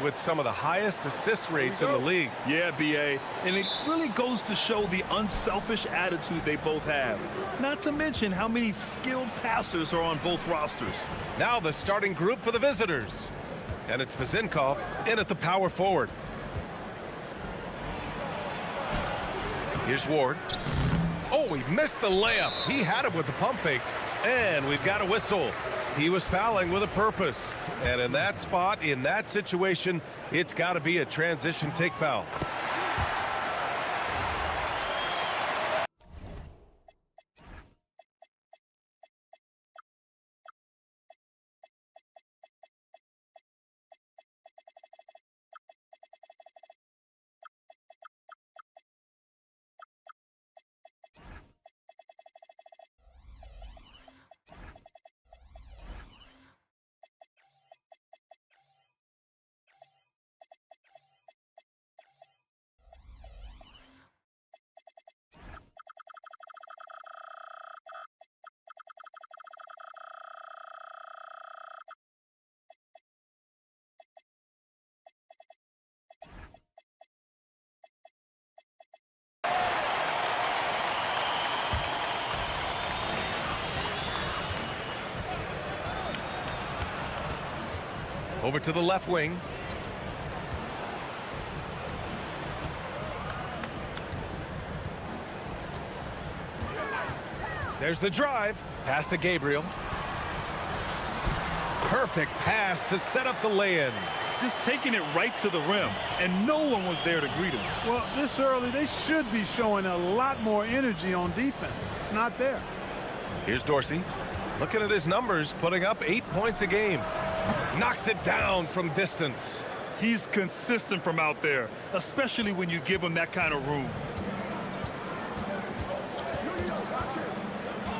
with some of the highest assist rates in the league. Yeah, B.A., and it really goes to show the unselfish attitude they both have. Not to mention how many skilled passers are on both rosters. Now the starting group for the visitors. And it's Vezinkov in at the power forward. Here's Ward. Oh, he missed the layup. He had it with the pump fake. And we've got a whistle. He was fouling with a purpose. And in that spot, in that situation, it's got to be a transition take foul. Over to the left wing. There's the drive. Pass to Gabriel. Perfect pass to set up the lay-in. Just taking it right to the rim, and no one was there to greet him. Well, this early, they should be showing a lot more energy on defense. It's not there. Here's Dorsey. Looking at his numbers, putting up 8 points a game. Knocks it down from distance. He's consistent from out there, especially when you give him that kind of room.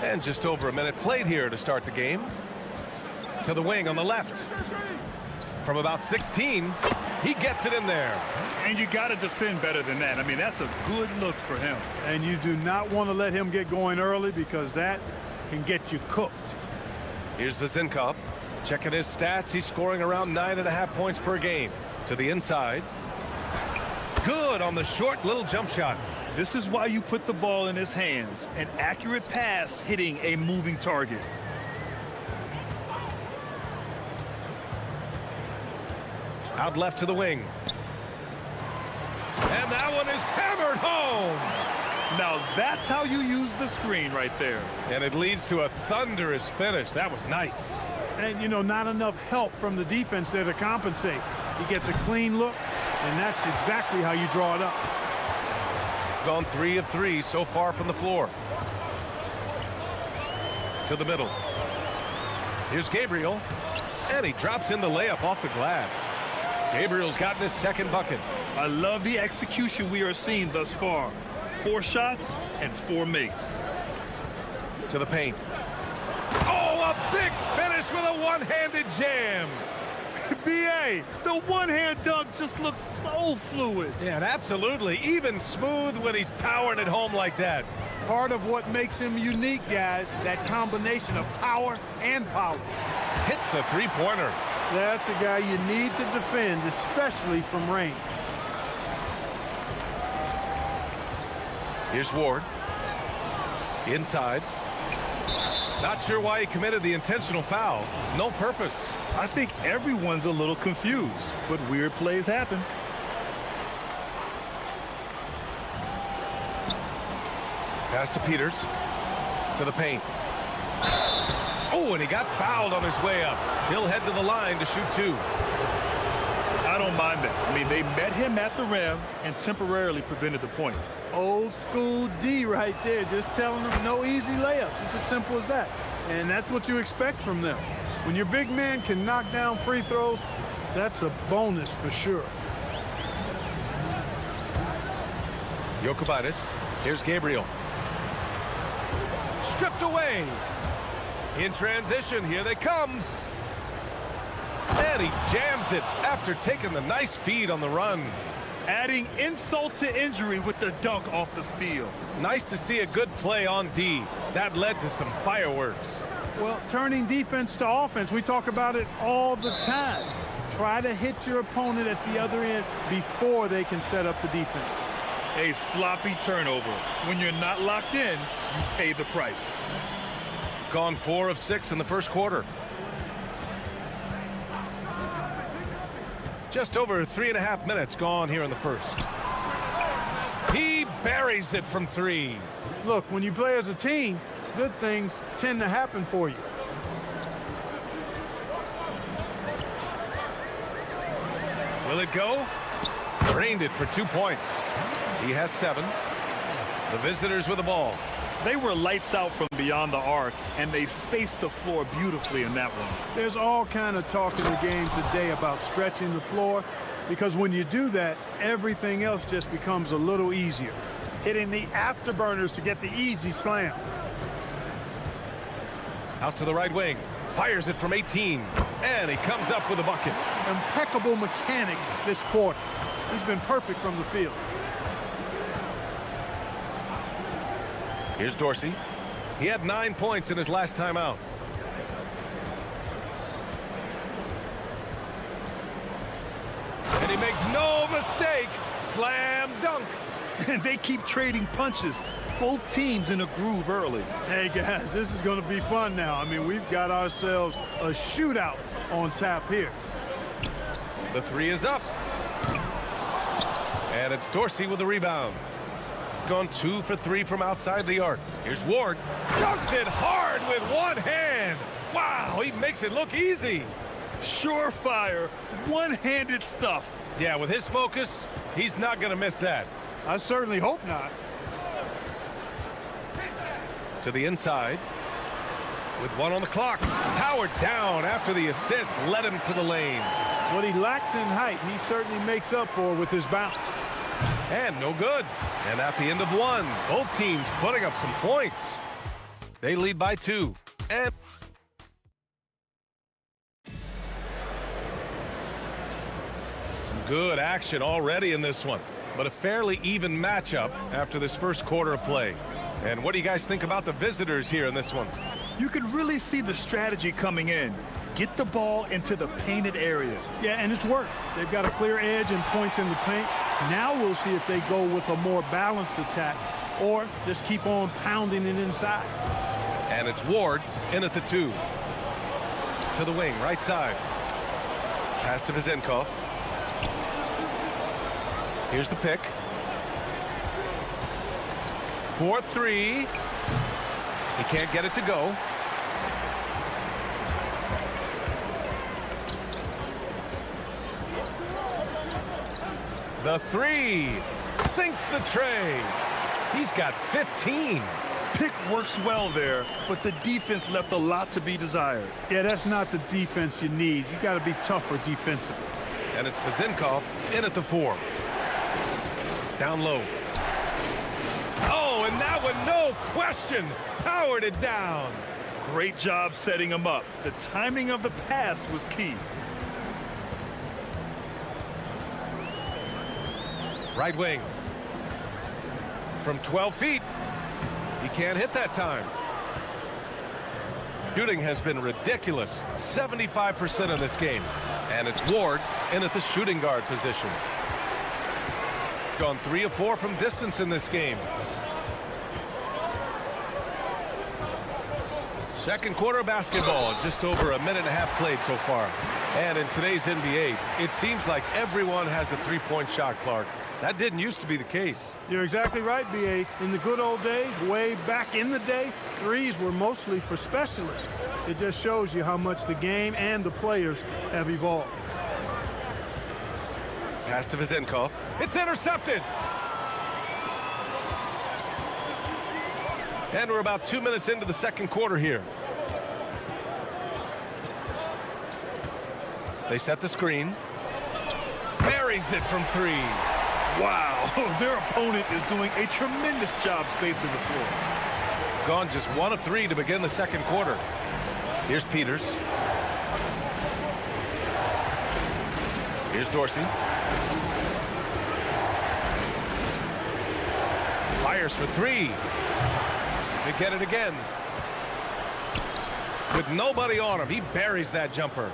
And just over a minute played here to start the game. To the wing on the left. From about 16, he gets it in there. And you got to defend better than that. I mean, that's a good look for him. And you do not want to let him get going early because that can get you cooked. Here's Vezinkov. Checking his stats, he's scoring around 9.5 points per game. To the inside. Good on the short little jump shot. This is why you put the ball in his hands. An accurate pass hitting a moving target. Out left to the wing. And that one is hammered home. Now that's how you use the screen right there. And it leads to a thunderous finish. That was nice. And, you know, not enough help from the defense there to compensate. He gets a clean look, and that's exactly how you draw it up. Gone 3 of 3 so far from the floor. To the middle. Here's Gabriel. And he drops in the layup off the glass. Gabriel's gotten his second bucket. I love the execution we are seeing thus far. 4 shots and 4 makes. To the paint. Oh, a big finish with a one-handed jam. B.A., the one-hand dunk just looks so fluid. Yeah, and absolutely. Even smooth when he's powering it home like that. Part of what makes him unique, guys, that combination of power and power. Hits a three-pointer. That's a guy you need to defend, especially from range. Here's Ward. Inside. Not sure why he committed the intentional foul. No purpose. I think everyone's a little confused, but weird plays happen. Pass to Peters. To the paint. Oh, and he got fouled on his way up. He'll head to the line to shoot 2. I don't mind that. I mean, they met him at the rim and temporarily prevented the points. Old school D right there, just telling them no easy layups. It's as simple as that. And that's what you expect from them. When your big man can knock down free throws, that's a bonus for sure. Jokubaitis. Here's Gabriel. Stripped away. In transition, here they come. And he jams it after taking the nice feed on the run. Adding insult to injury with the dunk off the steal. Nice to see a good play on D. That led to some fireworks. Well, turning defense to offense, we talk about it all the time. Try to hit your opponent at the other end before they can set up the defense. A sloppy turnover. When you're not locked in, you pay the price. Gone 4 of 6 in the first quarter. Just over 3.5 minutes gone here in the first. He buries it from 3. Look, when you play as a team, good things tend to happen for you. Will it go? Drained it for 2 points. He has 7. The visitors with the ball. They were lights out from beyond the arc, and they spaced the floor beautifully in that one. There's all kind of talk in the game today about stretching the floor, because when you do that, everything else just becomes a little easier. Hitting the afterburners to get the easy slam. Out to the right wing. Fires it from 18. And he comes up with a bucket. Impeccable mechanics this quarter. He's been perfect from the field. Here's Dorsey. He had 9 points in his last time out. And he makes no mistake. Slam dunk. And they keep trading punches. Both teams in a groove early. Hey, guys, this is going to be fun now. I mean, we've got ourselves a shootout on tap here. The 3 is up. And it's Dorsey with the rebound. Gone 2 for 3 from outside the arc. Here's Ward. Dunks it hard with one hand. Wow, he makes it look easy. Surefire, one-handed stuff. Yeah, with his focus, he's not going to miss that. I certainly hope not. To the inside. With 1 on the clock. Powered down after the assist led him to the lane. What he lacks in height, he certainly makes up for with his bounce. And no good. And at the end of 1, both teams putting up some points. They lead by 2. And some good action already in this one. But a fairly even matchup after this first quarter of play. And what do you guys think about the visitors here in this one? You can really see the strategy coming in. Get the ball into the painted area. Yeah, and it's worked. They've got a clear edge and points in the paint. Now we'll see if they go with a more balanced attack or just keep on pounding it inside. And it's Ward in at the 2. To the wing, right side. Pass to Vizenkov. Here's the pick. 4-3. He can't get it to go. The 3 sinks the tray. He's got 15. Pick works well there, but the defense left a lot to be desired. Yeah, that's not the defense you need. You got to be tougher defensively. And it's Vizenkov in at the 4. Down low. Oh, and that one, no question, powered it down. Great job setting him up. The timing of the pass was key. Right wing. From 12 feet. He can't hit that time. Shooting has been ridiculous. 75% in this game. And it's Ward in at the shooting guard position. Gone 3 of 4 from distance in this game. Second quarter basketball, just over a minute and a half played so far. And in today's NBA, it seems like everyone has a three-point shot, Clark. That didn't used to be the case. You're exactly right, B.A. In the good old days, way back in the day, threes were mostly for specialists. It just shows you how much the game and the players have evolved. Pass to Vizenkov. It's intercepted. And we're about 2 minutes into the second quarter here. They set the screen. Buries it from 3. Wow, their opponent is doing a tremendous job spacing the floor. Gone just 1 of 3 to begin the second quarter. Here's Peters. Here's Dorsey. Fires for 3. They get it again. With nobody on him, he buries that jumper.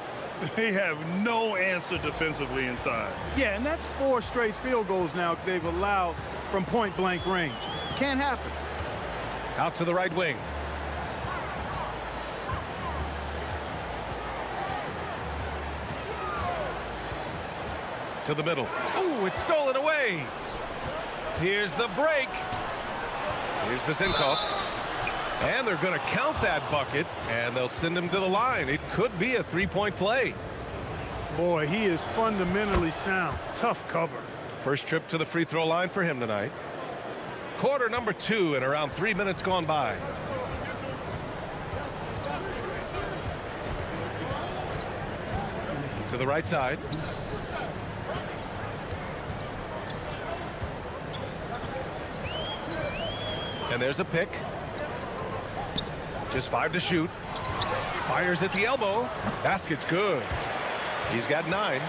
They have no answer defensively inside. Yeah, and that's 4 straight field goals now they've allowed from point-blank range. Can't happen. Out to the right wing. To the middle. Oh, it's stolen away. Here's the break. Here's Vezinkov. And they're going to count that bucket, and they'll send him to the line. It could be a three-point play. Boy, he is fundamentally sound. Tough cover. First trip to the free throw line for him tonight. Quarter number 2 and around 3 minutes gone by. To the right side. And there's a pick. Just 5 to shoot. Fires at the elbow. Basket's good. He's got 9.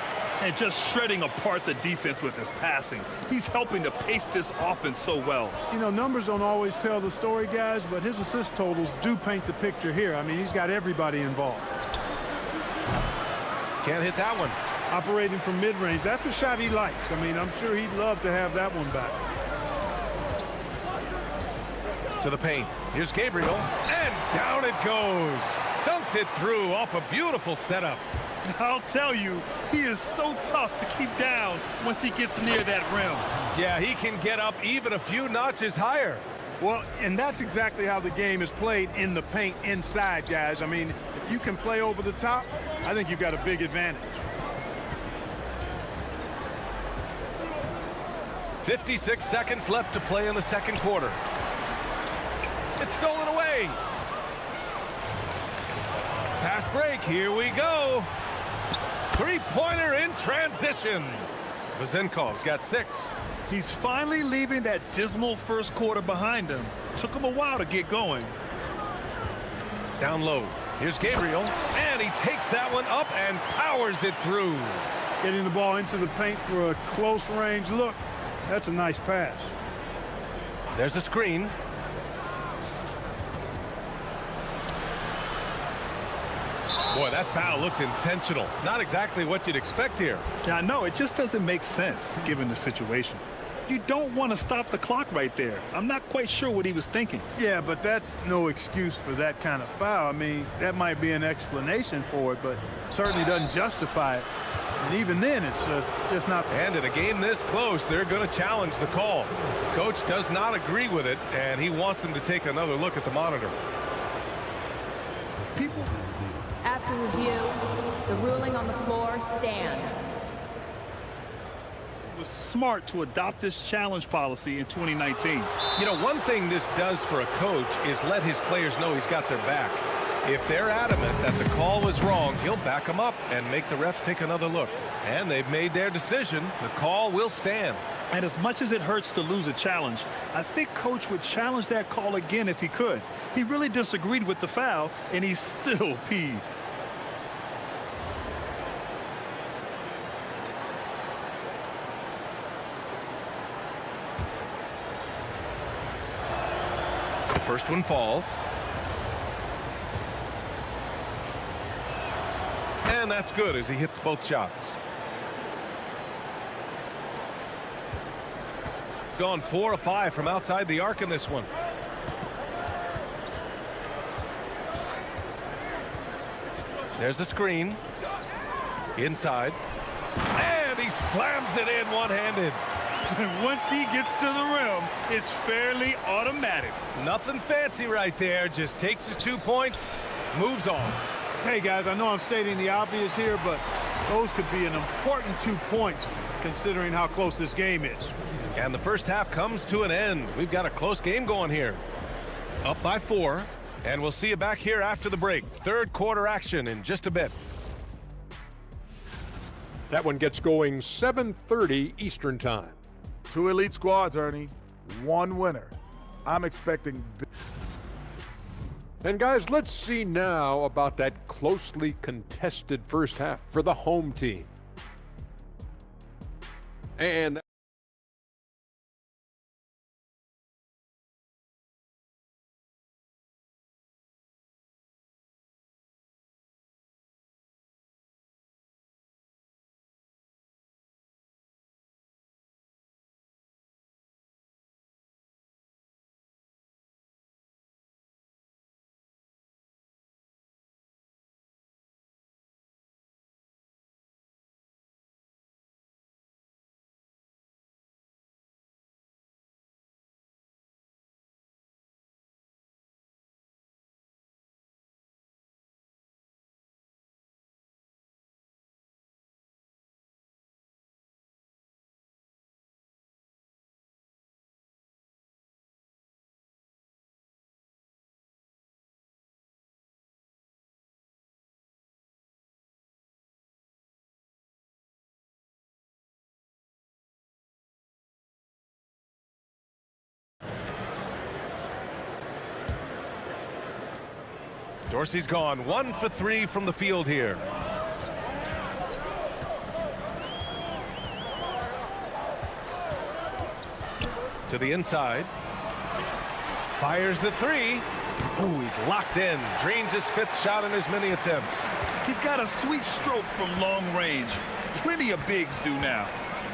And just shredding apart the defense with his passing. He's helping to pace this offense so well. You know, numbers don't always tell the story, guys, but his assist totals do paint the picture here. I mean, he's got everybody involved. Can't hit that one. Operating from mid-range, that's a shot he likes. I mean, I'm sure he'd love to have that one back. To the paint. Here's Gabriel. And down it goes. Dunked it through off a beautiful setup. I'll tell you, he is so tough to keep down once he gets near that rim. Yeah, he can get up even a few notches higher. Well, and that's exactly how the game is played in the paint inside, guys. I mean, if you can play over the top, I think you've got a big advantage. 56 seconds left to play in the second quarter. It's stolen away. Fast break. Here we go. Three-pointer in transition. Vezinkov's got 6. He's finally leaving that dismal first quarter behind him. Took him a while to get going. Down low. Here's Gabriel. And he takes that one up and powers it through. Getting the ball into the paint for a close range look. That's a nice pass. There's a screen. Boy, that foul looked intentional. Not exactly what you'd expect here. Yeah, I know. It just doesn't make sense given the situation. You don't want to stop the clock right there. I'm not quite sure what he was thinking. Yeah, but that's no excuse for that kind of foul. I mean, that might be an explanation for it, but certainly doesn't justify it. And even then, it's just not. And in a game this close, they're going to challenge the call. Coach does not agree with it, and he wants them to take another look at the monitor. People. After review, the ruling on the floor stands. It was smart to adopt this challenge policy in 2019. You know, one thing this does for a coach is let his players know he's got their back. If they're adamant that the call was wrong, he'll back them up and make the refs take another look. And they've made their decision. The call will stand. And as much as it hurts to lose a challenge, I think Coach would challenge that call again if he could. He really disagreed with the foul, and he's still peeved. The first one falls. And that's good as he hits both shots. Gone 4 of 5 from outside the arc in this one. There's a screen. Inside. And he slams it in one-handed. Once he gets to the rim, it's fairly automatic. Nothing fancy right there. Just takes his 2 points, moves on. Hey, guys, I know I'm stating the obvious here, but those could be an important 2 points considering how close this game is. And the first half comes to an end. We've got a close game going here. Up by 4, and we'll see you back here after the break. Third quarter action in just a bit. That one gets going 7:30 Eastern Time. 2 elite squads, Ernie. 1 winner. I'm expecting. And guys, let's see now about that closely contested first half for the home team. And Dorsey's gone 1 for 3 from the field here. To the inside. Fires the three. Ooh, he's locked in. Drains his 5th shot in as many attempts. He's got a sweet stroke from long range. Plenty of bigs do now.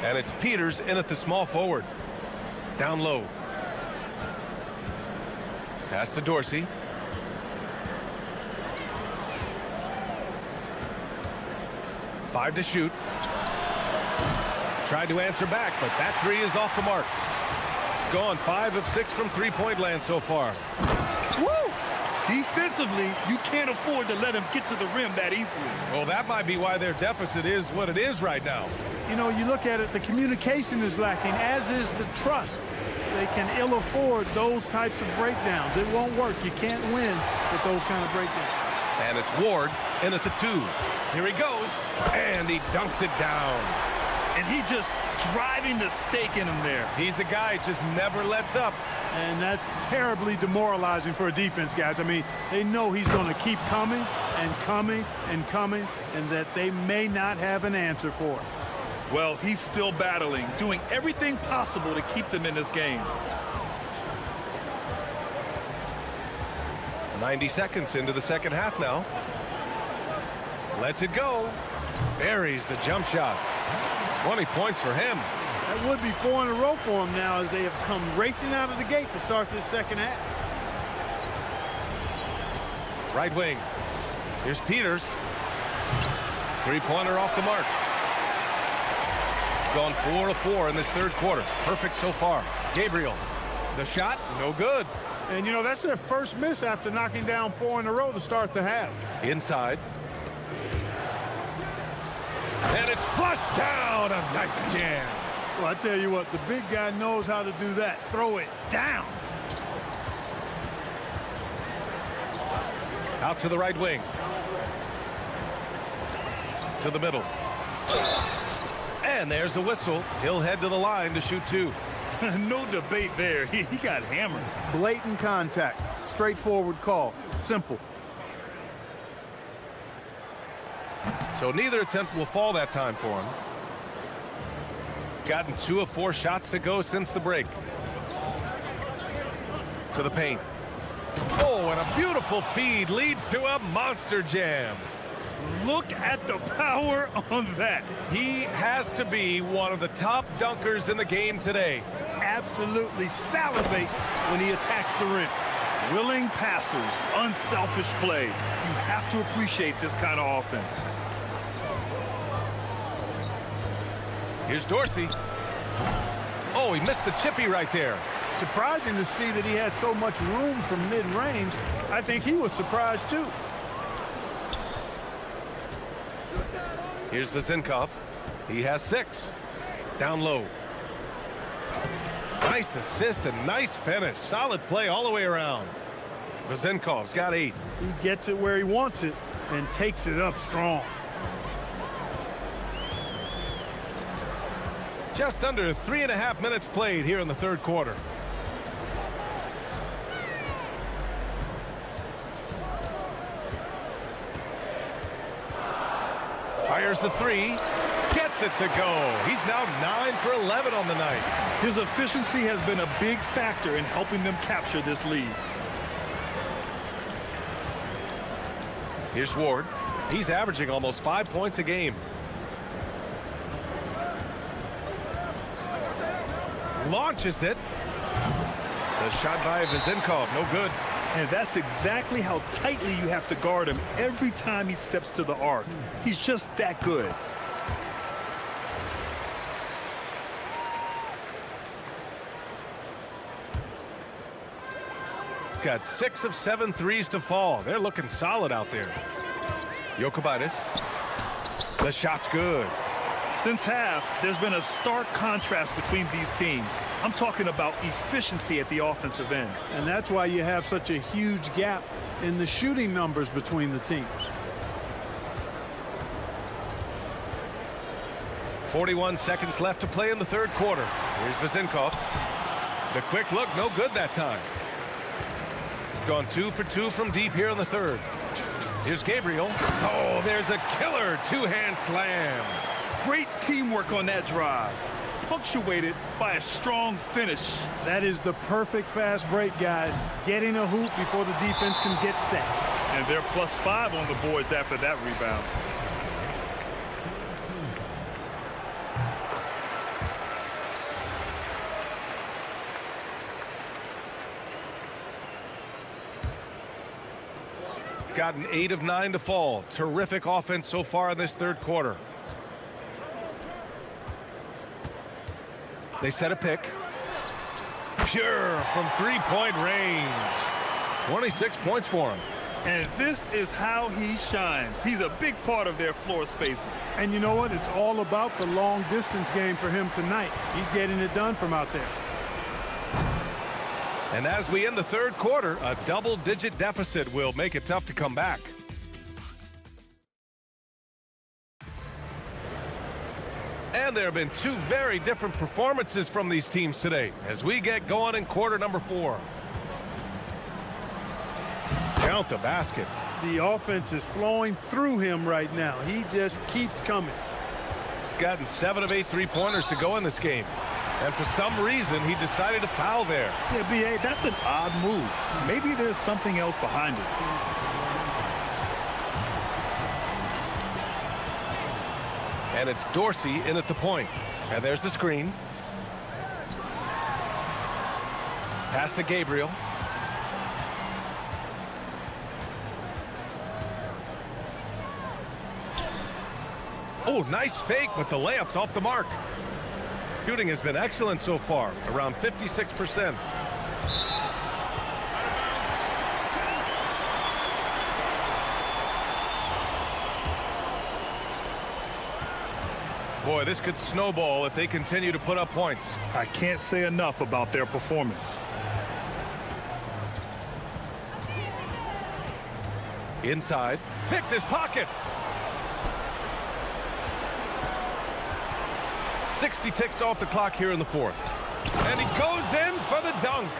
And it's Peters in at the small forward. Down low. Pass to Dorsey. Five to shoot. Tried to answer back, but that three is off the mark. Gone 5 of 6 from three-point land so far. Woo! Defensively, you can't afford to let him get to the rim that easily. Well, that might be why their deficit is what it is right now. You know, you look at it, the communication is lacking, as is the trust. They can ill afford those types of breakdowns. It won't work. You can't win with those kind of breakdowns. And it's Ward in at the 2. Here he goes, and he dunks it down. And he just driving the stake in him there. He's a guy who just never lets up. And that's terribly demoralizing for a defense, guys. I mean, they know he's going to keep coming and coming and coming, and that they may not have an answer for it. Well, he's still battling, doing everything possible to keep them in this game. 90 seconds into the second half now. Lets it go. Buries the jump shot. 20 points for him. That would be 4 in a row for him now, as they have come racing out of the gate to start this second half. Right wing. Here's Peters. Three-pointer off the mark. Gone 4 of 4 in this third quarter. Perfect so far. Gabriel. The shot, no good. And, you know, that's their first miss after knocking down 4 in a row to start the half. Inside. And it's flushed down. A nice jam. Well, I tell you what, the big guy knows how to do that. Throw it down. Out to the right wing. To the middle. And there's a whistle. He'll head to the line to shoot 2. No debate there. He got hammered. Blatant contact. Straightforward call. Simple. So neither attempt will fall that time for him. Gotten 2 of 4 shots to go since the break. To the paint. Oh, and a beautiful feed leads to a monster jam. Look at the power on that. He has to be one of the top dunkers in the game today. Absolutely salivates when he attacks the rim. Willing passers, unselfish play. You have to appreciate this kind of offense. Here's Dorsey. Oh, he missed the chippy right there. Surprising to see that he had so much room from mid-range. I think he was surprised too. Here's Vezinkov. He has 6. Down low. Nice assist and nice finish. Solid play all the way around. Vezinkov's got 8. He gets it where he wants it and takes it up strong. Just under 3.5 minutes played here in the third quarter. Fires the 3. Gets it to go. He's now 9 for 11 on the night. His efficiency has been a big factor in helping them capture this lead. Here's Ward. He's averaging almost 5 points a game. Launches it. The shot by Vezinkov, no good. And that's exactly how tightly you have to guard him every time he steps to the arc. He's just that good. Got 6 of 7 threes to fall. They're looking solid out there. Jokubaitis. The shot's good. Since half, there's been a stark contrast between these teams. I'm talking about efficiency at the offensive end. And that's why you have such a huge gap in the shooting numbers between the teams. 41 seconds left to play in the third quarter. Here's Vezinkov. The quick look, no good that time. Gone 2 for 2 from deep here in the third. Here's Gabriel. Oh, there's a killer two-hand slam. Great teamwork on that drive, punctuated by a strong finish. That is the perfect fast break, guys. Getting a hoop before the defense can get set. And they're +5 on the boards after that rebound. Got an 8 of 9 to fall. Terrific offense so far in this third quarter. They set a pick. Pure from three-point range. 26 points for him. And this is how he shines. He's a big part of their floor spacing. And you know what? It's all about the long distance game for him tonight. He's getting it done from out there. And as we end the third quarter, a double-digit deficit will make it tough to come back. And there have been two very different performances from these teams today as we get going in quarter number 4. Count the basket. The offense is flowing through him right now. He just keeps coming. Gotten 7 of 8 three-pointers to go in this game. And for some reason, he decided to foul there. Yeah, B.A., that's an odd move. Maybe there's something else behind it. And it's Dorsey in at the point. And there's the screen. Pass to Gabriel. Oh, nice fake, but the layup's off the mark. Shooting has been excellent so far, around 56%. Boy, this could snowball if they continue to put up points. I can't say enough about their performance. Inside, picked his pocket. 60 ticks off the clock here in the fourth. And he goes in for the dunk.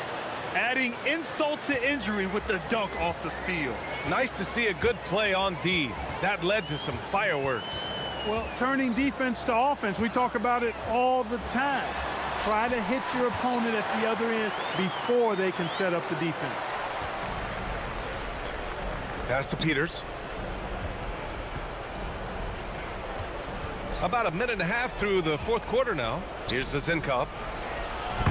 Adding insult to injury with the dunk off the steal. Nice to see a good play on D. That led to some fireworks. Well, turning defense to offense, we talk about it all the time. Try to hit your opponent at the other end before they can set up the defense. Pass to Peters. About a minute and a half through the fourth quarter now. Here's Vezinkov.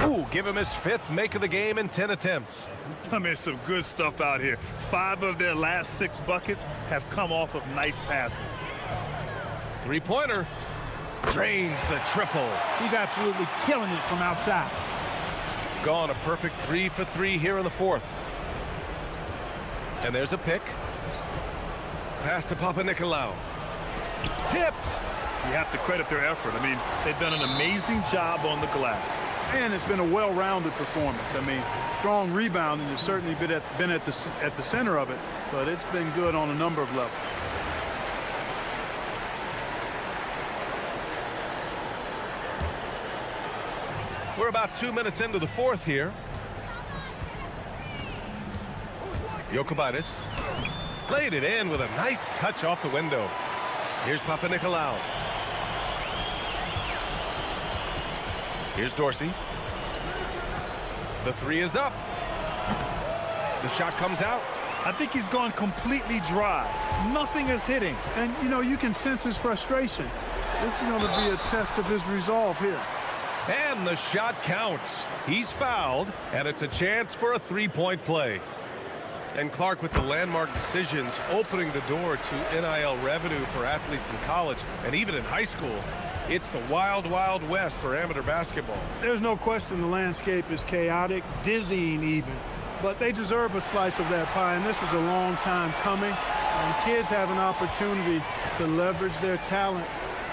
Ooh, give him his 5th make of the game in 10 attempts. I mean, some good stuff out here. 5 of their last 6 buckets have come off of nice passes. Three-pointer. Drains the triple. He's absolutely killing it from outside. Gone a perfect 3 for 3 here in the fourth. And there's a pick. Pass to Papanikolaou. Tipped. You have to credit their effort. I mean, they've done an amazing job on the glass. And it's been a well-rounded performance. I mean, strong rebounding has certainly been at the center of it, but it's been good on a number of levels. We're about 2 minutes into the fourth here. Jokubaitis played it in with a nice touch off the window. Here's Papanikolaou. Here's Dorsey. The 3 is up. The shot comes out. I think he's gone completely dry. Nothing is hitting. And, you know, you can sense his frustration. This is going to be a test of his resolve here. And the shot counts. He's fouled, and it's a chance for a 3-point play. And Clark with the landmark decisions opening the door to NIL revenue for athletes in college and even in high school. It's the wild, wild west for amateur basketball. There's no question the landscape is chaotic, dizzying even. But they deserve a slice of that pie, and this is a long time coming. And kids have an opportunity to leverage their talent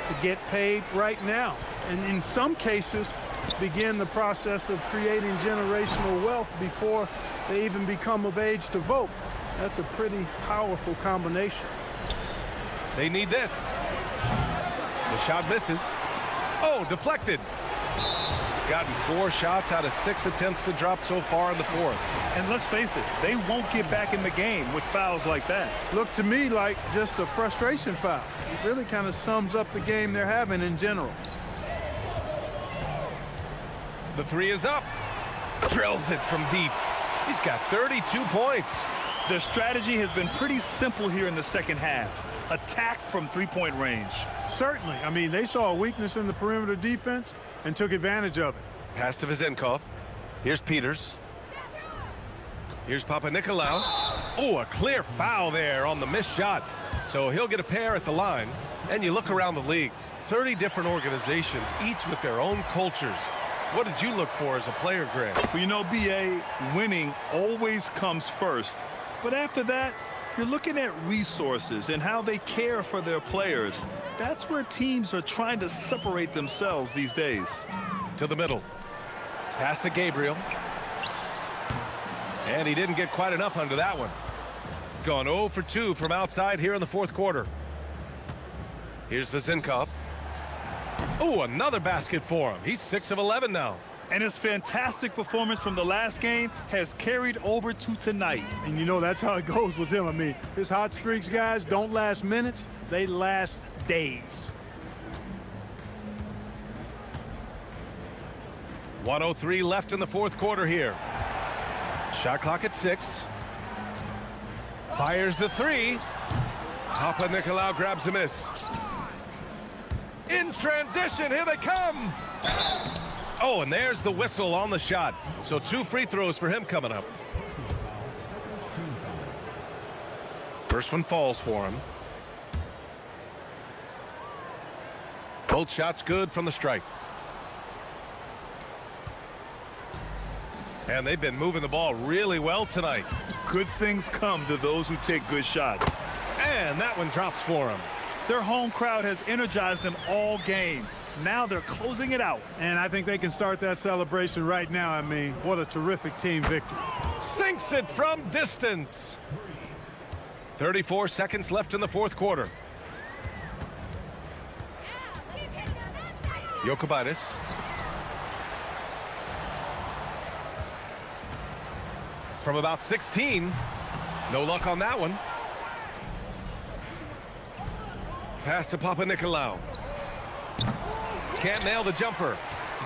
to get paid right now. And in some cases, begin the process of creating generational wealth before they even become of age to vote. That's a pretty powerful combination. They need this. The shot misses. Oh, deflected. Gotten 4 shots out of 6 attempts to drop so far in the fourth. And let's face it, they won't get back in the game with fouls like that. Looked to me like just a frustration foul. It really kind of sums up the game they're having in general. The three is up. Drills it from deep. He's got 32 points. Their strategy has been pretty simple here in the second half. Attack from three-point range. Certainly. I mean, they saw a weakness in the perimeter defense and took advantage of it. Pass to Vezenkov. Here's Peters. Here's Papanikolaou. Oh, a clear foul there on the missed shot. So he'll get a pair at the line. And you look around the league, 30 different organizations, each with their own cultures. What did you look for as a player, Grant? Well, you know, B.A., winning always comes first. But after that, you're looking at resources and how they care for their players. That's where teams are trying to separate themselves these days. To the middle. Pass to Gabriel. And he didn't get quite enough under that one. Gone 0 for 2 from outside here in the fourth quarter. Here's Vezenkov. Oh, another basket for him. He's 6 of 11 now. And his fantastic performance from the last game has carried over to tonight. And you know, that's how it goes with him. I mean, his hot streaks, guys, don't last minutes. They last days. 1:03 left in the fourth quarter here. Shot clock at 6. Fires the three. Papanikolaou grabs the miss. In transition, here they come. Oh, and there's the whistle on the shot. So 2 free throws for him coming up. First one falls for him. Both shots good from the stripe. And they've been moving the ball really well tonight. Good things come to those who take good shots. And that one drops for him. Their home crowd has energized them all game. Now they're closing it out. And I think they can start that celebration right now. I mean, what a terrific team victory. Sinks it from distance. 34 seconds left in the fourth quarter. Jokubaitis. From about 16. No luck on that one. Pass to Papanikolaou. Can't nail the jumper.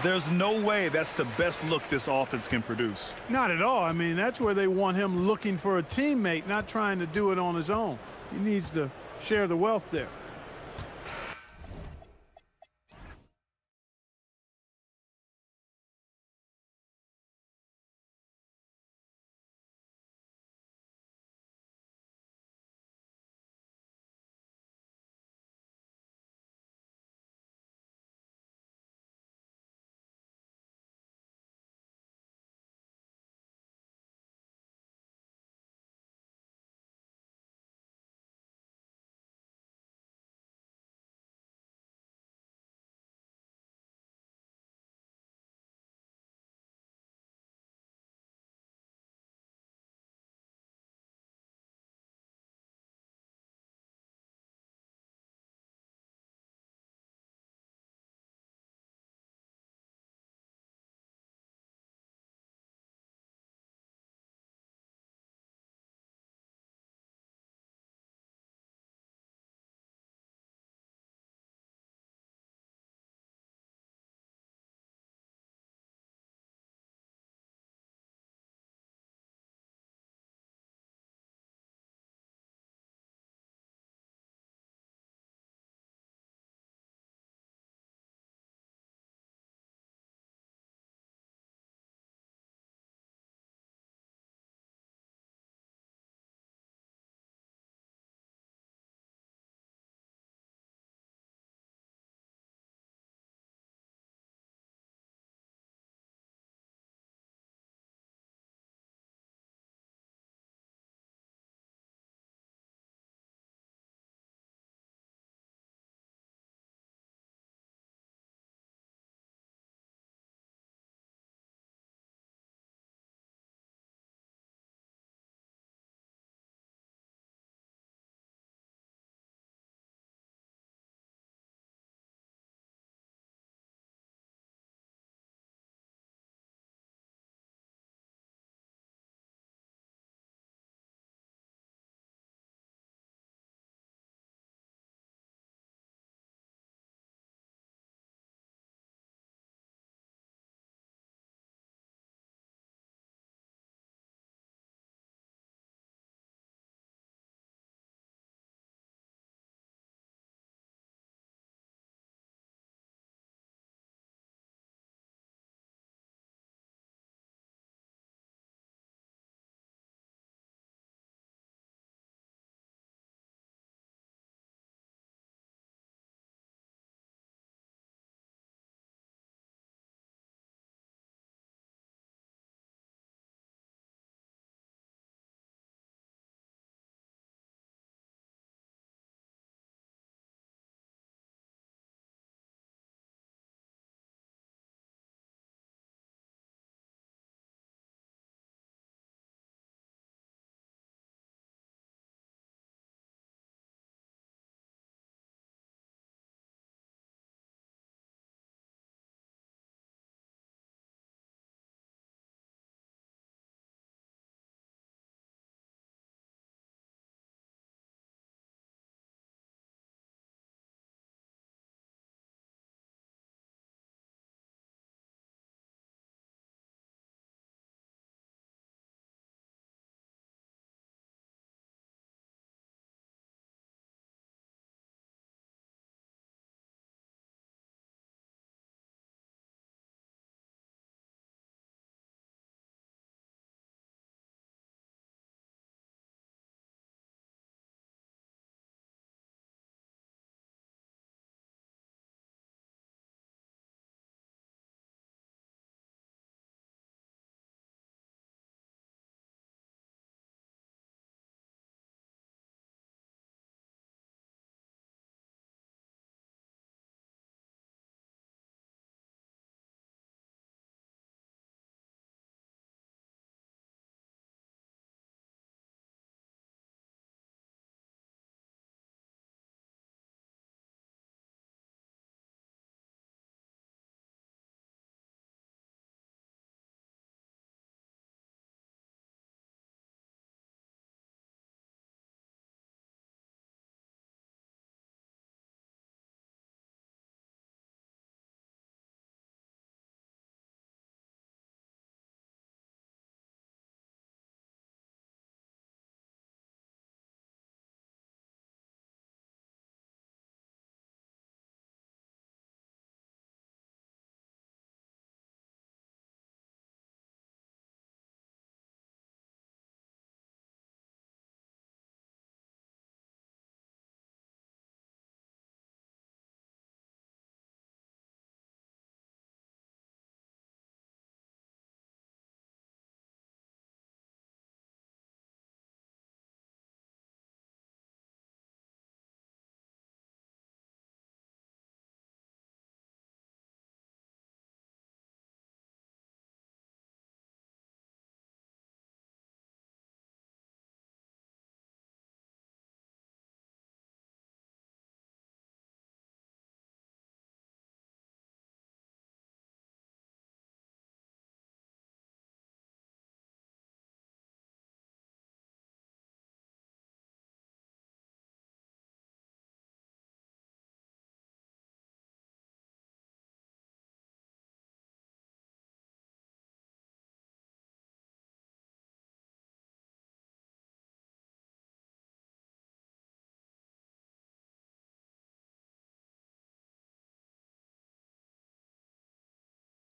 There's no way that's the best look this offense can produce. Not at all. I mean, that's where they want him looking for a teammate, not trying to do it on his own. He needs to share the wealth there.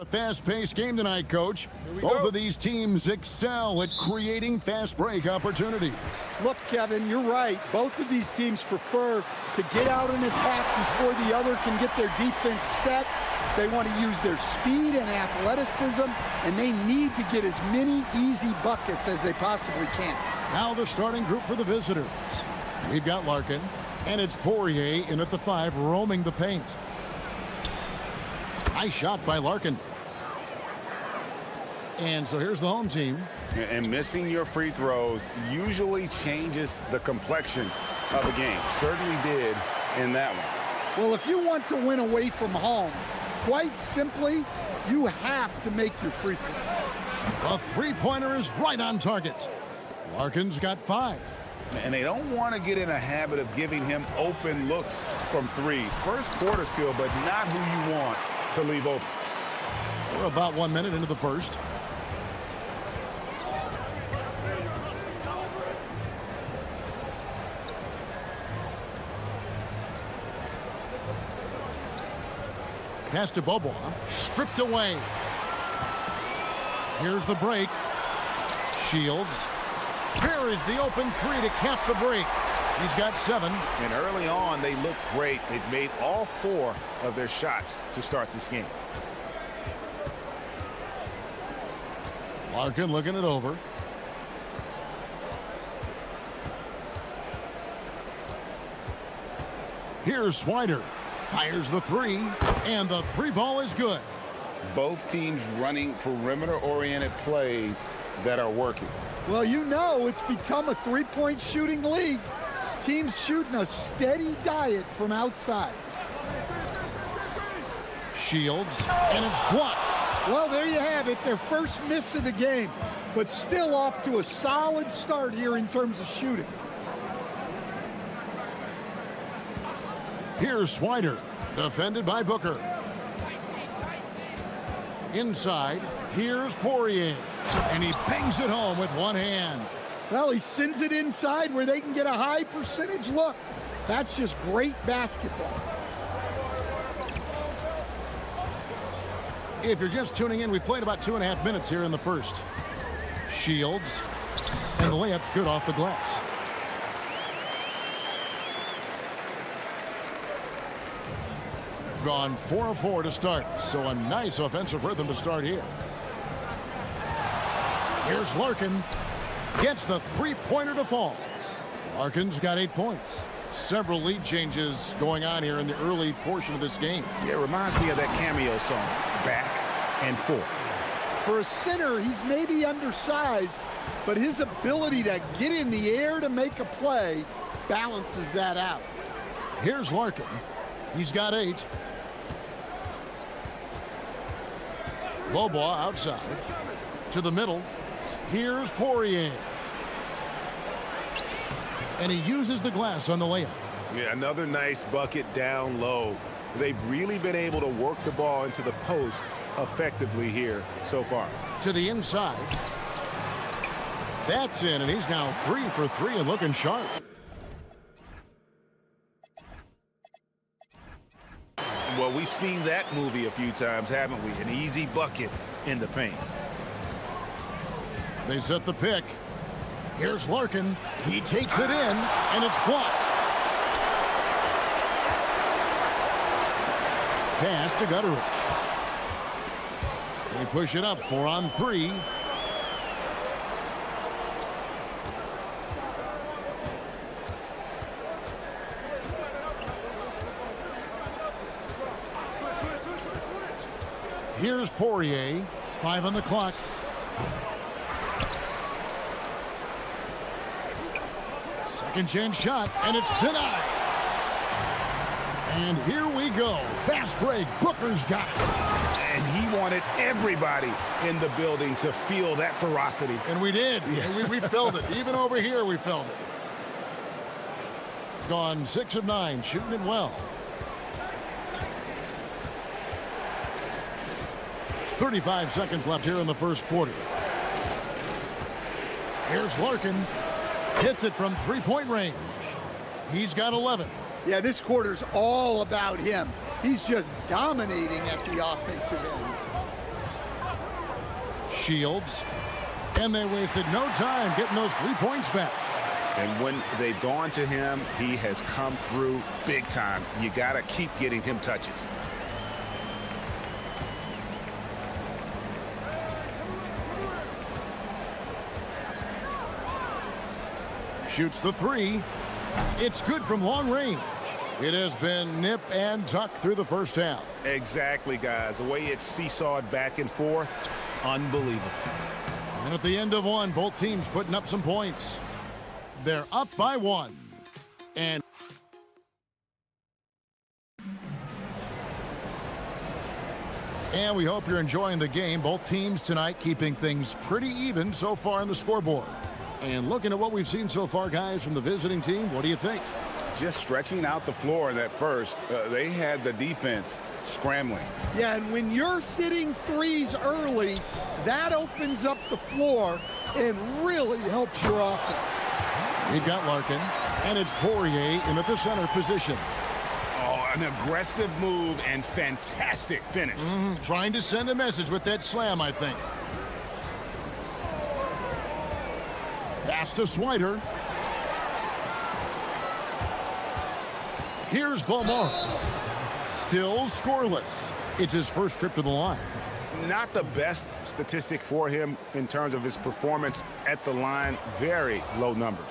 A fast-paced game tonight, Coach. Both of these teams excel at creating fast break opportunities. Look, Kevin, you're right. Both of these teams prefer to get out and attack before the other can get their defense set. They want to use their speed and athleticism, and they need to get as many easy buckets as they possibly can. Now the starting group for the visitors. We've got Larkin, and it's Poirier in at the 5, roaming the paint. Nice shot by Larkin. And so here's the home team. And missing your free throws usually changes the complexion of a game. Certainly did in that one. Well, if you want to win away from home, quite simply, you have to make your free throws. The three-pointer is right on target. Larkin's got 5. And they don't want to get in a habit of giving him open looks from 3. First quarter still, but not who you want to leave open. We're about 1 minute into the first. Pass to Bobois, stripped away. Here's the break. Shields. Here is the open 3 to cap the break. He's got 7. And early on, they look great. They've made all 4 of their shots to start this game. Larkin looking it over. Here's Swider. Fires the 3, and the 3 ball is good. Both teams running perimeter-oriented plays that are working. Well, you know it's become a three-point shooting league. Teams shooting a steady diet from outside. Shields, and it's blocked. Well, there you have it, their first miss of the game, but still off to a solid start here in terms of shooting. Here's Swider, defended by Booker. Inside, here's Poirier, and he bangs it home with one hand. Well, he sends it inside where they can get a high percentage look. That's just great basketball. If you're just tuning in, we've played about 2.5 minutes here in the first. Shields, and the layup's good off the glass. Gone 4 of 4 to start, so a nice offensive rhythm to start here. Here's Larkin, gets the three-pointer to fall. Larkin's got 8 points. Several lead changes going on here in the early portion of this game. Yeah, it reminds me of that cameo song, Back and Forth. For a center, he's maybe undersized, but his ability to get in the air to make a play balances that out. Here's Larkin. He's got 8. Bobois outside. To the middle. Here's Poirier. And he uses the glass on the layup. Yeah, another nice bucket down low. They've really been able to work the ball into the post effectively here so far. To the inside. That's in, and he's now 3 for 3 and looking sharp. Well, we've seen that movie a few times, haven't we? An easy bucket in the paint. They set the pick. Here's Larkin. He takes it in, and it's blocked. Pass to Gutteridge. They push it up 4 on 3. Here's Poirier, 5 on the clock. Second chance shot, and it's denied. And here we go. Fast break. Booker's got it. And he wanted everybody in the building to feel that ferocity. And we did. Yeah. We felt it. Even over here, we felt it. Gone 6 of 9, shooting it well. 35 seconds left here in the first quarter. Here's Larkin. Hits it from three-point range. He's got 11. Yeah, this quarter's all about him. He's just dominating at the offensive end. Shields. And they wasted no time getting those 3 points back. And when they've gone to him, he has come through big time. You got to keep getting him touches. Shoots the three. It's good from long range. It has been nip and tuck through the first half. Exactly, guys. The way it's seesawed back and forth, unbelievable. And at the end of one, both teams putting up some points. They're up by 1. And we hope you're enjoying the game. Both teams tonight keeping things pretty even so far on the scoreboard. And looking at what we've seen so far, guys, from the visiting team, what do you think? Just stretching out the floor in that first. They had the defense scrambling. Yeah, and when you're hitting threes early, that opens up the floor and really helps your offense. You've got Larkin, and it's Poirier in at the center position. Oh, an aggressive move and fantastic finish. Trying to send a message with that slam, I think. Pass to Swider. Here's Beaumont. Still scoreless. It's his first trip to the line. Not the best statistic for him in terms of his performance at the line. Very low numbers.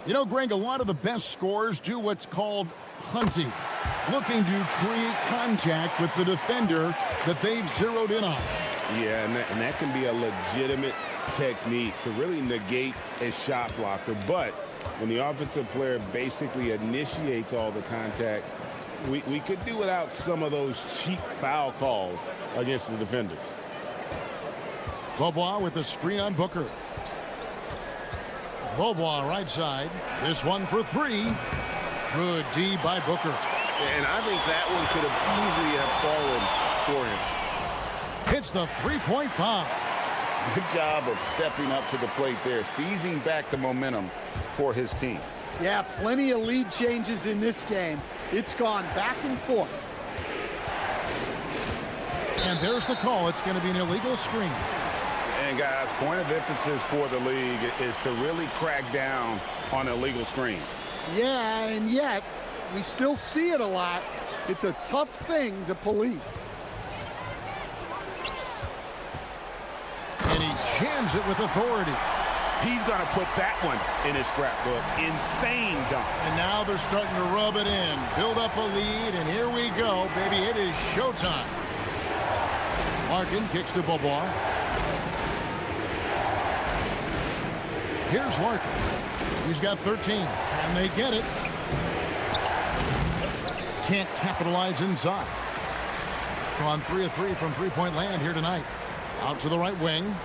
You know, Greg, a lot of the best scorers do what's called hunting, looking to create contact with the defender that they've zeroed in on. Yeah, and that can be a legitimate technique to really negate a shot blocker. But when the offensive player basically initiates all the contact, we could do without some of those cheap foul calls against the defenders. Beaubois with the screen on Booker. Beaubois right side. This one for three. Good D by Booker. And I think that one could have easily have fallen for him. Hits the three-point bomb. Good job of stepping up to the plate there, seizing back the momentum for his team. Yeah, plenty of lead changes in this game. It's gone back and forth. And there's the call. It's going to be an illegal screen. And guys, point of emphasis for the league is to really crack down on illegal screens. Yeah, and yet we still see it a lot. It's a tough thing to police. And he jams it with authority. He's going to put that one in his scrapbook. Insane dunk. And now they're starting to rub it in. Build up a lead, and here we go, baby. It is showtime. Larkin kicks to Beaubois. Here's Larkin. He's got 13, and they get it. Can't capitalize inside. Gone 3 of 3 from three-point land here tonight. Out to the right wing.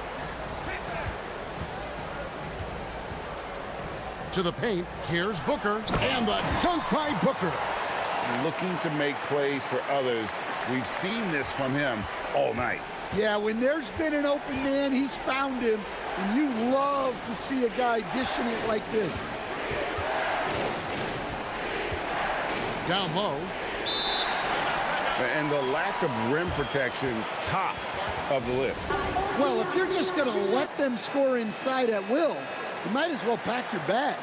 To the paint. Here's Booker. And the dunk by Booker. Looking to make plays for others. We've seen this from him all night. Yeah, when there's been an open man, he's found him. And you love to see a guy dishing it like this. Down low. And the lack of rim protection, top of the list. Well, if you're just going to let them score inside at will, you might as well pack your bags.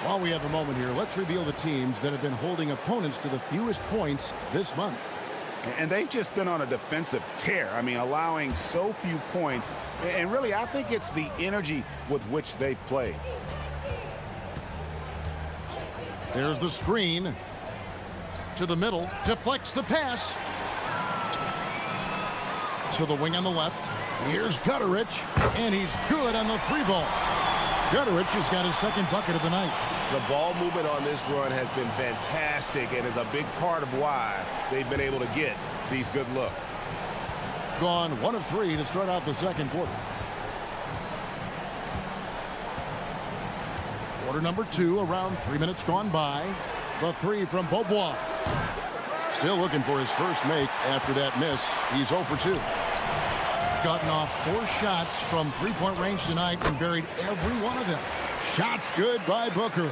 While we have a moment here, let's reveal the teams that have been holding opponents to the fewest points this month. And they've just been on a defensive tear. I mean, allowing so few points. And really, I think it's the energy with which they've played. There's the screen. To the middle. Deflects the pass. To the wing on the left. Here's Gutterich. And he's good on the three ball. Gutterich has got his second bucket of the night. The ball movement on this run has been fantastic and is a big part of why they've been able to get these good looks. Gone 1 of 3 to start out the second quarter. Quarter number 2, around 3 minutes gone by. The three from Beaubois. Still looking for his first make after that miss. He's 0 for 2. Gotten off 4 shots from three-point range tonight and buried every one of them. Shots good by Booker.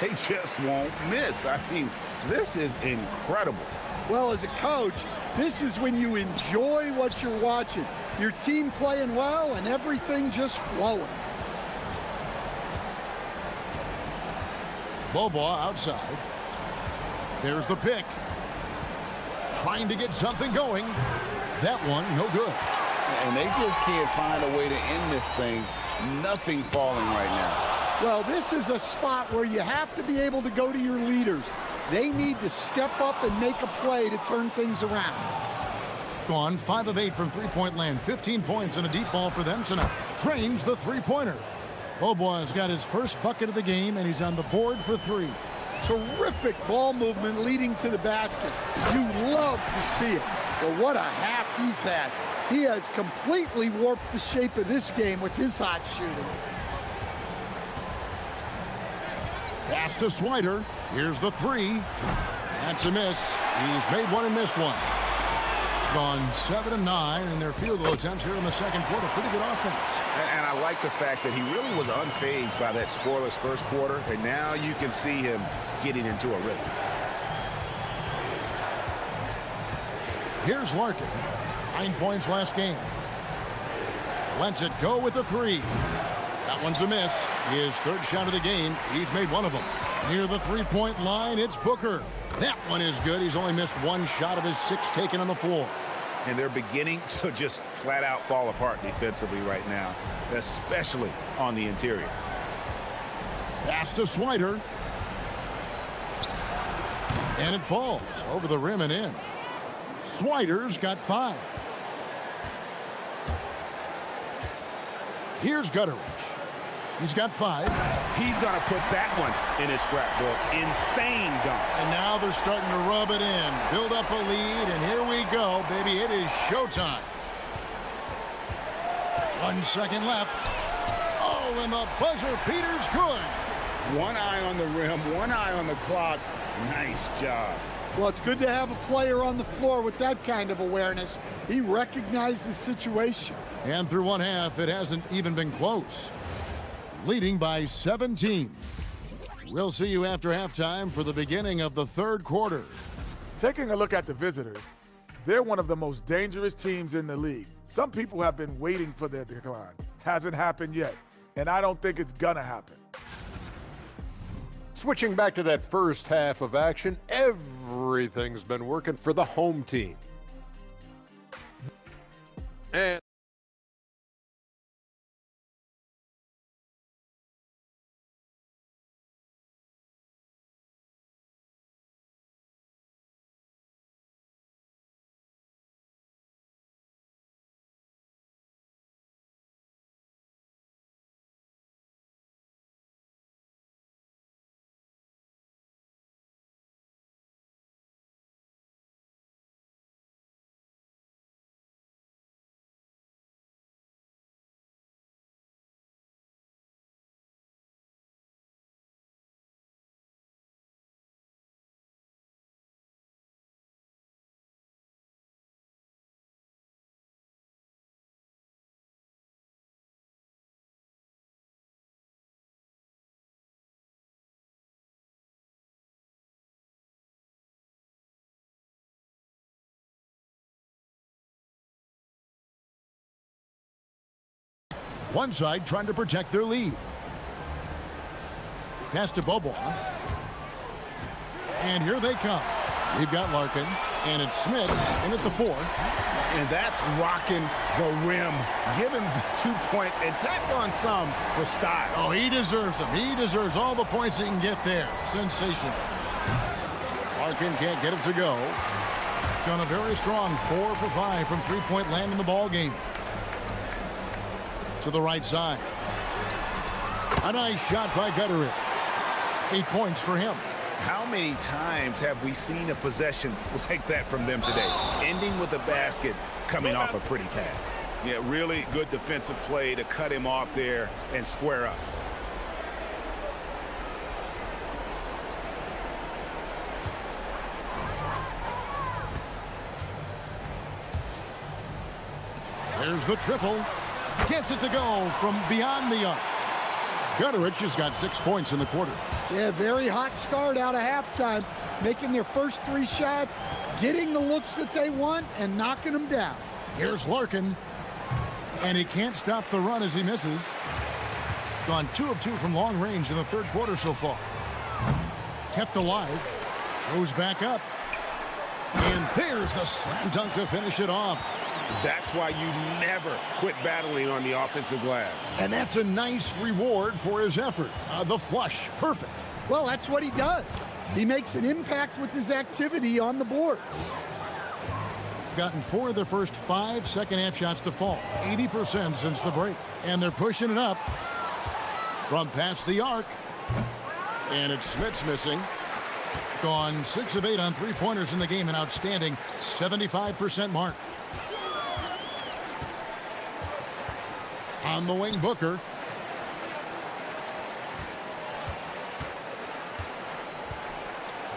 They just won't miss. I mean, this is incredible. Well, as a coach, This is when you enjoy what you're watching. Your team playing well and everything just flowing. Bobois outside. There's the pick. Trying to get something going. That one, no good. And they just can't find a way to end this thing. Nothing falling right now. Well, this is a spot where you have to be able to go to your leaders. They need to step up and make a play to turn things around. Gone 5 of 8 from three-point land. 15 points and a deep ball for them tonight. Trains the three-pointer. Bobois got his first bucket of the game, and he's on the board for 3. Terrific ball movement leading to the basket. You love to see it. But what a half he's had. He has completely warped the shape of this game with his hot shooting. Pass to Swider. Here's the 3. That's a miss. He's made one and missed one. Gone 7 of 9 in their field goal attempts here in the second quarter. Pretty good offense. And I like the fact that he really was unfazed by that scoreless first quarter. And now you can see him getting into a rhythm. Here's Larkin. 9 points last game. Lets it go with the 3. That one's a miss. His third shot of the game. He's made one of them. Near the three-point line, it's Booker. That one is good. He's only missed one shot of his 6 taken on the floor. And they're beginning to just flat out fall apart defensively right now, especially on the interior. Pass to Swider. And it falls over the rim and in. Swider's got 5. Here's Gutteridge. He's got 5. He's going to put that one in his scrapbook. Insane dunk. And now they're starting to rub it in. Build up a lead, and here we go, baby. It is showtime. 1 second left. Oh, and the buzzer beater's good. One eye on the rim, one eye on the clock. Nice job. Well, it's good to have a player on the floor with that kind of awareness. He recognized the situation. And through one half, it hasn't even been close. Leading by 17. We'll see you after halftime for the beginning of the third quarter. Taking a look at the visitors, they're one of the most dangerous teams in the league. Some people have been waiting for their decline. Hasn't happened yet, and I don't think it's gonna happen. Switching back to that first half of action, everything's been working for the home team. And one side trying to protect their lead. Pass to Bobois. And here they come. We've got Larkin, and it's Smith in at the 4. And that's rocking the rim. Give him 2 points and tack on some for style. Oh, he deserves them. He deserves all the points he can get there. Sensational. Larkin can't get it to go. Done a very strong 4 for 5 from three-point land in the ball game. To the right side. A nice shot by Gutteridge. 8 points for him. How many times have we seen a possession like that from them today? Ending with a basket, coming off a pretty pass. Yeah, really good defensive play to cut him off there and square up. There's the triple. Gets it to go from beyond the arc. Goodrich has got 6 points in the quarter. Yeah, very hot start out of halftime, making their first 3 shots, getting the looks that they want, and knocking them down. Here's Larkin, and he can't stop the run as he misses. Gone 2 of 2 from long range in the third quarter so far. Kept alive, goes back up, and there's the slam dunk to finish it off. That's why you never quit battling on the offensive glass. And that's a nice reward for his effort. The flush, perfect. Well, that's what he does. He makes an impact with his activity on the boards. Gotten 4 of their first 5 second-half shots to fall. 80% since the break. And they're pushing it up from past the arc. And it's Smith's missing. Gone 6 of 8 on 3-pointers in the game. An outstanding 75% mark. On the wing, Booker.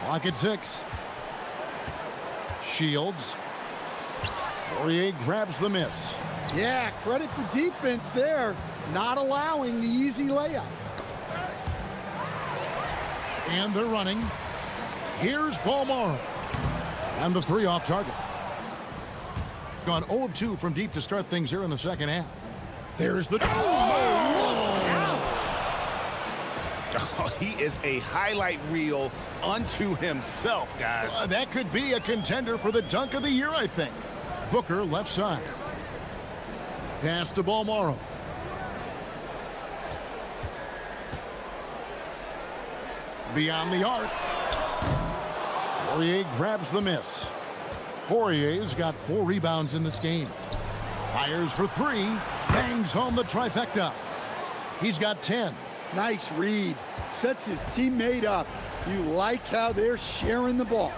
Clock at 6. Shields. Poirier grabs the miss. Yeah, credit the defense there, not allowing the easy layup. And they're running. Here's Balmaro. And the 3 off target. Gone 0 of 2 from deep to start things here in the second half. There's the... Oh, he is a highlight reel unto himself, guys. That could be a contender for the dunk of the year, I think. Booker left side. Pass to Balmaro. Beyond the arc. Poirier grabs the miss. Poirier's got 4 rebounds in this game. Fires for 3. Bangs home the trifecta. He's got 10. Nice read. Sets his teammate up. You like how they're sharing the ball.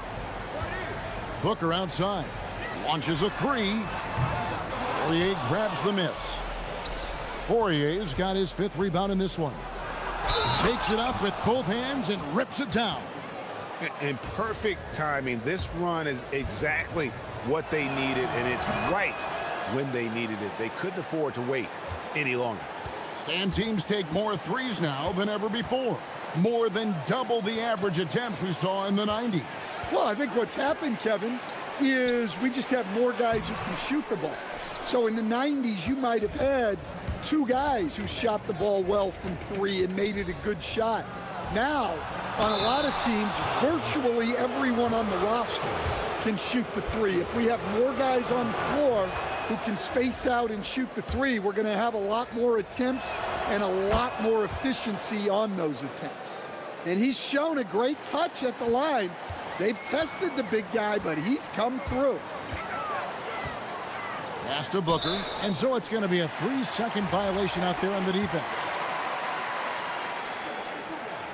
Booker outside. Launches a 3. Poirier grabs the miss. Poirier's got his 5th rebound in this one. Takes it up with both hands and rips it down. In perfect timing. This run is exactly what they needed, and it's right when they needed it. They couldn't afford to wait any longer. And teams take more 3s now than ever before. More than double the average attempts we saw in the 90s. Well, I think what's happened, Kevin, is we just have more guys who can shoot the ball. So in the 90s, you might have had 2 guys who shot the ball well from 3 and made it a good shot. Now, on a lot of teams, virtually everyone on the roster can shoot the 3. If we have more guys on the floor who can space out and shoot the 3, we're going to have a lot more attempts and a lot more efficiency on those attempts. And he's shown a great touch at the line. They've tested the big guy, but he's come through. Pass to Booker, and so it's going to be a 3-second violation out there on the defense.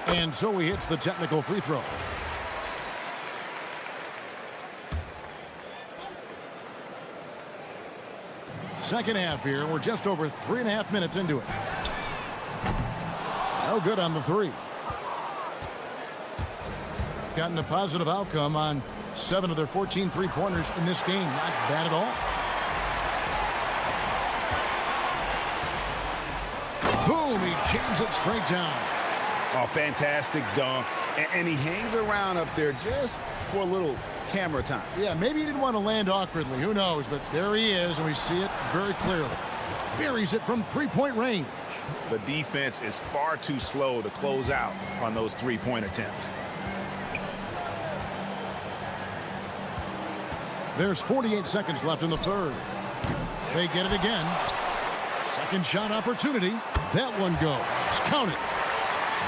And so he hits the technical free throw. Second half here. We're just over 3.5 minutes into it. No good on the 3. Gotten a positive outcome on 7 of their 14 3-pointers in this game. Not bad at all. Boom, he jams it straight down. Oh, fantastic dunk. And he hangs around up there just for a little camera time. Yeah, maybe he didn't want to land awkwardly. Who knows? But there he is, and we see it very clearly. Buries it from 3-point range. The defense is far too slow to close out on those 3-point attempts. There's 48 seconds left in the third. They get it again. Second shot opportunity. That one goes. Count it.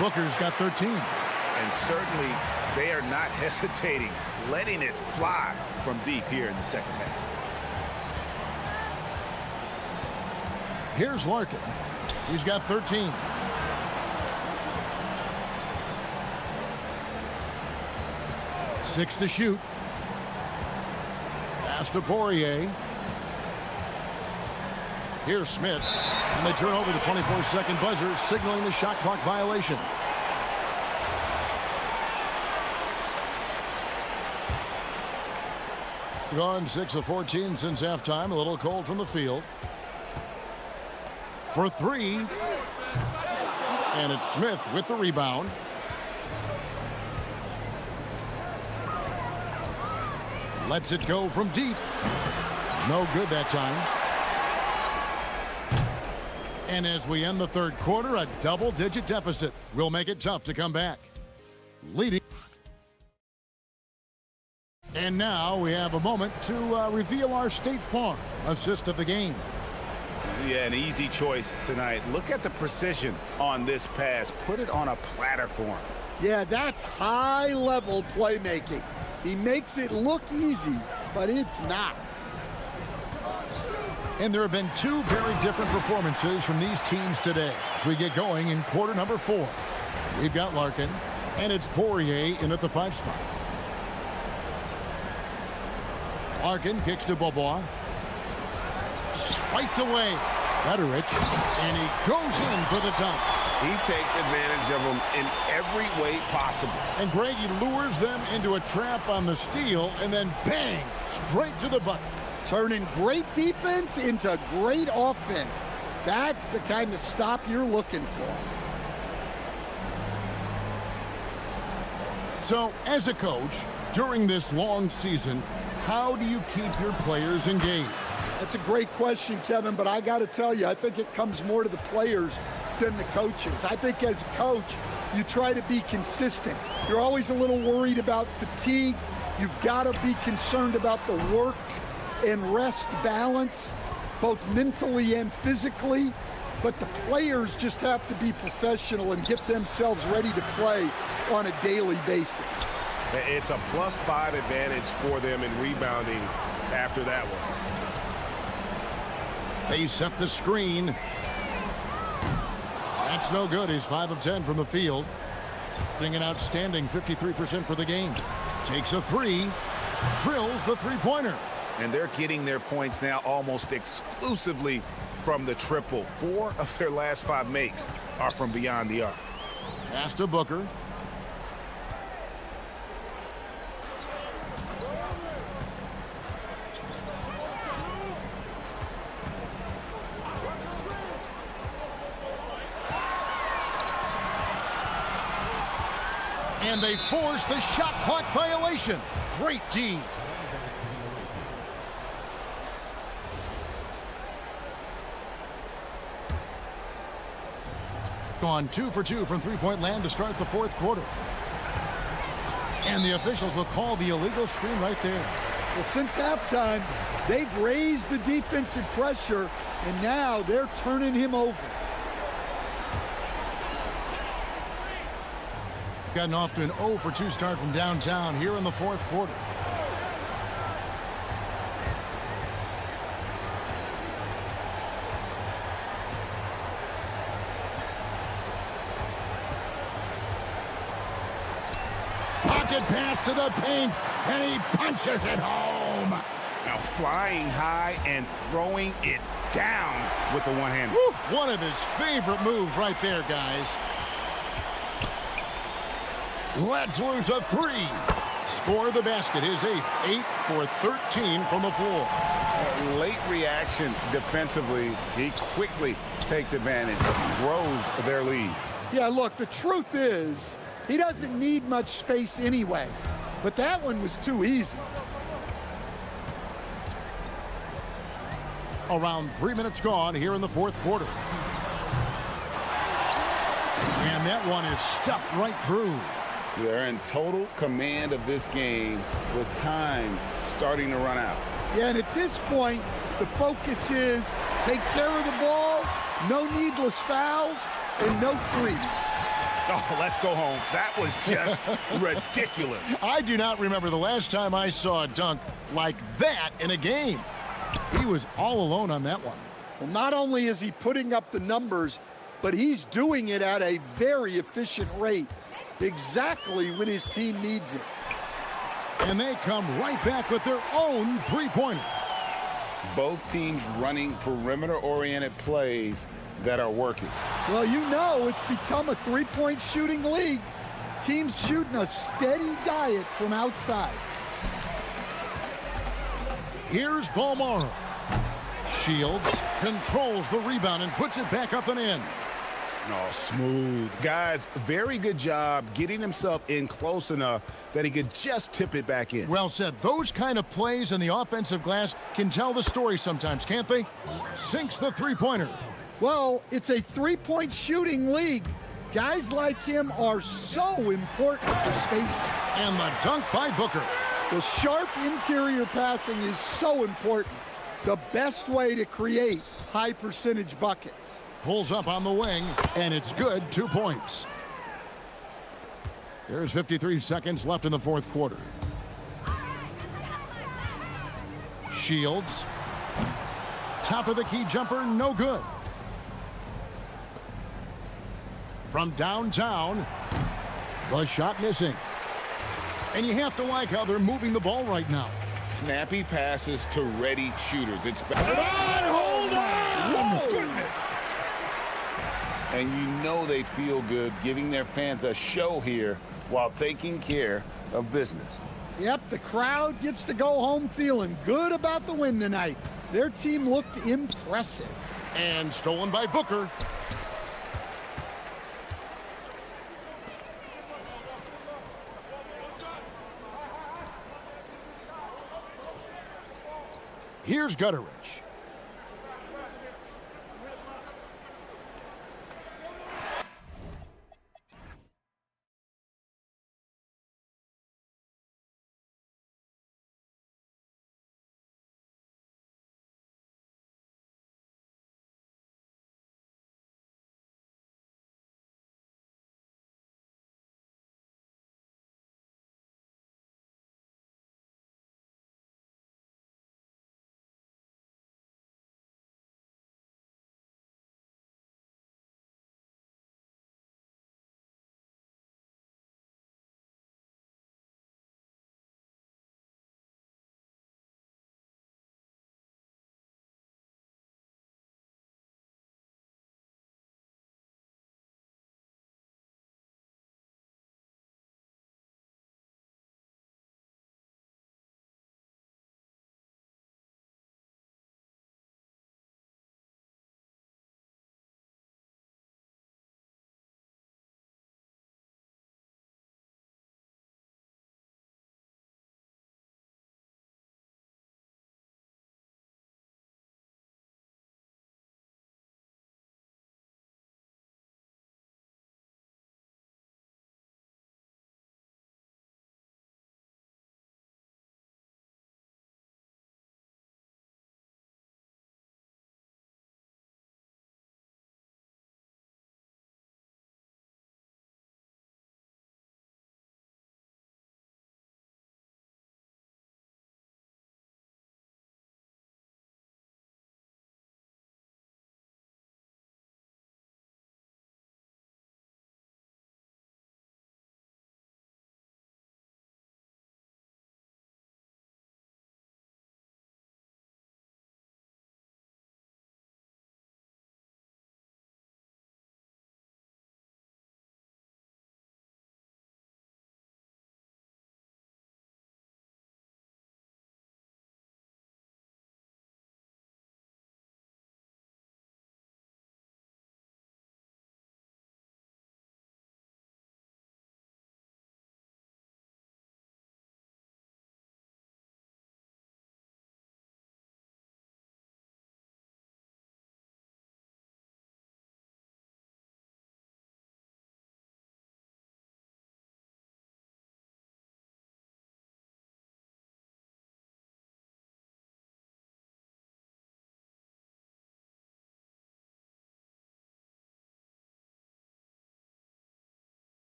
Booker's got 13. And certainly they are not hesitating, letting it fly from deep here in the second half. Here's Larkin. He's got 13. Six to shoot. Pass to Poirier. Here's Smith. And they turn over the 24-second buzzer, signaling the shot clock violation. Gone 6 of 14 since halftime. A little cold from the field. For 3. And it's Smith with the rebound. Lets it go from deep. No good that time. And as we end the third quarter, a double-digit deficit will make it tough to come back. Leading. And now we have a moment to reveal our State Farm assist of the game. Yeah, an easy choice tonight. Look at the precision on this pass. Put it on a platter for him. Yeah, that's high-level playmaking. He makes it look easy, but it's not. And there have been two very different performances from these teams today as we get going in quarter number 4. We've got Larkin, and it's Poirier in at the 5 spot. Larkin kicks to Bobois. Swiped away. Federich, and he goes in for the dunk. He takes advantage of them in every way possible. And Greg, he lures them into a trap on the steal, and then bang, straight to the bucket. Turning great defense into great offense. That's the kind of stop you're looking for. So, as a coach, during this long season, how do you keep your players engaged? That's a great question, Kevin, but I got to tell you, I think it comes more to the players than the coaches. I think as a coach, you try to be consistent. You're always a little worried about fatigue. You've got to be concerned about the work and rest balance, both mentally and physically. But the players just have to be professional and get themselves ready to play on a daily basis. It's a +5 advantage for them in rebounding after that one. They set the screen. That's no good. He's 5 of 10 from the field. Getting an outstanding 53% for the game. Takes a 3. Drills the three-pointer. And they're getting their points now almost exclusively from the triple. 4 of their last 5 makes are from beyond the arc. Pass to Booker. And they force the shot clock violation. Great D. Gone 2 for 2 from three-point land to start the fourth quarter. And the officials will call the illegal screen right there. Well, since halftime, they've raised the defensive pressure, and now they're turning him over. Gotten off to an 0 for 2 start from downtown here in the fourth quarter. Pocket pass to the paint, and he punches it home. Now flying high and throwing it down with the one-hand. One of his favorite moves right there, guys. Let's lose a 3. Score the basket, his 8th. 8 for 13 from the floor. Late reaction defensively. He quickly takes advantage, grows their lead. Yeah, look, the truth is, he doesn't need much space anyway. But that one was too easy. Around 3 minutes gone here in the fourth quarter. And that one is stuffed right through. They're in total command of this game with time starting to run out. Yeah, and at this point, the focus is take care of the ball, no needless fouls, and no threes. Oh, let's go home. That was just ridiculous. I do not remember the last time I saw a dunk like that in a game. He was all alone on that one. Well, not only is he putting up the numbers, but he's doing it at a very efficient rate. Exactly when his team needs it. And they come right back with their own three-pointer. Both teams running perimeter-oriented plays that are working. Well, you know it's become a three-point shooting league. Teams shooting a steady diet from outside. Here's Balmaro. Shields controls the rebound and puts it back up and in. No, smooth. Guys, very good job getting himself in close enough that he could just tip it back in. Well said. Those kind of plays in the offensive glass can tell the story sometimes, can't they? Sinks the three-pointer. Well, it's a three-point shooting league. Guys like him are so important for space. And the dunk by Booker. The sharp interior passing is so important. The best way to create high-percentage buckets. Pulls up on the wing, and it's good. 2 points. There's 53 seconds left in the fourth quarter. Shields. Top of the key jumper, no good. From downtown, the shot missing. And you have to like how they're moving the ball right now. Snappy passes to ready shooters. It's Hold on! Oh, goodness. And you know they feel good giving their fans a show here while taking care of business. Yep, the crowd gets to go home feeling good about the win tonight. Their team looked impressive. And stolen by Booker. Here's Gutteridge.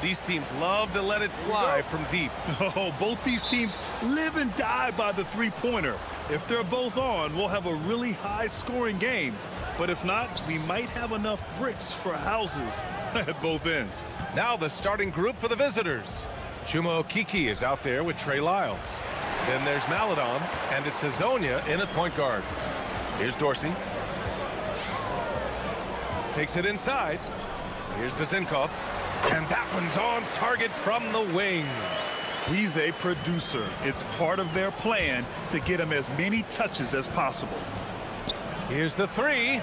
These teams love to let it fly from deep. Oh, both these teams live and die by the three-pointer. If they're both on, we'll have a really high-scoring game. But if not, we might have enough bricks for houses at both ends. Now the starting group for the visitors. Chuma Kiki is out there with Trey Lyles. Then there's Maladon, and it's Hazonia in at point guard. Here's Dorsey. Takes it inside. Here's Vezinkov. And that one's on target from the wing. He's a producer. It's part of their plan to get him as many touches as possible. Here's the three.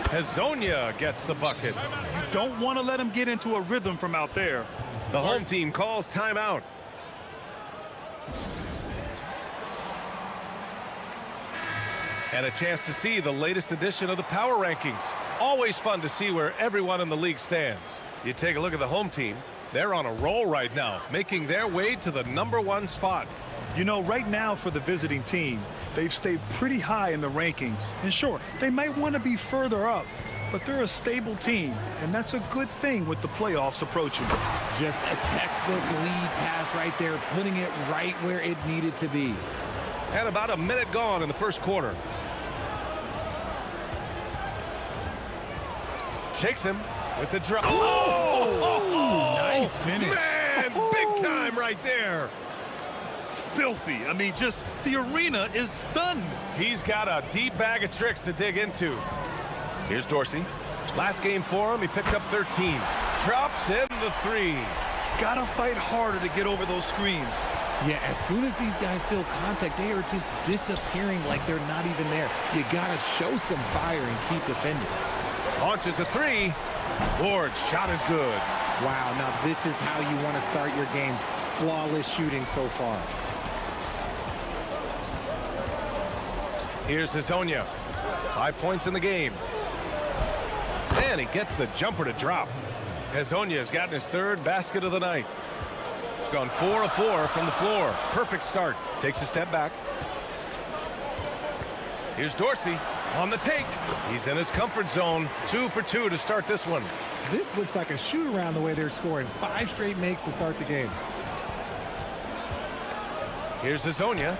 Hazonia gets the bucket. You don't want to let him get into a rhythm from out there. The home team calls timeout. And a chance to see the latest edition of the power rankings. Always fun to see where everyone in the league stands. You take a look at the home team. They're on a roll right now, making their way to the #1 spot. You know, right now for the visiting team, they've stayed pretty high in the rankings. And sure, they might want to be further up, but they're a stable team, and that's a good thing with the playoffs approaching. Just a textbook lead pass right there, putting it right where it needed to be. And about a minute gone in the first quarter. Shakes him with the drop. Oh! Nice finish. Man, big time right there. Filthy. I mean, just the arena is stunned. He's got a deep bag of tricks to dig into. Here's Dorsey. Last game for him, he picked up 13. Drops in the three. Gotta fight harder to get over those screens. Yeah, as soon as these guys feel contact, they are just disappearing like they're not even there. You gotta show some fire and keep defending. Launches a three. Ward's shot is good. Wow, now this is how you want to start your games. Flawless shooting so far. Here's Hazonia. 5 points in the game. And he gets the jumper to drop. Hazonia has gotten his third basket of the night. Gone 4 of 4 from the floor. Perfect start. Takes a step back. Here's Dorsey on the take. He's in his comfort zone. 2 for 2 to start this one. This looks like a shoot around the way they're scoring. 5 straight makes to start the game. Here's Hazonia.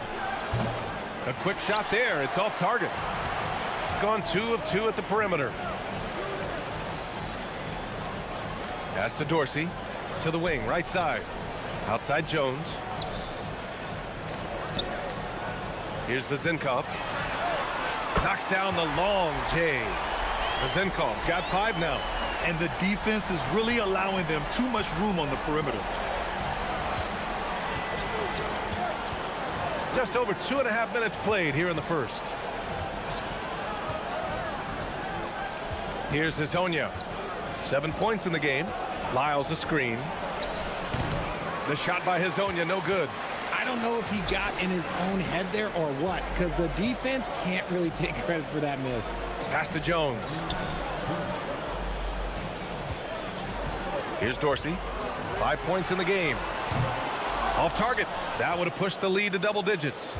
A quick shot there. It's off target. Gone 2 of 2 at the perimeter. Pass to Dorsey. To the wing, right side. Outside Jones. Here's Vezinkov. Knocks down the long J. Vezinkov's got 5 now. And the defense is really allowing them too much room on the perimeter. Just over 2.5 minutes played here in the first. Here's Hazonia. 7 points in the game. Lyles a screen. The shot by Hazonia, no good. I don't know if he got in his own head there or what, because the defense can't really take credit for that miss. Pass to Jones. Here's Dorsey. 5 points in the game. Off target. That would have pushed the lead to double digits.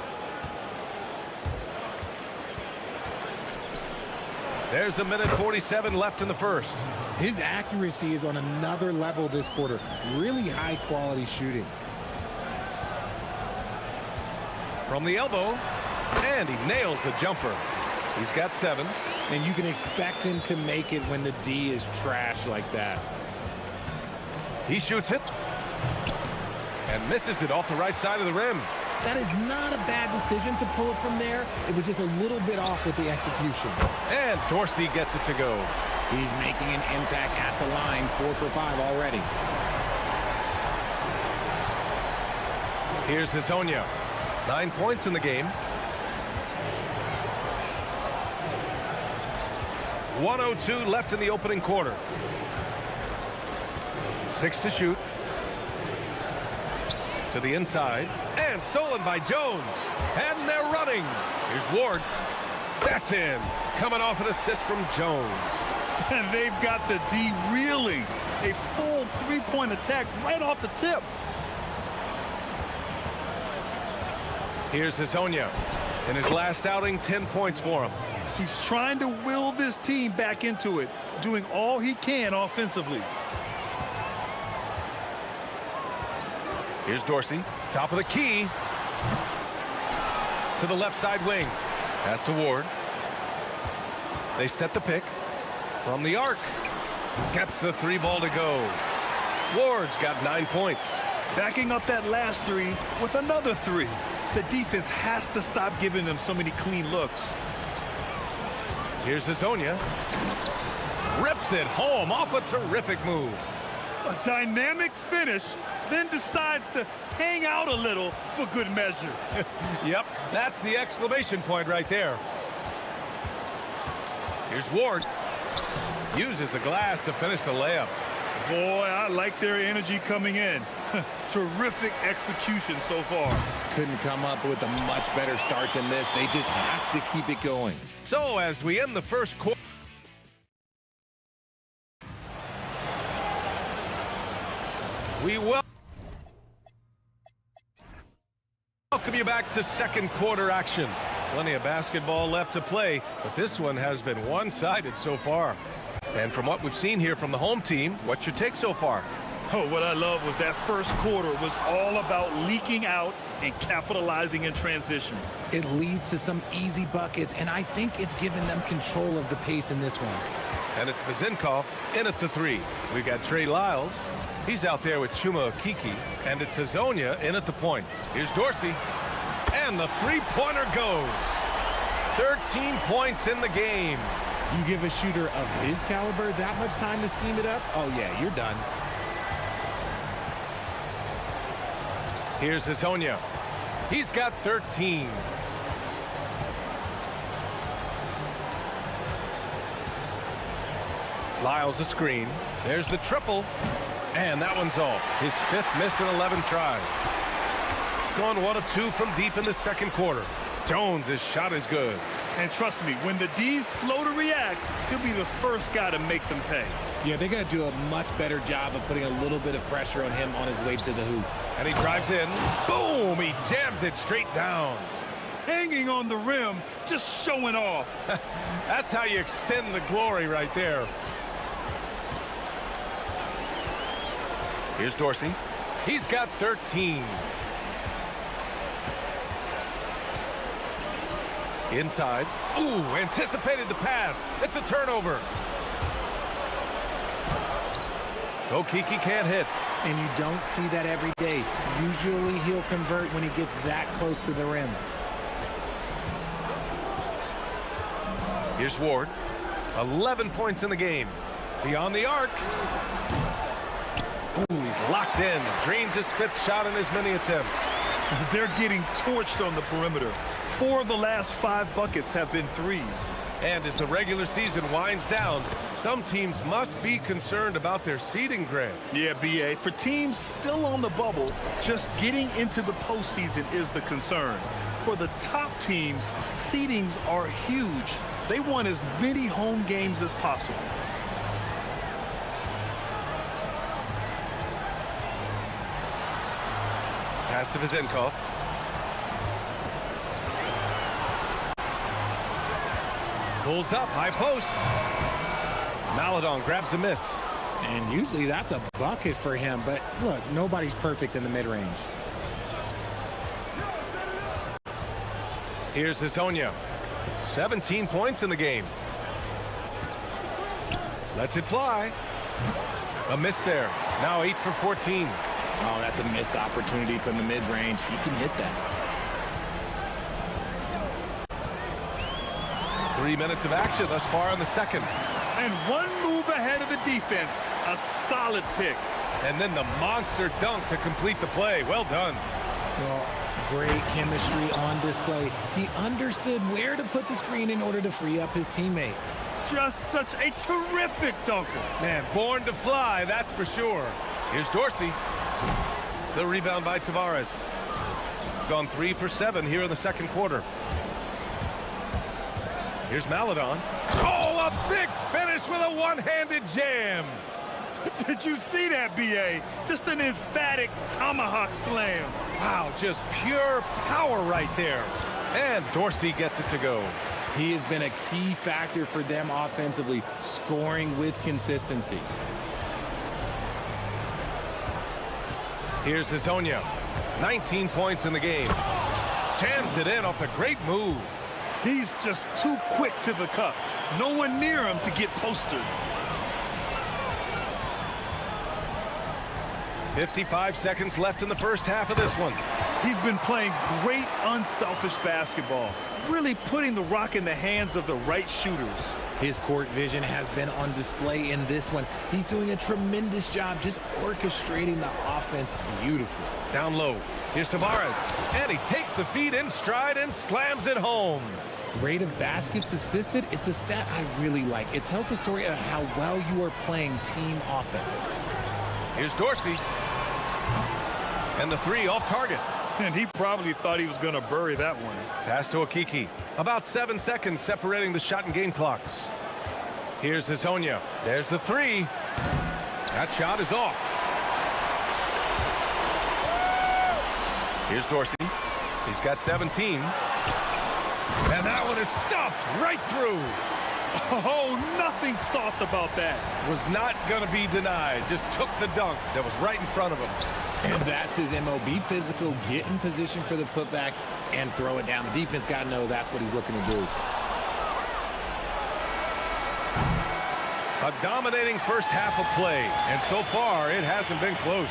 There's a minute 47 left in the first. His accuracy is on another level this quarter. Really high quality shooting. From the elbow, and he nails the jumper. He's got 7. And you can expect him to make it when the D is trash like that. He shoots it and misses it off the right side of the rim. That is not a bad decision to pull it from there. It was just a little bit off with the execution. And Dorsey gets it to go. He's making an impact at the line. 4 for 5 already. Here's Hazonia. 9 points in the game. 1:02 left in the opening quarter. 6 to shoot. To the inside. And stolen by Jones. And they're running. Here's Ward. That's in. Coming off an assist from Jones. And they've got the D reeling. A full 3-point attack right off the tip. Here's Hazonia. In his last outing, 10 points for him. He's trying to will this team back into it, doing all he can offensively. Here's Dorsey, top of the key. To the left side wing. Pass to Ward. They set the pick. From the arc. Gets the 3 ball to go. Ward's got 9 points. Backing up that last 3 with another 3. The defense has to stop giving them so many clean looks. Here's Hazonia. Rips it home off a terrific move. A dynamic finish, then decides to hang out a little for good measure. Yep, that's the exclamation point right there. Here's Ward. Uses the glass to finish the layup. Boy, I like their energy coming in. Terrific execution so far. Couldn't come up with a much better start than this. They just have to keep it going. So as we end the first quarter, we welcome you back to second quarter action. Plenty of basketball left to play, but this one has been one-sided so far. And from what we've seen here from the home team, what's your take so far? Oh, what I love was that first quarter was all about leaking out and capitalizing in transition. It leads to some easy buckets, and I think it's given them control of the pace in this one. And it's Vazinkov in at the 3. We've got Trey Lyles. He's out there with Chuma Okeke. And it's Hazonia in at the point. Here's Dorsey. And the 3-pointer goes. 13 points in the game. You give a shooter of his caliber that much time to seam it up? Oh, yeah, you're done. Here's Hazonia. He's got 13. Lyles a screen. There's the triple. And that one's off. His 5th miss in 11 tries. Gone 1 of 2 from deep in the second quarter. Jones' shot is good. And trust me, when the D's slow to react, he'll be the first guy to make them pay. Yeah, they're going to do a much better job of putting a little bit of pressure on him on his way to the hoop. And he drives in. Boom! He jams it straight down. Hanging on the rim, just showing off. That's how you extend the glory right there. Here's Dorsey. He's got 13. Inside. Ooh, anticipated the pass. It's a turnover. Okeke can't hit. And you don't see that every day. Usually he'll convert when he gets that close to the rim. Here's Ward. 11 points in the game. Beyond the arc. Ooh, he's locked in. Drains his 5th shot in as many attempts. They're getting torched on the perimeter. 4 of the last 5 buckets have been threes. And as the regular season winds down, some teams must be concerned about their seeding grade. Yeah, B.A. For teams still on the bubble, just getting into the postseason is the concern. For the top teams, seedings are huge. They want as many home games as possible. Pass to Vazinkov. Pulls up, high post. Maladon grabs a miss. And usually that's a bucket for him, but look, nobody's perfect in the mid-range. Here's Hazonia. 17 points in the game. Lets it fly. A miss there. Now 8 for 14. Oh, that's a missed opportunity from the mid-range. He can hit that. 3 minutes of action thus far in the second. And 1 move ahead of the defense. A solid pick. And then the monster dunk to complete the play. Well done. Well, great chemistry on display. He understood where to put the screen in order to free up his teammate. Just such a terrific dunker. Man, born to fly, that's for sure. Here's Dorsey. The rebound by Tavares. Gone 3 for 7 here in the second quarter. Here's Maladon. Oh, a big finish with a one-handed jam. Did you see that, B.A.? Just an emphatic tomahawk slam. Wow, just pure power right there. And Dorsey gets it to go. He has been a key factor for them offensively, scoring with consistency. Here's Hazonia. 19 points in the game. Jams it in off the great move. He's just too quick to the cup. No one near him to get postered. 55 seconds left in the first half of this one. He's been playing great unselfish basketball, really putting the rock in the hands of the right shooters. His court vision has been on display in this one. He's doing a tremendous job just orchestrating the offense beautifully. Down low. Here's Tavares. And he takes the feed in stride and slams it home. Rate of baskets assisted, it's a stat I really like. It tells the story of how well you are playing team offense. Here's Dorsey. And the three off target. And he probably thought he was going to bury that one. Pass to Okiki. About 7 seconds separating the shot and game clocks. Here's Hezonja. There's the three. That shot is off. Here's Dorsey. He's got 17. And that one is stuffed right through. Oh, nothing soft about that. Was not going to be denied. Just took the dunk that was right in front of him. And that's his MO. Be physical, get in position for the putback, and throw it down. The defense got to know that's what he's looking to do. A dominating first half of play, and so far it hasn't been close.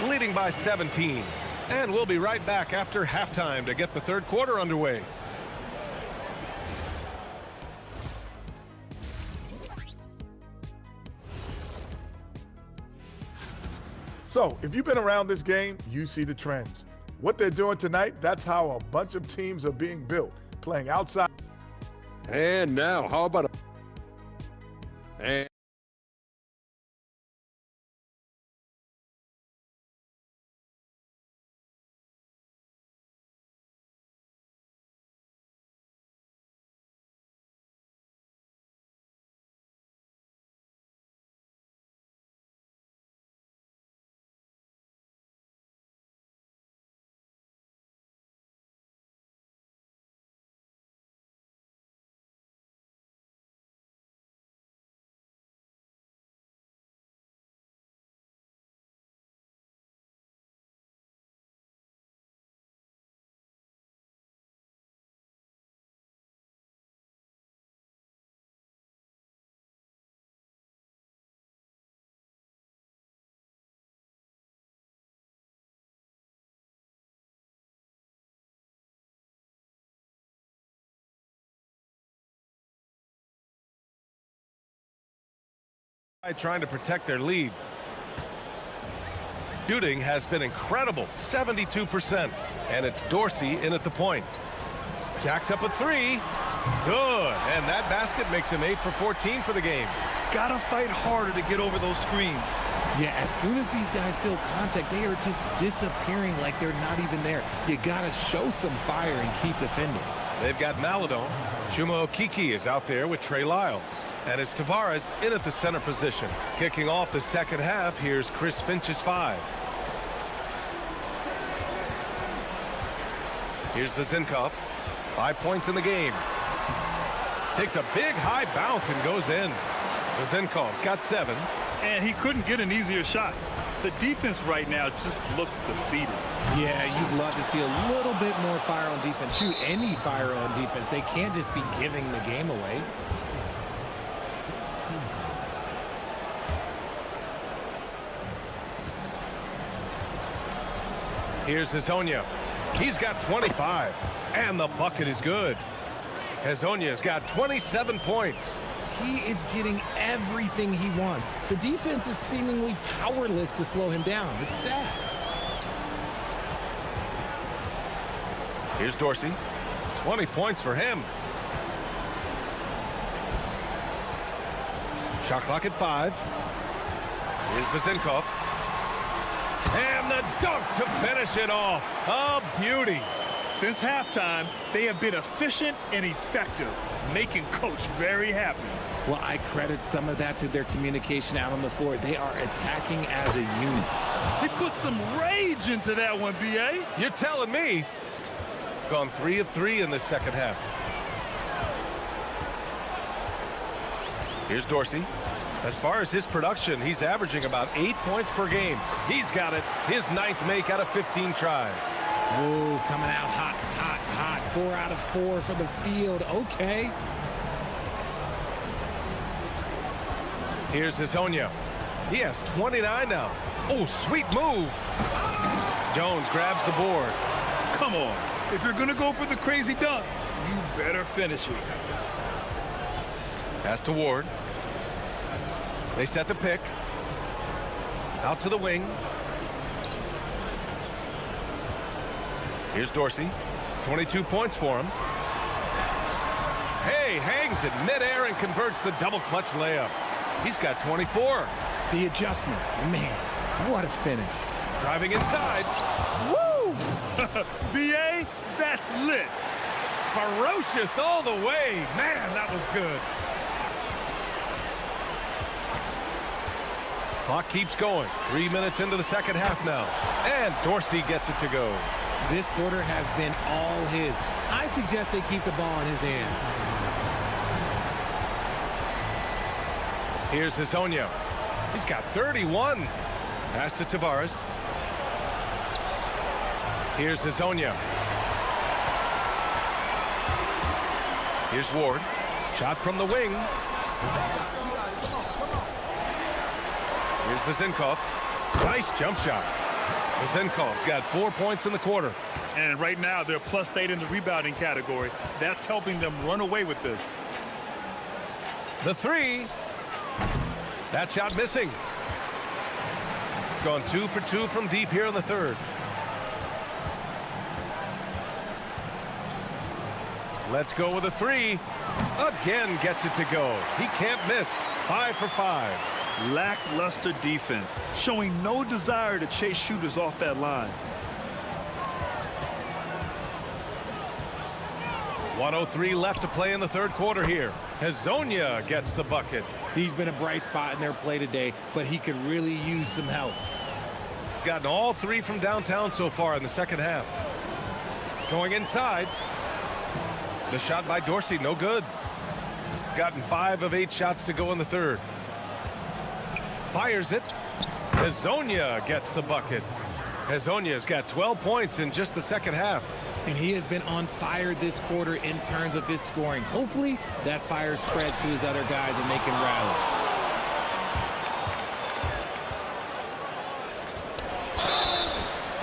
Leading by 17. And we'll be right back after halftime to get the third quarter underway. So, if you've been around this game, you see the trends. What they're doing tonight, that's how a bunch of teams are being built. Playing outside. And now, how about trying to protect their lead. Shooting has been incredible, 72%. And it's Dorsey in at the point. Jacks up a three. Good. And that basket makes him 8 for 14 for the game. Gotta fight harder to get over those screens. Yeah, as soon as these guys feel contact, they are just disappearing like they're not even there. You gotta show some fire and keep defending. They've got Maladon. Chuma Okiki is out there with Trey Lyles. And it's Tavares in at the center position. Kicking off the second half, here's Chris Finch's 5. Here's Vezinkov. 5 points in the game. Takes a big high bounce and goes in. Vezinkov's got 7. And he couldn't get an easier shot. The defense right now just looks defeated. Yeah, you'd love to see a little bit more fire on defense. Shoot, any fire on defense. They can't just be giving the game away. Here's Hezonja. He's got 25. And the bucket is good. Hezonja's got 27 points. He is getting everything he wants. The defense is seemingly powerless to slow him down. It's sad. Here's Dorsey. 20 points for him. Shot clock at 5. Here's Vezinkov. And the dunk to finish it off. A beauty. Since halftime, they have been efficient and effective, making Coach very happy. Well, I credit some of that to their communication out on the floor. They are attacking as a unit. He put some rage into that one, B.A. You're telling me. Gone 3 of 3 in the second half. Here's Dorsey. As far as his production, he's averaging about 8 points per game. He's got it. His 9th make out of 15 tries. Ooh, coming out hot, hot, hot. 4 out of 4 for the field. Okay. Here's Hazonia. He has 29 now. Oh, sweet move. Jones grabs the board. Come on. If you're going to go for the crazy dunk, you better finish it. Pass to Ward. They set the pick. Out to the wing. Here's Dorsey. 22 points for him. Hey, hangs it midair and converts the double clutch layup. He's got 24. The adjustment. Man, what a finish. Driving inside. Woo! BA, that's lit. Ferocious all the way. Man, that was good. Clock keeps going. 3 minutes into the second half now. And Dorsey gets it to go. This quarter has been all his. I suggest they keep the ball in his hands. Here's Hazonia. He's got 31. Pass to Tavares. Here's Hazonia. Here's Ward. Shot from the wing. Here's Vezinkov. Nice jump shot. Vezinkov's got 4 points in the quarter. And right now, they're +8 in the rebounding category. That's helping them run away with this. The three. That shot missing. Gone 2 for 2 from deep here in the third. Let's go with a three. Again gets it to go. He can't miss. 5 for 5. Lackluster defense, showing no desire to chase shooters off that line. 1:03 left to play in the third quarter here. Hazonia gets the bucket. He's been a bright spot in their play today, but he could really use some help. Gotten all 3 from downtown so far in the second half. Going inside. The shot by Dorsey, no good. Gotten 5 of 8 shots to go in the third. Fires it. Hazonia gets the bucket. Hazonia's got 12 points in just the second half. And he has been on fire this quarter in terms of his scoring. Hopefully that fire spreads to his other guys and they can rally.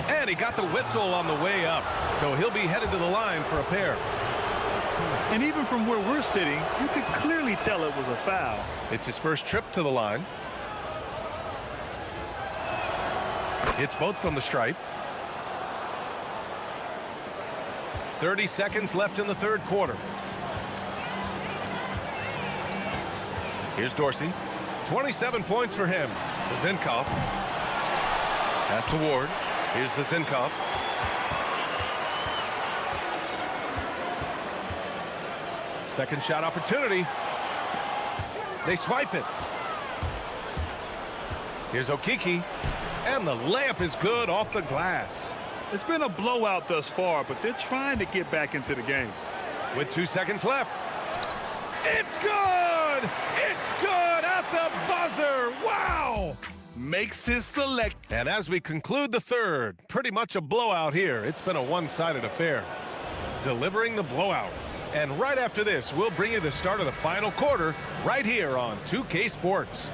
And he got the whistle on the way up, so he'll be headed to the line for a pair. And even from where we're sitting, you could clearly tell it was a foul. It's his first trip to the line. Hits both from the stripe. 30 seconds left in the third quarter. Here's Dorsey. 27 points for him. Vezinkov. Pass to Ward. Here's Vezinkov. Second shot opportunity. They swipe it. Here's Okiki. And the layup is good off the glass. It's been a blowout thus far, but they're trying to get back into the game. With 2 seconds left. It's good! It's good at the buzzer! Wow! Makes his select. And as we conclude the third, pretty much a blowout here. It's been a one-sided affair. Delivering the blowout. And right after this, we'll bring you the start of the final quarter right here on 2K Sports.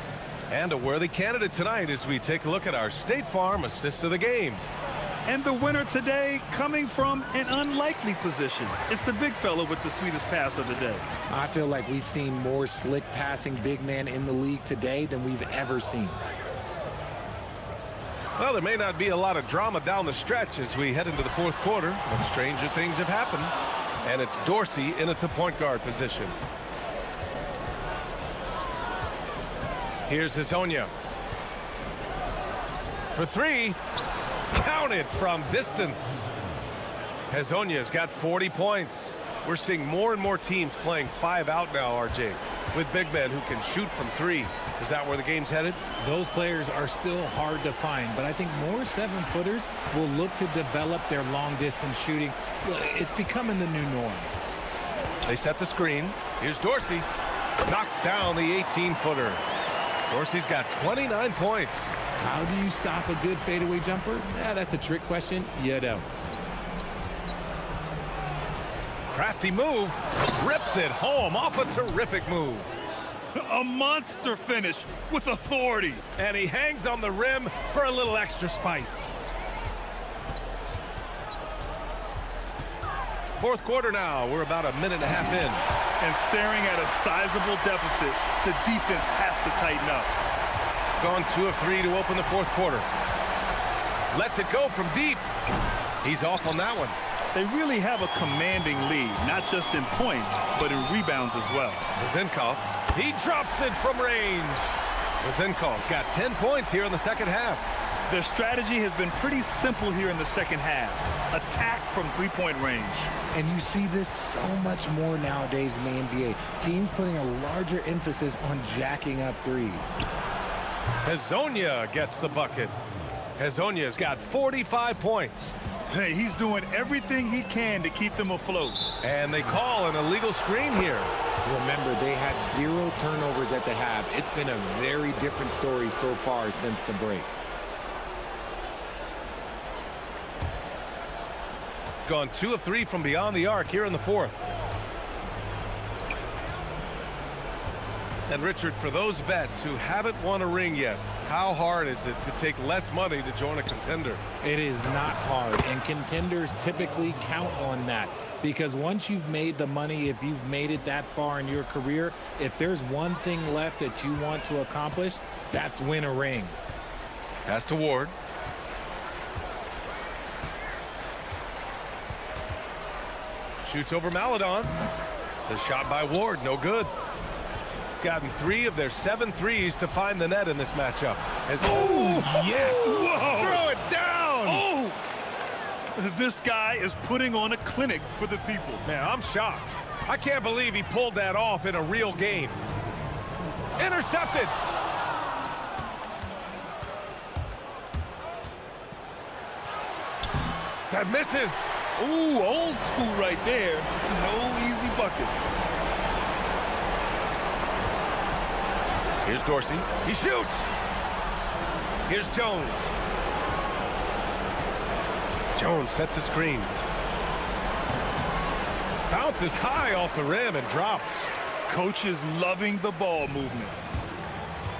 And a worthy candidate tonight as we take a look at our State Farm Assist of the Game. And the winner today coming from an unlikely position. It's the big fella with the sweetest pass of the day. I feel like we've seen more slick passing big man in the league today than we've ever seen. Well, there may not be a lot of drama down the stretch as we head into the fourth quarter, but stranger things have happened. And it's Dorsey in at the point guard position. Here's Hazonia. For three. Counted from distance. Hazonia's got 40 points. We're seeing more and more teams playing 5 out now, RJ, with big men who can shoot from 3. Is that where the game's headed? Those players are still hard to find, but I think more 7-footers will look to develop their long-distance shooting. It's becoming the new norm. They set the screen. Here's Dorsey. Knocks down the 18-footer. Dorsey's got 29 points. How do you stop a good fadeaway jumper? That's a trick question. You don't. Crafty move. Rips it home off a terrific move. A monster finish with authority. And he hangs on the rim for a little extra spice. Fourth quarter now. We're about a minute and a half in. And staring at a sizable deficit, the defense has to tighten up. Gone 2 of 3 to open the fourth quarter. Lets it go from deep. He's off on that one. They really have a commanding lead, not just in points, but in rebounds as well. Zinkov, he drops it from range. Zinkov's got 10 points here in the second half. Their strategy has been pretty simple here in the second half. Attack from three-point range. And you see this so much more nowadays in the NBA. Teams putting a larger emphasis on jacking up threes. Hezonja gets the bucket. Hezonja's got 45 points. Hey, he's doing everything he can to keep them afloat. And they call an illegal screen here. Remember, they had 0 turnovers at the half. It's been a very different story so far since the break. Gone 2 of 3 from beyond the arc here in the fourth. And Richard, for those vets who haven't won a ring yet, how hard is it to take less money to join a contender? It is not hard, and contenders typically count on that. Because once you've made the money, if you've made it that far in your career, if there's one thing left that you want to accomplish, that's win a ring. Pass to Ward. Shoots over Maladon. The shot by Ward, no good. Gotten 3 of their 7 threes to find the net in this matchup. Yes! Whoa. Throw it down! Oh! This guy is putting on a clinic for the people. Man, I'm shocked. I can't believe he pulled that off in a real game. Intercepted! That misses! Ooh, old school right there. No easy buckets. Here's Dorsey. He shoots! Here's Jones. Jones sets a screen. Bounces high off the rim and drops. Coach is loving the ball movement.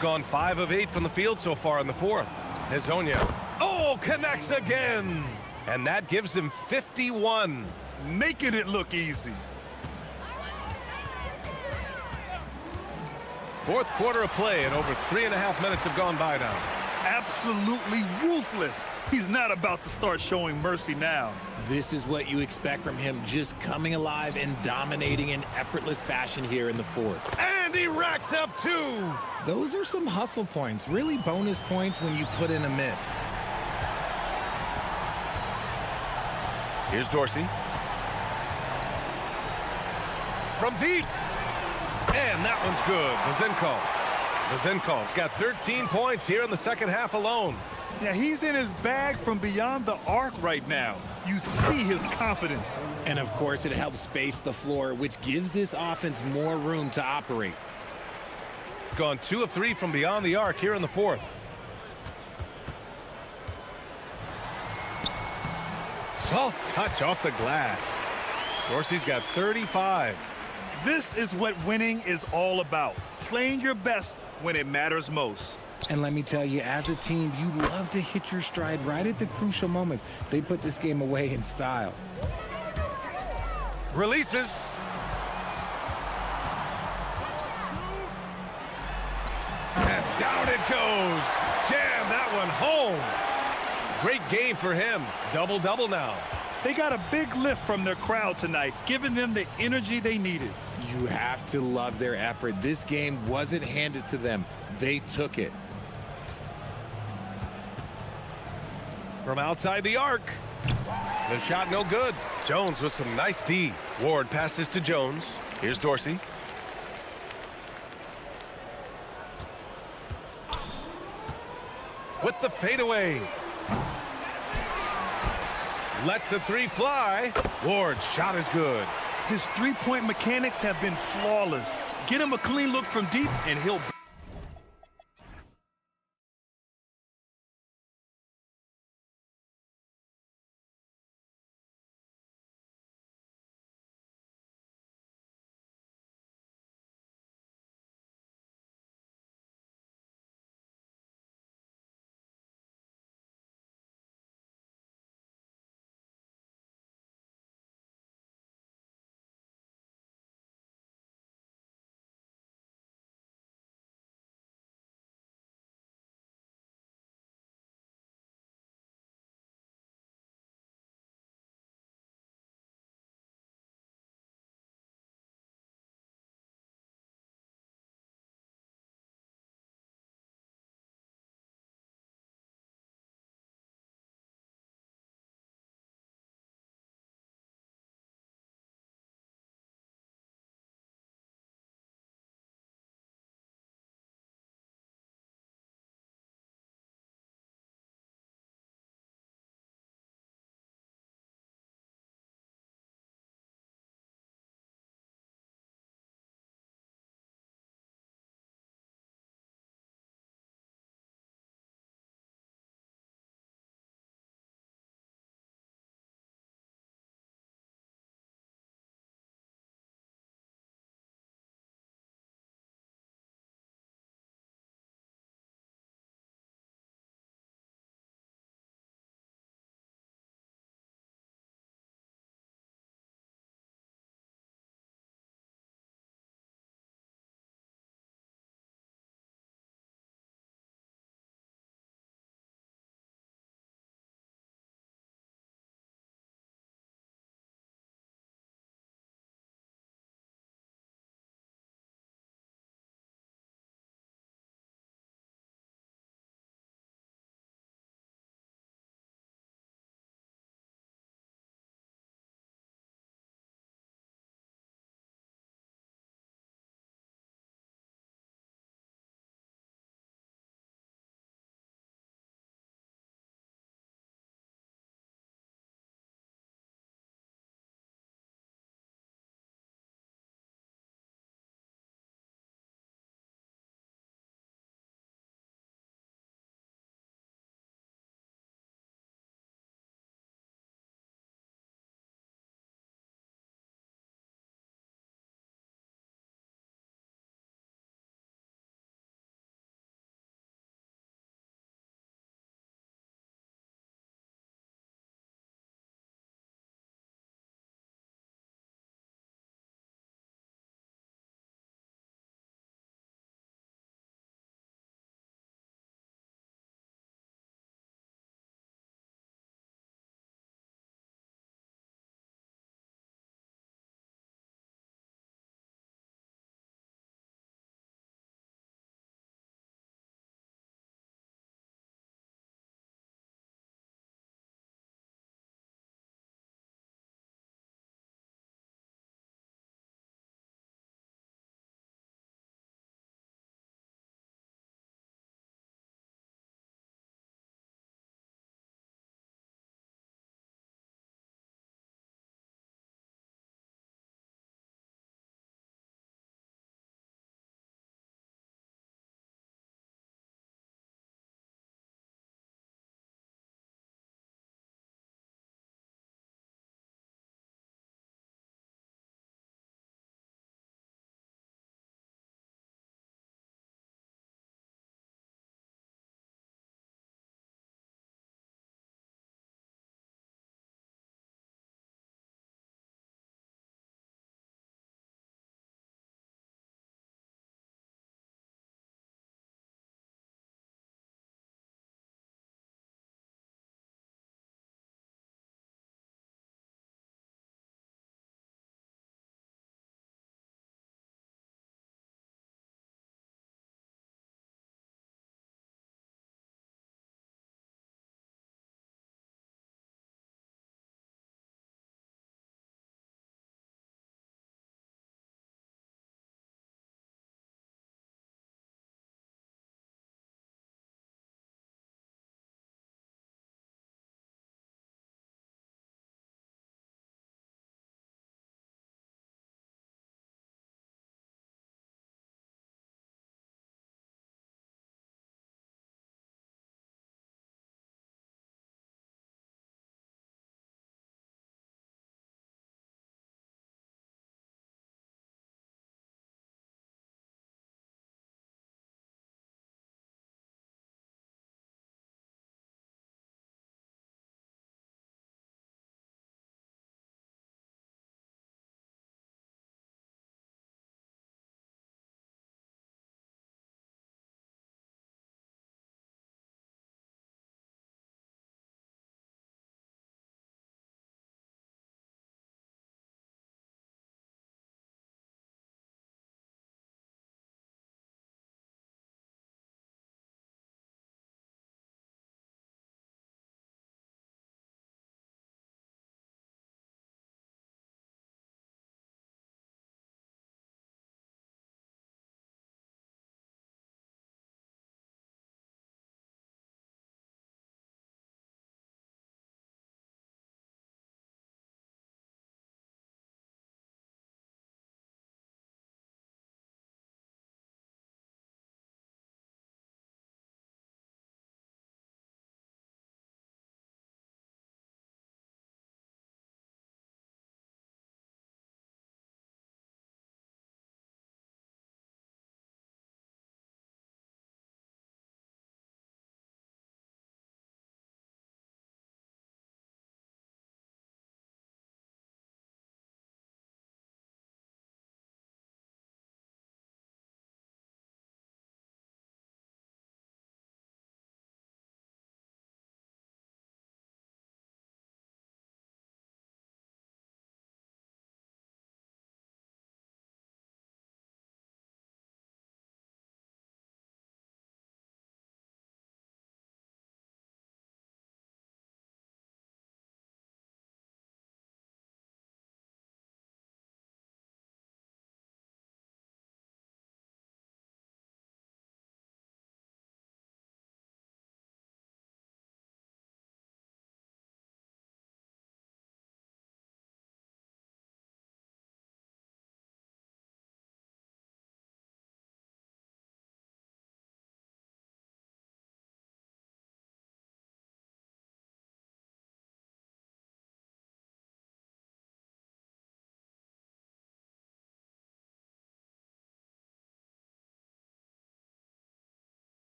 Gone 5 of 8 from the field so far in the fourth. Hezonja. Oh, connects again! And that gives him 51. Making it look easy. Fourth quarter of play, and over 3.5 minutes have gone by now. Absolutely ruthless. He's not about to start showing mercy now. This is what you expect from him, just coming alive and dominating in effortless fashion here in the fourth. And he racks up 2. Those are some hustle points, really bonus points when you put in a miss. Here's Dorsey. From deep. And that one's good. Zinkov's got 13 points here in the second half alone. Yeah, he's in his bag from beyond the arc right now. You see his confidence. And of course, it helps space the floor, which gives this offense more room to operate. Gone 2 of 3 from beyond the arc here in the fourth. Soft touch off the glass. Dorsey's got 35. This is what winning is all about. Playing your best when it matters most. And let me tell you, as a team, you love to hit your stride right at the crucial moments. They put this game away in style. Releases. And down it goes. Jam that one home. Great game for him. Double-double now. They got a big lift from their crowd tonight, giving them the energy they needed. You have to love their effort. This game wasn't handed to them. They took it. From outside the arc. The shot no good. Jones with some nice D. Ward passes to Jones. Here's Dorsey. With the fadeaway. Lets the 3 fly. Ward's shot is good. His three-point mechanics have been flawless. Get him a clean look from deep, and he'll...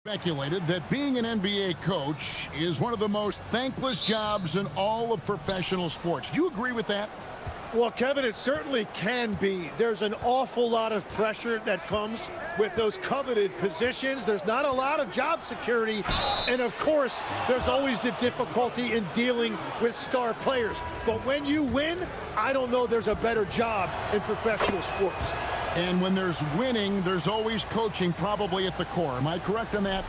Speculated that being an NBA coach is one of the most thankless jobs in all of professional sports. Do you agree with that? Well, Kevin, it certainly can be. There's an awful lot of pressure that comes with those coveted positions. There's not a lot of job security. And of course, there's always the difficulty in dealing with star players. But when you win, I don't know there's a better job in professional sports. And when there's winning, there's always coaching probably at the core. Am I correct on that?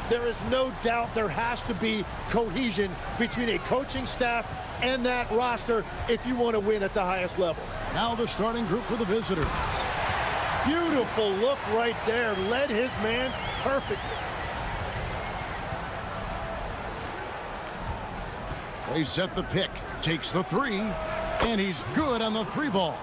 There is no doubt there has to be cohesion between a coaching staff and that roster if you want to win at the highest level. Now the starting group for the visitors. Beautiful look right there. Led his man perfectly. They set the pick. Takes the three. And he's good on the three ball.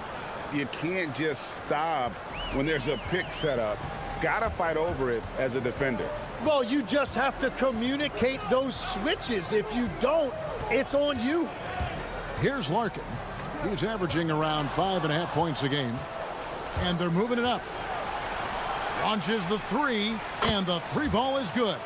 You can't just stop when there's a pick set up. Gotta fight over it as a defender. Well, you just have to communicate those switches. If you don't, it's on you. Here's Larkin. He's averaging around 5.5 points a game. And they're moving it up. Launches the three, and the three ball is good.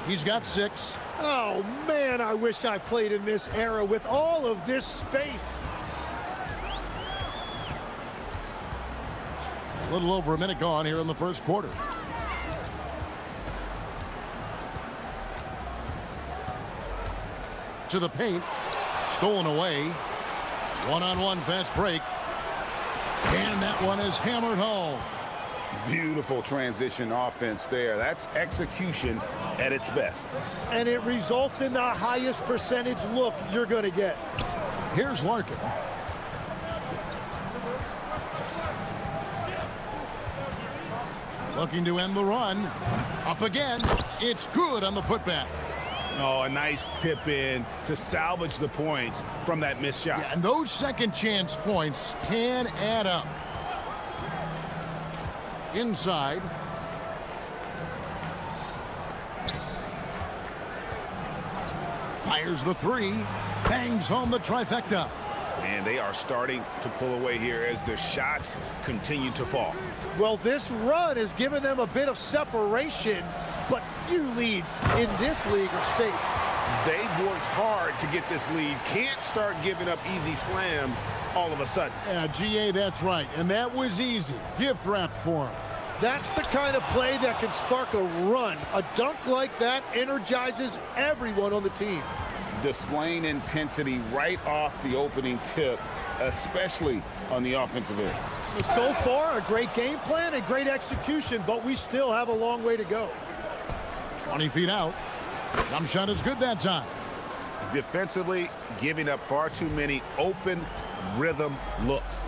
He's got 6. Oh, man, I wish I played in this era with all of this space. A little over a minute gone here in the first quarter. To the paint. Stolen away. One-on-one fast break. And that one is hammered home. Beautiful transition offense there. That's execution at its best. And it results in the highest percentage look you're going to get. Here's Larkin. Looking to end the run. Up again. It's good on the putback. Oh, a nice tip in to salvage the points from that missed shot. Yeah, and those second chance points can add up. Inside. Fires the three. Bangs home the trifecta. And they are starting to pull away here as their shots continue to fall. Well, this run has given them a bit of separation, but few leads in this league are safe. They've worked hard to get this lead. Can't start giving up easy slams all of a sudden. Yeah, GA, that's right. And that was easy. Gift wrap for him. That's the kind of play that can spark a run. A dunk like that energizes everyone on the team. Displaying intensity right off the opening tip, especially on the offensive end. So far, a great game plan and great execution, but we still have a long way to go. 20 feet out. Jump shot is good that time. Defensively, giving up far too many open rhythm looks.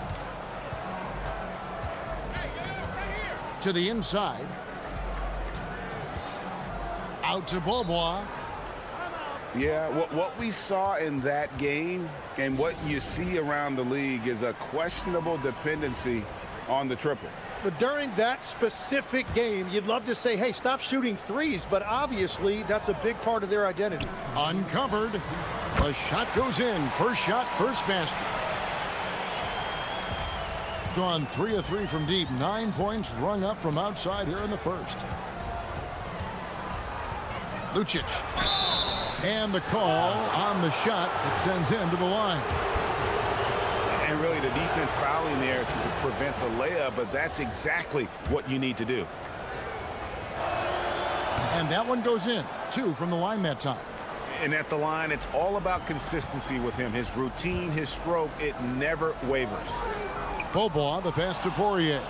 To the inside. Out to Beaubois. Yeah, what we saw in that game and what you see around the league is a questionable dependency on the triple. But during that specific game, you'd love to say, hey, stop shooting threes, but obviously that's a big part of their identity. Uncovered. The shot goes in. First shot, first basket. Gone 3 of 3 from deep. 9 points rung up from outside here in the first. Lucic. And the call on the shot that sends him to the line. And really the defense fouling there to prevent the layup, but that's exactly what you need to do. And that one goes in. 2 from the line that time. And at the line, it's all about consistency with him. His routine, his stroke, it never wavers. Beaubois, the pass to Poirier.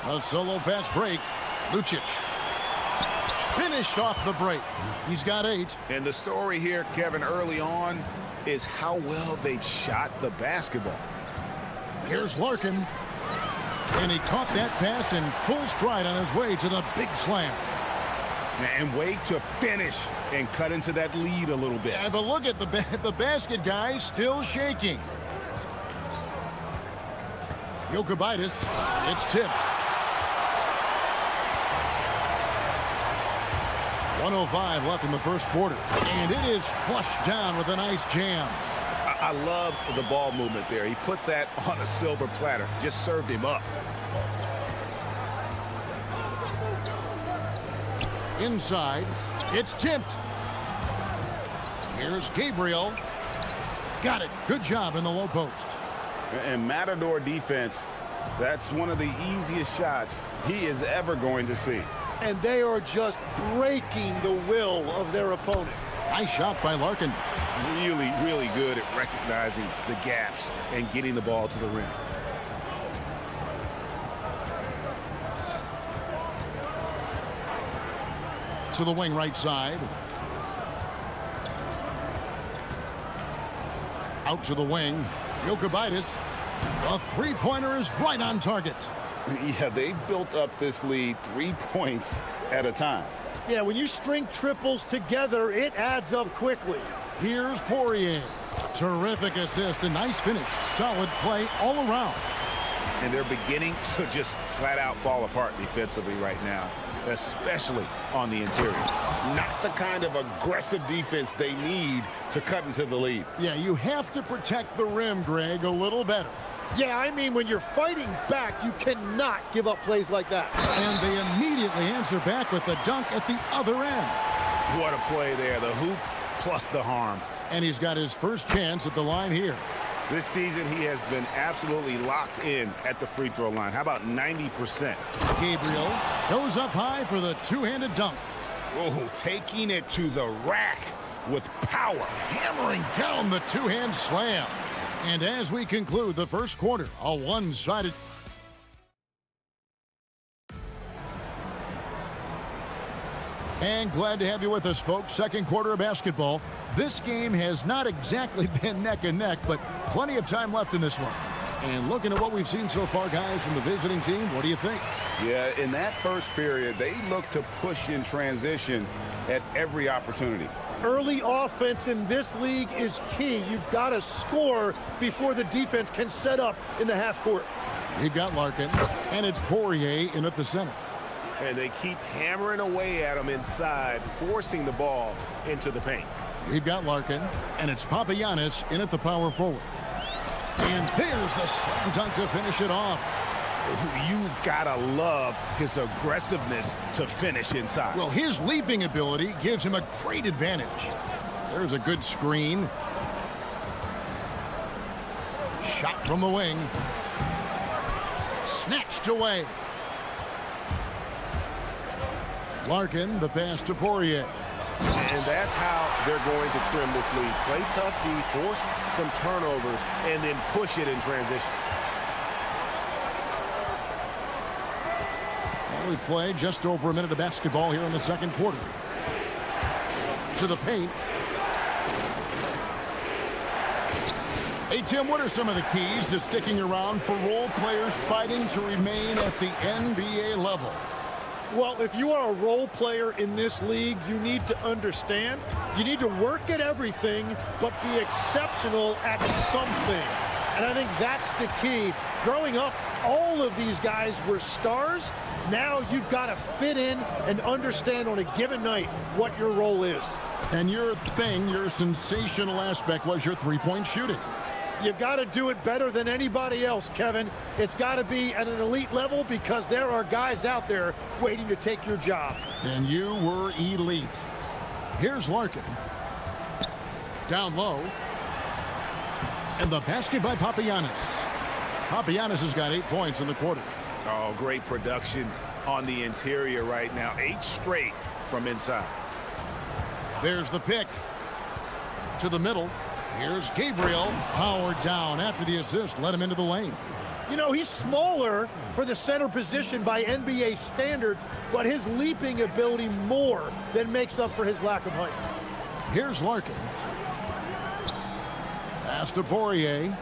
A solo fast break. Lucic. Finished off the break. He's got 8. And the story here, Kevin, early on is how well they've shot the basketball. Here's Larkin. And he caught that pass in full stride on his way to the big slam. And wait to finish and cut into that lead a little bit. Yeah, but look at the basket guy still shaking. Jokibitis, it's tipped. 1:05 left in the first quarter. And it is flushed down with a nice jam. I love the ball movement there. He put that on a silver platter. Just served him up. Inside, it's tipped. Here's Gabriel. Got it. Good job in the low post. And Matador defense, that's one of the easiest shots he is ever going to see. And they are just breaking the will of their opponent. Nice shot by Larkin. Really, really good at recognizing the gaps and getting the ball to the rim. To the wing right side. Out to the wing. Jokibitis. The three-pointer is right on target. Yeah, they've built up this lead 3 points at a time. Yeah, when you string triples together, it adds up quickly. Here's Poirier. Terrific assist. A nice finish. Solid play all around. And they're beginning to just flat out fall apart defensively right now, especially on the interior. Not the kind of aggressive defense they need to cut into the lead. Yeah, you have to protect the rim, Greg, a little better. Yeah, I mean, when you're fighting back, you cannot give up plays like that. And they immediately answer back with the dunk at the other end. What a play there. The hoop plus the harm. And he's got his first chance at the line here. This season, he has been absolutely locked in at the free throw line. How about 90%? Gabriel goes up high for the two-handed dunk. Oh, taking it to the rack with power. Hammering down the two-hand slam. And as we conclude the first quarter, a one-sided... And glad to have you with us, folks. Second quarter of basketball. This game has not exactly been neck and neck, but plenty of time left in this one. And looking at what we've seen so far, guys, from the visiting team, what do you think? Yeah, in that first period, they looked to push in transition at every opportunity. Early offense in this league is key. You've got to score before the defense can set up in the half court. We've got Larkin, and it's Poirier in at the center. And they keep hammering away at him inside, forcing the ball into the paint. We've got Larkin, and it's Papagiannis in at the power forward. And there's the slam dunk to finish it off. You've got to love his aggressiveness to finish inside. Well, his leaping ability gives him a great advantage. There's a good screen. Shot from the wing. Snatched away. Larkin, the pass to Poirier. And that's how they're going to trim this lead. Play tough D, force some turnovers, and then push it in transition. Well, we've played just over a minute of basketball here in the second quarter. To the paint. Hey, Tim, what are some of the keys to sticking around for role players fighting to remain at the NBA level? Well, if you are a role player in this league, you need to understand, you need to work at everything, but be exceptional at something. And I think that's the key. Growing up, all of these guys were stars. Now you've got to fit in and understand on a given night what your role is. And your thing, your sensational aspect was your three-point shooting. You've got to do it better than anybody else, Kevin. It's got to be at an elite level because there are guys out there waiting to take your job. And you were elite. Here's Larkin. Down low. And the basket by Papagiannis. Papagiannis has got 8 points in the quarter. Oh, great production on the interior right now. 8 straight from inside. There's the pick. To the middle. Here's Gabriel. Powered down after the assist. Let him into the lane. You know, he's smaller for the center position by NBA standards, but his leaping ability more than makes up for his lack of height. Here's Larkin. Pass to Poirier.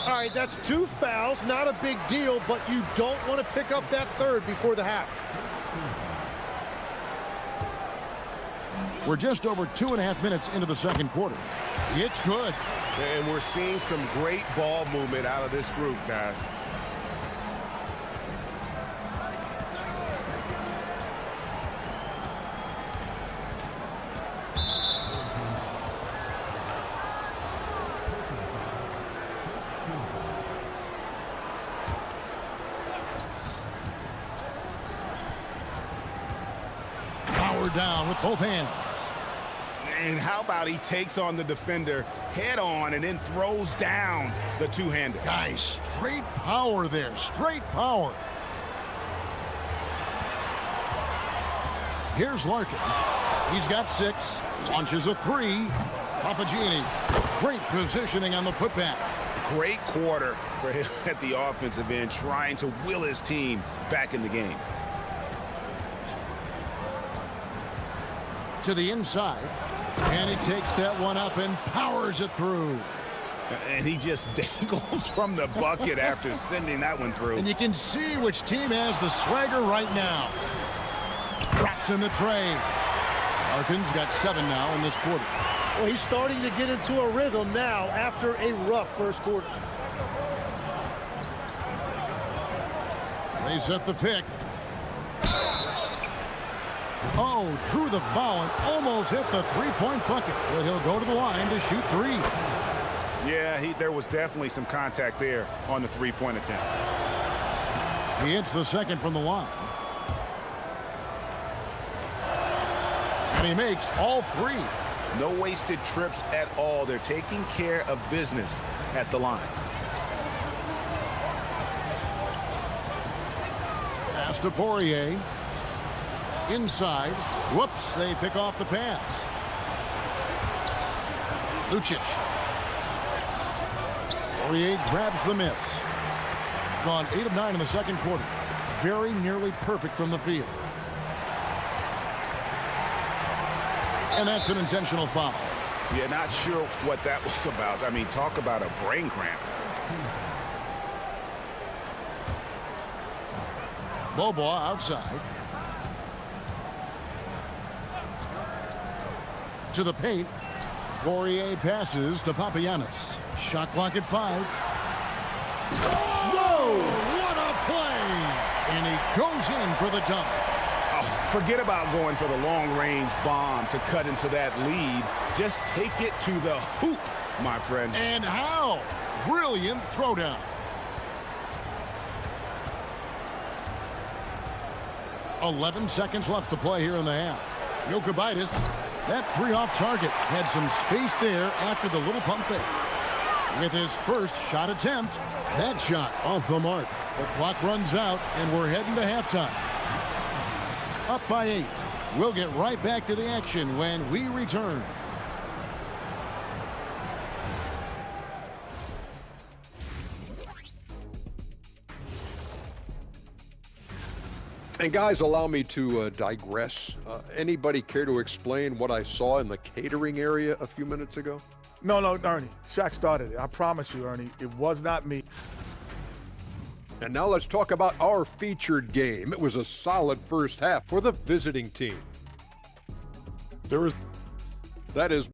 All right, that's 2 fouls, not a big deal, but you don't want to pick up that third before the half. We're just over 2.5 minutes into the second quarter. It's good. And we're seeing some great ball movement out of this group, guys. Down with both hands. And how about he takes on the defender head on and then throws down the two-hander. Guys, straight power there. Straight power. Here's Larkin. He's got 6. Launches a 3. Papagini. Great positioning on the putback. Great quarter for him at the offensive end, trying to will his team back in the game. To the inside, and he takes that one up and powers it through. And he just dangles from the bucket after sending that one through. And you can see which team has the swagger right now. Drops in the tray. Larkin's got 7 now in this quarter. Well, he's starting to get into a rhythm now after a rough first quarter. They set the pick. Oh, drew the foul and almost hit the three-point bucket. But he'll go to the line to shoot 3. Yeah, there was definitely some contact there on the three-point attempt. He hits the second from the line. And he makes all 3. No wasted trips at all. They're taking care of business at the line. Pass to Poirier. Inside. Whoops, they pick off the pass. Lucic. Poirier grabs the miss. Gone 8 of 9 in the second quarter. Very nearly perfect from the field. And that's an intentional foul. Yeah, not sure what that was about. I mean, talk about a brain cramp. Bobois outside. To the paint. Poirier passes to Papagiannis. Shot clock at 5. Whoa! What a play! And he goes in for the dunk. Oh, forget about going for the long-range bomb to cut into that lead. Just take it to the hoop, my friend. And how? Brilliant throwdown. .11 seconds left to play here in the half. Jokubaitis, that 3 off target, had some space there after the little pump fake. With his first shot attempt, that shot off the mark. The clock runs out, and we're heading to halftime. Up by 8. We'll get right back to the action when we return. And guys, allow me to digress. Anybody care to explain what I saw in the catering area a few minutes ago? No, Ernie. Shaq started it. I promise you, Ernie. It was not me. And now let's talk about our featured game. It was a solid first half for the visiting team. That is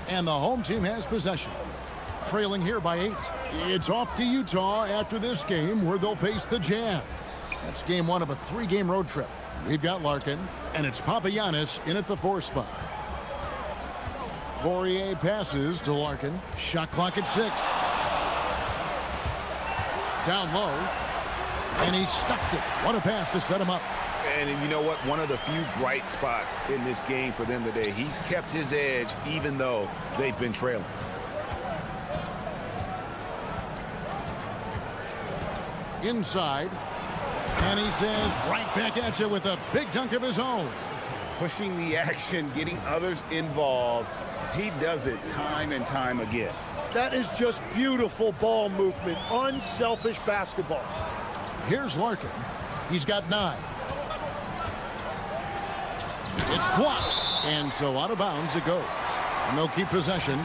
And the home team has possession. Trailing here by 8. It's off to Utah after this game where they'll face the Jazz. That's game 1 of a 3-game road trip. We've got Larkin, and it's Papagiannis in at the 4 spot. Poirier passes to Larkin. Shot clock at 6. Down low, and he stuffs it. What a pass to set him up. And you know what? One of the few bright spots in this game for them today. He's kept his edge even though they've been trailing. Inside, and he says right back at you with a big dunk of his own. Pushing the action, getting others involved. He does it time and time again. That is just beautiful ball movement, unselfish basketball. Here's Larkin. He's got 9. It's blocked, and so out of bounds it goes. And they'll keep possession.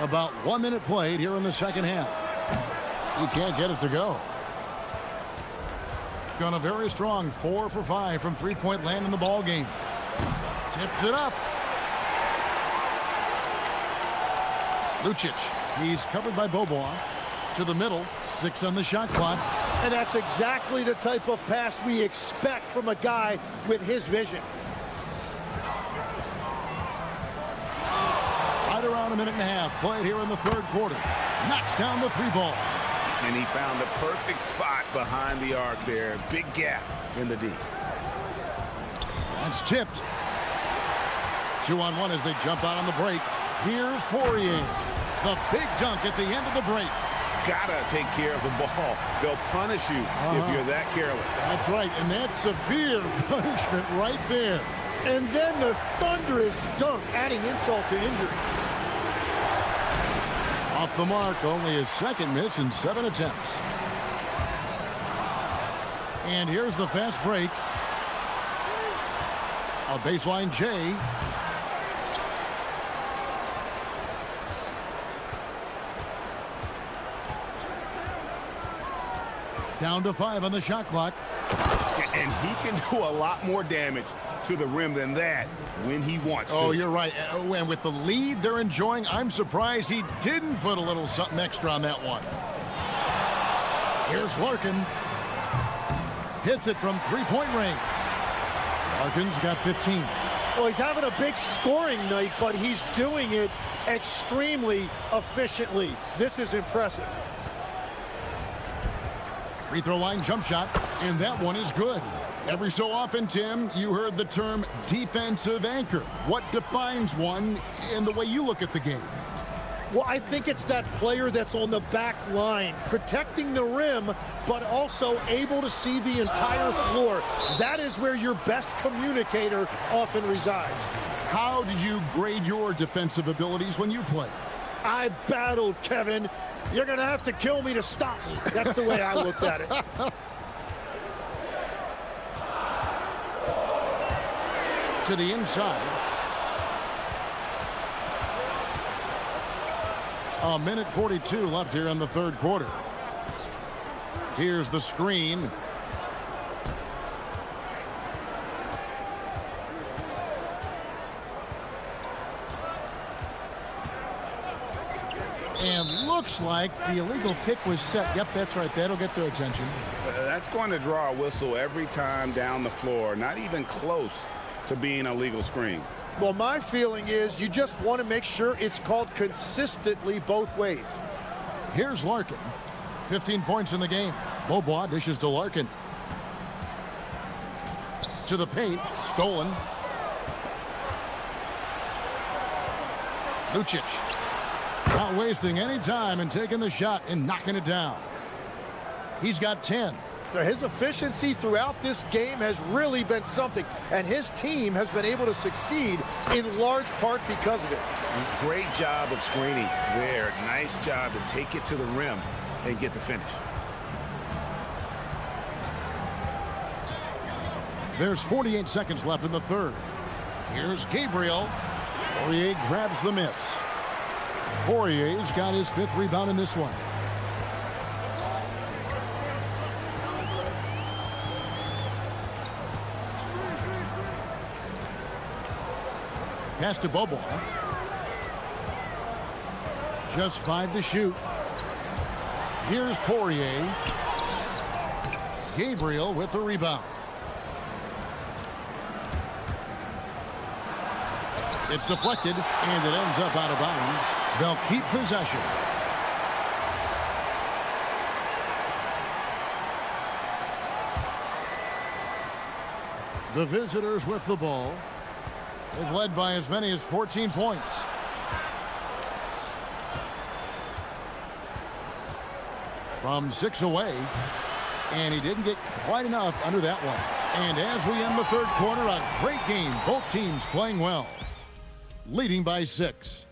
About 1 minute played here in the second half. He can't get it to go. Gone a very strong 4 for 5 from three-point land in the ball game. Tips it up. Lucic. He's covered by Bobois. To the middle. 6 on the shot clock. And that's exactly the type of pass we expect from a guy with his vision. Right around a minute and a half played here in the third quarter. Knocks down the 3-ball. And he found the perfect spot behind the arc there. Big gap in the D. That's tipped. 2-on-1 as they jump out on the break. Here's Poirier. The big dunk at the end of the break. Gotta take care of the ball. They'll punish you if you're that careless. That's right, and that's severe punishment right there. And then the thunderous dunk, adding insult to injury. Off the mark, only his second miss in 7 attempts. And here's the fast break. A baseline J. Down to 5 on the shot clock. And he can do a lot more damage to the rim than that when he wants to. Oh, you're right. And with the lead they're enjoying, I'm surprised he didn't put a little something extra on that one. Here's Larkin. Hits it from three-point range. Larkin's got 15. Well, he's having a big scoring night, but he's doing it extremely efficiently. This is impressive. Free throw line jump shot, and that one is good. Every so often, Tim, you heard the term defensive anchor. What defines one in the way you look at the game? Well, I think it's that player that's on the back line, protecting the rim, but also able to see the entire floor. That is where your best communicator often resides. How did you grade your defensive abilities when you played? I battled, Kevin. You're going to have to kill me to stop me. That's the way I looked at it. To the inside. A minute 42 left here in the third quarter. Here's the screen. And looks like the illegal pick was set. Yep, that's right. That'll get their attention. That's going to draw a whistle every time down the floor. Not even close to being a legal screen. Well, my feeling is you just want to make sure it's called consistently both ways. Here's Larkin. 15 points in the game. Bobois dishes to Larkin. To the paint. Stolen. Lucic. Not wasting any time and taking the shot and knocking it down. He's got 10. His efficiency throughout this game has really been something, and his team has been able to succeed in large part because of it. Great job of screening there. Nice job to take it to the rim and get the finish. There's 48 seconds left in the third. Here's Gabriel. Poirier grabs the miss. Poirier's got his 5th rebound in this one. Pass to Bobo. Just 5 to shoot. Here's Poirier. Gabriel with the rebound. It's deflected, and it ends up out of bounds. They'll keep possession. The visitors with the ball. They've led by as many as 14 points. From 6 away, and he didn't get quite enough under that one. And as we end the third quarter, a great game. Both teams playing well, leading by 6.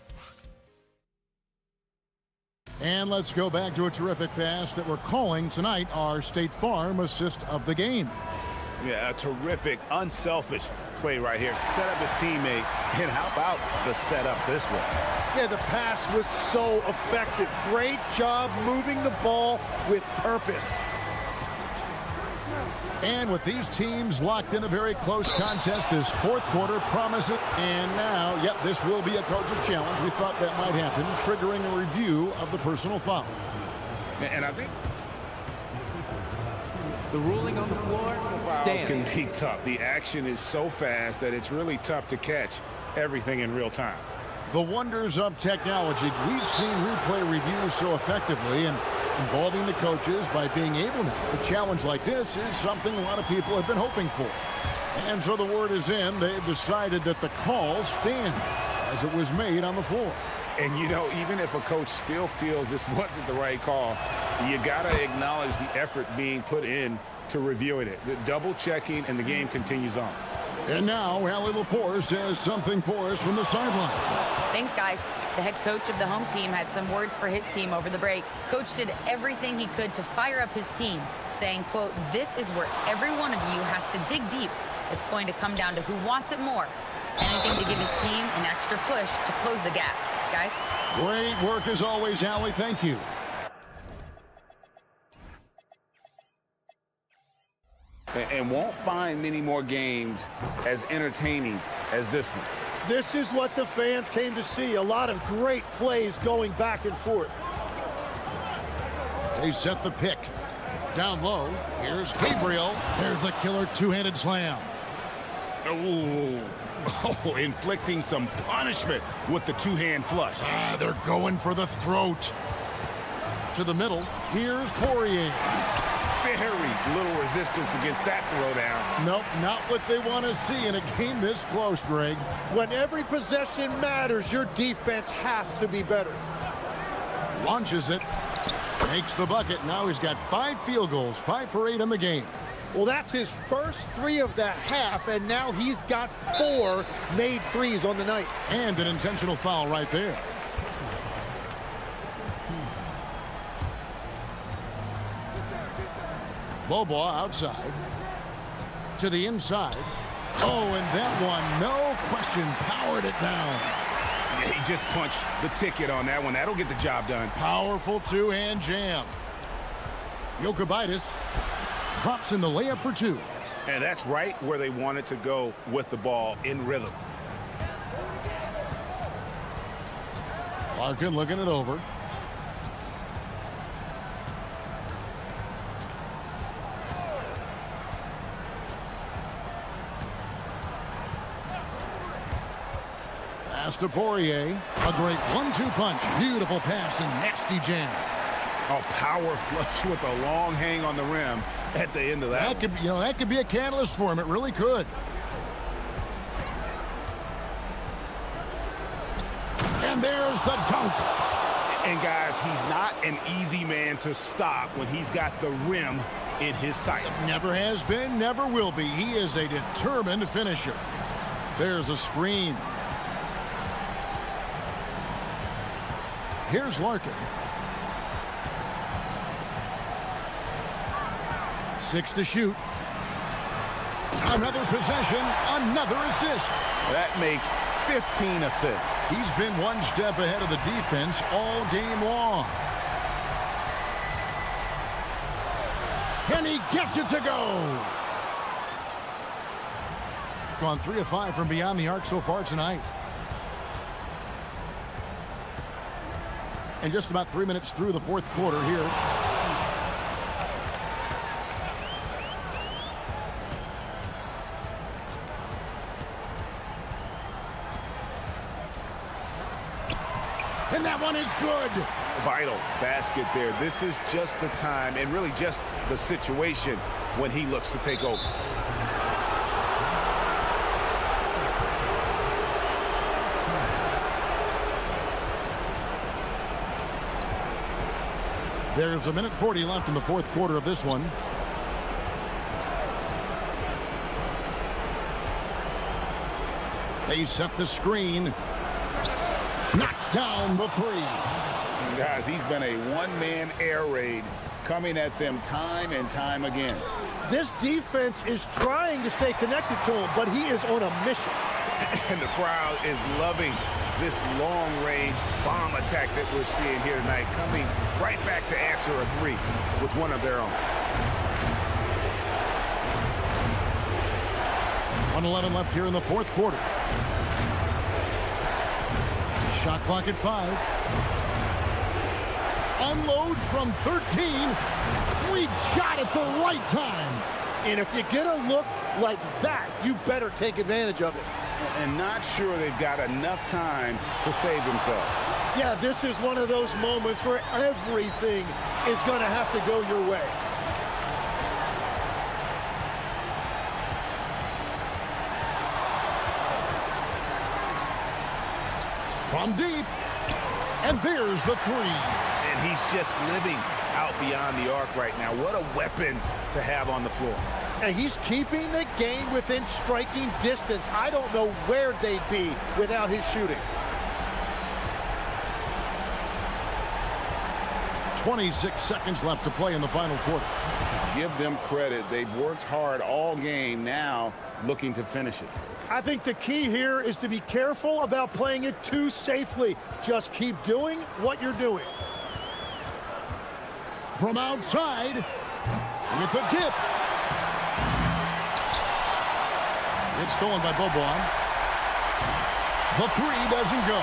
And let's go back to a terrific pass that we're calling tonight our State Farm assist of the game. Yeah, a terrific, unselfish play right here. Set up his teammate, and how about the setup this way? Yeah, the pass was so effective. Great job moving the ball with purpose. And with these teams locked in a very close contest, this fourth quarter promises. And now, yep, this will be a coach's challenge. We thought that might happen, triggering a review of the personal foul. And I think the ruling on the floor stands. Can be tough. The action is so fast that it's really tough to catch everything in real time. The wonders of technology. We've seen replay reviews so effectively, and involving the coaches by being able to. A challenge like this is something a lot of people have been hoping for. And so the word is in. They've decided that the call stands as it was made on the floor. And, you know, even if a coach still feels this wasn't the right call, you got to acknowledge the effort being put in to reviewing it. The double checking, and the game continues on. And now, Allie LaForce has something for us from the sideline. Thanks, guys. The head coach of the home team had some words for his team over the break. Coach did everything he could to fire up his team, saying, quote, "This is where every one of you has to dig deep. It's going to come down to who wants it more. Anything to give his team an extra push to close the gap." Guys? Great work as always, Allie. Thank you. And won't find many more games as entertaining as this one. This is what the fans came to see. A lot of great plays going back and forth. They set the pick. Down low, here's Gabriel. There's the killer two-handed slam. Oh, inflicting some punishment with the two-hand flush. They're going for the throat. To the middle, here's Poirier. Very little resistance against that throwdown. Nope, not what they want to see in a game this close, Greg. When every possession matters, your defense has to be better. Launches it. Makes the bucket. Now he's got 5 field goals, 5 for 8 in the game. Well, that's his first 3 of the half, and now he's got 4 made threes on the night. And an intentional foul right there. Bobo outside. To the inside. Oh, and that one, no question, powered it down. Yeah, he just punched the ticket on that one. That'll get the job done. Powerful two-hand jam. Jokubaitis drops in the layup for 2. And that's right where they wanted to go with the ball, in rhythm. Larkin looking it over. Pass to Poirier. A great 1-2 punch. Beautiful pass and nasty jam. A power flush with a long hang on the rim at the end of that. That could be a catalyst for him. It really could. And there's the dunk. And guys, he's not an easy man to stop when he's got the rim in his sights. Never has been, never will be. He is a determined finisher. There's a screen. Here's Larkin. 6 to shoot. Another possession, another assist. That makes 15 assists. He's been one step ahead of the defense all game long. And he gets it to go. Gone 3 of 5 from beyond the arc so far tonight. And just about 3 minutes through the fourth quarter here. And that one is good. Vital basket there. This is just the time and really just the situation when he looks to take over. There's 1:40 left in the fourth quarter of this one. They set the screen. Knocks down the three. And guys, he's been a one-man air raid coming at them time and time again. This defense is trying to stay connected to him, but he is on a mission. And the crowd is loving this long-range bomb attack that we're seeing here tonight, coming right back to answer a three with one of their own. 1:11 left here in the fourth quarter. Shot clock at 5. Unloads from 13. Sweet shot at the right time. And if you get a look like that, you better take advantage of it. And not sure they've got enough time to save themselves. Yeah, this is one of those moments where everything is going to have to go your way. From deep. And there's the three. And he's just living out beyond the arc right now. What a weapon to have on the floor. And he's keeping the game within striking distance. I don't know where they'd be without his shooting. 26 seconds left to play in the final quarter. Give them credit. They've worked hard all game, now looking to finish it. I think the key here is to be careful about playing it too safely. Just keep doing what you're doing. From outside with the tip. It's stolen by Beaubois. The three doesn't go.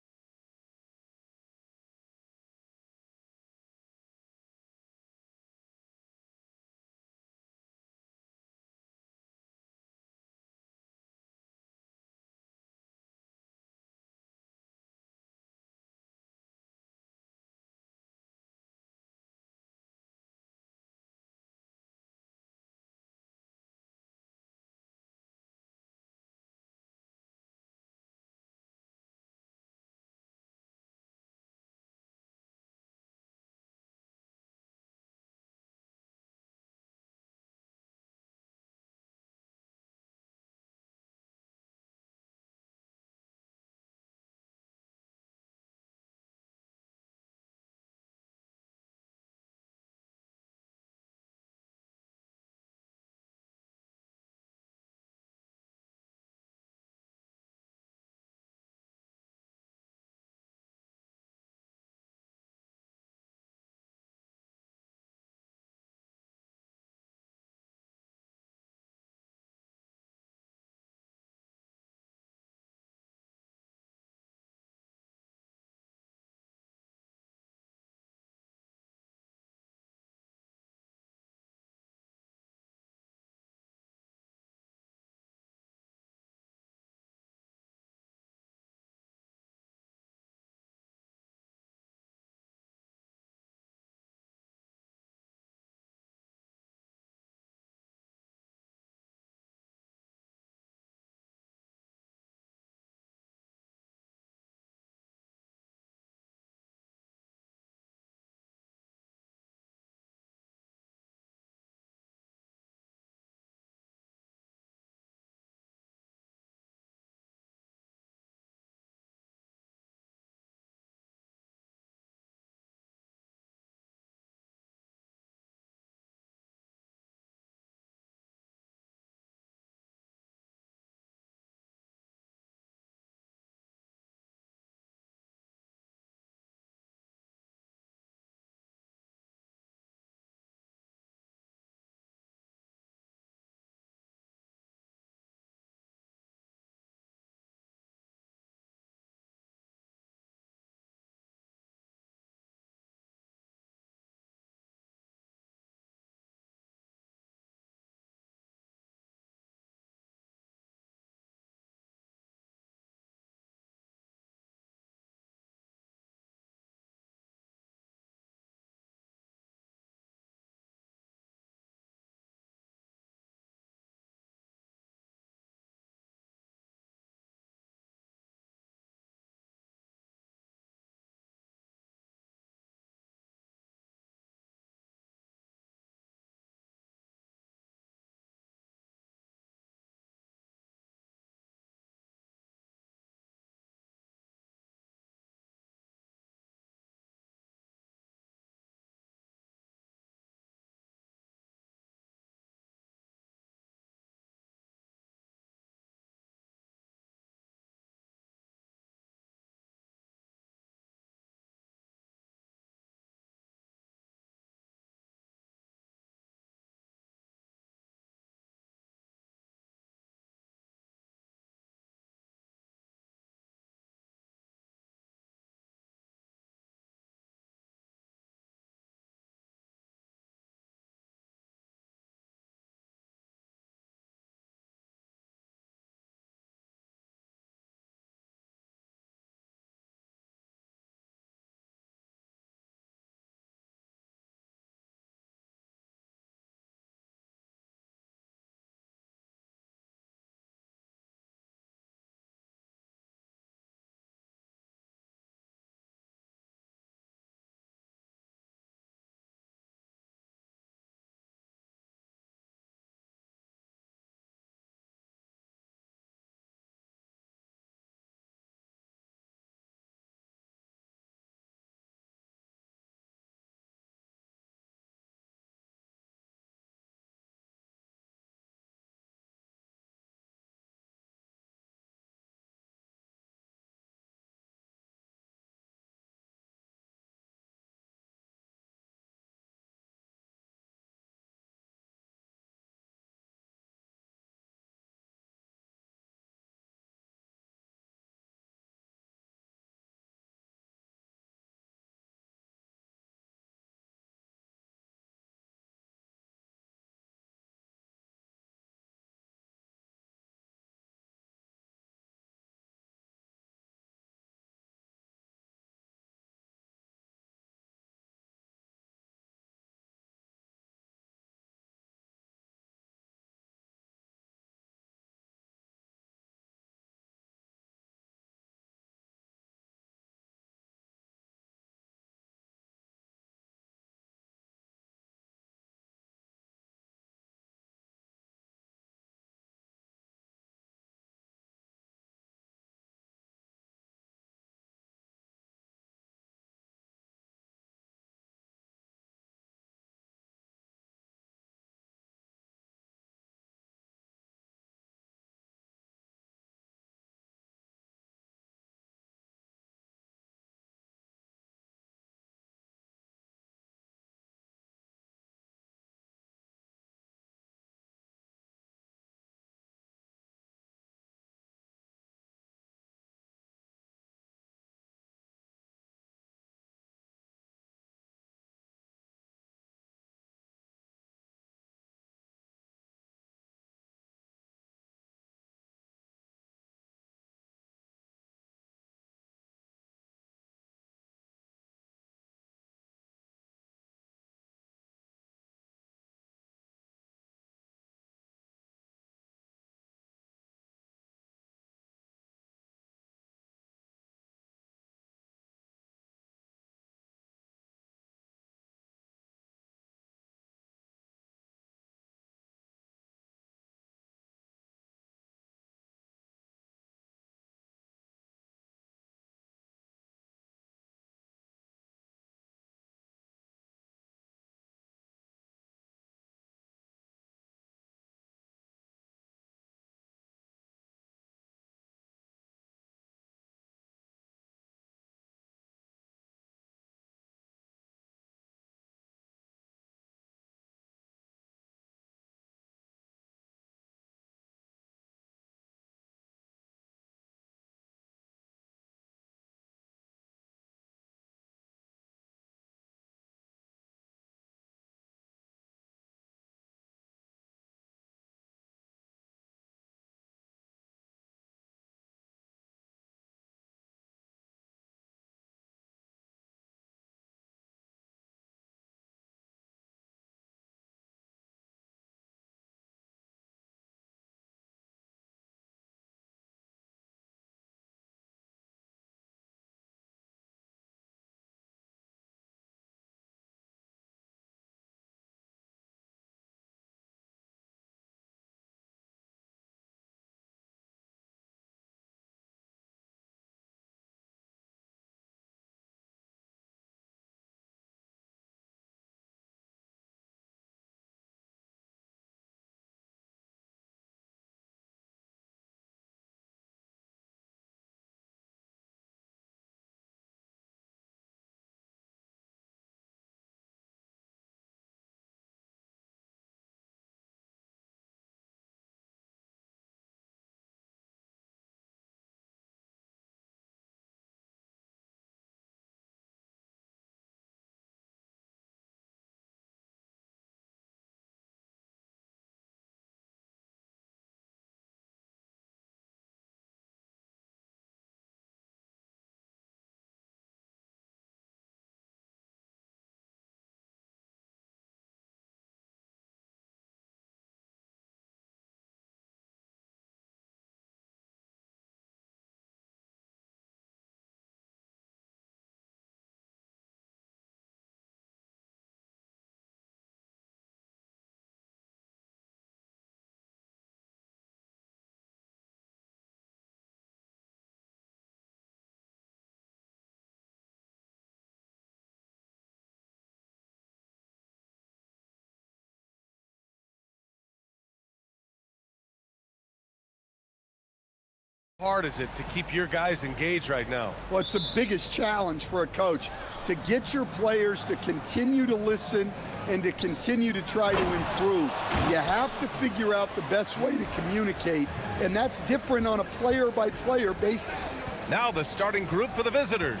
How hard is it to keep your guys engaged right now? Well, it's the biggest challenge for a coach, to get your players to continue to listen and to continue to try to improve. You have to figure out the best way to communicate, and that's different on a player-by-player basis. Now the starting group for the visitors.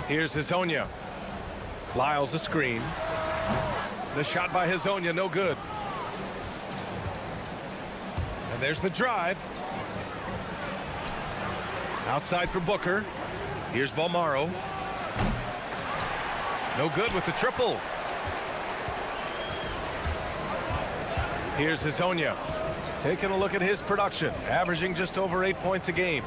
Here's Hazonia. Lyles the screen. The shot by Hazonia, no good. And there's the drive. Outside for Booker. Here's Balmaro. No good with the triple. Here's Hazonia. Taking a look at his production, averaging just over 8 points a game.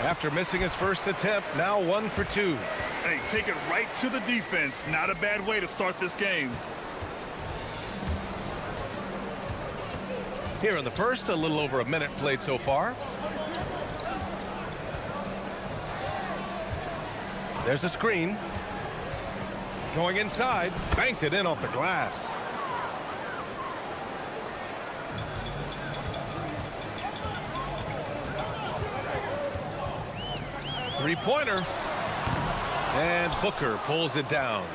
After missing his first attempt, now 1 for 2. Hey, take it right to the defense. Not a bad way to start this game. Here in the first, a little over a minute played so far. There's a screen. Going inside, banked it in off the glass. Three-pointer. And Booker pulls it down.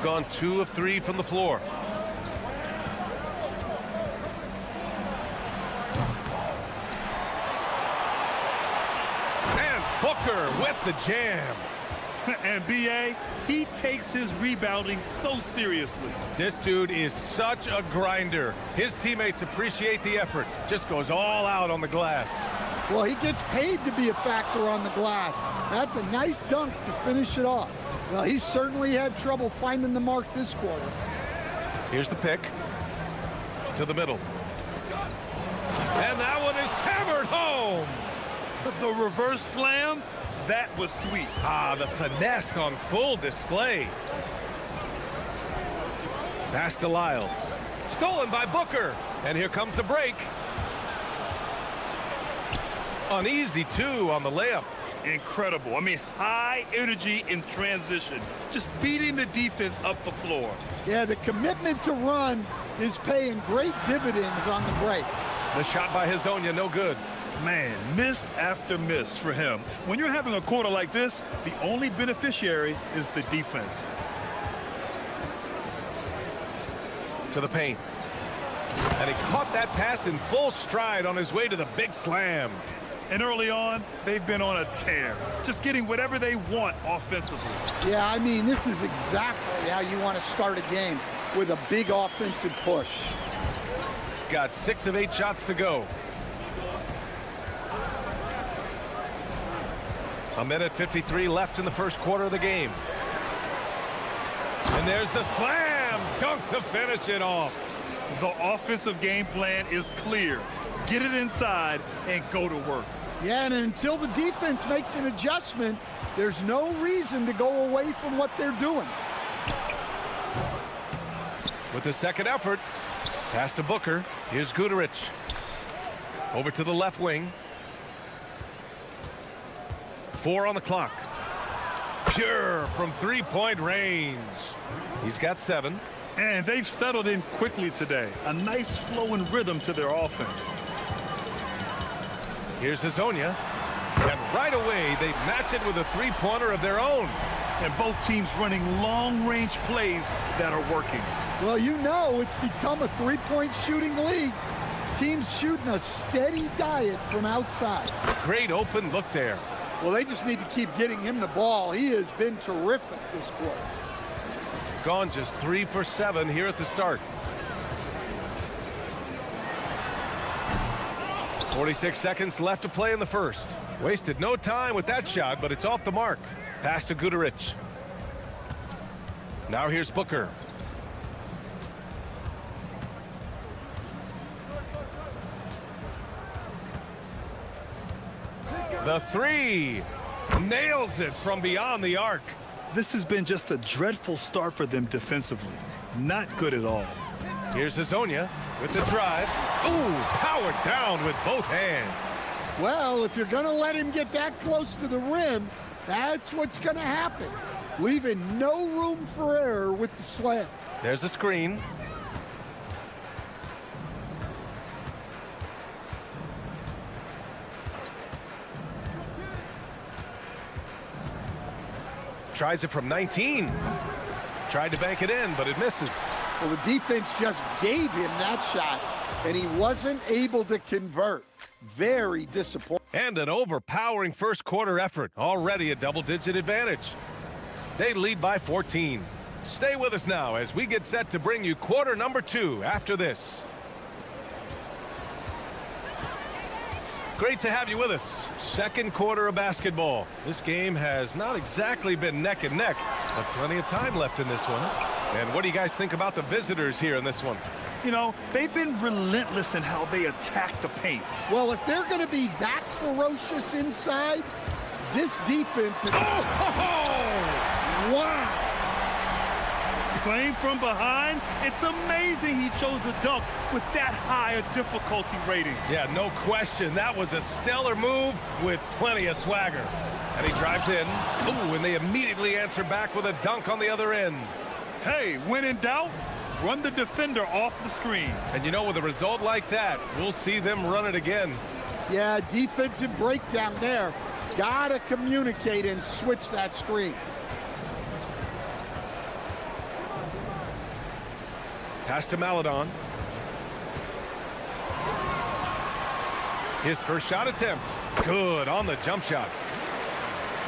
Gone 2 of 3 from the floor. And Booker with the jam. And B.A., he takes his rebounding so seriously. This dude is such a grinder. His teammates appreciate the effort. Just goes all out on the glass. Well, he gets paid to be a factor on the glass. That's a nice dunk to finish it off. Well, he certainly had trouble finding the mark this quarter. Here's the pick. To the middle. And that one is hammered home. The reverse slam, that was sweet. Ah, the finesse on full display. Pass to Lyles. Stolen by Booker. And here comes the break. Uneasy, too, on the layup. Incredible. I mean, high energy in transition. Just beating the defense up the floor. Yeah, the commitment to run is paying great dividends on the break. The shot by Hazonia, no good. Man, miss after miss for him. When you're having a quarter like this, the only beneficiary is the defense. To the paint. And he caught that pass in full stride on his way to the big slam. And early on, they've been on a tear, just getting whatever they want offensively. Yeah, I mean, this is exactly how you want to start a game, with a big offensive push. Got 6 of 8 shots to go. A minute 53 left in the first quarter of the game. And there's the slam dunk to finish it off. The offensive game plan is clear. Get it inside and go to work. Yeah, and until the defense makes an adjustment, there's no reason to go away from what they're doing. With the second effort, pass to Booker. Here's Guterich. Over to the left wing. 4 on the clock. Pure from three-point range. He's got 7. And they've settled in quickly today. A nice flowing rhythm to their offense. Here's Hazonia. And right away, they match it with a three-pointer of their own. And both teams running long-range plays that are working. Well, you know it's become a three-point shooting league. Teams shooting a steady diet from outside. Great open look there. Well, they just need to keep getting him the ball. He has been terrific this quarter. Gone just 3 for 7 here at the start. 46 seconds left to play in the first. Wasted no time with that shot, but it's off the mark. Pass to Guterich. Now here's Booker. The three. Nails it from beyond the arc. This has been just a dreadful start for them defensively. Not good at all. Here's Hazonia with the drive. Ooh, powered down with both hands. Well, if you're going to let him get that close to the rim, that's what's going to happen. leaving no room for error with the slam. There's a screen. Tries it from 19. Tried to bank it in, but it misses. Well, the defense just gave him that shot, and he wasn't able to convert. Very disappointing. And an overpowering first quarter effort. Already a double-digit advantage. They lead by 14. Stay with us now as we get set to bring you quarter number 2 after this. Great to have you with us. Second quarter of basketball. This game has not exactly been neck and neck, but plenty of time left in this one. And what do you guys think about the visitors here in this one? You know, they've been relentless in how they attack the paint. Well, if they're going to be that ferocious inside, this defense is... Oh! Wow! Playing from behind, it's amazing he chose a dunk with that high a difficulty rating. Yeah, no question. That was a stellar move with plenty of swagger. And he drives in. Ooh, and they immediately answer back with a dunk on the other end. Hey, when in doubt, run the defender off the screen. And you know, with a result like that, we'll see them run it again. Yeah, defensive breakdown there. Gotta communicate and switch that screen. Pass to Maladon. His first shot attempt. Good on the jump shot.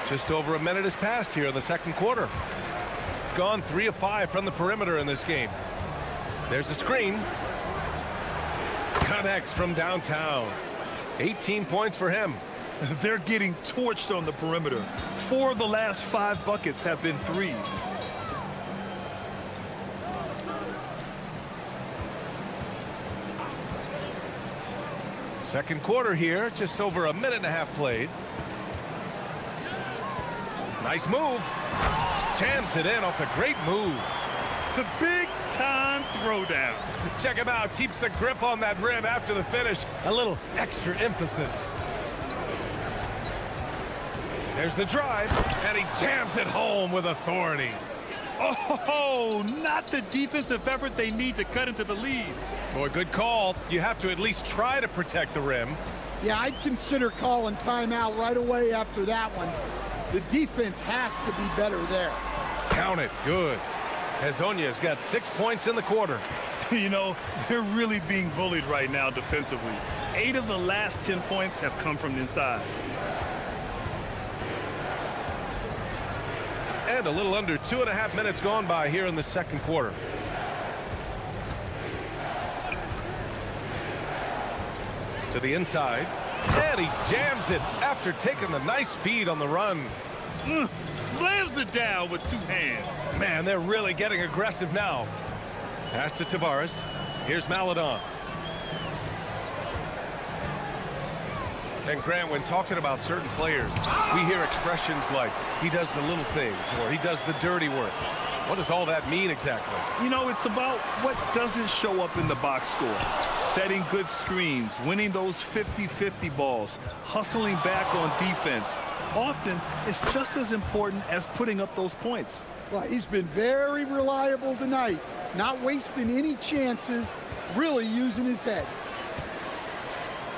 Just over a minute has passed here in the second quarter. Gone 3 of 5 from the perimeter in this game. There's a screen. Connects from downtown. 18 points for him. They're getting torched on the perimeter. 4 of the last 5 buckets have been threes. Second quarter here, just over a minute and a half played. Nice move. Jams it in off a great move. The big-time throwdown. Check him out. Keeps the grip on that rim after the finish. A little extra emphasis. There's the drive, and he jams it home with authority. Oh, not the defensive effort they need to cut into the lead. Boy, good call. You have to at least try to protect the rim. Yeah, I'd consider calling timeout right away after that one. The defense has to be better there. Count it. Good. Hezonya's got 6 points in the quarter. You know, they're really being bullied right now defensively. 8 of the last 10 points have come from inside. And a little under 2.5 minutes gone by here in the second quarter. To the inside. And he jams it after taking the nice feed on the run. Slams it down with 2 hands. Man, they're really getting aggressive now. Pass to Tavares. Here's Maladon. And Grant, when talking about certain players, we hear expressions like, he does the little things, or he does the dirty work. What does all that mean exactly? You know, it's about what doesn't show up in the box score. Setting good screens, winning those 50-50 balls, hustling back on defense. Often, it's just as important as putting up those points. Well, he's been very reliable tonight, not wasting any chances, really using his head.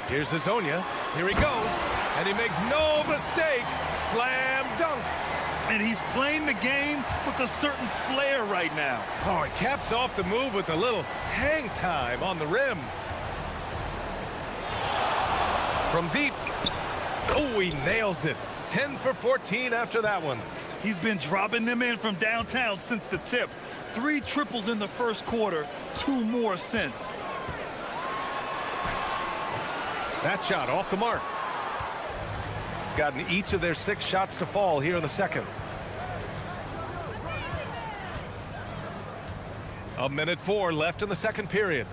Here's Hezonja. Here he goes. And he makes no mistake. Slam dunk. And he's playing the game with a certain flair right now. Oh, he caps off the move with a little hang time on the rim. From deep. Oh, he nails it. 10 for 14 after that one. He's been dropping them in from downtown since the tip. 3 triples in the first quarter, 2 more since. That shot off the mark. Gotten each of their 6 shots to fall here in the second. A minute 4 left in the second period.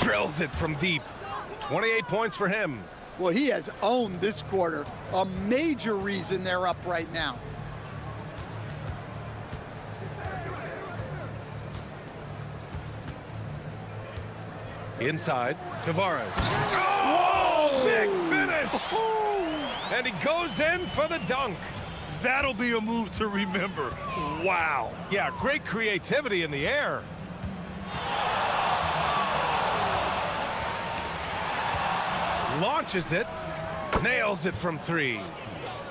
Drills it from deep. 28 points for him. Well, he has owned this quarter. A major reason they're up right now. Inside, Tavares. Oh, big finish! And he goes in for the dunk. That'll be a move to remember. Wow. Yeah, great creativity in the air. Launches it, nails it from 3.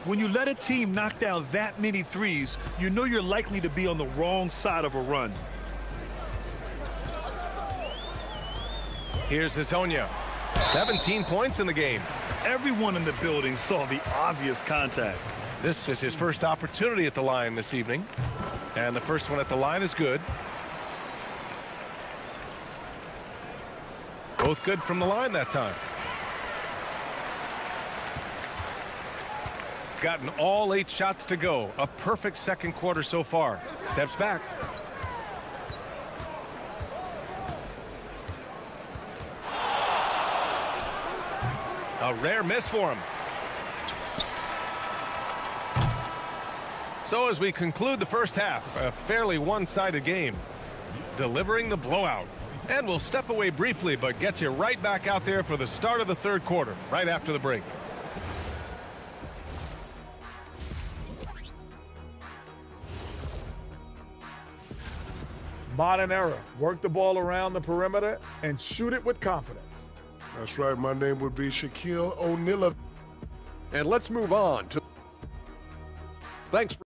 When you let a team knock down that many threes, you know you're likely to be on the wrong side of a run. Here's Hazonia. 17 points in the game. Everyone in the building saw the obvious contact. This is his first opportunity at the line this evening. And the first one at the line is good. Both good from the line that time. Gotten all 8 shots to go. A perfect second quarter so far. Steps back. A rare miss for him. So as we conclude the first half, a fairly one-sided game. Delivering the blowout. And we'll step away briefly, but get you right back out there for the start of the third quarter, right after the break. Modern era. Work the ball around the perimeter and shoot it with confidence. That's right. My name would be Shaquille O'Neal. And let's move on to... Thanks for...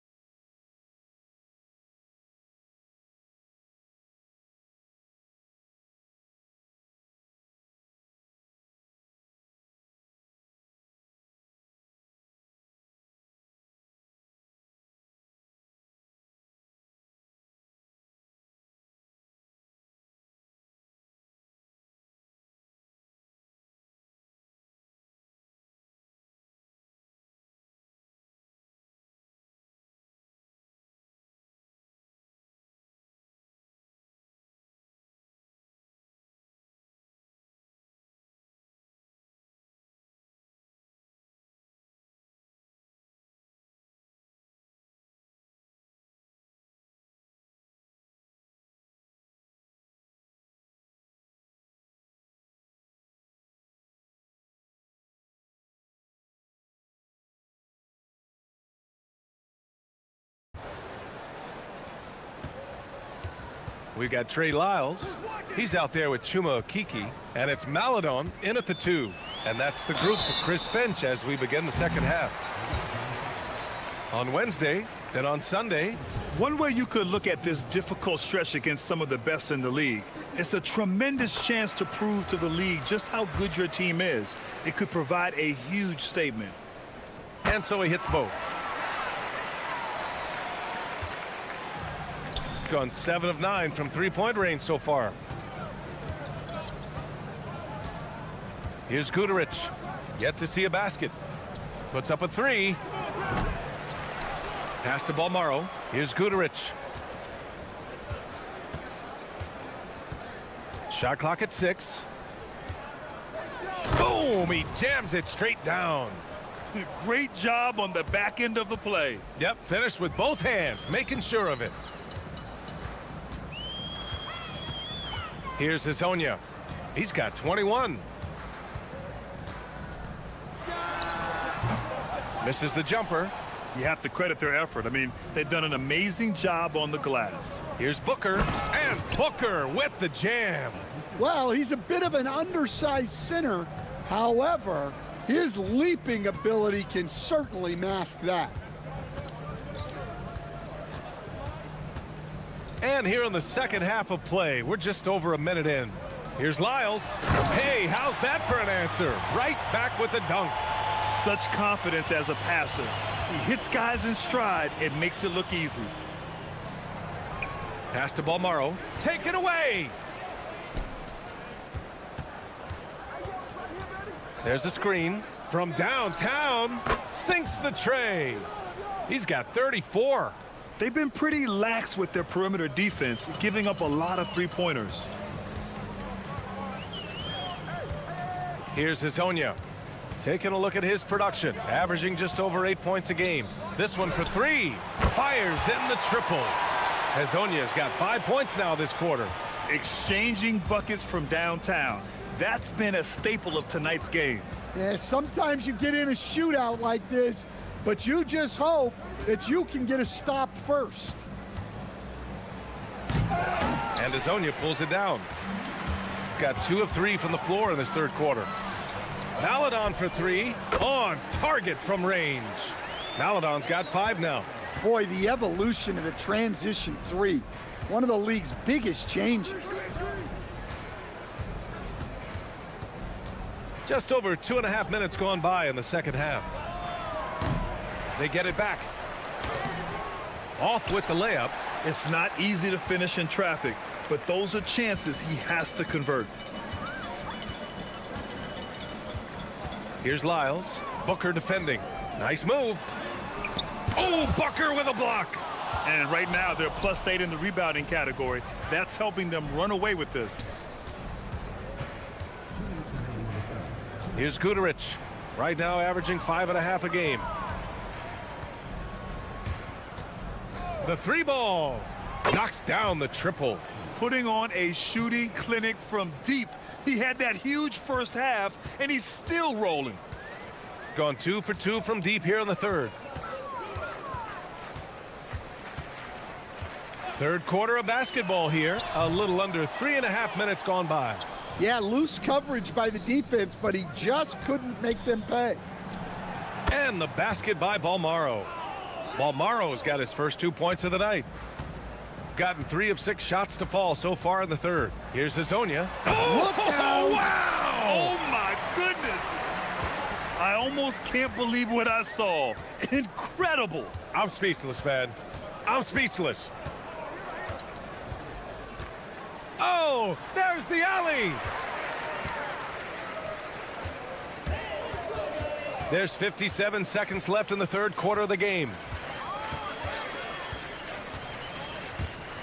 We've got Trey Lyles. He's out there with Chuma Okeke. And it's Maladon in at the 2. And that's the group for Chris Finch as we begin the second half. On Wednesday, then on Sunday. One way you could look at this difficult stretch against some of the best in the league, it's a tremendous chance to prove to the league just how good your team is. It could provide a huge statement. And so he hits both. Gone 7 of 9 from three-point range so far. Here's Guterich. Yet to see a basket. Puts up a 3. Pass to Balmaro. Here's Guterich. Shot clock at 6. Boom! He jams it straight down. Great job on the back end of the play. Yep, finished with both hands, making sure of it. Here's Hazonia. He's got 21. Misses the jumper. You have to credit their effort. I mean, they've done an amazing job on the glass. Here's Booker, and Booker with the jam. Well, he's a bit of an undersized center. However, his leaping ability can certainly mask that. And here in the second half of play, we're just over a minute in. Here's Lyles. Hey, how's that for an answer? Right back with the dunk. Such confidence as a passer. He hits guys in stride. It makes it look easy. Pass to Balmaro. Take it away. There's a screen from downtown. Sinks the tray. He's got 34. They've been pretty lax with their perimeter defense, giving up a lot of three-pointers. Here's Hazonia. Taking a look at his production, averaging just over 8 points a game. This one for 3. Fires in the triple. Hazonia's got 5 points now this quarter. Exchanging buckets from downtown. That's been a staple of tonight's game. Yeah, sometimes you get in a shootout like this, but you just hope that you can get a stop first. And Azonia pulls it down. Got 2 of 3 from the floor in this third quarter. Maladon for 3, on target from range. Maladon's got 5 now. Boy, the evolution of the transition 3, one of the league's biggest changes. Just over 2.5 minutes gone by in the second half. They get it back. Off with the layup. It's not easy to finish in traffic, but those are chances he has to convert. Here's Lyles. Booker defending. Nice move. Oh, Booker with a block. And right now, they're +8 in the rebounding category. That's helping them run away with this. Here's Guterich. Right now averaging 5.5 a game. The 3 ball. Knocks down the triple. Putting on a shooting clinic from deep. He had that huge first half, and he's still rolling. Gone 2 for 2 from deep here in the third. Third quarter of basketball here. A little under 3.5 minutes gone by. Yeah, loose coverage by the defense, but he just couldn't make them pay. And the basket by Balmaro. Balmaro's got his first 2 points of the night. Gotten 3 of 6 shots to fall so far in the third. Here's Azonia. Look out! Wow! Oh my goodness! I almost can't believe what I saw. Incredible! I'm speechless, man. I'm speechless. Oh, there's the alley. There's 57 seconds left in the third quarter of the game.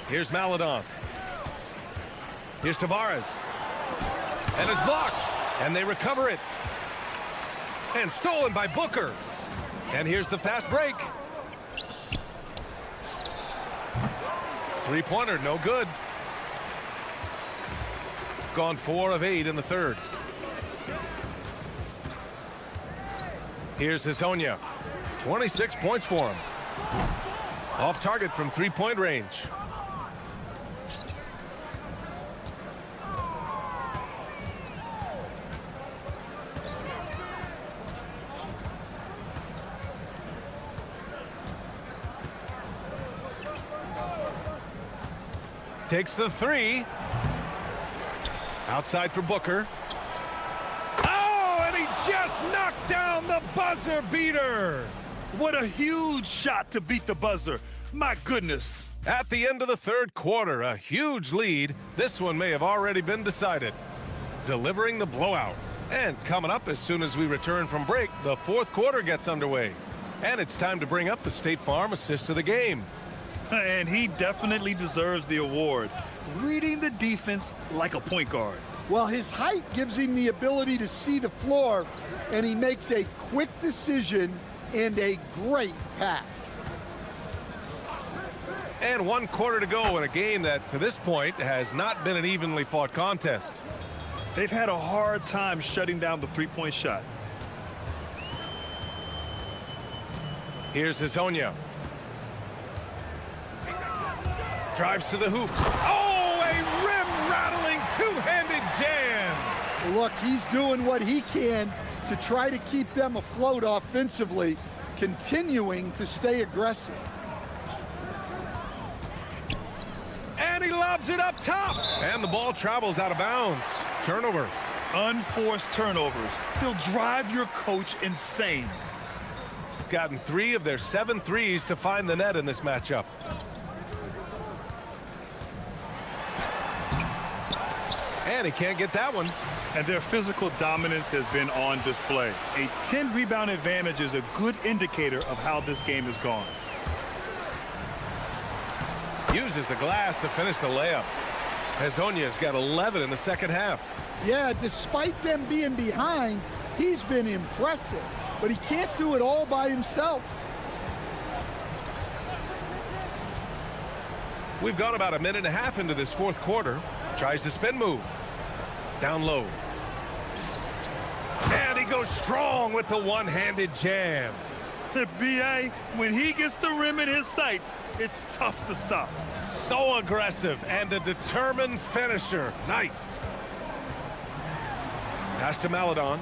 Here's Maladon. Here's Tavares. And it's blocked. And they recover it. And stolen by Booker. And here's the fast break. Three-pointer, no good. Gone 4 of 8 in the third. Here's Azonia. 26 points for him. Off target from 3-point range. Takes the 3. Outside for Booker. Oh, and he just knocked down the buzzer beater. What a huge shot to beat the buzzer. My goodness. At the end of the third quarter, a huge lead. This one may have already been decided. Delivering the blowout. And coming up as soon as we return from break, the fourth quarter gets underway. And it's time to bring up the State Farm assist of the game. And he definitely deserves the award. Reading the defense like a point guard. Well, his height gives him the ability to see the floor, and he makes a quick decision and a great pass. And 1 quarter to go in a game that, to this point, has not been an evenly fought contest. They've had a hard time shutting down the three-point shot. Here's Azonia. Drives to the hoop. Oh, a rim-rattling two-handed jam. Look, he's doing what he can to try to keep them afloat offensively, continuing to stay aggressive. And he lobs it up top. And the ball travels out of bounds. Turnover. Unforced turnovers. They'll drive your coach insane. Gotten 3 of their 7 threes to find the net in this matchup. And he can't get that one. And their physical dominance has been on display. A 10-rebound advantage is a good indicator of how this game has gone. Uses the glass to finish the layup. Azonia's got 11 in the second half. Yeah, despite them being behind, he's been impressive. But he can't do it all by himself. We've gone about a minute and a half into this fourth quarter. Tries the spin move. Down low. And he goes strong with the one-handed jam. B.A., when he gets the rim in his sights, it's tough to stop. So aggressive and a determined finisher. Nice. Pass to Maladon.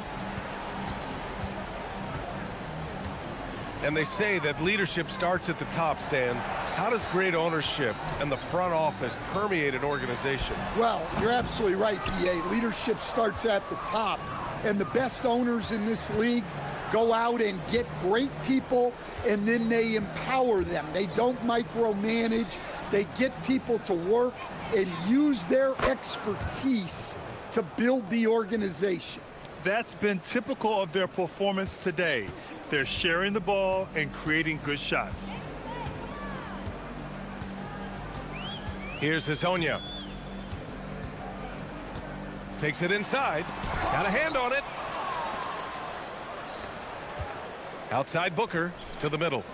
And they say that leadership starts at the top, Stan. How does great ownership and the front office permeate an organization? Well, you're absolutely right, B.A. Leadership starts at the top. And the best owners in this league go out and get great people, and then they empower them. They don't micromanage. They get people to work and use their expertise to build the organization. That's been typical of their performance today. They're sharing the ball and creating good shots. Here's Hazonia. Takes it inside. Got a hand on it. Outside Booker to the middle.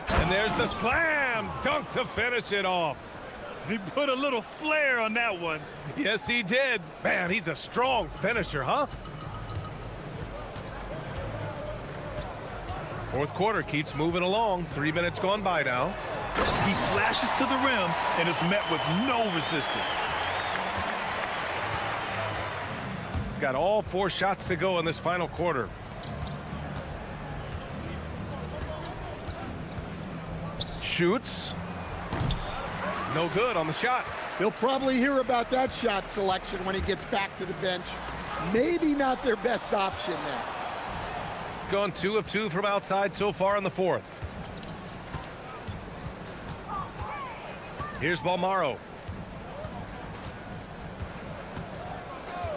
And there's the slam dunk to finish it off. He put a little flair on that one. Yes, he did. Man, he's a strong finisher, huh? Fourth quarter keeps moving along. 3 minutes gone by now. He flashes to the rim and is met with no resistance. Got all 4 shots to go in this final quarter. Shoots. No good on the shot. He'll probably hear about that shot selection when he gets back to the bench. Maybe not their best option there. Gone 2 of 2 from outside so far in the fourth. Here's Balmaro.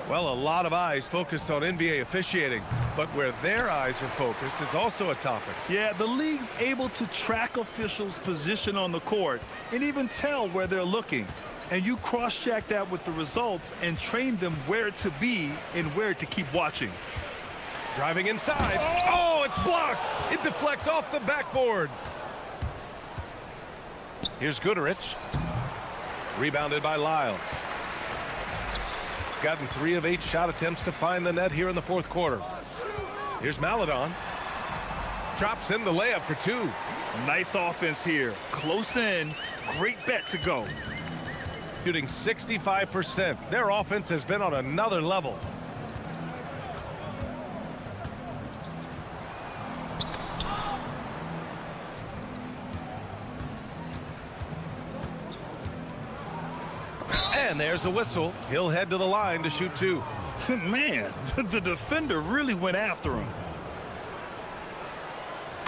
Well, a lot of eyes focused on NBA officiating, but where their eyes are focused is also a topic. Yeah, the league's able to track officials' position on the court and even tell where they're looking. And you cross-check that with the results and train them where to be and where to keep watching. Driving inside. Oh, it's blocked. It deflects off the backboard. Here's Goodrich. Rebounded by Lyles. Gotten 3 of 8 shot attempts to find the net here in the fourth quarter. Here's Maladon. Drops in the layup for 2. Nice offense here. Close in. Great bet to go. Shooting 65%. Their offense has been on another level. And there's a whistle. He'll head to the line to shoot 2. Man, the defender really went after him.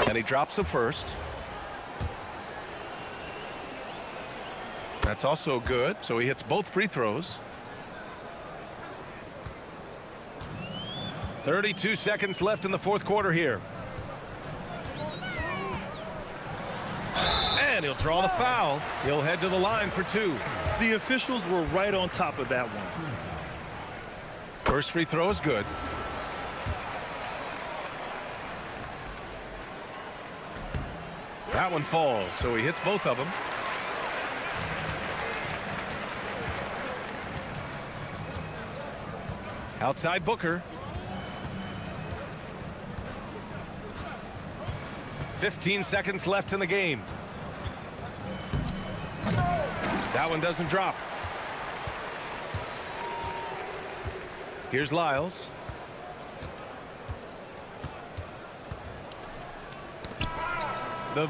And he drops the first. That's also good, so he hits both free throws. 32 seconds left in the fourth quarter here. And he'll draw the foul. He'll head to the line for 2. The officials were right on top of that one. First free throw is good. That one falls, so he hits both of them. Outside Booker. 15 seconds left in the game. That one doesn't drop. Here's Lyles. The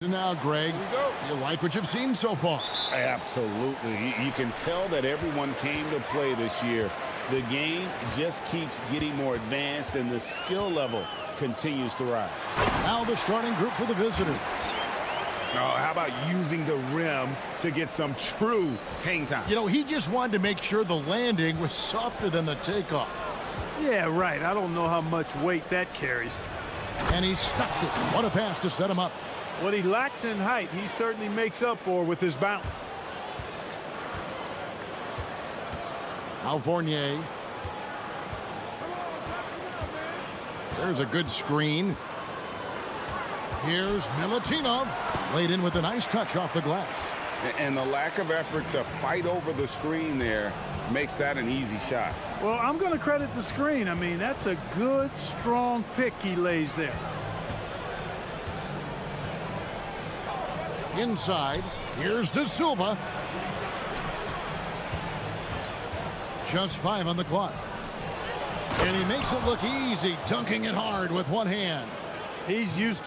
Now, Greg, you like what you've seen so far? Absolutely. You can tell that everyone came to play this year. The game just keeps getting more advanced, and the skill level continues to rise. Now the starting group for the visitors. Oh, how about using the rim to get some true hang time? You know, he just wanted to make sure the landing was softer than the takeoff. Yeah, right. I don't know how much weight that carries. And he stuffs it. What a pass to set him up. What he lacks in height, he certainly makes up for with his bounce. Now Fournier. There's a good screen. Here's Milutinov. Laid in with a nice touch off the glass. And the lack of effort to fight over the screen there makes that an easy shot. Well, I'm going to credit the screen. I mean, that's a good, strong pick he lays there. Inside, here's De Silva. Just 5 on the clock. And he makes it look easy, dunking it hard with one hand. He's used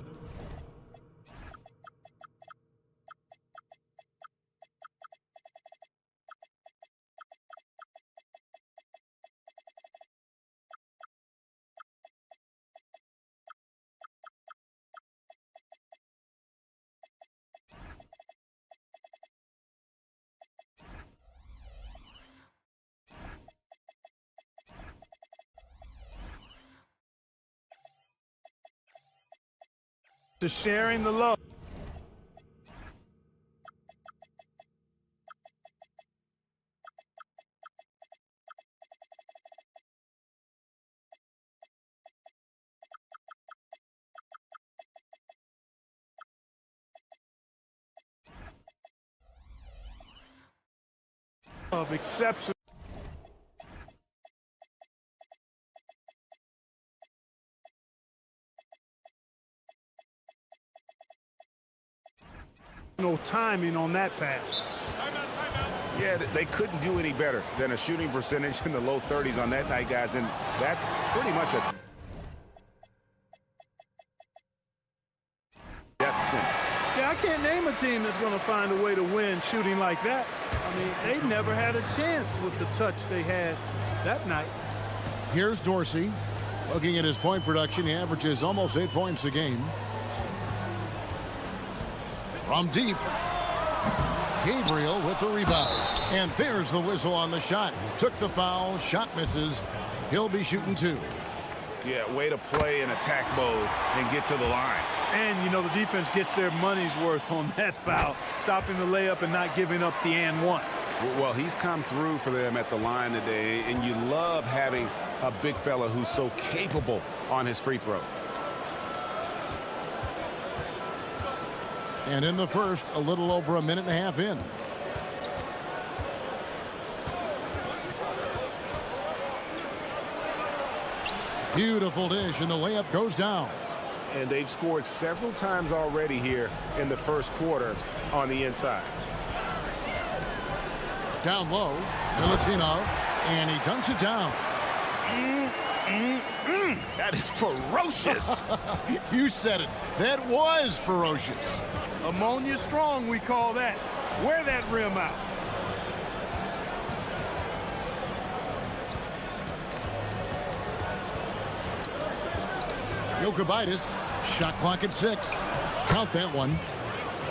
to sharing the love. Of exception. No timing on that pass. Yeah, they couldn't do any better than a shooting percentage in the low 30s on that night, guys, and that's pretty much a death sentence. Yeah, I can't name a team that's going to find a way to win shooting like that. I mean, they never had a chance with the touch they had that night. Here's Dorsey. Looking at his point production, he averages almost 8 points a game. From deep, Gabriel with the rebound. And there's the whistle on the shot. Took the foul, shot misses. He'll be shooting 2. Yeah, way to play in attack mode and get to the line. And, you know, the defense gets their money's worth on that foul, stopping the layup and not giving up the and one. Well, he's come through for them at the line today, and you love having a big fella who's so capable on his free throws. And in the first, a little over a minute and a half in. Beautiful dish, and the layup goes down. And they've scored several times already here in the first quarter on the inside. Down low, Milutinov, and he dunks it down. That is ferocious. You said it. That was ferocious. Ammonia strong, we call that. Wear that rim out. Jokubaitis, shot clock at 6. Count that one.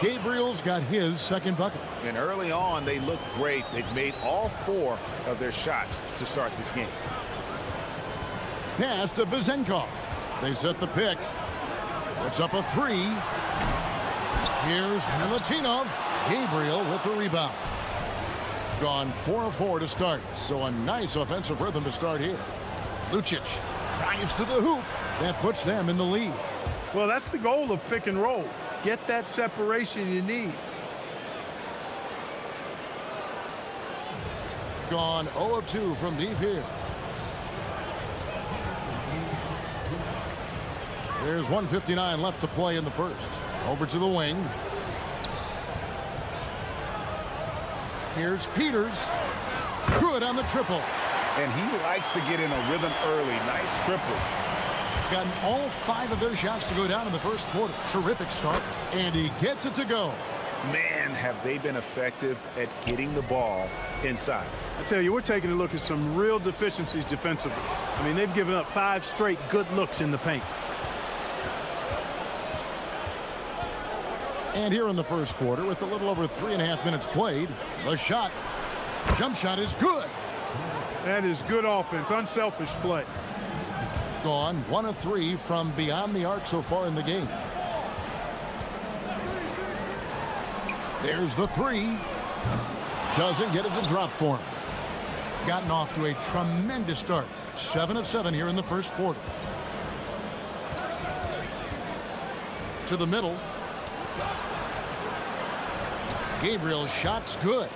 Gabriel's got his second bucket. And early on, they look great. They've made all 4 of their shots to start this game. Pass to Vezenkov. They set the pick. Puts up a 3. Here's Milutinov. Gabriel with the rebound. Gone 4 of 4 to start. So a nice offensive rhythm to start here. Lucic drives to the hoop. That puts them in the lead. Well, that's the goal of pick and roll. Get that separation you need. Gone 0 of 2 from deep here. There's 1:59 left to play in the first. Over to the wing. Here's Peters. Good on the triple. And he likes to get in a rhythm early. Nice triple. gotten all 5 of their shots to go down in the first quarter. Terrific start, and he gets it to go. Man, have they been effective at getting the ball inside. I tell you, we're taking a look at some real deficiencies defensively. I mean, they've given up 5 straight good looks in the paint. And here in the first quarter, with a little over 3.5 minutes played, the shot, jump shot is good. That is good offense, unselfish play. Gone 1 of 3 from beyond the arc so far in the game. There's the 3. Doesn't get it to drop for him. Gotten off to a tremendous start. 7 of 7 here in the first quarter. To the middle. Gabriel's shot's good.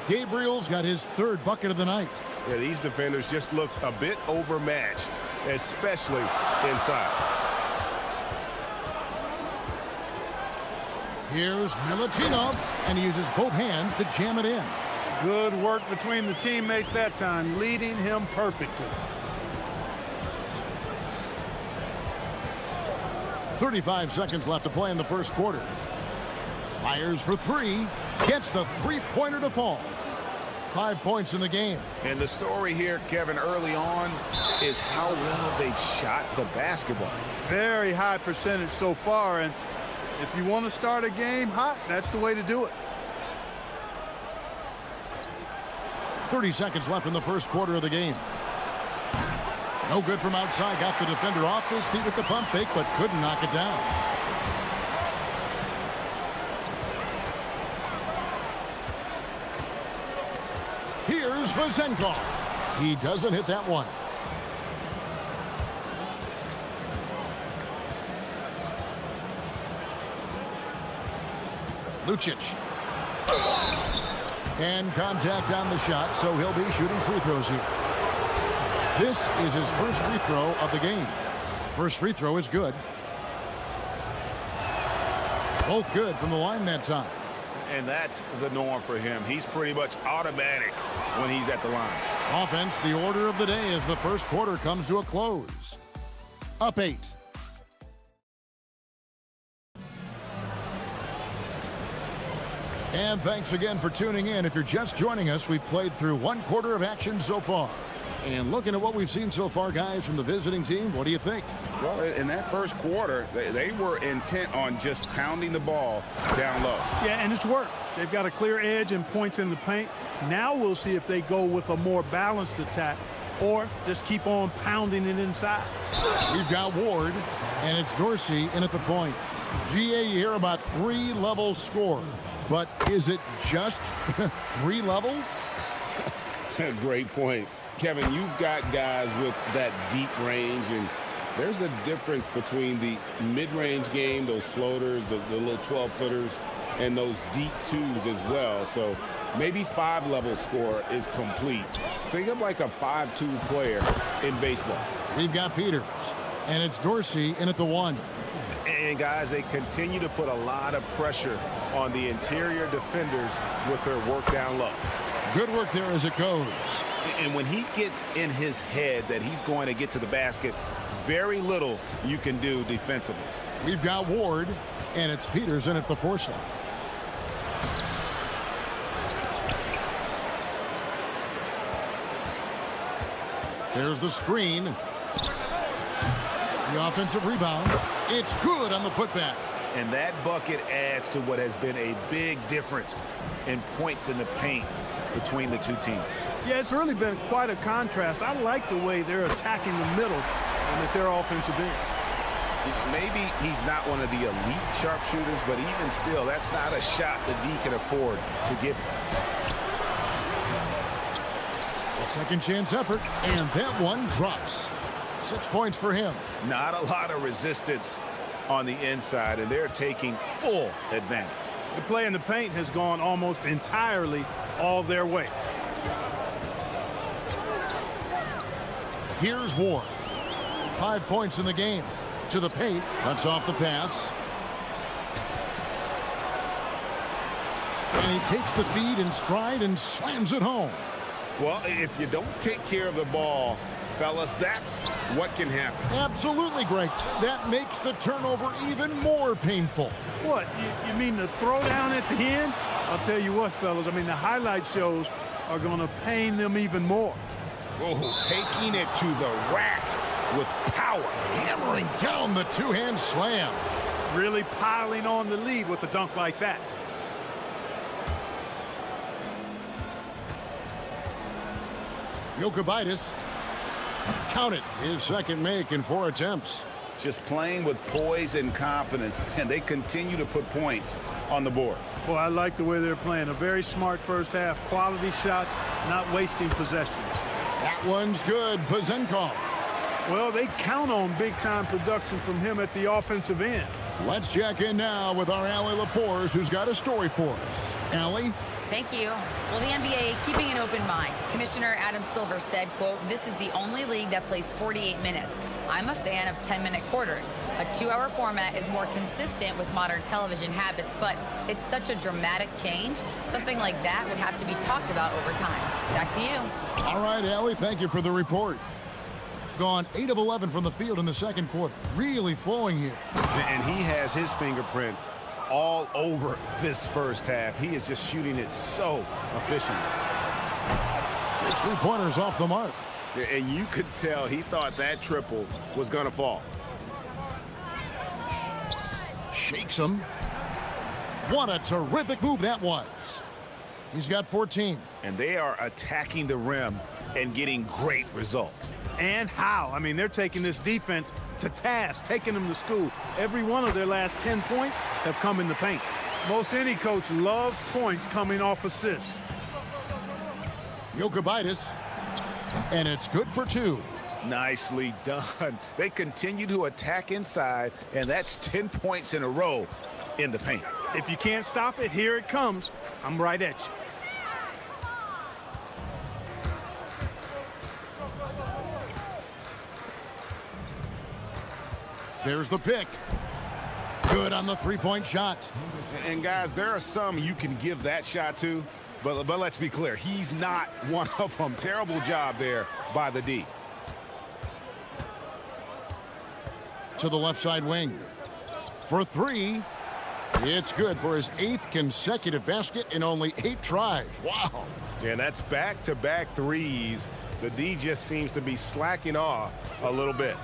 Gabriel's got his 3rd bucket of the night. Yeah, these defenders just look a bit overmatched, especially inside. Here's Milutinov, and he uses both hands to jam it in. Good work between the teammates that time, leading him perfectly. 35 seconds left to play in the first quarter. Fires for 3, gets the 3-pointer to fall. 5 points in the game. And the story here, Kevin, early on is how well they've shot the basketball. Very high percentage so far, and if you want to start a game hot, that's the way to do it. 30 seconds left in the first quarter of the game. No good from outside. Got the defender off his feet with the pump fake, but couldn't knock it down. Here's Vazenkov. He doesn't hit that one. Lucic. And contact on the shot, so he'll be shooting free throws here. This is his first free throw of the game. First free throw is good. Both good from the line that time. And that's the norm for him. He's pretty much automatic when he's at the line. Offense, the order of the day as the first quarter comes to a close. Up 8. And thanks again for tuning in. If you're just joining us, we've played through 1 quarter of action so far. And looking at what we've seen so far, guys, from the visiting team, what do you think? Well, in that first quarter, they were intent on just pounding the ball down low. Yeah, and it's worked. They've got a clear edge and points in the paint. Now we'll see if they go with a more balanced attack or just keep on pounding it inside. We've got Ward, and it's Dorsey in at the point. GA, you hear about 3 level scores, but is it just 3 levels? Great point. Kevin, you've got guys with that deep range, and there's a difference between the mid-range game, those floaters, the little 12-footers, and those deep 2s as well. So maybe 5-level score is complete. Think of like a 5-2 player in baseball. We've got Peters, and it's Dorsey in at the 1. And guys, they continue to put a lot of pressure on the interior defenders with their work down low. Good work there as it goes. And when he gets in his head that he's going to get to the basket, very little you can do defensively. We've got Ward, and it's Peters in at the 4 slot. There's the screen. The offensive rebound. It's good on the putback. And that bucket adds to what has been a big difference in points in the paint between the 2 teams. Yeah, it's really been quite a contrast. I like the way they're attacking the middle and at their offensive end. Maybe he's not one of the elite sharpshooters, but even still, that's not a shot that D can afford to give him. A second chance effort, and that one drops. 6 points for him. Not a lot of resistance on the inside, and they're taking full advantage. The play in the paint has gone almost entirely all their way. Here's Ward. 5 points in the game. To the paint. Cuts off the pass. And he takes the feed in stride and slams it home. Well, if you don't take care of the ball Fellas, that's what can happen. Absolutely, Greg. That makes the turnover even more painful. What, you mean the throwdown at the end? I'll tell you what, fellas, I mean, the highlight shows are going to pain them even more. Oh, taking it to the rack with power. Hammering down the two-hand slam. Really piling on the lead with a dunk like that. Jokic, count it, his second make in 4 attempts. Just playing with poise and confidence, and they continue to put points on the board. Boy, I like the way they're playing. A very smart first half. Quality shots, not wasting possessions. That one's good for Zenkov. Well, they count on big-time production from him at the offensive end. Let's check in now with our Allie LaForce, who's got a story for us. Allie? Thank you. Well, the NBA keeping an open mind. Commissioner Adam Silver said, quote, "This is the only league that plays 48 minutes. I'm a fan of 10-minute quarters. A 2-hour format is more consistent with modern television habits, but it's such a dramatic change. Something like that would have to be talked about over time." Back to you. All right, Allie, thank you for the report. Gone 8 of 11 from the field in the second quarter. Really flowing here. And he has his fingerprints all over this first half. He is just shooting it so efficiently. His three-pointers off the mark. And you could tell he thought that triple was going to fall. Shakes him. What a terrific move that was. He's got 14. And they are attacking the rim and getting great results. And how? I mean, they're taking this defense to task, taking them to school. Every one of their last 10 points have come in the paint. Most any coach loves points coming off assists. Jokic, and it's good for 2. Nicely done. They continue to attack inside, and that's 10 points in a row in the paint. If you can't stop it, here it comes. I'm right at you. There's the pick. Good on the three-point shot. And guys, there are some you can give that shot to, but let's be clear, he's not one of them. Terrible job there by the D. To the left side wing. For 3. It's good for his 8th consecutive basket in only 8 tries. Wow. And that's back-to-back threes. The D just seems to be slacking off a little bit.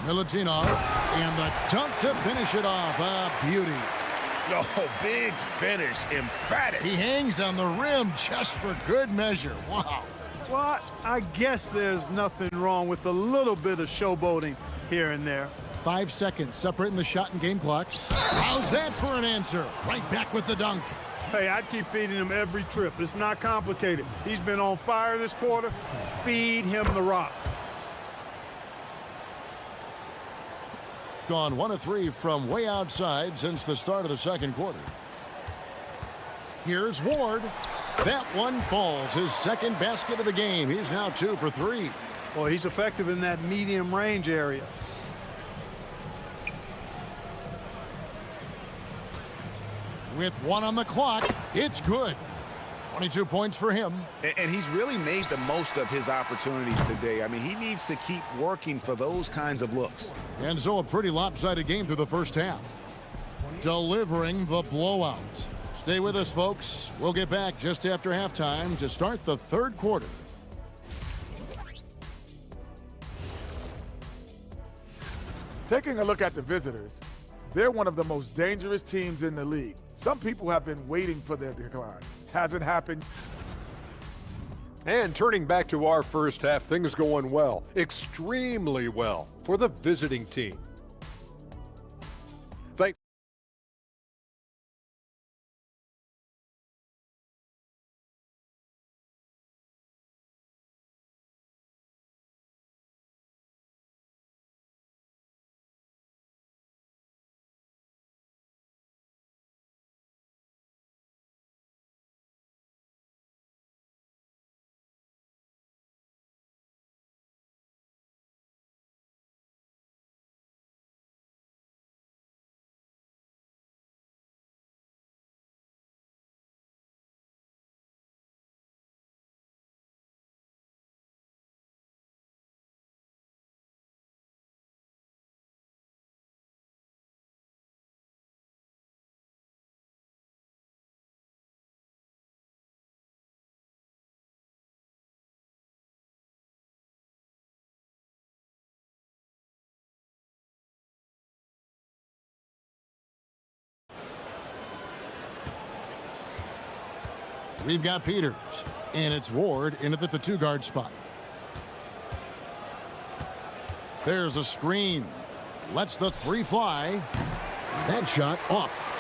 Milutinov, and the dunk to finish it off. A beauty. Oh, big finish, emphatic. He hangs on the rim just for good measure. Wow. Well, I guess there's nothing wrong with a little bit of showboating here and there. 5 seconds separating the shot and game clocks. How's that for an answer? Right back with the dunk. Hey, I'd keep feeding him every trip. It's not complicated. He's been on fire this quarter. Feed him the rock. Gone 1 of 3 from way outside since the start of the second quarter. Here's Ward. That one falls. His second basket of the game. He's now 2 for 3. Well, he's effective in that medium range area. With 1 on the clock, it's good. 22 points for him. And he's really made the most of his opportunities today. I mean, he needs to keep working for those kinds of looks. And so a pretty lopsided game through the first half. Delivering the blowout. Stay with us, folks. We'll get back just after halftime to start the third quarter. Taking a look at the visitors, they're one of the most dangerous teams in the league. Some people have been waiting for their decline. Hasn't happened. And turning back to our first half, things going well, extremely well for the visiting team. We've got Peters, and it's Ward in at the 2-guard spot. There's a screen. Lets the 3 fly. That shot off.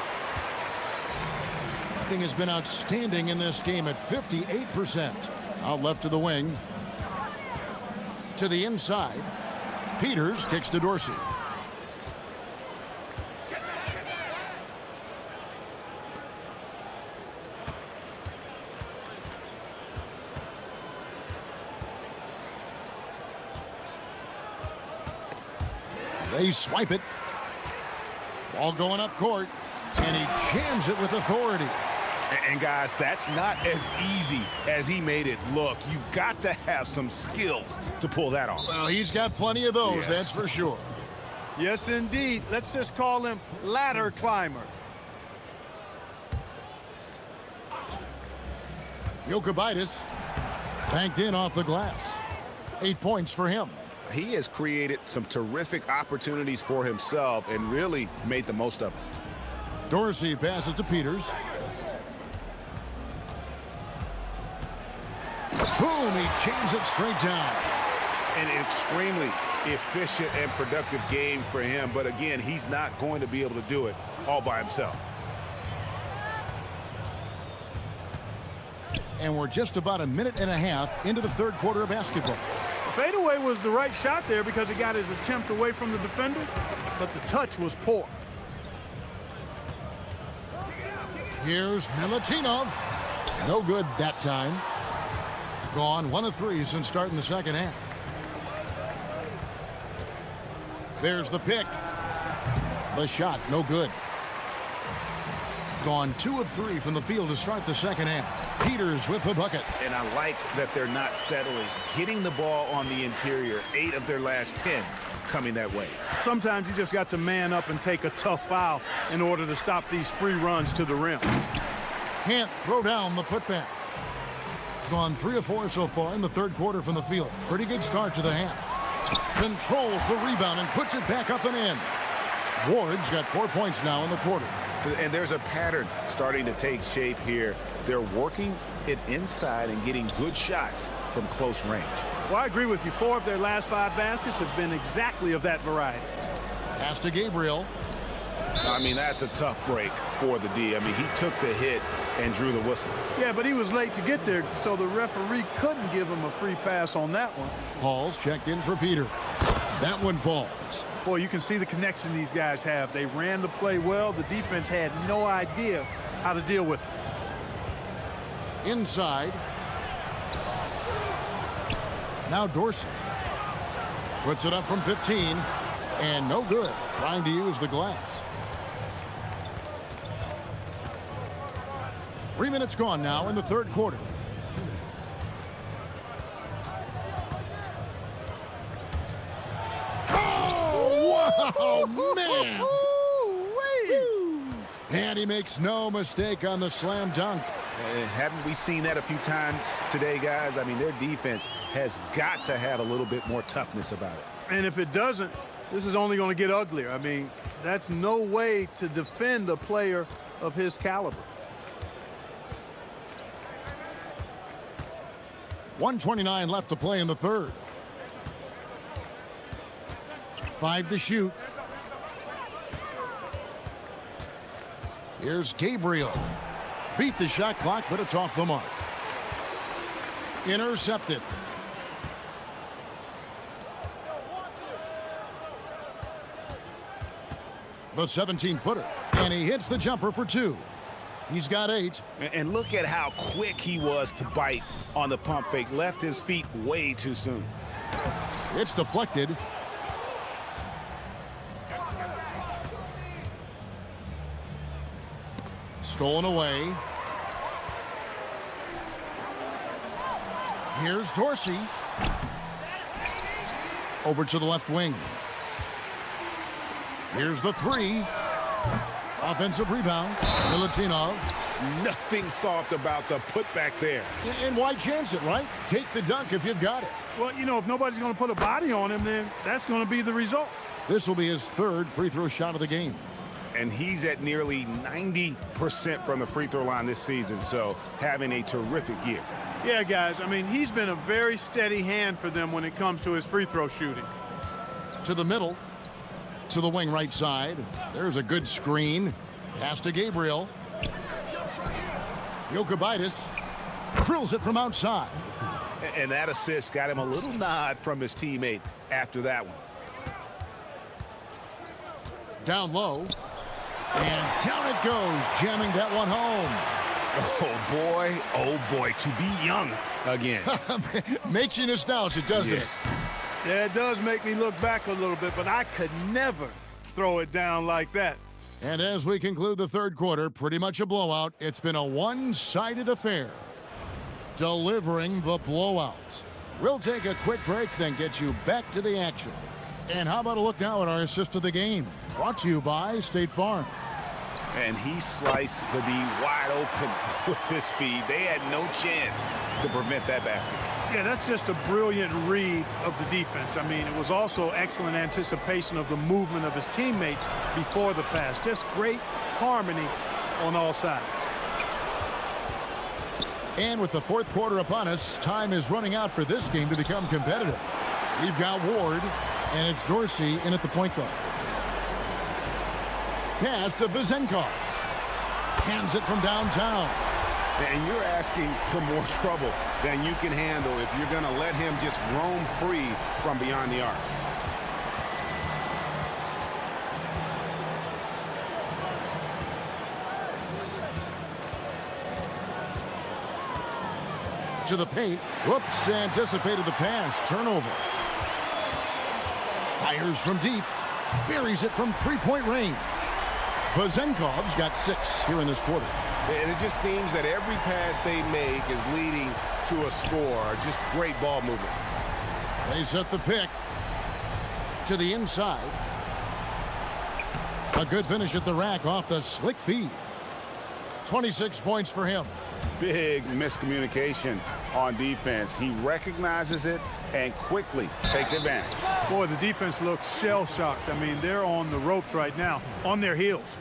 Has been outstanding in this game at 58%. Out left to the wing. To the inside. Peters kicks to Dorsey. They swipe it. Ball going up court. And he jams it with authority. And guys, that's not as easy as he made it look. You've got to have some skills to pull that off. Well, he's got plenty of those, that's for sure. Yes, indeed. Let's just call him ladder climber. Jokibitis banked in off the glass. 8 points for him. He has created some terrific opportunities for himself and really made the most of it. Dorsey passes to Peters. Boom, he jams it straight down. An extremely efficient and productive game for him, but again, he's not going to be able to do it all by himself. And we're just about a minute and a half into the 3rd quarter of basketball. Fadeaway was the right shot there because he got his attempt away from the defender, but the touch was poor. Here's Milutinov. No good that time. Gone 1 of 3 since starting the 2nd half. There's the pick. The shot, no good. Gone 2 of 3 from the field to start the 2nd half. Peters with the bucket. And I like that they're not settling. Hitting the ball on the interior, 8 of their last 10 coming that way. Sometimes you just got to man up and take a tough foul in order to stop these free runs to the rim. Can't throw down the putback. Gone 3 of 4 so far in the 3rd quarter from the field. Pretty good start to the half. Controls the rebound and puts it back up and in. Ward's got 4 points now in the quarter. And there's a pattern starting to take shape here. They're working it inside and getting good shots from close range. Well, I agree with you. 4 of their last 5 baskets have been exactly of that variety. Pass to Gabriel. I mean, that's a tough break for the D. I mean, he took the hit and drew the whistle. Yeah, but he was late to get there, so the referee couldn't give him a free pass on that one. Hall's checked in for Peter. That one falls. Boy, you can see the connection these guys have. They ran the play well. The defense had no idea how to deal with it. Inside. Now Dorsey. Puts it up from 15. And no good. Trying to use the glass. 3 minutes gone now in the 3rd quarter. Oh, man! And he makes no mistake on the slam dunk. Haven't we seen that a few times today, guys? I mean, their defense has got to have a little bit more toughness about it. And if it doesn't, this is only going to get uglier. I mean, that's no way to defend a player of his caliber. 1:29 left to play in the 3rd. 5 to shoot. Here's Gabriel. Beat the shot clock, but it's off the mark. Intercepted. The 17-footer. And he hits the jumper for 2. He's got 8. And look at how quick he was to bite on the pump fake. Left his feet way too soon. It's deflected. Stolen away. Here's Dorsey. Over to the left wing. Here's the 3. Offensive rebound. Milutinov. Nothing soft about the putback there. And why chance it, right? Take the dunk if you've got it. Well, you know, if nobody's going to put a body on him, then that's going to be the result. This will be his 3rd free throw shot of the game. And he's at nearly 90% from the free throw line this season, so having a terrific year. Yeah, guys, I mean, he's been a very steady hand for them when it comes to his free throw shooting. To the middle, to the wing right side. There's a good screen. Pass to Gabriel. Jokibitis drills it from outside. And that assist got him a little nod from his teammate after that one. Down low. And down it goes, jamming that one home. Oh boy, to be young again. Makes you nostalgic, doesn't it? Yeah, it does make me look back a little bit, but I could never throw it down like that. And as we conclude the third quarter, pretty much a blowout. It's been a one-sided affair. Delivering the blowout. We'll take a quick break, then get you back to the action. And how about a look now at our assist of the game? Brought to you by State Farm. And he sliced the D wide open with his feed. They had no chance to prevent that basket. Yeah, that's just a brilliant read of the defense. I mean, it was also excellent anticipation of the movement of his teammates before the pass. Just great harmony on all sides. And with the fourth quarter upon us, time is running out for this game to become competitive. We've got Ward, and it's Dorsey in at the point guard. Pass to Vezenkov. Hands it from downtown. And you're asking for more trouble than you can handle if you're going to let him just roam free from beyond the arc. To the paint. Whoops, anticipated the pass. Turnover. Fires from deep. Buries it from three-point range. Vezenkov's got 6 here in this quarter. And it just seems that every pass they make is leading to a score. Just great ball movement. They set the pick to the inside. A good finish at the rack off the slick feed. 26 points for him. Big miscommunication on defense. He recognizes it and quickly takes advantage. Boy, the defense looks shell-shocked. I mean, they're on the ropes right now, on their heels.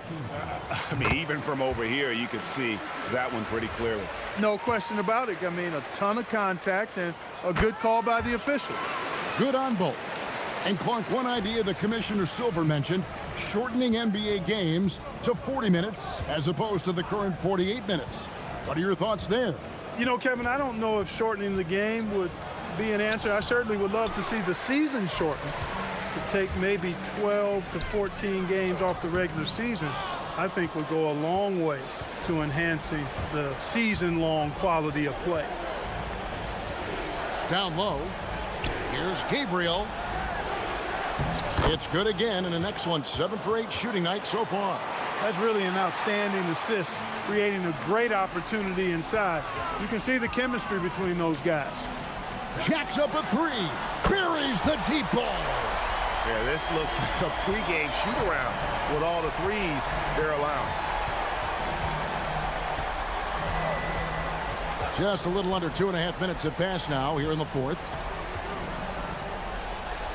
I mean, even from over here, you can see that one pretty clearly. No question about it. I mean, a ton of contact and a good call by the official. Good on both. And Clark, one idea the Commissioner Silver mentioned, shortening NBA games to 40 minutes as opposed to the current 48 minutes. What are your thoughts there? You know, Kevin, I don't know if shortening the game would be an answer. I certainly would love to see the season shortened to take maybe 12 to 14 games off the regular season. I think would go a long way to enhancing the season-long quality of play. Down low. Here's Gabriel. It's good again, and an excellent 7 for 8 shooting night so far. That's really an outstanding assist, creating a great opportunity inside. You can see the chemistry between those guys. Jacks up a 3. Buries the deep ball. Yeah, this looks like a pregame shoot-around with all the threes they're allowing. Just a little under 2.5 minutes have passed now here in the fourth.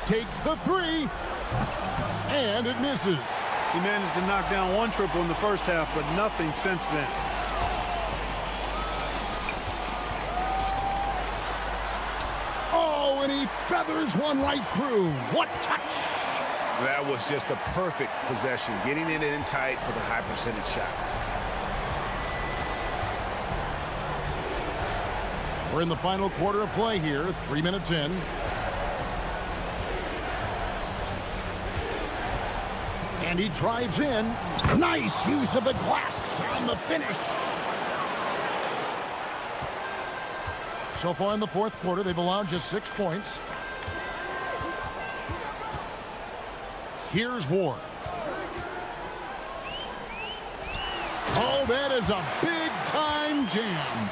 Takes the 3. And it misses. He managed to knock down 1 triple in the first half, but nothing since then. Oh, and he feathers one right through. What touch! That was just a perfect possession, getting it in tight for the high percentage shot. We're in the final quarter of play here, 3 minutes in. And he drives in. Nice use of the glass on the finish. So far in the fourth quarter, they've allowed just 6 points. Here's Ward. Oh, that is a big-time jam.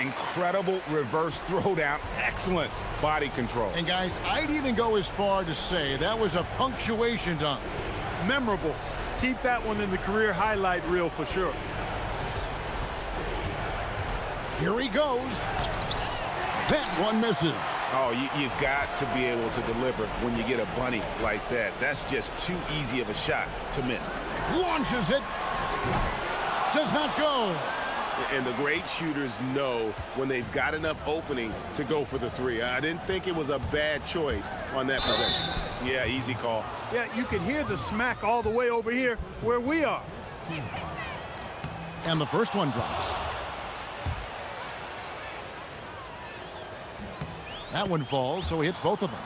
Incredible reverse throwdown. Excellent body control. And, guys, I'd even go as far to say that was a punctuation dunk. Memorable. Keep that one in the career highlight reel for sure. Here he goes. That one misses. Oh, you've got to be able to deliver when you get a bunny like that. That's just too easy of a shot to miss. Launches it. Does not go. And the great shooters know when they've got enough opening to go for the three. I didn't think it was a bad choice on that possession. Yeah, easy call. Yeah, you can hear the smack all the way over here where we are. And the first one drops. That one falls, so he hits both of them.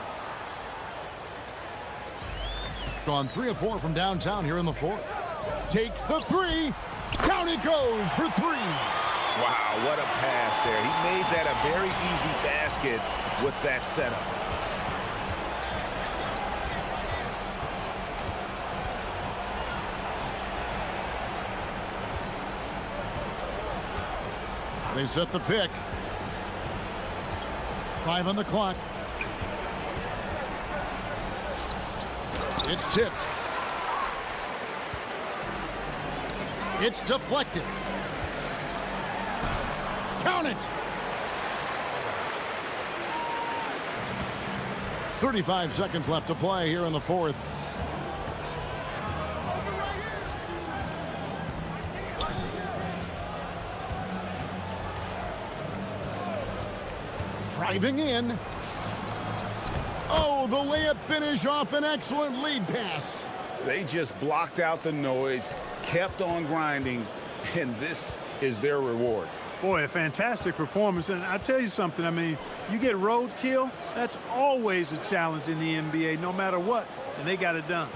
Gone 3 of 4 from downtown here in the fourth. Takes the three. Down it goes for 3. Wow, what a pass there. He made that a very easy basket with that setup. They set the pick. 5 on the clock. It's tipped. It's deflected. Count it. 35 seconds left to play here in the fourth. Driving in. Oh, the layup finish off an excellent lead pass. They just blocked out the noise, kept on grinding, and this is their reward. Boy, a fantastic performance. And I tell you something, I mean, you get roadkill, that's always a challenge in the NBA, no matter what, and they got it done.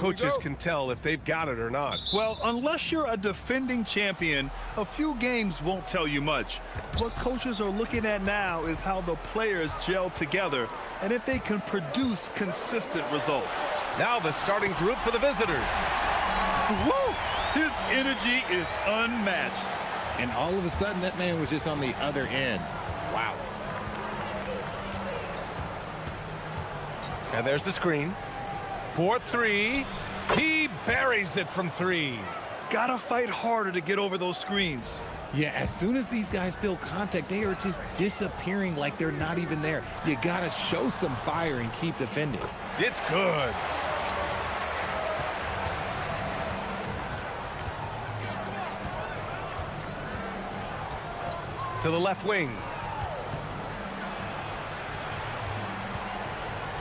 coaches can tell if they've got it or not. Well, unless you're a defending champion, a few games won't tell you much. What coaches are looking at now is how the players gel together and if they can produce consistent results. Now the starting group for the visitors. Woo! His energy is unmatched. And all of a sudden, that man was just on the other end. Wow. And there's the screen. 4-3. He buries it from 3. Gotta fight harder to get over those screens. Yeah, as soon as these guys feel contact, they are just disappearing like they're not even there. You gotta show some fire and keep defending. It's good. To the left wing.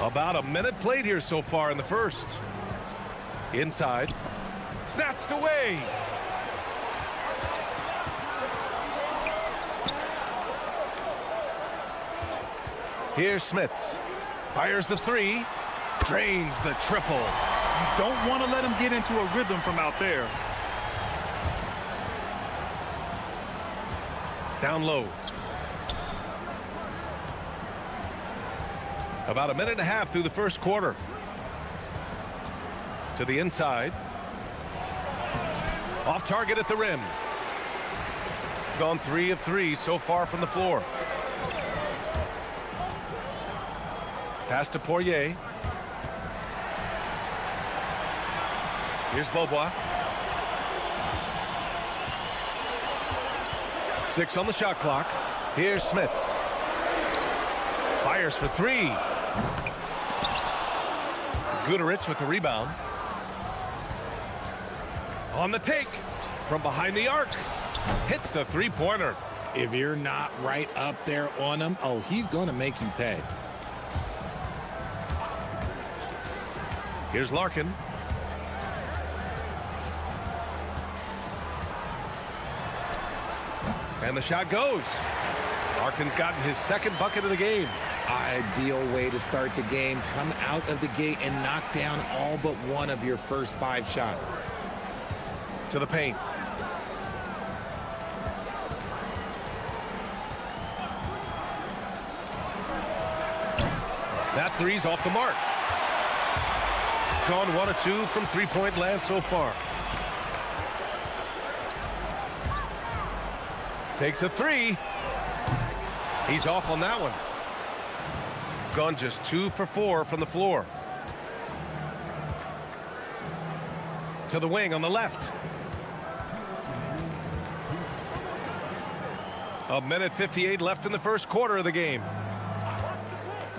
About a minute played here so far in the first. Inside. Snatched away. Here's Smits. Fires the 3. Drains the triple. You don't want to let him get into a rhythm from out there. Down low. About a minute and a half through the first quarter. To the inside. Off target at the rim. Gone 3 of 3 so far from the floor. Pass to Poirier. Here's Beaubois. 6 on the shot clock. Here's Smits. Fires for 3. Guterich with the rebound. On the take. From behind the arc. Hits the three-pointer. If you're not right up there on him, oh, he's going to make you pay. Here's Larkin. And the shot goes. Larkin's gotten his second bucket of the game. Ideal way to start the game. Come out of the gate and knock down all but one of your first 5 shots. To the paint. That 3's off the mark. Gone 1 of 2 from three-point land so far. Takes a 3. He's off on that one. Gone just 2 for 4 from the floor. To the wing on the left. A minute 58 left in the first quarter of the game.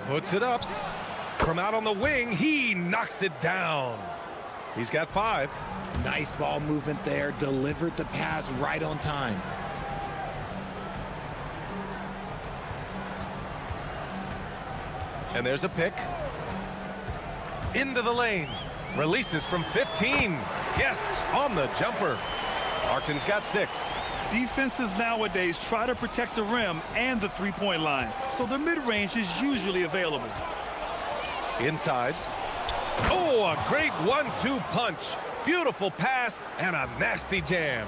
Puts it up. From out on the wing, he knocks it down. He's got 5. Nice ball movement there. Delivered the pass right on time. And there's a pick. Into the lane. Releases from 15. Yes, on the jumper. Larkin's got 6. Defenses nowadays try to protect the rim and the three-point line, so the mid-range is usually available. Inside. Oh, a great 1-2 punch. Beautiful pass and a nasty jam.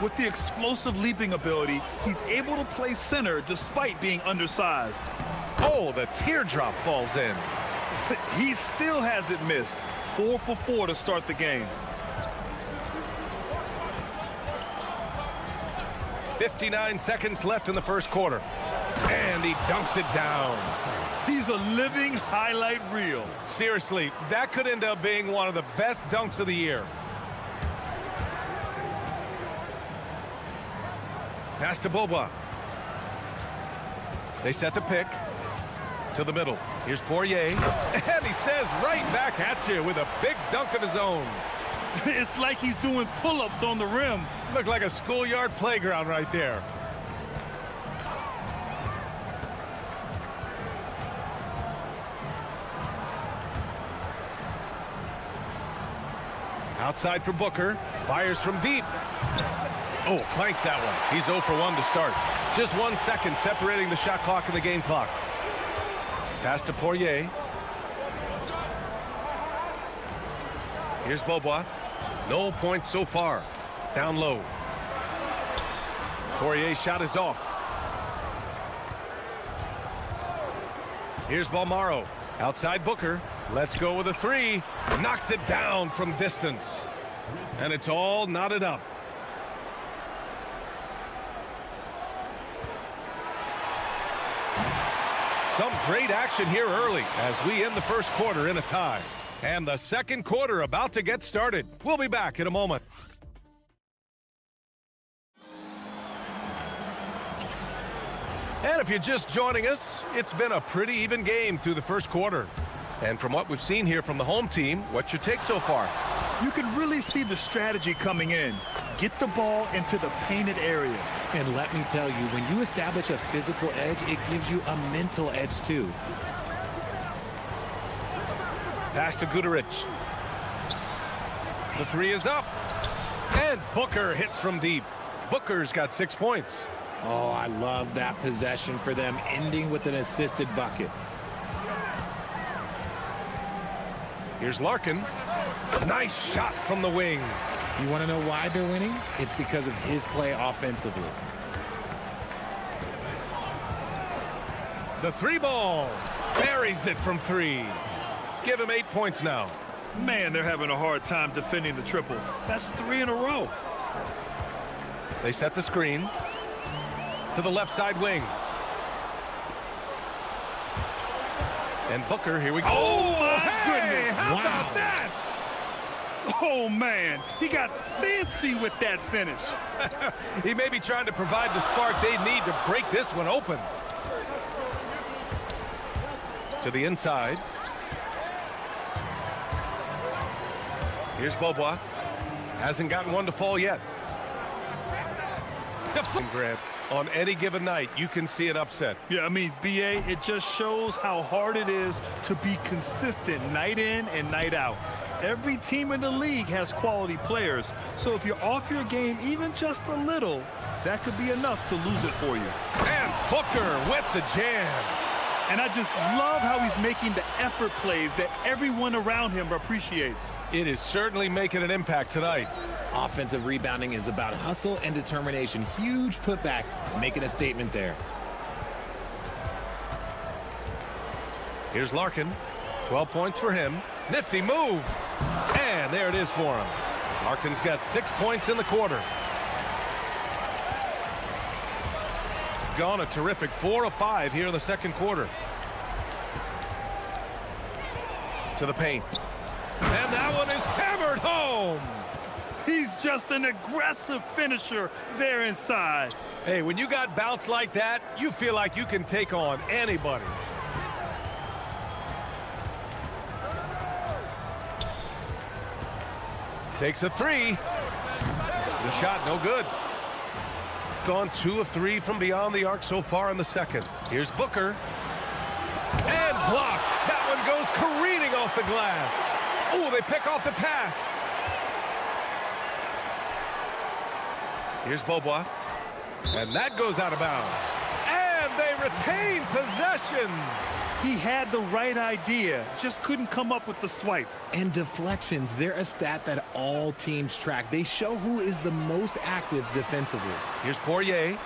With the explosive leaping ability, he's able to play center despite being undersized. Oh, the teardrop falls in. He still hasn't missed. 4 for 4 to start the game. 59 seconds left in the first quarter. And he dunks it down. He's a living highlight reel. Seriously, that could end up being one of the best dunks of the year. Pass to Beaubois. They set the pick. To the middle. Here's Poirier. And he says right back at you with a big dunk of his own. It's like he's doing pull-ups on the rim. Looked like a schoolyard playground right there. Outside for Booker. Fires from deep. Oh, clanks that one. He's 0 for 1 to start. Just 1 second separating the shot clock and the game clock. Pass to Poirier. Here's Beaubois. No points so far. Down low. Poirier's shot is off. Here's Balmaro. Outside Booker. Let's go with a three. Knocks it down from distance. And it's all knotted up. Some great action here early as we end the first quarter in a tie. And the second quarter about to get started. We'll be back in a moment. And if you're just joining us, it's been a pretty even game through the first quarter. And from what we've seen here from the home team, what's your take so far? You can really see the strategy coming in. Get the ball into the painted area. And let me tell you, when you establish a physical edge, it gives you a mental edge too. Pass to Guduric. The three is up. And Booker hits from deep. Booker's got 6 points. Oh, I love that possession for them, ending with an assisted bucket. Here's Larkin. Nice shot from the wing. You want to know why they're winning? It's because of his play offensively. The three ball. Buries it from three. Give him 8 points now. Man, they're having a hard time defending the triple. That's 3 in a row. They set the screen to the left side wing. And Booker, here we go. Oh, my goodness. How about that? Oh, man. He got fancy with that finish. He may be trying to provide the spark they need to break this one open. To the inside. Here's Beaubois. Hasn't gotten one to fall yet. Grab. On any given night, you can see an upset. Yeah, I mean, BA, it just shows how hard it is to be consistent night in and night out. Every team in the league has quality players, so if you're off your game even just a little, that could be enough to lose it for you. And Booker with the jam. And I just love how he's making the effort plays that everyone around him appreciates. It is certainly making an impact tonight. Offensive rebounding is about hustle and determination. Huge putback, making a statement there. Here's Larkin. 12 points for him. Nifty move. And there it is for him. Larkin's got 6 points in the quarter. Gone a terrific 4 of 5 here in the second quarter. To the paint. And that one is hammered home. He's just an aggressive finisher there inside. Hey, when you got bounce like that, you feel like you can take on anybody. Takes a three. The shot no good. Gone 2 of 3 from beyond the arc so far in the second. Here's Booker. And blocked. That one goes careening off the glass. Oh, they pick off the pass. Here's Beaubois. And that goes out of bounds. And they retain possession. He had the right idea, just couldn't come up with the swipe. And deflections, they're a stat that all teams track. They show who is the most active defensively. Here's Poirier.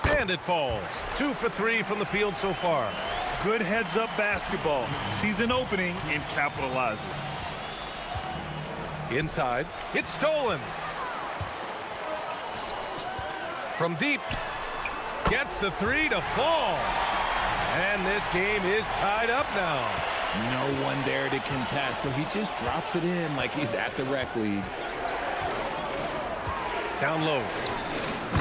And it falls. 2 for 3 from the field so far. Good heads-up basketball. Sees an opening and capitalizes. Inside. It's stolen. From deep. Gets the three to fall. And this game is tied up now. No one there to contest, so he just drops it in like he's at the rec league. Down low.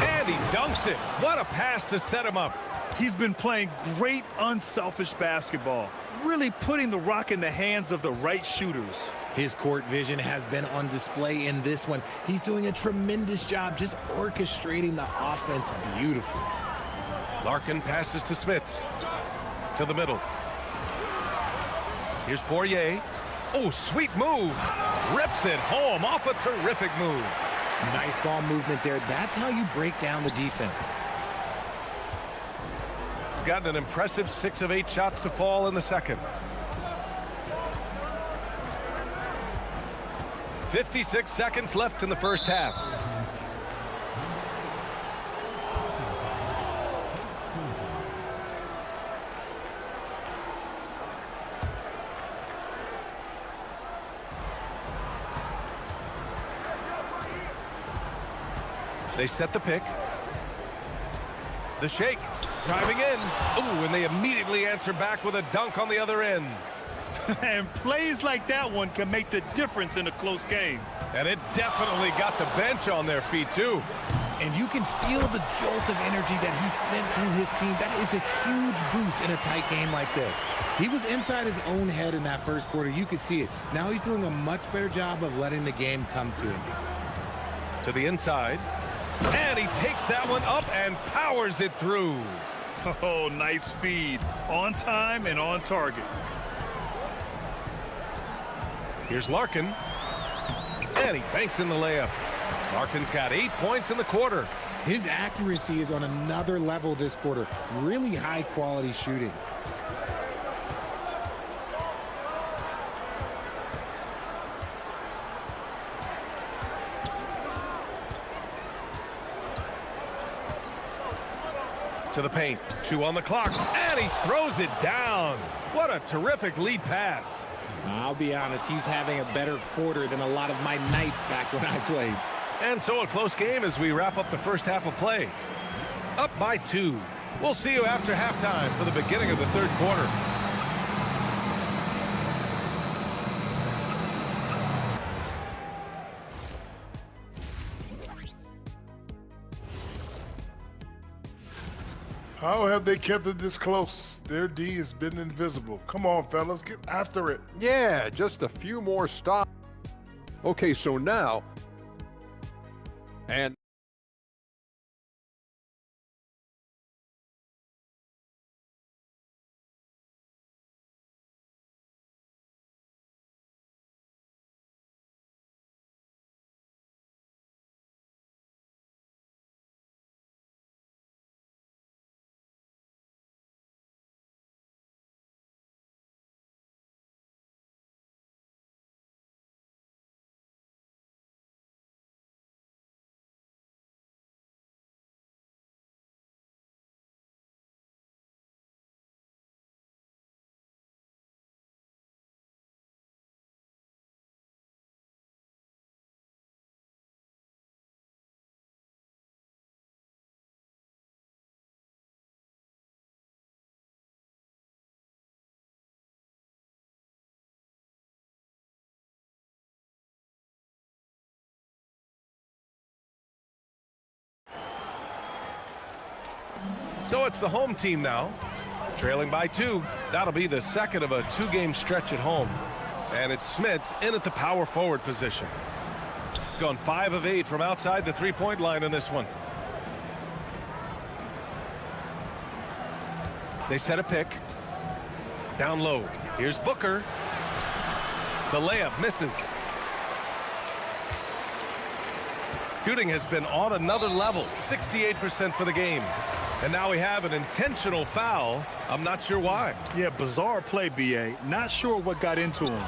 And he dunks it. What a pass to set him up. He's been playing great unselfish basketball, really putting the rock in the hands of the right shooters. His court vision has been on display in this one. He's doing a tremendous job just orchestrating the offense beautifully. Larkin passes to Smits. To the middle. Here's Poirier. Oh, sweet move. Rips it home off a terrific move. Nice ball movement there. That's how you break down the defense. Gotten an impressive 6 of 8 shots to fall in the second. 56 seconds left in the first half. They set the pick. The shake. Driving in. Ooh, and they immediately answer back with a dunk on the other end. And plays like that one can make the difference in a close game. And it definitely got the bench on their feet, too. And you can feel the jolt of energy that he sent through his team. That is a huge boost in a tight game like this. He was inside his own head in that first quarter. You could see it. Now he's doing a much better job of letting the game come to him. To the inside. And he takes that one up and powers it through. Oh, nice feed. On time and on target. Here's Larkin. And he banks in the layup. Larkin's got 8 points in the quarter. His accuracy is on another level this quarter. Really high quality shooting. To the paint. 2 on the clock. And he throws it down. What a terrific lead pass. I'll be honest, he's having a better quarter than a lot of my nights back when I played. And so a close game as we wrap up the first half of play. Up by 2. We'll see you after halftime for the beginning of the third quarter. How have they kept it this close? Their D has been invisible. Come on, fellas, get after it. Yeah, just a few more stops. Okay, so now, and So it's the home team now, trailing by 2. That'll be the second of a 2-game stretch at home. And it's Smits in at the power forward position. Gone 5 of 8 from outside the three-point line in this one. They set a pick. Down low. Here's Booker. The layup misses. Shooting has been on another level, 68% for the game. And now we have an intentional foul. I'm not sure why. Yeah, bizarre play, B.A. Not sure what got into him.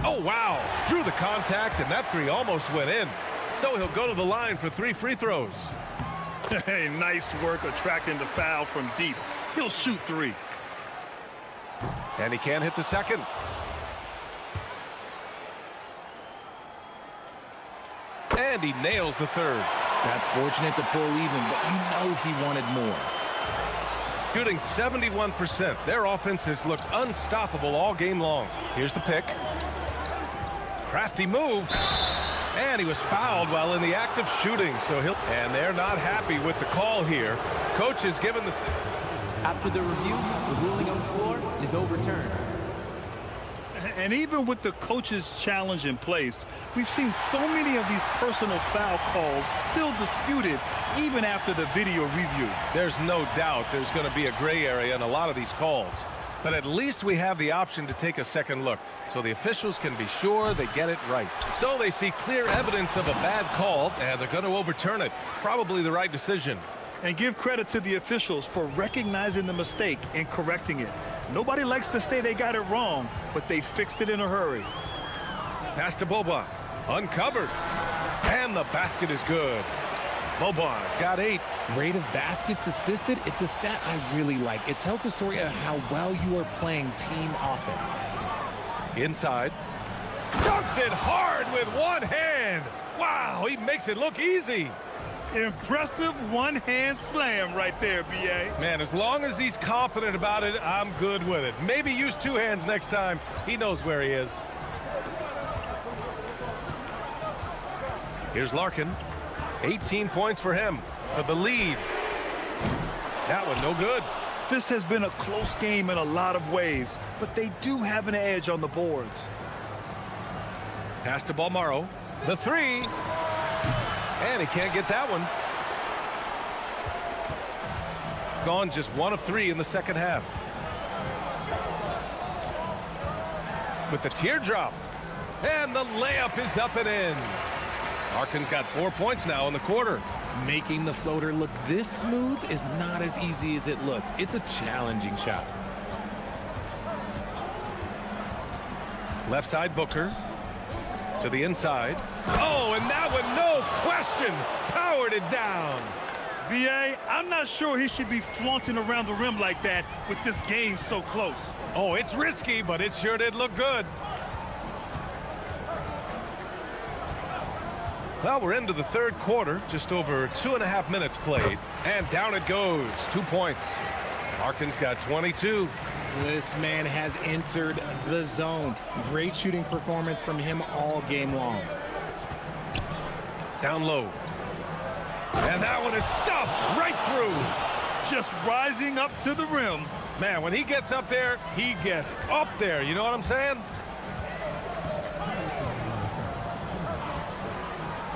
Oh, wow. Drew the contact, and that 3 almost went in. So he'll go to the line for 3 free throws. Hey, nice work attracting the foul from deep. He'll shoot 3. And he can't hit the second. And he nails the third. That's fortunate to pull even, but you know he wanted more. Shooting 71%. Their offense has looked unstoppable all game long. Here's the pick. Crafty move. And he was fouled while in the act of shooting. So he'll... And they're not happy with the call here. Coach has given the... After the review, the ruling on the floor is overturned. And even with the coach's challenge in place, we've seen so many of these personal foul calls still disputed even after the video review. There's no doubt there's going to be a gray area in a lot of these calls. But at least we have the option to take a second look, so the officials can be sure they get it right. So they see clear evidence of a bad call, and they're going to overturn it. Probably the right decision. And give credit to the officials for recognizing the mistake and correcting it. Nobody likes to say they got it wrong, but they fixed it in a hurry. Pass to Boba. Uncovered. And the basket is good. Boba's got 8. Rate of baskets assisted, it's a stat I really like. It tells the story of how well you are playing team offense. Inside. Dunks it hard with one hand. Wow, he makes it look easy. Impressive one-hand slam right there, B.A. Man, as long as he's confident about it, I'm good with it. Maybe use 2 hands next time. He knows where he is. Here's Larkin. 18 points for him for the lead. That one no good. This has been a close game in a lot of ways, but they do have an edge on the boards. Pass to Balmaro. The 3. And he can't get that one. Gone just 1 of 3 in the second half. With the teardrop. And the layup is up and in. Larkin's got 4 points now in the quarter. Making the floater look this smooth is not as easy as it looks. It's a challenging shot. Left side Booker. To the inside. Oh, and that one, no question, powered it down. B.A., I'm not sure he should be flaunting around the rim like that with this game so close. Oh, it's risky, but it sure did look good. Well, we're into the third quarter, just over 2.5 minutes played. And down it goes, 2 points. Larkin's got 22. This man has entered the zone. Great shooting performance from him all game long. Down low. And that one is stuffed right through. Just rising up to the rim. Man, when he gets up there, he gets up there. You know what I'm saying?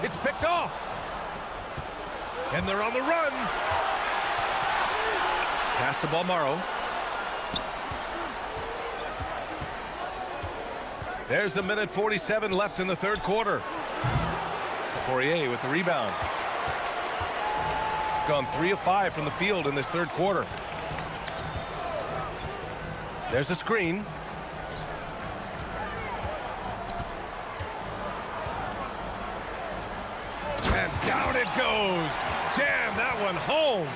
It's picked off. And they're on the run. Pass to Balmaro. There's 1:47 left in the third quarter. Poirier with the rebound. Gone 3 of 5 from the field in this third quarter. There's a screen. And down it goes. Jam that one home.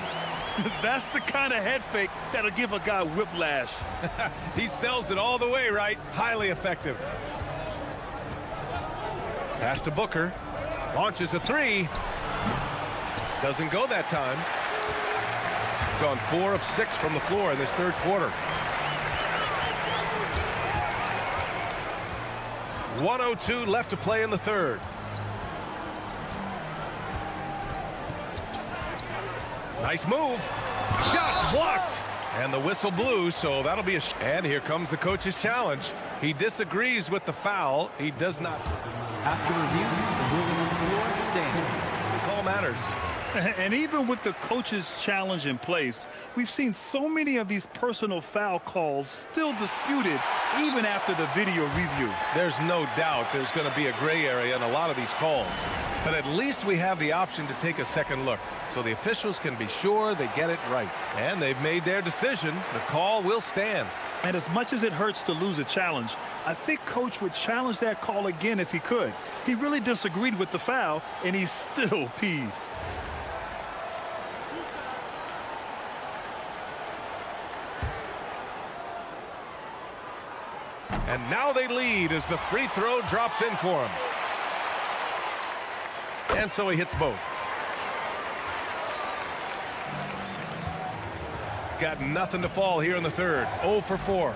That's the kind of head fake that'll give a guy whiplash. He sells it all the way, right? Highly effective. Pass to Booker. Launches a 3. Doesn't go that time. Gone 4 of 6 from the floor in this third quarter. 1:02 left to play in the third. Nice move. Shot blocked. And the whistle blew, so that'll be a and here comes the coach's challenge. He disagrees with the foul. He does not. After review, the ruling on the floor stands. The call matters. And even with the coach's challenge in place, we've seen so many of these personal foul calls still disputed even after the video review. There's no doubt there's going to be a gray area in a lot of these calls. But at least we have the option to take a second look, so the officials can be sure they get it right. And they've made their decision. The call will stand. And as much as it hurts to lose a challenge, I think Coach would challenge that call again if he could. He really disagreed with the foul, and he's still peeved. And now they lead as the free throw drops in for him. And so he hits both. Got nothing to fall here in the third. 0 for 4.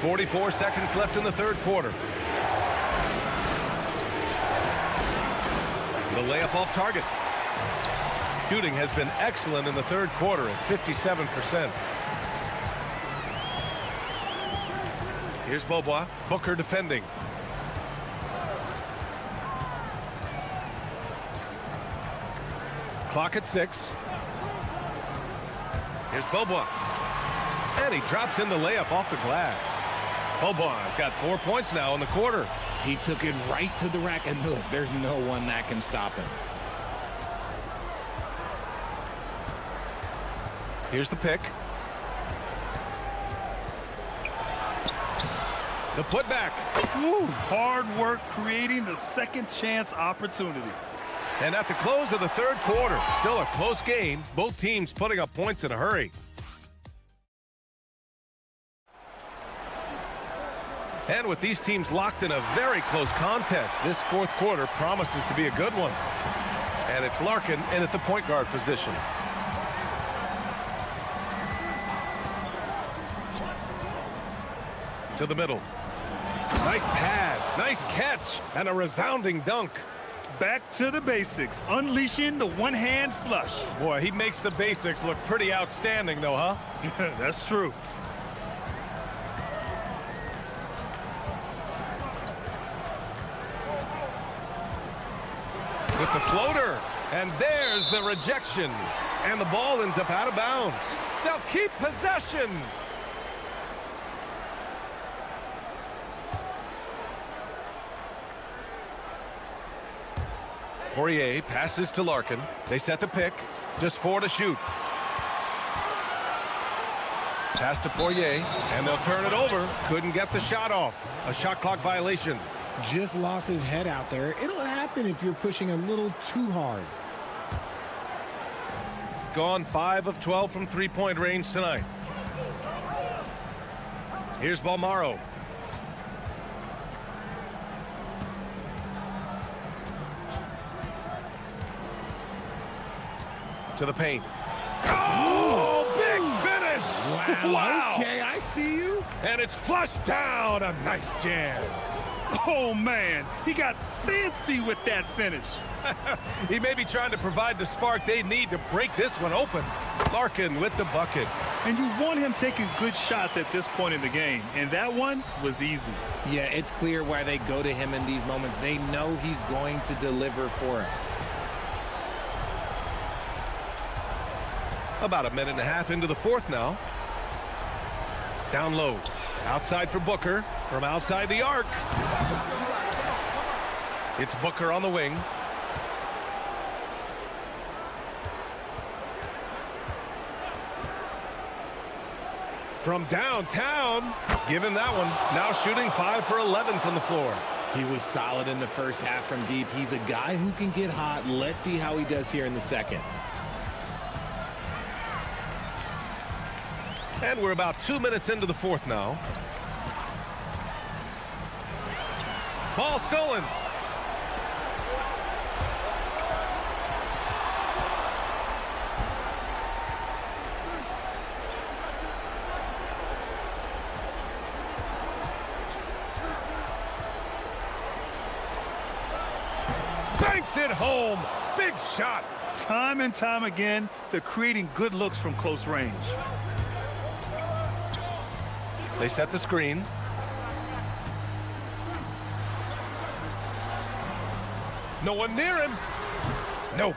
44 seconds left in the third quarter. The layup off target. Shooting has been excellent in the third quarter at 57%. Here's Bobois. Booker defending. Clock at 6. Here's Bobois. And he drops in the layup off the glass. Bobois got 4 points now in the quarter. He took it right to the rack, and look, there's no one that can stop him. Here's the pick. The putback. Ooh, hard work creating the second chance opportunity. And at the close of the third quarter, still a close game. Both teams putting up points in a hurry. And with these teams locked in a very close contest, this fourth quarter promises to be a good one. And it's Larkin in at the point guard position. To the middle. Nice pass, nice catch, and a resounding dunk. Back to the basics, unleashing the one-hand flush. Boy, he makes the basics look pretty outstanding, though, huh? That's true. With the floater, and there's the rejection. And the ball ends up out of bounds. They'll keep possession. Poirier passes to Larkin. They set the pick. Just 4 to shoot. Pass to Poirier, and they'll turn it over. Couldn't get the shot off. A shot clock violation. Just lost his head out there. It'll happen if you're pushing a little too hard. Gone 5 of 12 from three-point range tonight. Here's Balmaro. To the paint. Oh, big finish! Wow. Okay, I see you. And it's flushed down. A nice jam. Oh, man, he got fancy with that finish. He may be trying to provide the spark they need to break this one open. Larkin with the bucket. And you want him taking good shots at this point in the game, and that one was easy. Yeah, it's clear why they go to him in these moments. They know he's going to deliver for him. About a minute and a half into the fourth now. Down low. Outside for Booker. From outside the arc. It's Booker on the wing. From downtown. Give him that one. Now shooting 5 for 11 from the floor. He was solid in the first half from deep. He's a guy who can get hot. Let's see how he does here in the second. And we're about 2 minutes into the fourth now. Ball stolen. Banks it home. Big shot. Time and time again, they're creating good looks from close range. They set the screen. No one near him. Nope.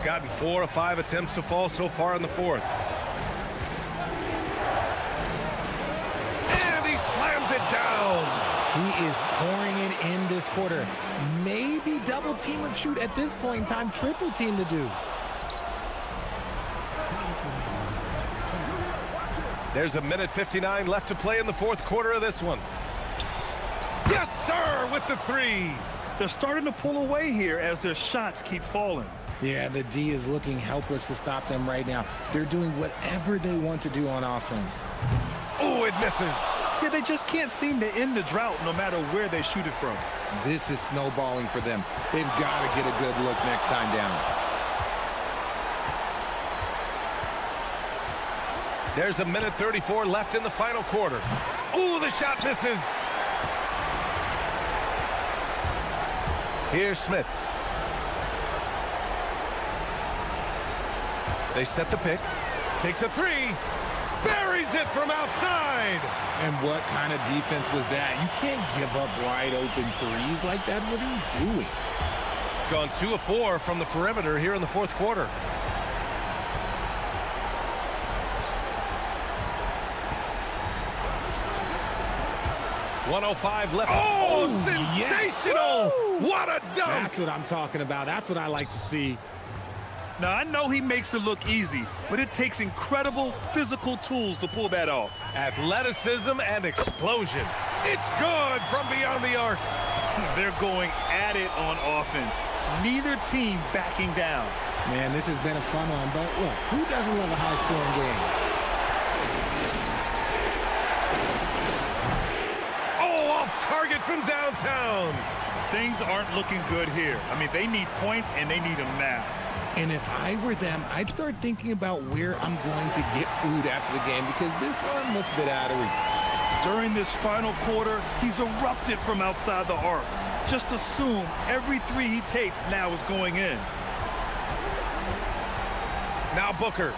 Gotten 4 of 5 attempts to fall so far in the fourth. And he slams it down. He is pouring it in this quarter. Maybe double team or shoot at this point in time. Triple team to do. There's a minute 59 left to play in the fourth quarter of this one. Yes, sir, with the 3. They're starting to pull away here as their shots keep falling. Yeah, the D is looking helpless to stop them right now. They're doing whatever they want to do on offense. Oh, it misses. Yeah, they just can't seem to end the drought no matter where they shoot it from. This is snowballing for them. They've got to get a good look next time down. There's a minute 34 left in the final quarter. Oh, the shot misses. Here's Smits. They set the pick. Takes a 3. Buries it from outside. And what kind of defense was that? You can't give up wide open threes like that. What are you doing? Gone 2 of 4 from the perimeter here in the fourth quarter. .105 left. Oh, sensational! Yes. What a dunk! That's what I'm talking about. That's what I like to see. Now, I know he makes it look easy, but it takes incredible physical tools to pull that off. Athleticism and explosion. It's good from beyond the arc. They're going at it on offense. Neither team backing down. Man, this has been a fun one, but look, who doesn't love a high-scoring game? Oh, off target from downtown. Things aren't looking good here. I mean, they need points, and they need them now. And if I were them, I'd start thinking about where I'm going to get food after the game because this one looks a bit out of reach. During this final quarter, he's erupted from outside the arc. Just assume every three he takes now is going in. Now Booker.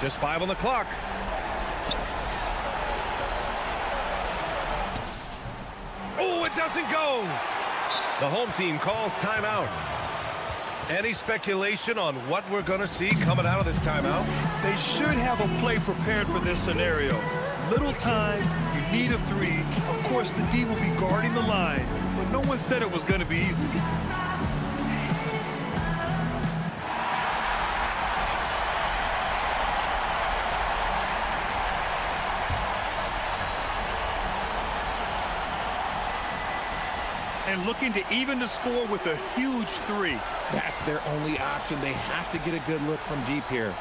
Just 5 on the clock. Oh, it doesn't go. The home team calls timeout. Any speculation on what we're going to see coming out of this timeout? They should have a play prepared for this scenario. Little time, you need a three. Of course, the D will be guarding the line, but no one said it was going to be easy. And looking to even the score with a huge three. That's their only option. They have to get a good look from deep here.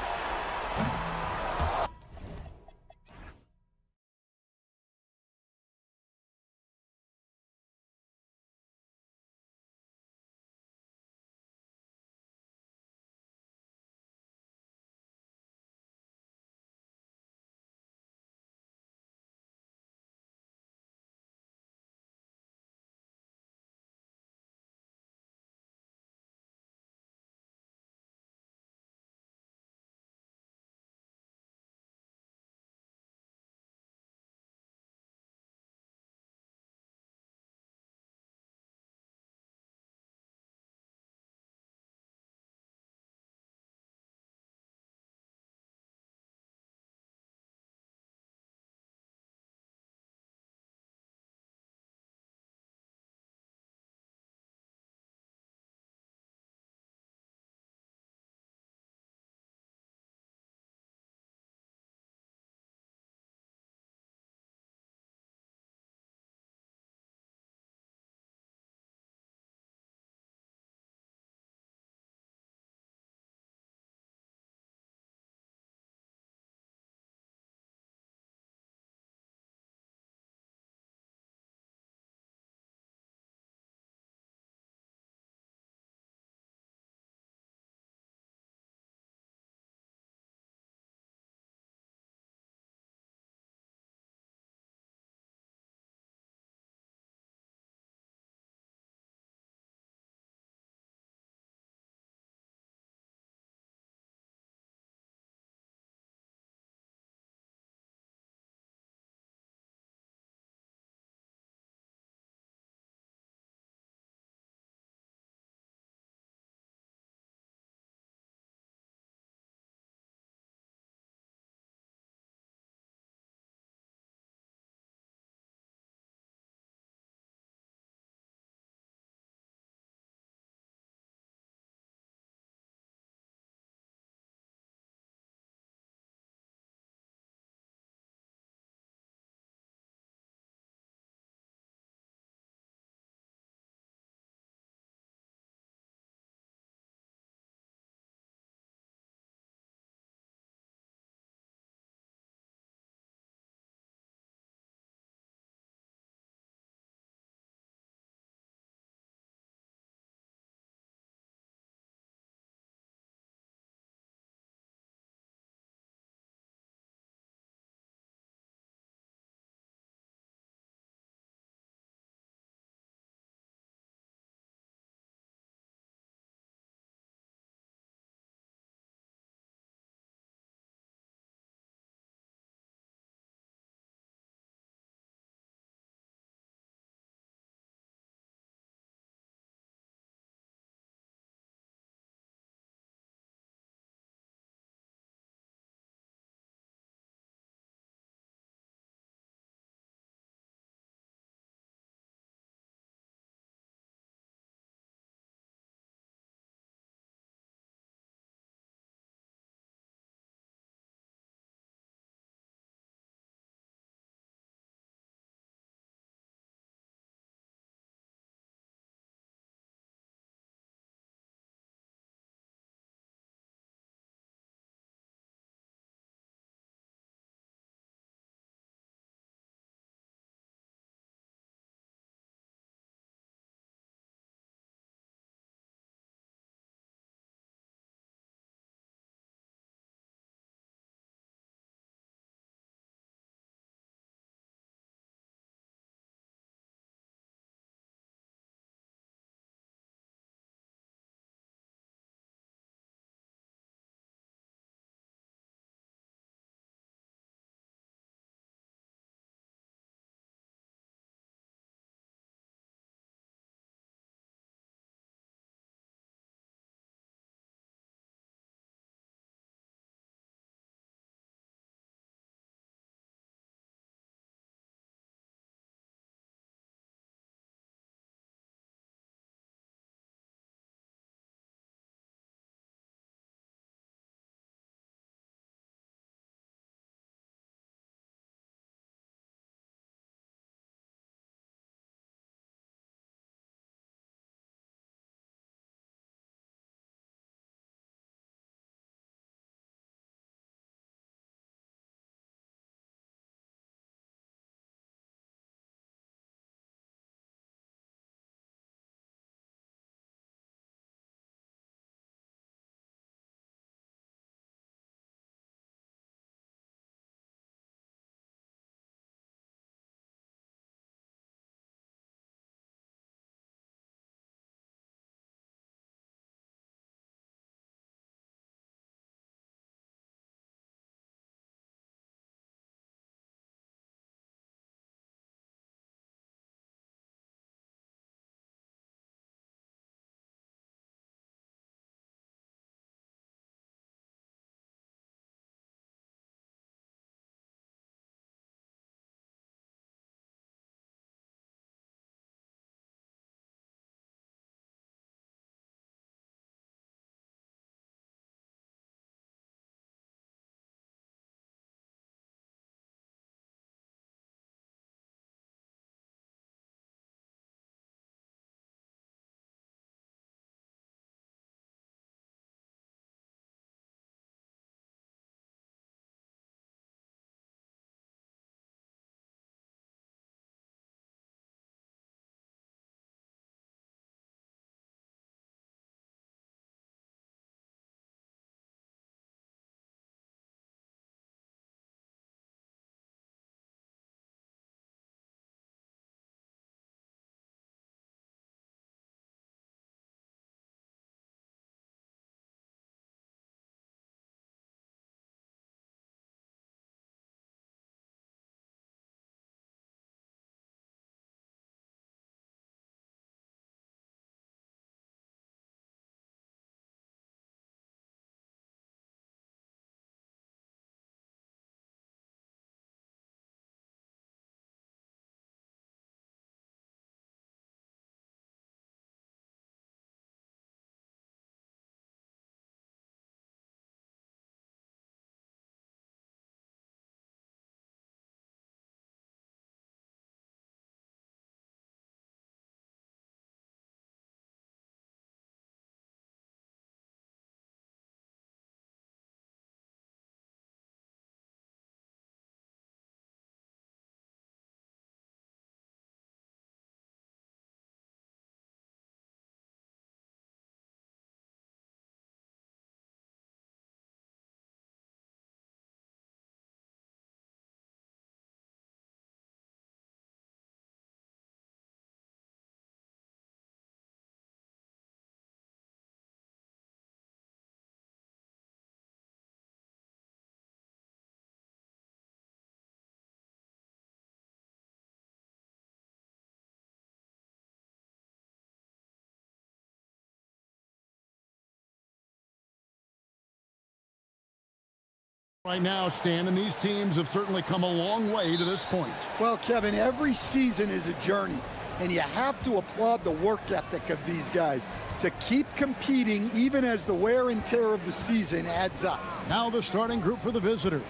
Right now, Stan, and these teams have certainly come a long way to this point. Well, Kevin, every season is a journey, and you have to applaud the work ethic of these guys to keep competing even as the wear and tear of the season adds up. Now the starting group for the visitors.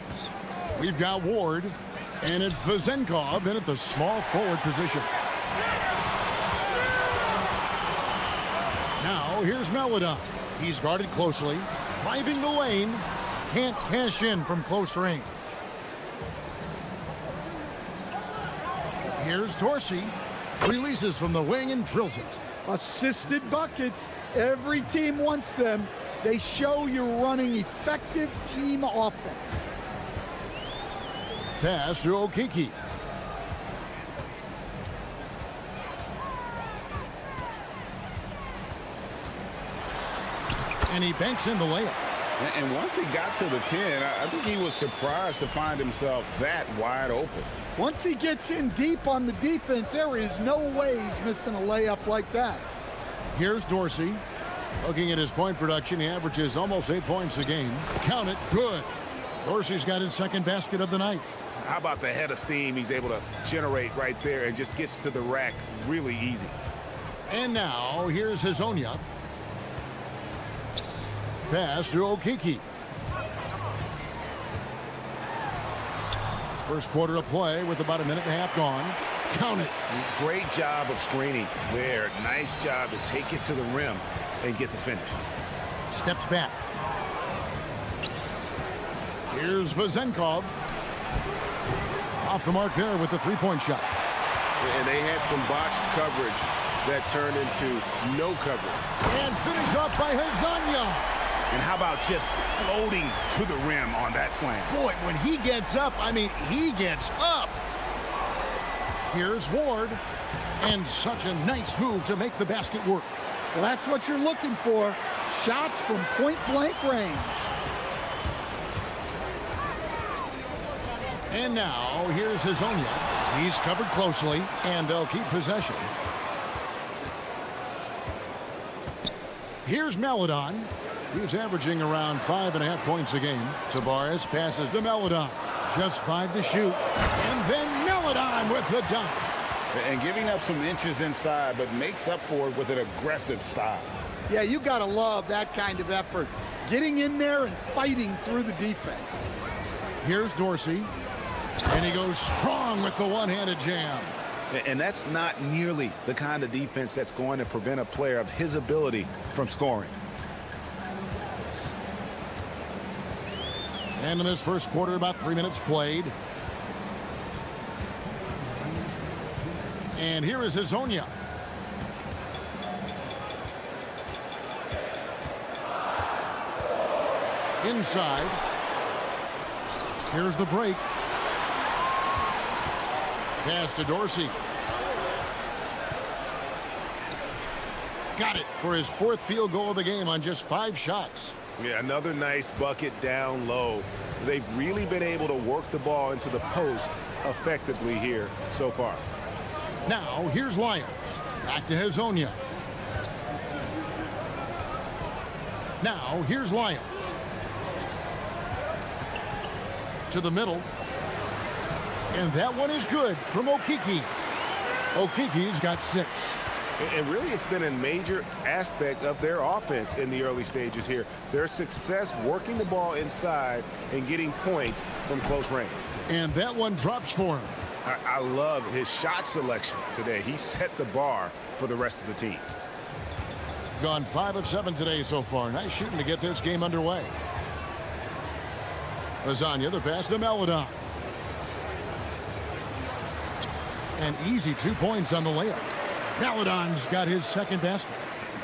We've got Ward, and it's Vezenkov in at the small forward position. Now here's Melodon. He's guarded closely, driving the lane. Can't cash in from close range. Here's Dorsey. Releases from the wing and drills it. Assisted buckets. Every team wants them. They show you're running effective team offense. Pass to Okiki. And he banks in the layup. And once he got to the 10, I think he was surprised to find himself that wide open. Once he gets in deep on the defense, there is no way he's missing a layup like that. Here's Dorsey. Looking at his point production, he averages almost 8 points a game. Count it, good. Dorsey's got his second basket of the night. How about the head of steam he's able to generate right there and just gets to the rack really easy. And now, here's Hazonia. Pass to Okiki. First quarter of play with about a minute and a half gone. Count it. Great job of screening there. Nice job to take it to the rim and get the finish. Steps back. Here's Vezenkov. Off the mark there with the three-point shot. And they had some botched coverage that turned into no coverage. And finish up by Hazonia. And how about just floating to the rim on that slam? Boy, when he gets up, I mean, he gets up. Here's Ward. And such a nice move to make the basket work. Well, that's what you're looking for. Shots from point-blank range. And now, here's Hazonia. He's covered closely, and they'll keep possession. Here's Melodon. He's averaging around 5.5 points a game. Tavares passes to Melodon. Just 5 to shoot. And then Melodon with the dunk. And giving up some inches inside, but makes up for it with an aggressive style. Yeah, you got to love that kind of effort. Getting in there and fighting through the defense. Here's Dorsey. And he goes strong with the one-handed jam. And that's not nearly the kind of defense that's going to prevent a player of his ability from scoring. And in this first quarter, about 3 minutes played. And here is Hazonia. Inside. Here's the break. Pass to Dorsey. Got it for his 4th field goal of the game on just 5 shots. Yeah, another nice bucket down low. They've really been able to work the ball into the post effectively here so far. Now, here's Lyons. Back to Hazonia. Now, here's Lyons. To the middle. And that one is good from Okiki. Okiki's got 6. And really, it's been a major aspect of their offense in the early stages here. Their success working the ball inside and getting points from close range. And that one drops for him. I love his shot selection today. He set the bar for the rest of the team. Gone 5 of 7 today so far. Nice shooting to get this game underway. Hazonia, the pass to Melodon. An easy 2 points on the layup. Melodon's got his second basket.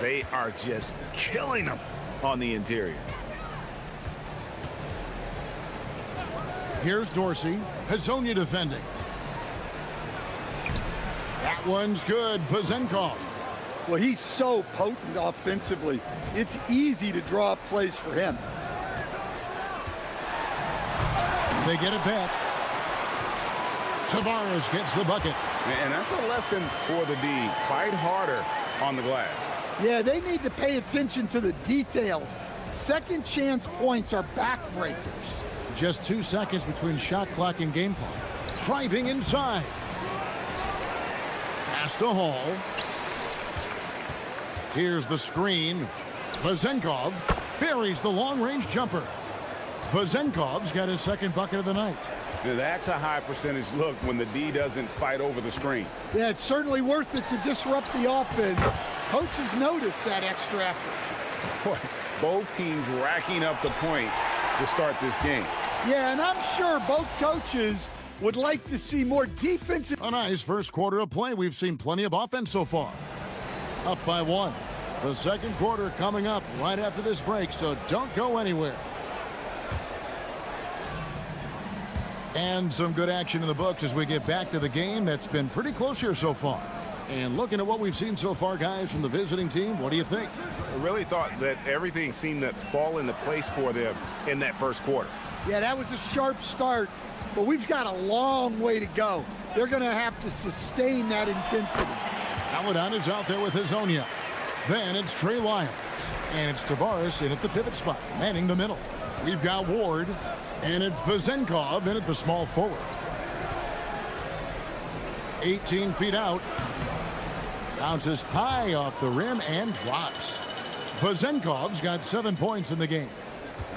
They are just killing them on the interior. Here's Dorsey. Hazonia defending. That one's good. Vezenkov. Well, he's so potent offensively. It's easy to draw up plays for him. They get it back. Tavares gets the bucket. And that's a lesson for the D. Fight harder on the glass. Yeah, they need to pay attention to the details. Second chance points are backbreakers. Just 2 seconds between shot clock and game clock. Driving inside. Pass to Hall. Here's the screen. Vezenkov buries the long-range jumper. Vezenkov's got his second bucket of the night. Now that's a high percentage look when the D doesn't fight over the screen. Yeah, it's certainly worth it to disrupt the offense. Coaches notice that extra effort. Boy, both teams racking up the points to start this game. Yeah, and I'm sure both coaches would like to see more defensive. A nice first quarter of play. We've seen plenty of offense so far. Up by 1. The second quarter coming up right after this break, so don't go anywhere. And some good action in the books as we get back to the game that's been pretty close here so far. And looking at what we've seen so far, guys, from the visiting team, what do you think? I really thought that everything seemed to fall into place for them in that first quarter. Yeah, that was a sharp start, but we've got a long way to go. They're going to have to sustain that intensity. Paladon is out there with Hazonia. Then it's Trey Lyles. And it's Tavares in at the pivot spot, manning the middle. We've got Ward. And it's Vezenkov in at the small forward. 18 feet out. Bounces high off the rim and drops. Vezenkov's got 7 points in the game.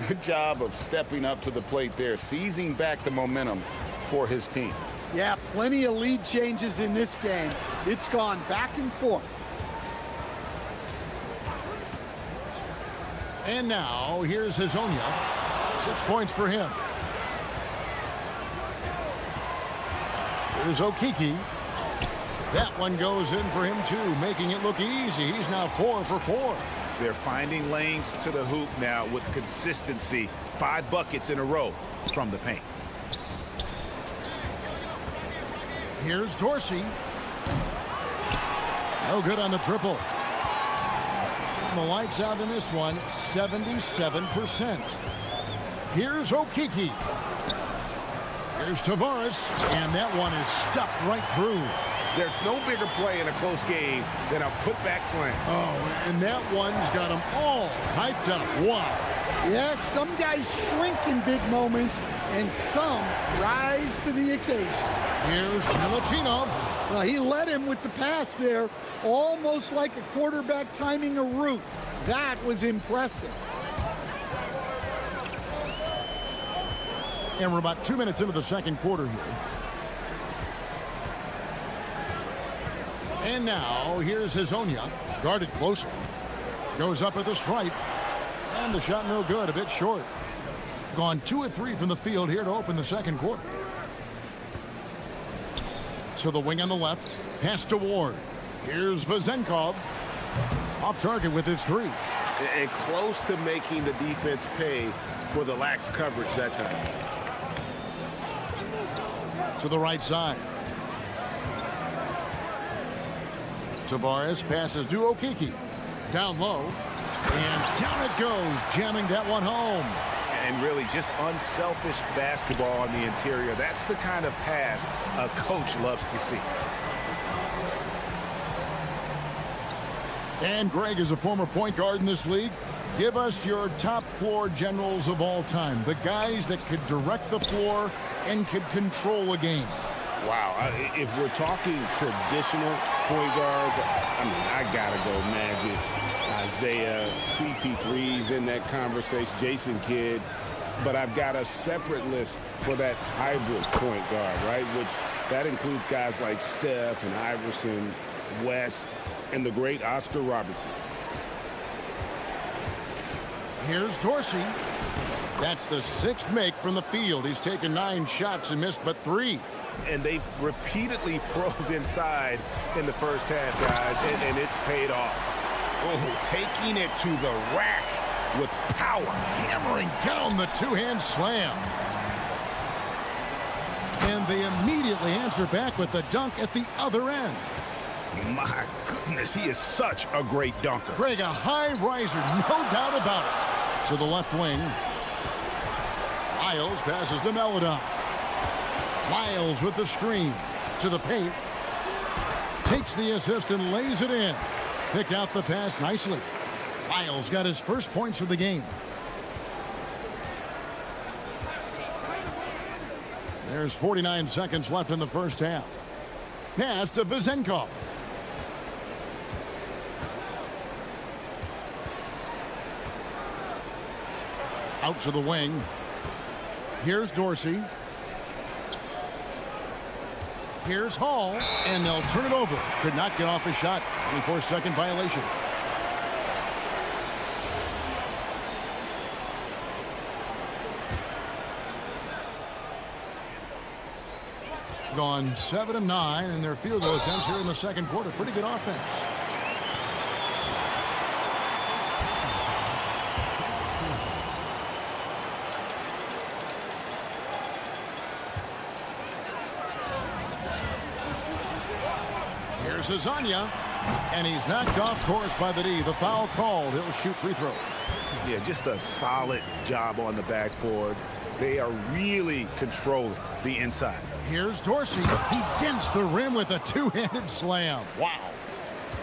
Good job of stepping up to the plate there, seizing back the momentum for his team. Yeah, plenty of lead changes in this game. It's gone back and forth. And now, here's Hazonia. 6 points for him. Here's Okiki. That one goes in for him, too, making it look easy. He's now 4 for 4. They're finding lanes to the hoop now with consistency. 5 buckets in a row from the paint. Here's Dorsey. No good on the triple. The lights out in this one, 77%. Here's Okiki. Here's Tavares, and that one is stuffed right through. There's no bigger play in a close game than a putback slam. Oh, and that one's got them all hyped up. Wow. Yes, some guys shrink in big moments, and some rise to the occasion. Here's Milutinov. Well, he led him with the pass there, almost like a quarterback timing a route. That was impressive. And we're about 2 minutes into the second quarter here. And now, here's Hazonia, guarded closely. Goes up at the stripe. And the shot no good, a bit short. Gone 2 of 3 from the field here to open the second quarter. So the wing on the left, pass to Ward. Here's Vezenkov. Off target with his 3. And close to making the defense pay for the lax coverage that time. To the right side. Tavares passes to Okiki. Down low. And down it goes, jamming that one home. And really just unselfish basketball on the interior. That's the kind of pass a coach loves to see. And Greg is a former point guard in this league. Give us your top floor generals of all time. The guys that could direct the floor and could control a game. Wow, if we're talking traditional point guards, I mean, I gotta go Magic, Isaiah, CP3's in that conversation, Jason Kidd. But I've got a separate list for that hybrid point guard, right? Which that includes guys like Steph and Iverson, West, and the great Oscar Robertson. Here's Dorsey. That's the 6th make from the field. He's taken 9 shots and missed but 3. And they've repeatedly probed inside in the first half, guys, and it's paid off. Oh, taking it to the rack with power. Hammering down the 2-hand slam. And they immediately answer back with the dunk at the other end. My goodness, he is such a great dunker. Greg, a high riser, no doubt about it. To the left wing. Lyles passes to Melodon. Lyles with the screen. To the paint. Takes the assist and lays it in. Picked out the pass nicely. Lyles got his first points of the game. There's 49 seconds left in the first half. Pass to Vizenko. Out to the wing. Here's Dorsey. Here's Hall, and they'll turn it over. Could not get off a shot. 24-second violation. Gone 7 of 9 in their field goal attempts here in the second quarter. Pretty good offense. Here's Azania, and he's knocked off course by the D. The foul called. He'll shoot free throws. Yeah, just a solid job on the backboard. They are really controlling the inside. Here's Dorsey. He dents the rim with a two-handed slam. Wow.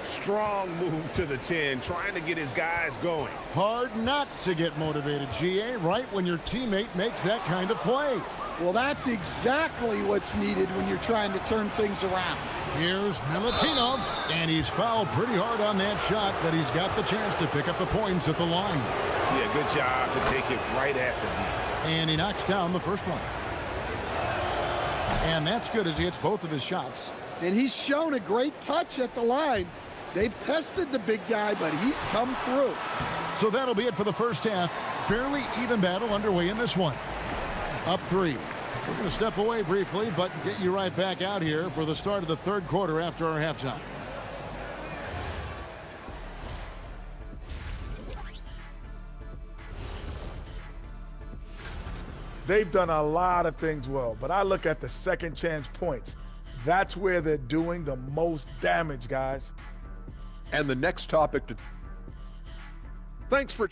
Strong move to the 10, trying to get his guys going. Hard not to get motivated, GA, right when your teammate makes that kind of play. Well, that's exactly what's needed when you're trying to turn things around. Here's Milutinov, and he's fouled pretty hard on that shot, but he's got the chance to pick up the points at the line. Yeah, good job to take it right at the net. And he knocks down the first one. And that's good as he hits both of his shots. And he's shown a great touch at the line. They've tested the big guy, but he's come through. So that'll be it for the first half. Fairly even battle underway in this one. Up 3. We're going to step away briefly, but get you right back out here for the start of the third quarter after our halftime. They've done a lot of things well, but I look at the second chance points. That's where they're doing the most damage, guys. And the next topic to... Thanks for...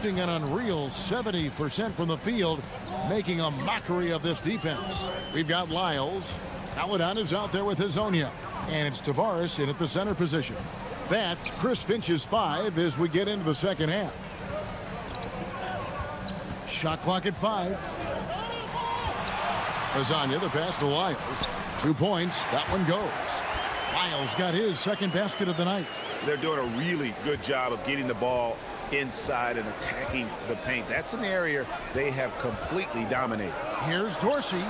An unreal 70% from the field, making a mockery of this defense. We've got Lyles. Aladon is out there with Hazonia. And it's Tavares in at the center position. That's Chris Finch's 5 as we get into the second half. Shot clock at 5. Hazonia, the pass to Lyles. 2 points. That one goes. Lyles got his second basket of the night. They're doing a really good job of getting the ball inside and attacking the paint. That's an area they have completely dominated. Here's Dorsey.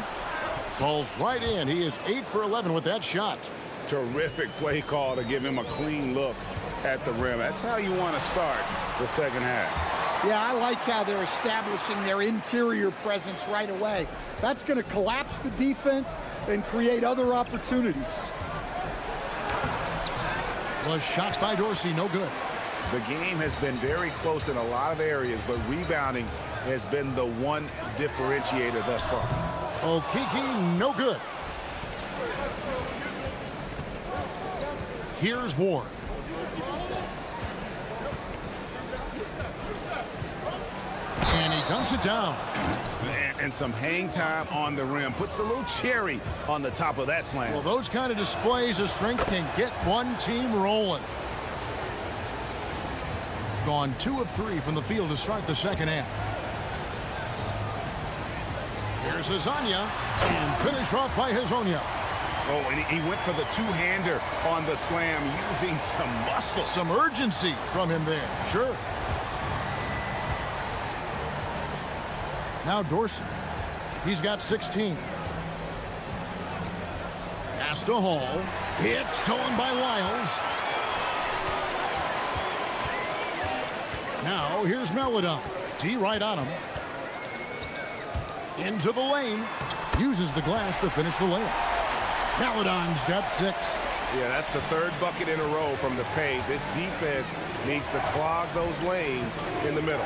Falls right in. He is 8 for 11 with that shot. Terrific play call to give him a clean look at the rim. That's how you want to start the second half. Yeah, I like how they're establishing their interior presence right away. That's going to collapse the defense and create other opportunities. Was shot by Dorsey, no good. The game has been very close in a lot of areas, but rebounding has been the one differentiator thus far. Okiki, no good. Here's Ward. And he dunks it down. And some hang time on the rim. Puts a little cherry on the top of that slam. Well, those kind of displays of strength can get one team rolling. Gone 2 of 3 from the field to start the second half. Here's Hazonia, and finished off by Hazonia. Oh, and he went for the two-hander on the slam, using some muscle. Some urgency from him there, sure. Now Dorsey. He's got 16. Pass to Hall. It's stolen by Wiles. Now here's Melodon. D right on him. Into the lane. Uses the glass to finish the layup. Melodon's got 6. Yeah, that's the third bucket in a row from the paint. This defense needs to clog those lanes in the middle.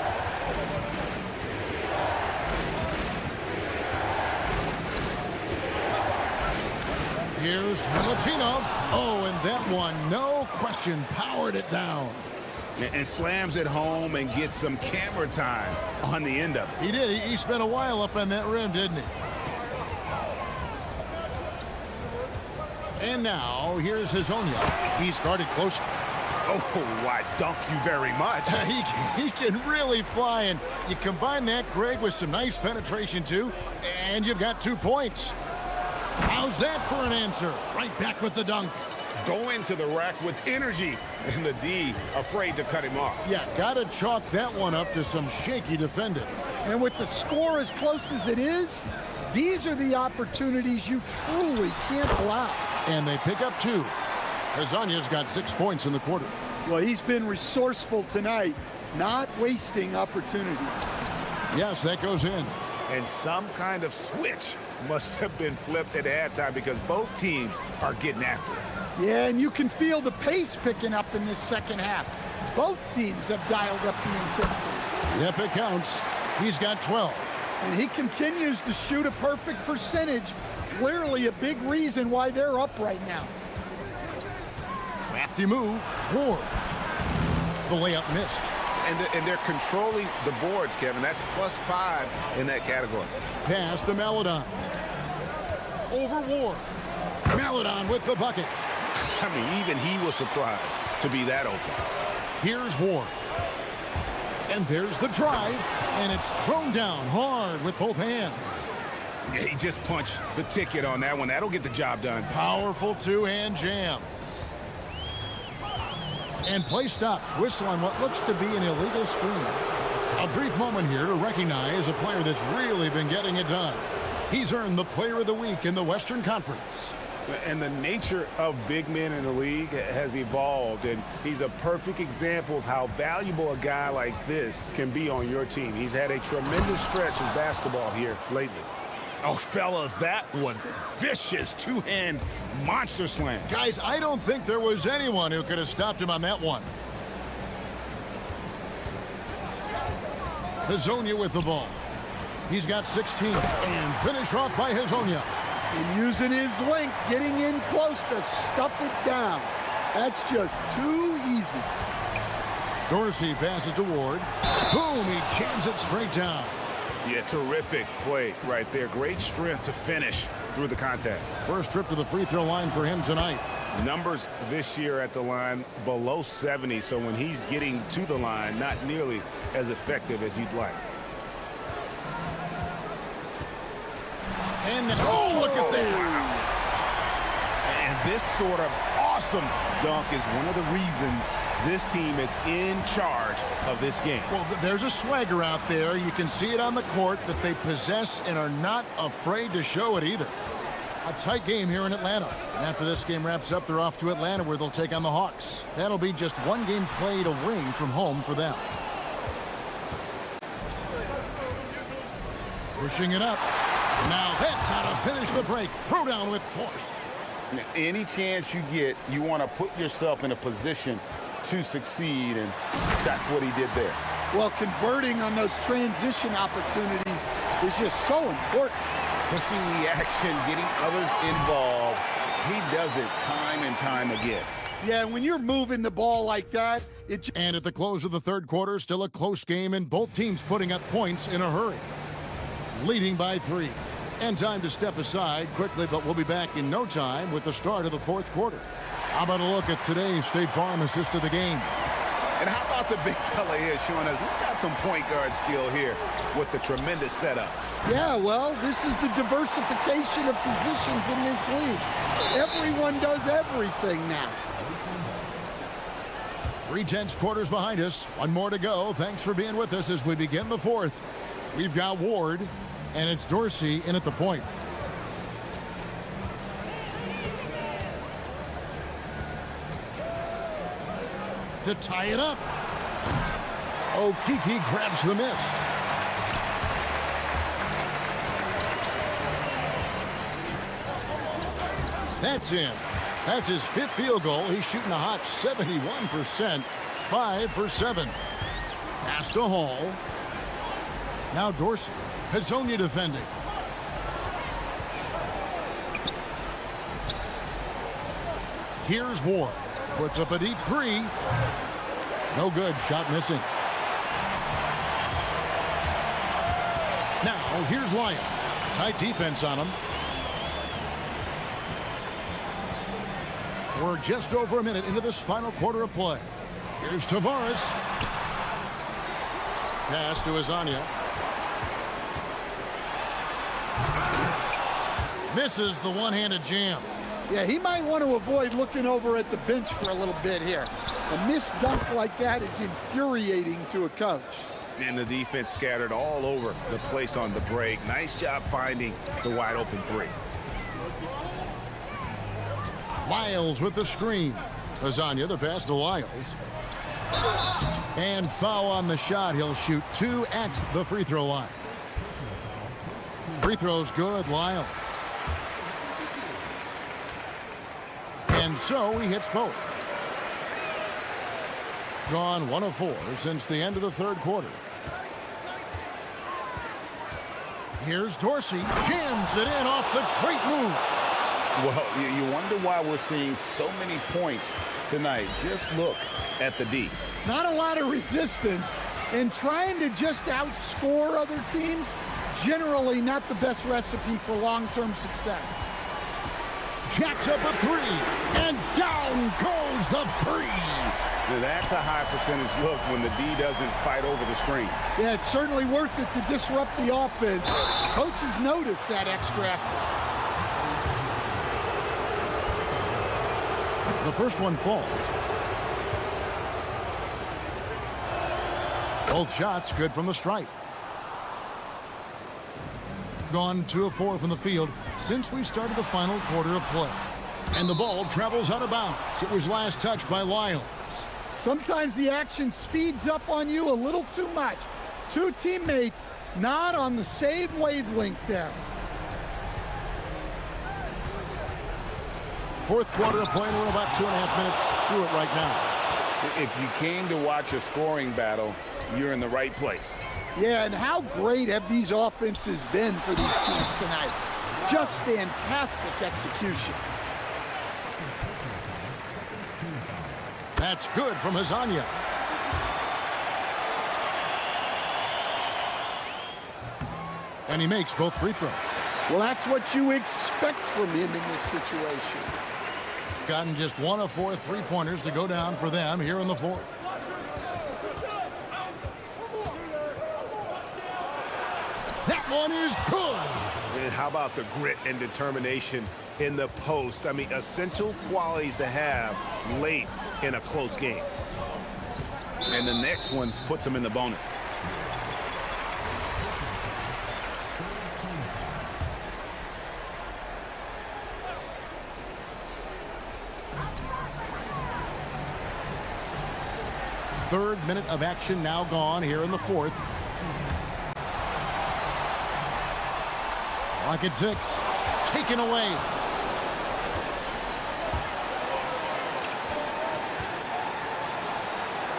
Here's Milutinov. Oh, and that one, no question, powered it down. And slams it home and gets some camera time on the end of it. He did. He spent a while up on that rim, didn't he? And now, here's Hazonia. He's guarded closer. Oh, why, dunk you very much. He can really fly, and you combine that, Greg, with some nice penetration, too, and you've got 2 points. How's that for an answer? Right back with the dunk. Go into the rack with energy, and the D afraid to cut him off. Yeah, gotta chalk that one up to some shaky defending. And with the score as close as it is, these are the opportunities you truly can't allow. And they pick up 2. Hazonia's got 6 points in the quarter. Well, he's been resourceful tonight, not wasting opportunities. Yes, that goes in. And some kind of switch must have been flipped at halftime because both teams are getting after it. Yeah, and you can feel the pace picking up in this second half. Both teams have dialed up the intensity. Yep, it counts. He's got 12. And he continues to shoot a perfect percentage. Clearly a big reason why they're up right now. Crafty move. Ward. The layup missed. And they're controlling the boards, Kevin. That's +5 in that category. Pass to Melodon. Over Ward. Melodon with the bucket. I mean, even he was surprised to be that open. Here's Ward. And there's the drive. And it's thrown down hard with both hands. Yeah, he just punched the ticket on that one. That'll get the job done. Powerful 2-hand jam. And play stops. Whistle on what looks to be an illegal screen. A brief moment here to recognize a player that's really been getting it done. He's earned the Player of the Week in the Western Conference. And the nature of big men in the league has evolved, and he's a perfect example of how valuable a guy like this can be on your team. He's had a tremendous stretch of basketball here lately. Oh, fellas, that was a vicious 2-hand monster slam. Guys, I don't think there was anyone who could have stopped him on that one. Hazonia with the ball. He's got 16. And finished off by Hazonia. And using his length, getting in close to stuff it down. That's just too easy. Dorsey passes to Ward. Boom, he jams it straight down. Yeah, terrific play right there. Great strength to finish through the contact. First trip to the free throw line for him tonight. Numbers this year at the line below 70, so when he's getting to the line, not nearly as effective as you'd like. And oh, look at that. And this sort of awesome dunk is one of the reasons this team is in charge of this game. Well, there's a swagger out there. You can see it on the court that they possess and are not afraid to show it either. A tight game here in Atlanta. And after this game wraps up, they're off to Atlanta where they'll take on the Hawks. That'll be just one game played away from home for them. Pushing it up. Now that's how to finish the break. Throw down with force. Any chance you get, you want to put yourself in a position to succeed, and that's what he did there. Well, converting on those transition opportunities is just so important. Pushing the action, getting others involved. He does it time and time again. Yeah, when you're moving the ball like that, and at the close of the third quarter, still a close game, and both teams putting up points in a hurry. Leading by 3. And time to step aside quickly, but we'll be back in no time with the start of the fourth quarter. How about a look at today's State Farm assist of the game? And how about the big fella here showing us he's got some point guard skill here with the tremendous setup. Yeah, well, this is the diversification of positions in this league. Everyone does everything now. 3/10 quarters behind us. One more to go. Thanks for being with us as we begin the fourth. We've got Ward. And it's Dorsey in at the point. To tie it up. Okiki grabs the miss. That's in. That's his 5th field goal. He's shooting a hot 71%. 5 for 7. Pass to Hall. Now Dorsey. Hezonja defending. Here's Ward. Puts up a deep 3. No good. Shot missing. Now here's Lyons. Tight defense on him. We're just over a minute into this final quarter of play. Here's Tavares. Pass to Hezonja. Misses the one-handed jam. Yeah, he might want to avoid looking over at the bench for a little bit here. A missed dunk like that is infuriating to a coach. And the defense scattered all over the place on the break. Nice job finding the wide open 3. Lyles with the screen. Hezonja, the pass to Lyles. And foul on the shot. He'll shoot 2 at the free throw line. Free throw's good, Lyles. And so he hits both. Gone 1 of 4 since the end of the 3rd quarter. Here's Dorsey. Jams it in off the great move. Well, you wonder why we're seeing so many points tonight. Just look at the D. Not a lot of resistance, and trying to just outscore other teams, generally not the best recipe for long-term success. Jacks up a 3, and down goes the 3. Now that's a high percentage look when the D doesn't fight over the screen. Yeah, it's certainly worth it to disrupt the offense. Coaches notice that extra effort. The first one falls. Both shots good from the stripe. Gone 2 of 4 from the field since we started the final quarter of play. And the ball travels out of bounds. It was last touched by Lyles. Sometimes the action speeds up on you a little too much. 2 teammates not on the same wavelength there. 4th quarter of play, and we're about 2.5 minutes through it right now. If you came to watch a scoring battle, you're in the right place. Yeah, and how great have these offenses been for these teams tonight? Just fantastic execution. That's good from Hezonja. And he makes both free throws. Well, that's what you expect from him in this situation. Gotten just 1 of 4 3-pointers to go down for them here in the 4th. That one is good. And how about the grit and determination in the post? I mean, essential qualities to have late in a close game. And the next one puts them in the bonus. Third minute of action now gone here in the 4th. Clock at 6. Taken away.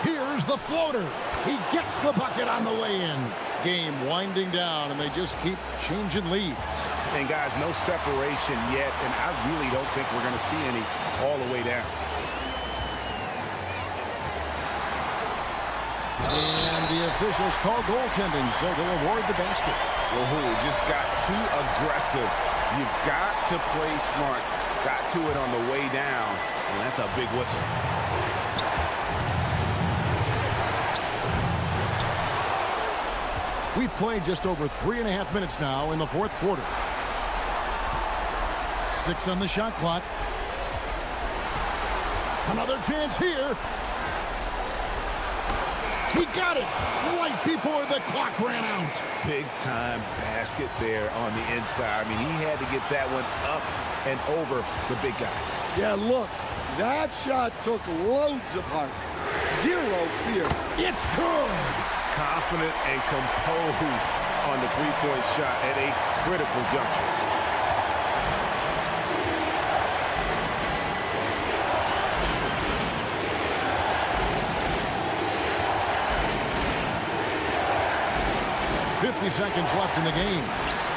Here's the floater. He gets the bucket on the way in. Game winding down, and they just keep changing leads. And guys, no separation yet, and I really don't think we're going to see any all the way down. And the officials call goaltending, so they'll award the basket. Well, just got too aggressive. You've got to play smart. Got to it on the way down, and that's a big whistle. We've played just over 3.5 minutes now in the 4th quarter. 6 on the shot clock. Another chance here. He got it right before the clock ran out. Big time basket there on the inside. I mean, he had to get that one up and over the big guy. Yeah, look, that shot took loads of heart. Zero fear. It's good. Confident and composed on the three-point shot at a critical juncture. Seconds left in the game.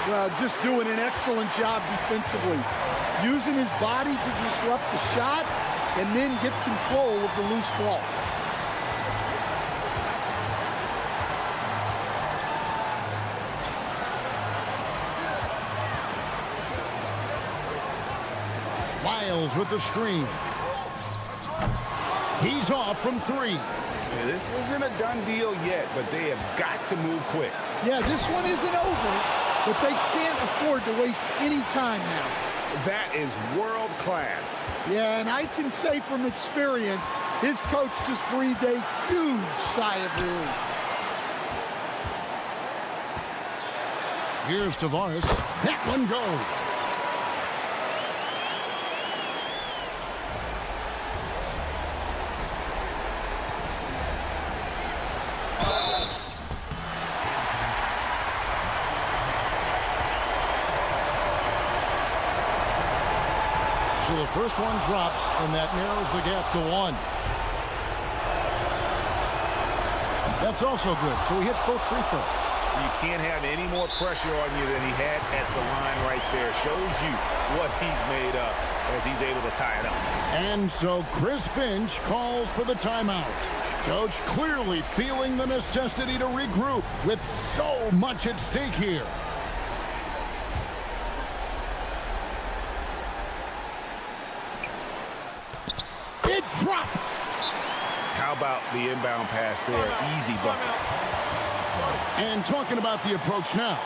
Well, just doing an excellent job defensively. Using his body to disrupt the shot and then get control of the loose ball. Wiles with the screen. He's off from three. Yeah, this isn't a done deal yet, but they have got to move quick. Yeah, this one isn't over, but they can't afford to waste any time now. That is world class. Yeah, and I can say from experience, his coach just breathed a huge sigh of relief. Here's Tavares. That one goes. So the first one drops, and that narrows the gap to one. That's also good. So he hits both free throws. You can't have any more pressure on you than he had at the line right there. Shows you what he's made up as he's able to tie it up. And so Chris Finch calls for the timeout. Coach clearly feeling the necessity to regroup with so much at stake here. It drops. How about the inbound pass there? Easy bucket. And talking about the approach now,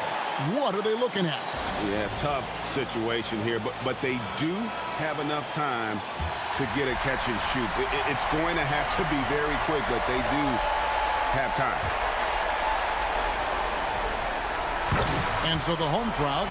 what are they looking at? Yeah, tough situation here, but they do have enough time to get a catch and shoot. It's going to have to be very quick, but they do have time. And so the home crowd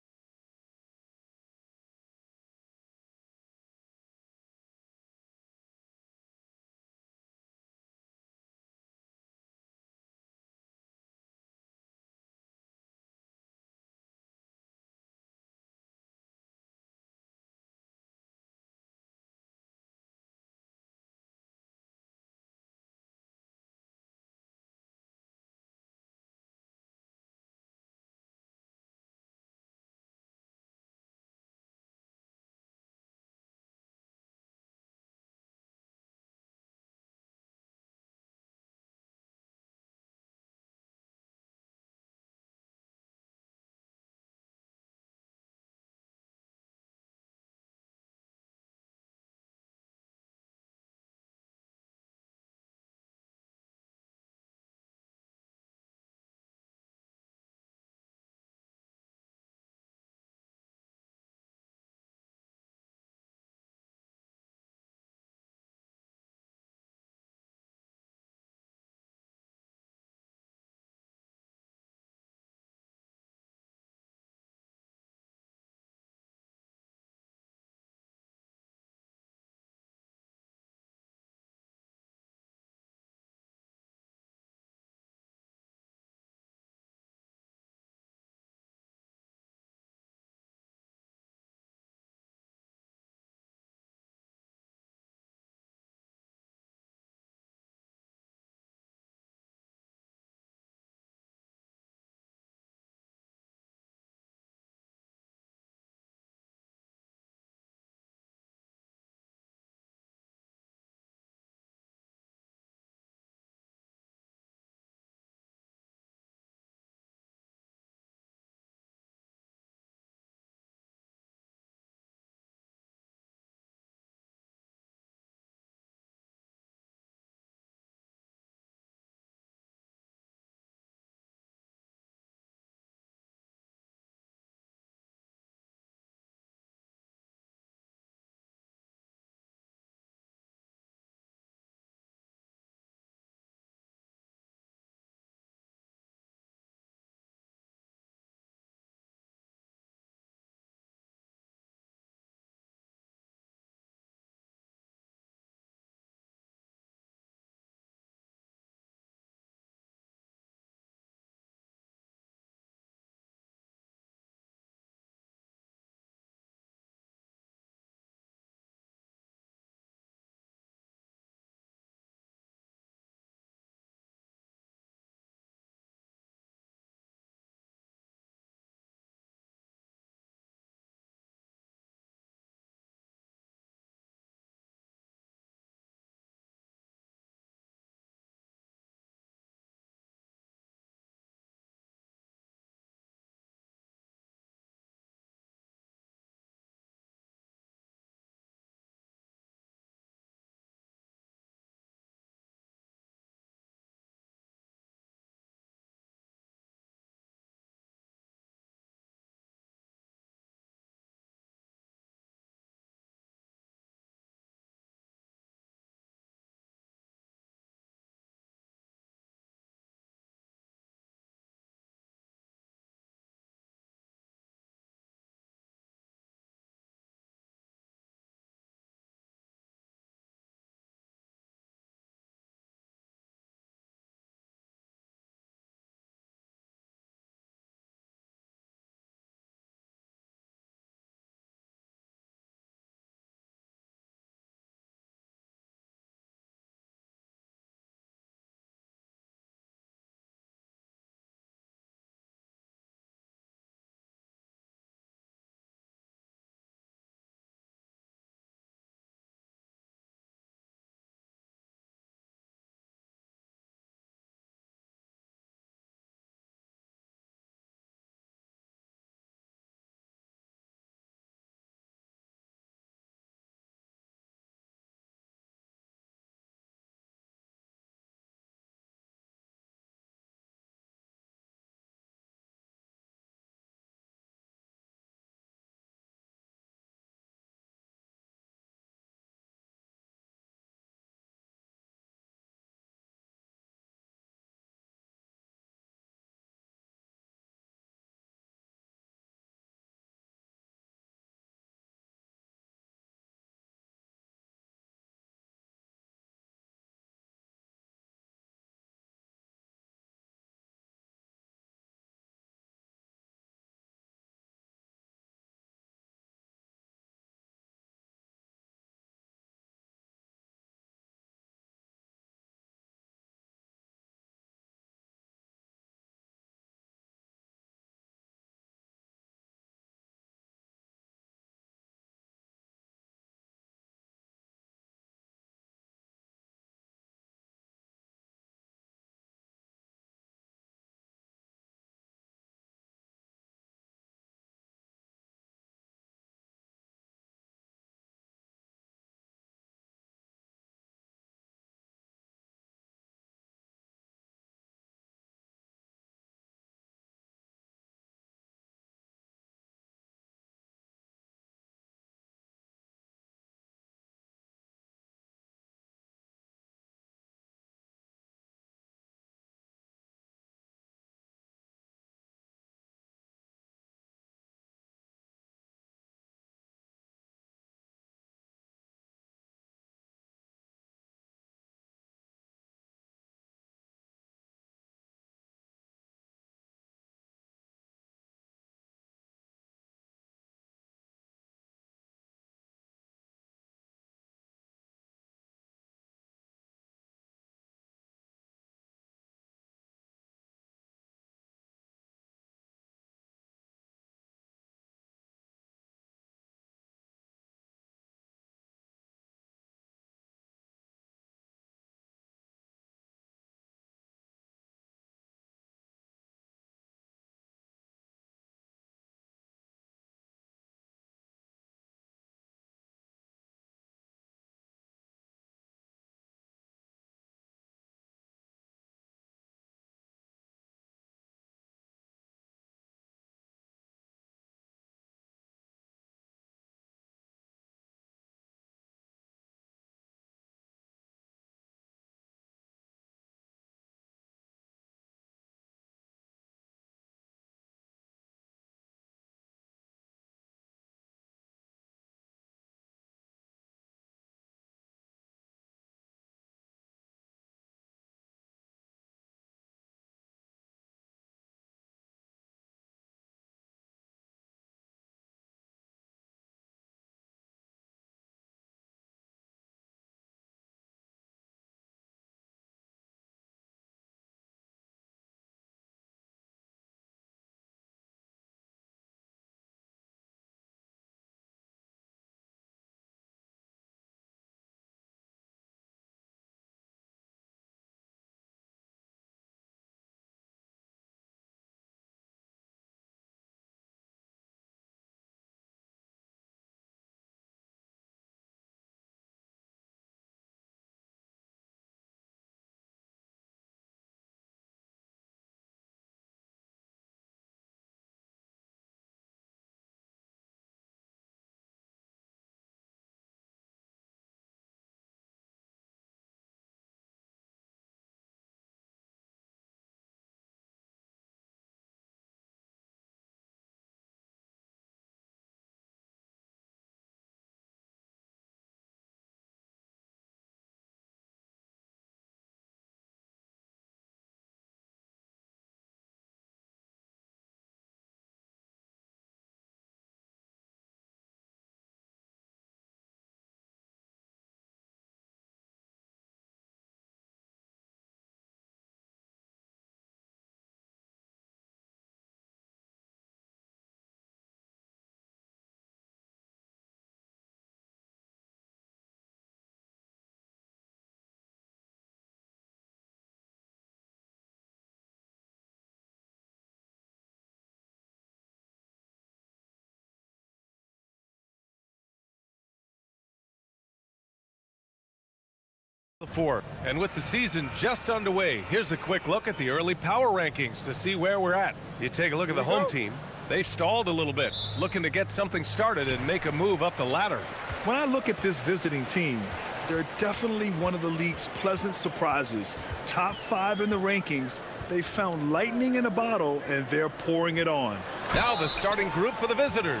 The four. And with the season just underway, here's a quick look at the early power rankings to see where we're at. You take a look at the home team. They've stalled a little bit, looking to get something started and make a move up the ladder. When I look at this visiting team, they're definitely one of the league's pleasant surprises. Top 5 in the rankings. They found lightning in a bottle, and they're pouring it on. Now the starting group for the visitors.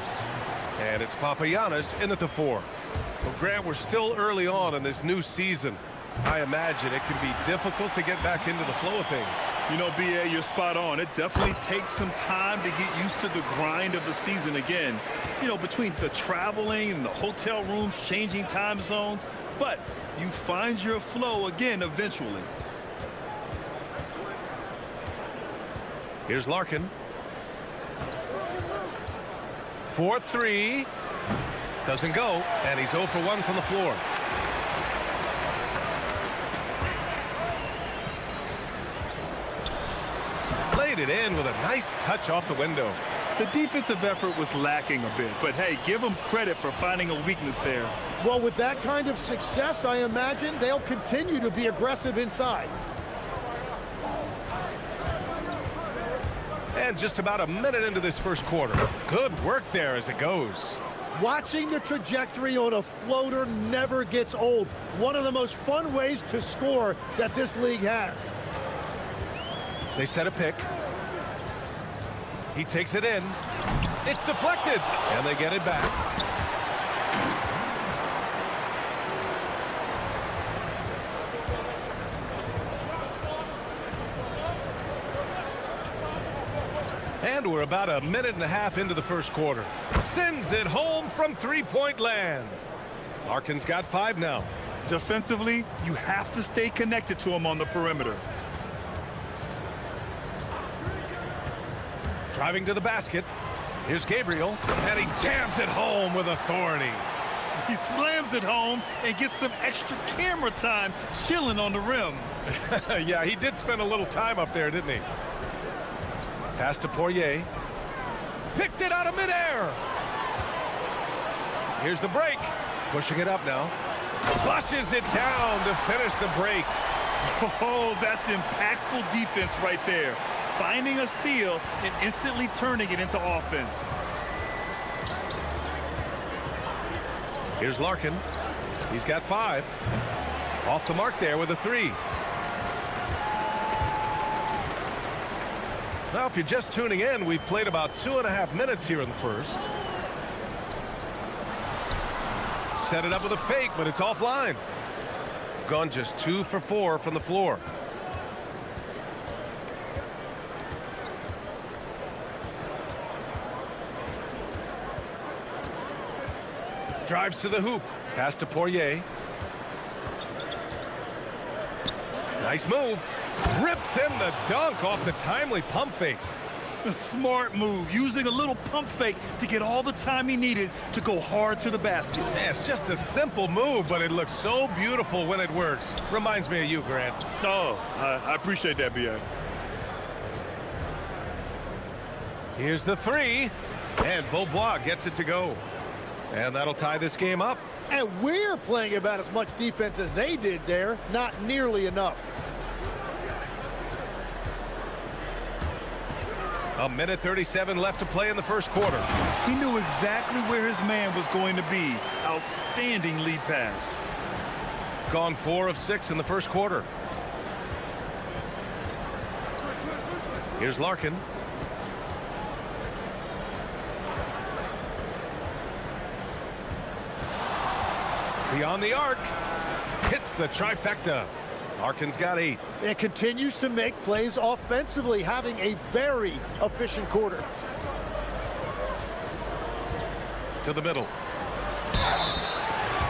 And it's Papagiannis in at the 4. Well, Grant, we're still early on in this new season. I imagine it can be difficult to get back into the flow of things. You know, B.A., you're spot on. It definitely takes some time to get used to the grind of the season again. You know, between the traveling and the hotel rooms, changing time zones. But you find your flow again eventually. Here's Larkin. 4-3. Doesn't go, and he's 0 for 1 from the floor. Laid it in with a nice touch off the window. The defensive effort was lacking a bit, but hey, give them credit for finding a weakness there. Well, with that kind of success, I imagine they'll continue to be aggressive inside. And just about a minute into this first quarter. Good work there as it goes. Watching the trajectory on a floater never gets old. One of the most fun ways to score that this league has. They set a pick. He takes it in. It's deflected, and they get it back. And we're about a minute and a half into the first quarter. Sends it home from three-point land. Larkin's got 5 now. Defensively, you have to stay connected to him on the perimeter. Driving to the basket. Here's Gabriel, and he jams it home with authority. He slams it home and gets some extra camera time chilling on the rim. Yeah, he did spend a little time up there, didn't he? Pass to Poirier. Picked it out of midair. Here's the break. Pushing it up now. Flushes it down to finish the break. Oh, that's impactful defense right there. Finding a steal and instantly turning it into offense. Here's Larkin. He's got 5. Off the mark there with a 3. Now, if you're just tuning in, we've played about 2.5 minutes here in the first. Set it up with a fake, but it's offline. Gone just 2 for 4 from the floor. Drives to the hoop. Pass to Poirier. Nice move. Rips in the dunk off the timely pump fake. A smart move, using a little pump fake to get all the time he needed to go hard to the basket. Yeah, it's just a simple move, but it looks so beautiful when it works. Reminds me of you, Grant. Oh, I appreciate that, B.A. Here's the 3, and Beaubois gets it to go. And that'll tie this game up. And we're playing about as much defense as they did there. Not nearly enough. A minute 37 left to play in the first quarter. He knew exactly where his man was going to be. Outstanding lead pass. Gone 4 of 6 in the first quarter. Here's Larkin. Beyond the arc. Hits the trifecta. Larkin's got 8. It continues to make plays offensively, having a very efficient quarter. To the middle.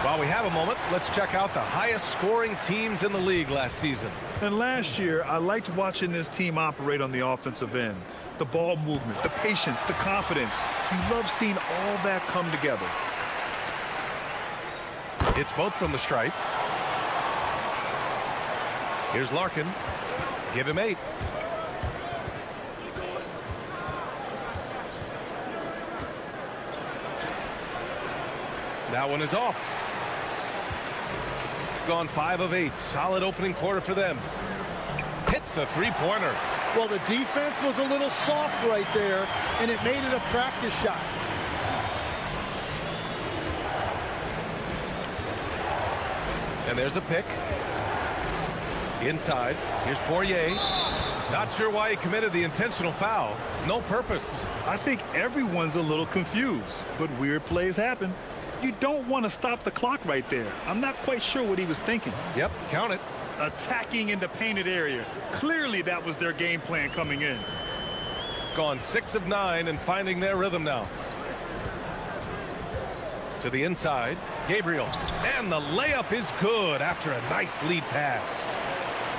While we have a moment, let's check out the highest scoring teams in the league last season. And last year, I liked watching this team operate on the offensive end. The ball movement, the patience, the confidence. You love seeing all that come together. It's both from the stripe. Here's Larkin. Give him 8. That one is off. gone 5 of 8. Solid opening quarter for them. Hits the three-pointer. Well, the defense was a little soft right there, and it made it a practice shot. And there's a pick. Inside. Here's Poirier. Not sure why he committed the intentional foul. No purpose. I think everyone's a little confused, but weird plays happen. You don't want to stop the clock right there. I'm not quite sure what he was thinking. Yep, count it. Attacking in the painted area. Clearly that was their game plan coming in. Gone 6 of 9 and finding their rhythm now. To the inside, Gabriel. And the layup is good after a nice lead pass.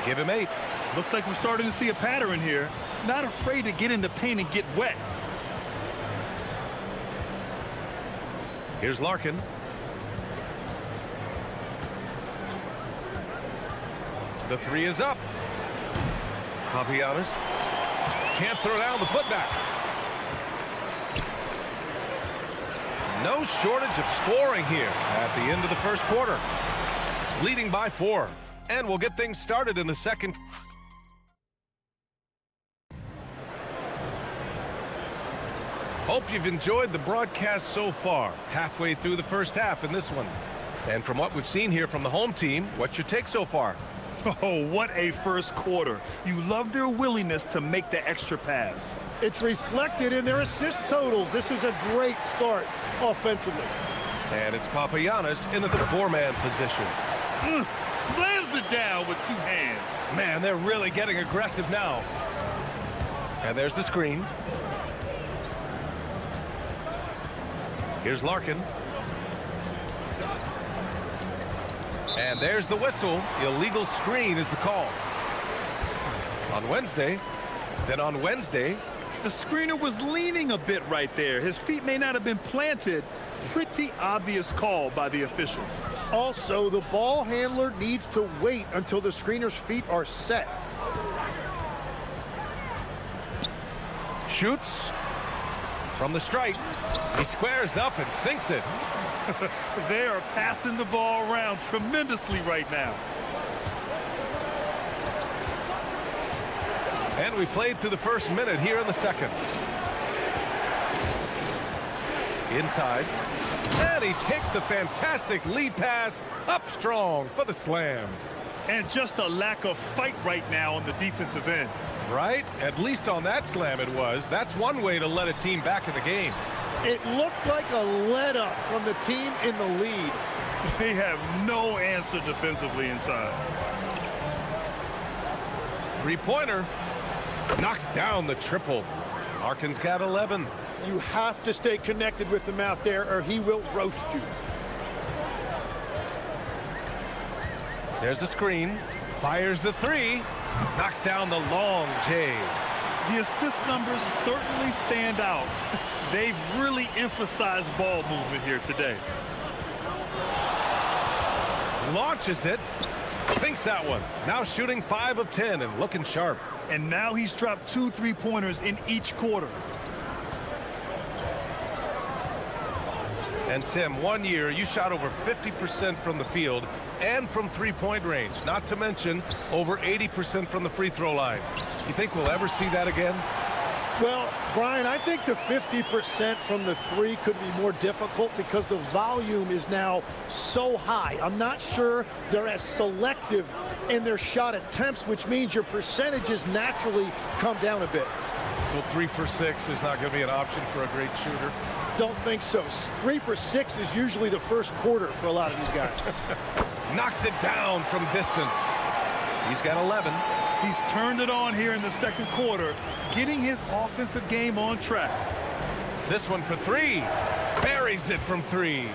Give him 8. Looks like we're starting to see a pattern here. Not afraid to get in the paint and get wet. Here's Larkin. The 3 is up. Papagiannis can't throw down the putback. No shortage of scoring here at the end of the first quarter. Leading by 4. And we'll get things started in the second. Hope you've enjoyed the broadcast so far. Halfway through the first half in this one. And from what we've seen here from the home team, what's your take so far? Oh, what a first quarter. You love their willingness to make the extra pass. It's reflected in their assist totals. This is a great start offensively. And it's Papagiannis in the 4-man position. Slams it down with 2 hands. Man, they're really getting aggressive now. And there's the screen. Here's Larkin. And there's the whistle. Illegal screen is the call. On Wednesday, the screener was leaning a bit right there. His feet may not have been planted. Pretty obvious call by the officials. Also, the ball handler needs to wait until the screener's feet are set. Shoots from the stripe. He squares up and sinks it. They are passing the ball around tremendously right now. And we played through the first minute here in the second. Inside. And he takes the fantastic lead pass up strong for the slam. And just a lack of fight right now on the defensive end. Right? At least on that slam it was. That's one way to let a team back in the game. It looked like a let-up from the team in the lead. They have no answer defensively inside. Three-pointer. Knocks down the triple. Larkin's got 11. You have to stay connected with him out there or he will roast you. There's the screen. Fires the 3. Knocks down the long J. The assist numbers certainly stand out. They've really emphasized ball movement here today. Launches it. Sinks that one. Now shooting 5 of 10 and looking sharp. And now he's dropped 2 3-pointers in each quarter. And Tim, 1 year you shot over 50% from the field and from 3-point range, not to mention over 80% from the free throw line. You think we'll ever see that again? Well, Brian, I think the 50% from the 3 could be more difficult because the volume is now so high. I'm not sure they're as selective in their shot attempts, which means your percentages naturally come down a bit. So 3 for 6 is not going to be an option for a great shooter? Don't think so. 3 for 6 is usually the first quarter for a lot of these guys. Knocks it down from distance. He's got 11. He's turned it on here in the second quarter, getting his offensive game on track. This one for 3. Buries it from 3.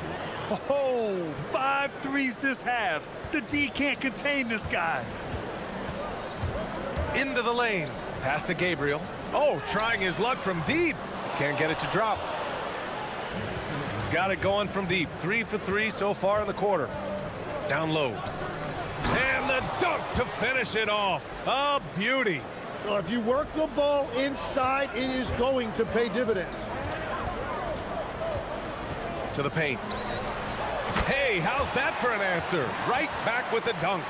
Oh, 5 threes this half. The D can't contain this guy. Into the lane. Pass to Gabriel. Oh, trying his luck from deep. Can't get it to drop. Got it going from deep. 3 for 3 so far in the quarter. Down low. And the dunk to finish it off. A beauty. Well, if you work the ball inside, it is going to pay dividends. To the paint. Hey, how's that for an answer? Right back with the dunk.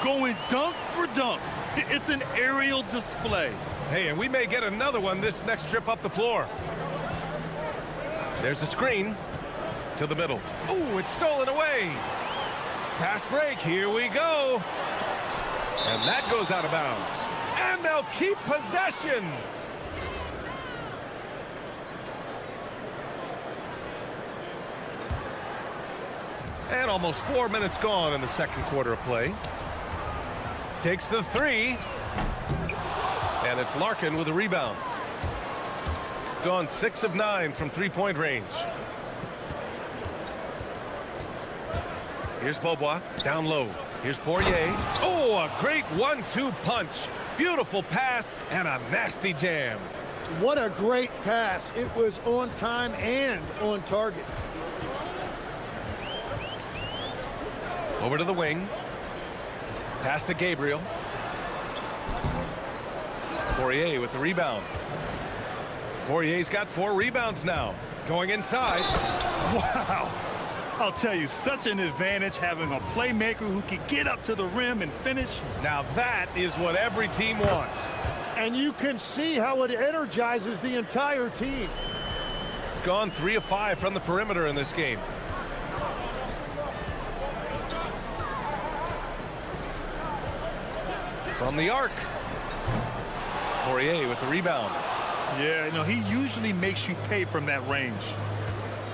Going dunk for dunk. It's an aerial display. Hey, and we may get another one this next trip up the floor. There's a screen to the middle. Ooh, it's stolen away. Fast break, here we go. And that goes out of bounds. And they'll keep possession. And almost 4 minutes gone in the second quarter of play. Takes the three. And it's Larkin with a rebound. Gone 6 of 9 from three-point range. Here's Beaubois, down low. Here's Poirier. Oh, a great 1-2 punch. Beautiful pass and a nasty jam. What a great pass. It was on time and on target. Over to the wing. Pass to Gabriel. Poirier with the rebound. Poirier's got 4 rebounds now. Going inside. Wow. I'll tell you, such an advantage having a playmaker who can get up to the rim and finish. Now that is what every team wants. And you can see how it energizes the entire team. Gone 3 of 5 from the perimeter in this game. From the arc. Poirier with the rebound. Yeah, you know, he usually makes you pay from that range.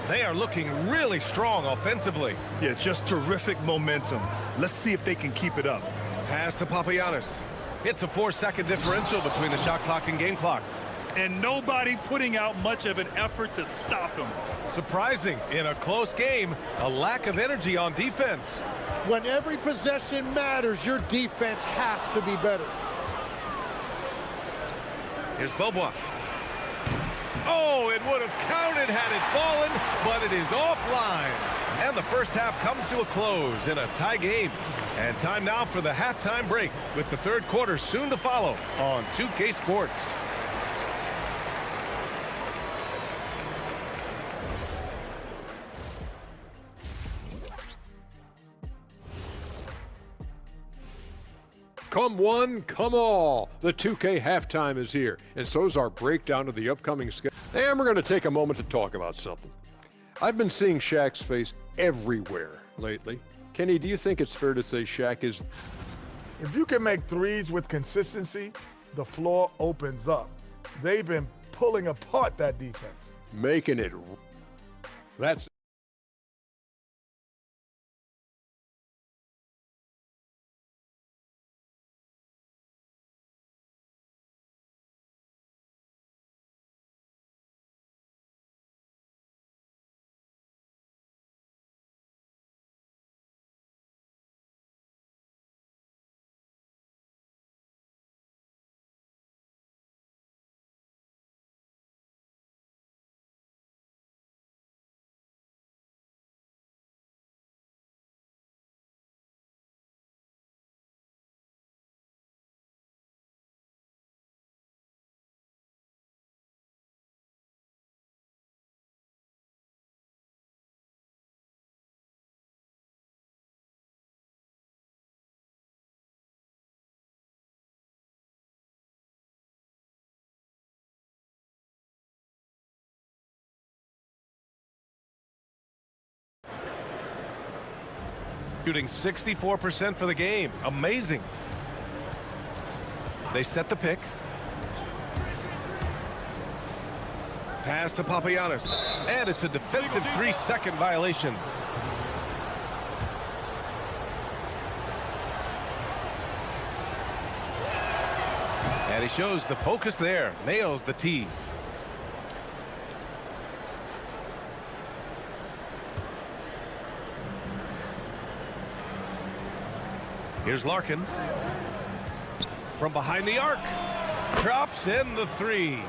They are looking really strong offensively. Yeah, just terrific momentum. Let's see if they can keep it up. Pass to Papagiannis. It's a 4-second differential between the shot clock and game clock. And nobody putting out much of an effort to stop him. Surprising. In a close game, a lack of energy on defense. When every possession matters, your defense has to be better. Here's Beaubois. Oh, it would have counted had it fallen, but it is offline. And the first half comes to a close in a tie game. And time now for the halftime break, with the third quarter soon to follow on 2K Sports. Come one, come all. The 2K halftime is here, and so's our breakdown of the upcoming schedule. And we're going to take a moment to talk about something. I've been seeing Shaq's face everywhere lately. Kenny, do you think it's fair to say Shaq is... If you can make threes with consistency, the floor opens up. They've been pulling apart that defense. Making it... That's... Shooting 64% for the game. Amazing. They set the pick. Pass to Papagiannis. And it's a defensive 3-second violation. And he shows the focus there. Nails the tee. Here's Larkin. From behind the arc. Drops in the three.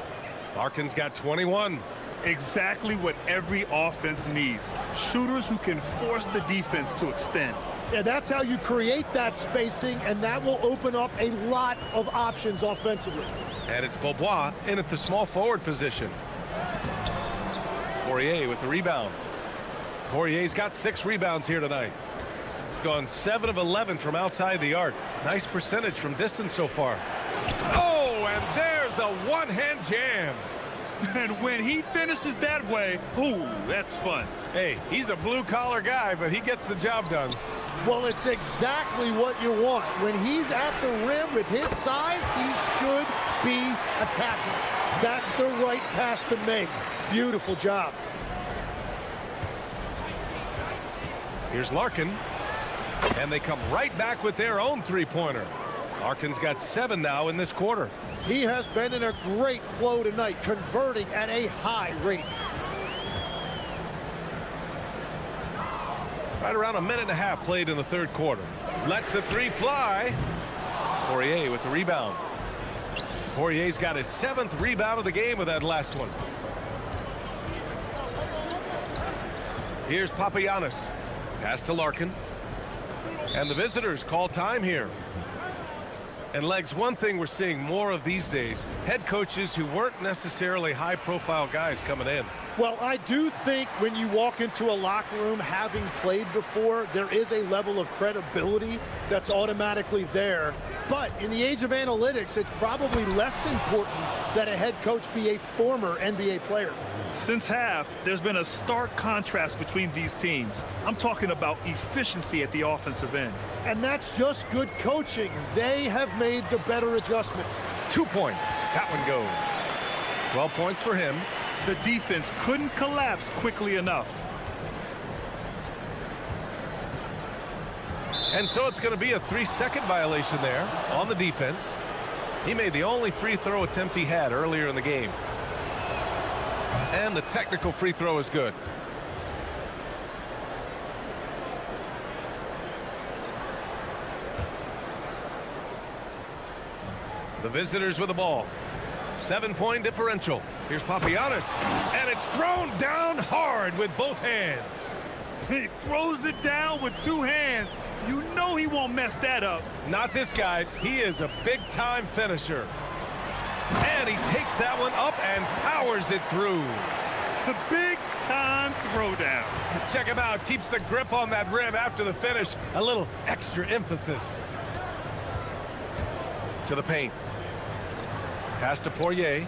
Larkin's got 21. Exactly what every offense needs. Shooters who can force the defense to extend. Yeah, that's how you create that spacing, and that will open up a lot of options offensively. And it's Beaubois in at the small forward position. Poirier with the rebound. Poirier's got 6 rebounds here tonight. Gone 7 of 11 from outside the arc. Nice percentage from distance so far. Oh, and there's a one-hand jam. And when he finishes that way, ooh, that's fun. Hey, he's a blue-collar guy, but he gets the job done. Well, it's exactly what you want. When he's at the rim with his size, he should be attacking. That's the right pass to make. Beautiful job. Here's Larkin. And they come right back with their own three-pointer. Larkin's got 7 now in this quarter. He has been in a great flow tonight, converting at a high rate. Right around a minute and a half played in the third quarter. Lets the 3 fly. Poirier with the rebound. Poirier's got his 7th rebound of the game with that last one. Here's Papagiannis. Pass to Larkin. And the visitors call time here. And Legs, one thing we're seeing more of these days, head coaches who weren't necessarily high-profile guys coming in. Well, I do think when you walk into a locker room having played before, there is a level of credibility that's automatically there. But in the age of analytics, it's probably less important that a head coach be a former NBA player. Since half, there's been a stark contrast between these teams. I'm talking about efficiency at the offensive end. And that's just good coaching. They have made the better adjustments. 2 points. That one goes. 12 points for him. The defense couldn't collapse quickly enough. And so it's going to be a 3-second violation there on the defense. He made the only free throw attempt he had earlier in the game. And the technical free throw is good. The visitors with the ball. 7-point differential. Here's Papagiannis. And it's thrown down hard with both hands. He throws it down with 2 hands. You know he won't mess that up. Not this guy. He is a big-time finisher. And he takes that one up and powers it through. The big-time throwdown. Check him out. Keeps the grip on that rim after the finish. A little extra emphasis. To the paint. Pass to Poirier.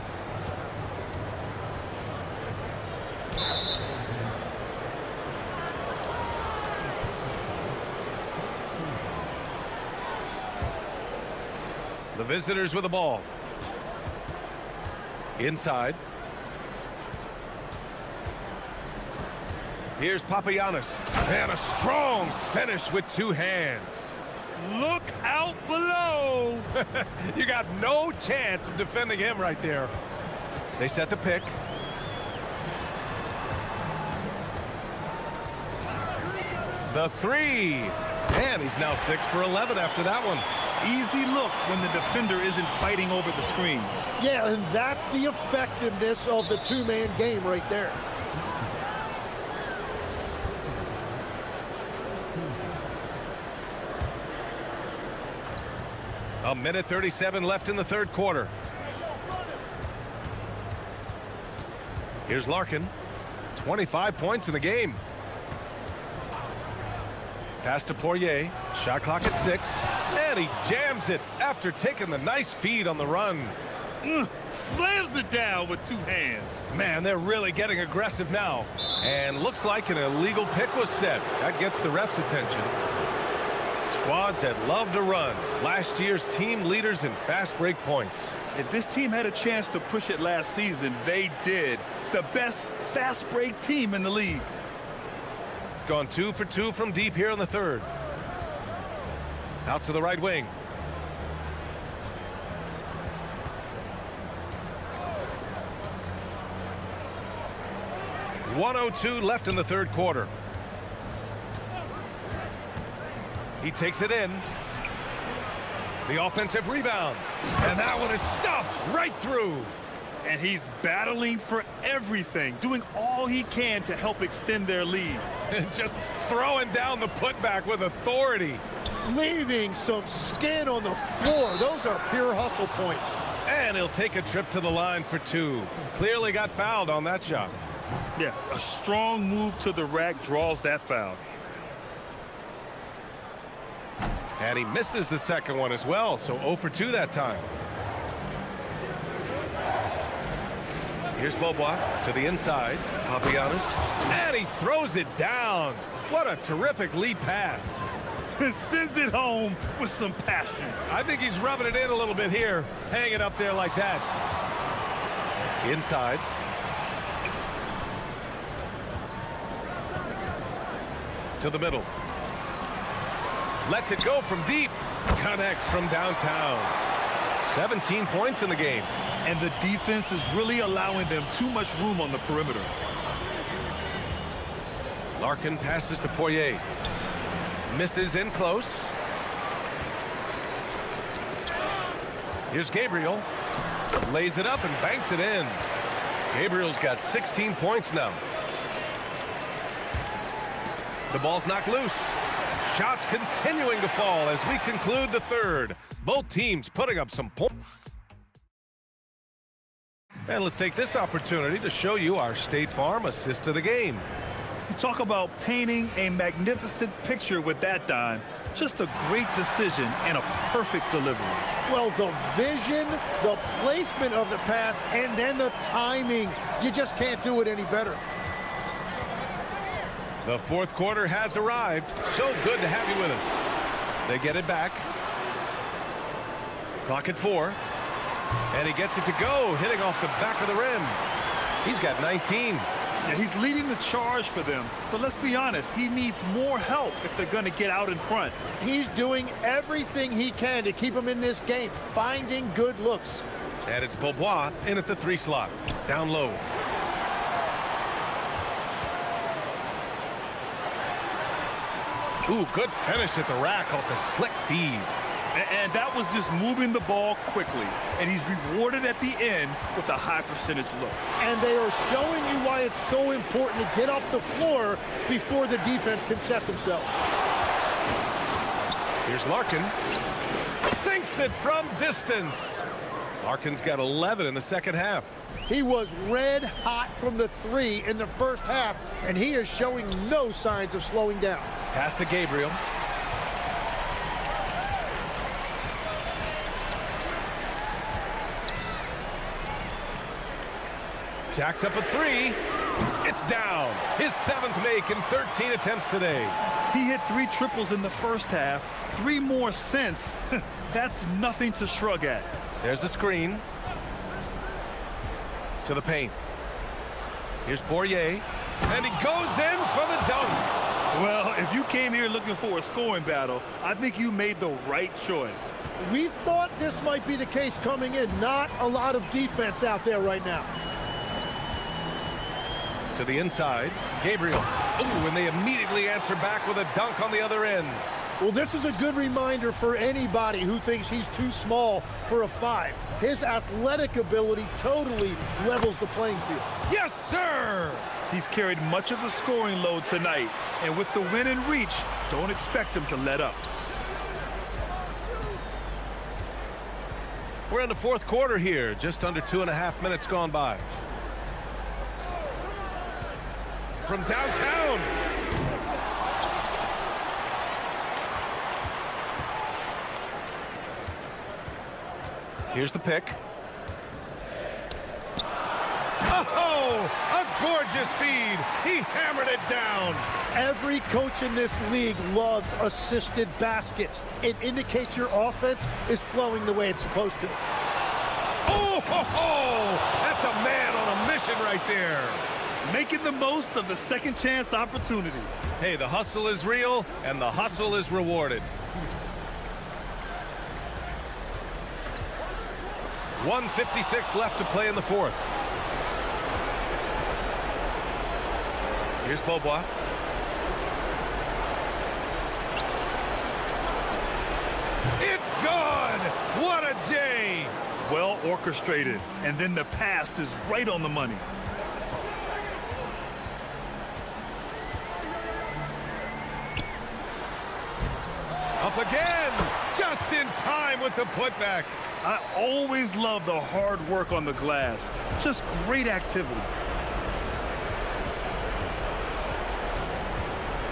The visitors with the ball. Inside. Here's Papagiannis. And a strong finish with 2 hands. Look out below. You got no chance of defending him right there. They set the pick. The 3. And he's now 6 for 11 after that one. Easy look when the defender isn't fighting over the screen. Yeah, and that's the effectiveness of the 2-man game right there. A minute 37 left in the third quarter. Here's Larkin. 25 points in the game. Pass to Poirier. Shot clock at 6. And he jams it after taking the nice feed on the run. Slams it down with 2 hands. Man, they're really getting aggressive now. And looks like an illegal pick was set. That gets the ref's attention. Squads that love to run. Last year's team leaders in fast break points. If this team had a chance to push it last season, they did. The best fast break team in the league. Gone 2 for 2 from deep here in the third. Out to the right wing. .102 left in the third quarter. He takes it in. The offensive rebound. And that one is stuffed right through. And he's battling for everything, doing all he can to help extend their lead. Just throwing down the putback with authority. Leaving some skin on the floor. Those are pure hustle points. And he'll take a trip to the line for 2. Clearly got fouled on that shot. Yeah, a strong move to the rack draws that foul. And he misses the second one as well, so 0 for 2 that time. Here's Beaubois to the inside. Papagiannis. And he throws it down. What a terrific lead pass. Sends it home with some passion. I think he's rubbing it in a little bit here. Hang it up there like that. Inside. To the middle. Lets it go from deep. Connects from downtown. 17 points in the game. And the defense is really allowing them too much room on the perimeter. Larkin passes to Poirier. Misses in close. Here's Gabriel. Lays it up and banks it in. Gabriel's got 16 points now. The ball's knocked loose. Shots continuing to fall as we conclude the third. Both teams putting up some points. And let's take this opportunity to show you our State Farm assist of the game. You talk about painting a magnificent picture with that dime. Just a great decision and a perfect delivery. Well, the vision, the placement of the pass, and then the timing. You just can't do it any better. The fourth quarter has arrived. So good to have you with us. They get it back. Clock at 4. And he gets it to go, hitting off the back of the rim. He's got 19. Yeah, he's leading the charge for them. But let's be honest, he needs more help if they're going to get out in front. He's doing everything he can to keep him in this game, finding good looks. And it's Beaubois in at the 3 slot. Down low. Ooh, good finish at the rack off the slick feed. And that was just moving the ball quickly. And he's rewarded at the end with a high percentage look. And they are showing you why it's so important to get off the floor before the defense can set themselves. Here's Larkin. Sinks it from distance. Larkin's got 11 in the second half. He was red hot from the 3 in the first half, and he is showing no signs of slowing down. Pass to Gabriel. Jacks up a 3. It's down. His 7th make in 13 attempts today. He hit 3 triples in the first half, 3 more since. That's nothing to shrug at. There's the screen. To the paint. Here's Poirier. And he goes in for the dunk. Well, if you came here looking for a scoring battle, I think you made the right choice. We thought this might be the case coming in. Not a lot of defense out there right now. To the inside. Gabriel. Ooh, and they immediately answer back with a dunk on the other end. Well, this is a good reminder for anybody who thinks he's too small for a 5. His athletic ability totally levels the playing field. Yes, sir! He's carried much of the scoring load tonight, and with the win in reach, don't expect him to let up. We're in the fourth quarter here, just under 2.5 minutes gone by. From downtown. Here's the pick. Oh, a gorgeous feed. He hammered it down. Every coach in this league loves assisted baskets. It indicates your offense is flowing the way it's supposed to. Oh, ho, ho. That's a man on a mission right there. Making the most of the second chance opportunity. Hey, the hustle is real, and the hustle is rewarded. 1:56 left to play in the fourth. Here's Beaubois. It's good! What a J! Well orchestrated, and then the pass is right on the money. Up again! Just in time with the putback. I always love the hard work on the glass. Just great activity.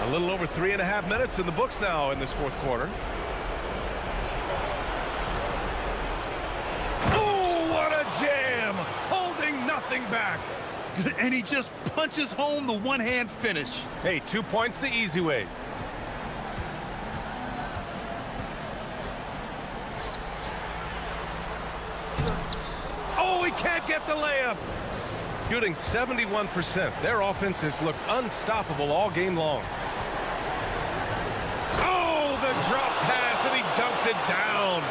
A little over 3.5 minutes in the books now in this fourth quarter. Oh, what a jam! Holding nothing back. And he just punches home the one-hand finish. Hey, 2 points the easy way. Oh, he can't get the layup. Shooting 71%. Their offense has looked unstoppable all game long. Oh, the drop pass, and he dunks it down.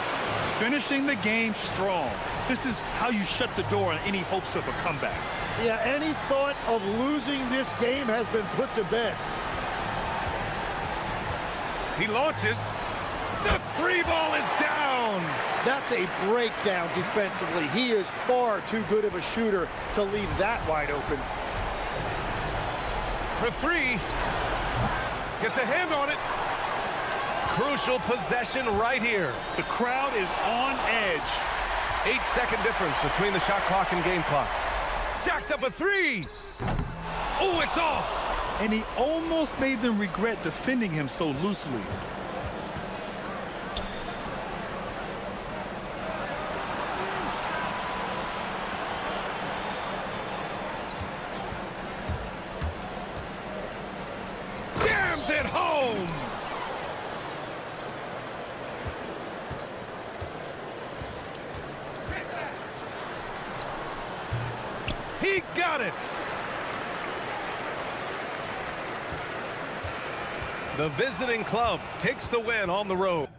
Finishing the game strong. This is how you shut the door on any hopes of a comeback. Yeah, any thought of losing this game has been put to bed. He launches. The three ball is down. That's a breakdown defensively. He is far too good of a shooter to leave that wide open. For three. Gets a hand on it. Crucial possession right here. The crowd is on edge. 8-second difference between the shot clock and game clock. Jacks up a three. Oh, it's off. And he almost made them regret defending him so loosely. Jams it home. He got it. The visiting club takes the win on the road.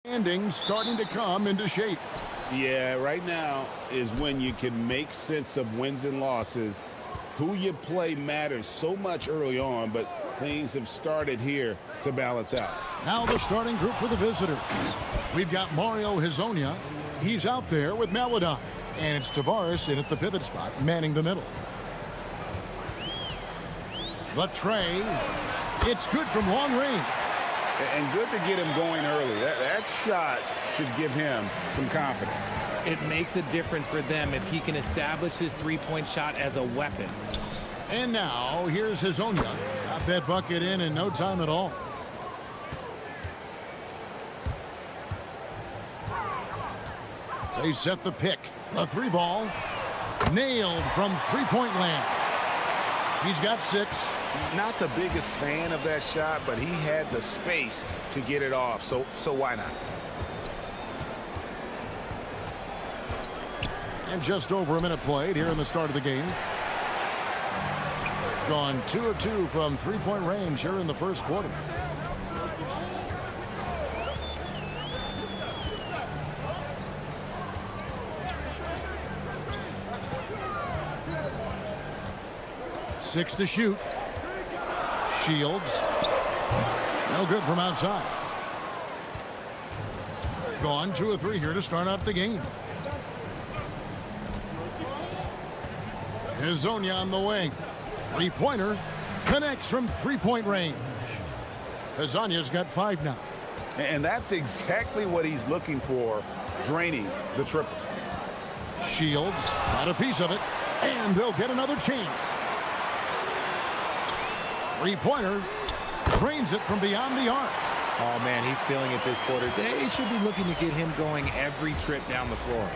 Standings starting to come into shape. Yeah, right now is when you can make sense of wins and losses. Who you play matters so much early on, but things have started here to balance out. Now the starting group for the visitors. We've got Mario Hezonja. He's out there with Maladon. And it's Tavares in at the pivot spot, manning the middle. The tray. It's good from long range. And good to get him going early. That shot should give him some confidence. It makes a difference for them if he can establish his three-point shot as a weapon. And now, here's Hezonja. Got that bucket in no time at all. They set the pick. A three ball. Nailed from three-point land. He's got 6. Not the biggest fan of that shot, but he had the space to get it off, so why not? And just over a minute played here in the start of the game. Gone 2 of 2 from three-point range here in the first quarter. Six to shoot. Shields. No good from outside. Gone 2 of 3 here to start out the game. Hezonja on the wing. Three-pointer. Connects from three-point range. Hezonja's got 5 now. And that's exactly what he's looking for, draining the triple. Shields got a piece of it, and they'll get another chance. Three-pointer. Drains it from beyond the arc. Oh, man, he's feeling it this quarter. They should be looking to get him going every trip down the floor.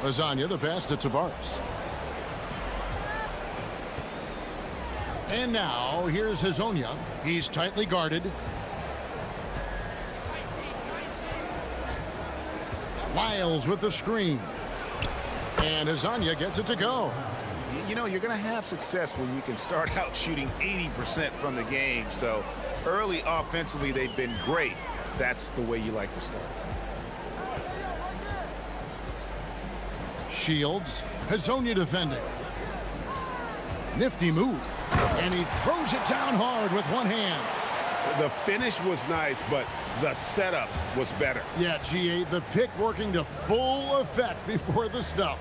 Hezonja, the pass to Tavares. And now, here's Hezonja. He's tightly guarded. Lyles with the screen. And Hezonja gets it to go. You know, you're going to have success when you can start out shooting 80% from the game. So early offensively, they've been great. That's the way you like to start. Shields. Hezonja defending. Nifty move. And he throws it down hard with one hand. The finish was nice, but the setup was better. Yeah, G8, the pick working to full effect before the stuff.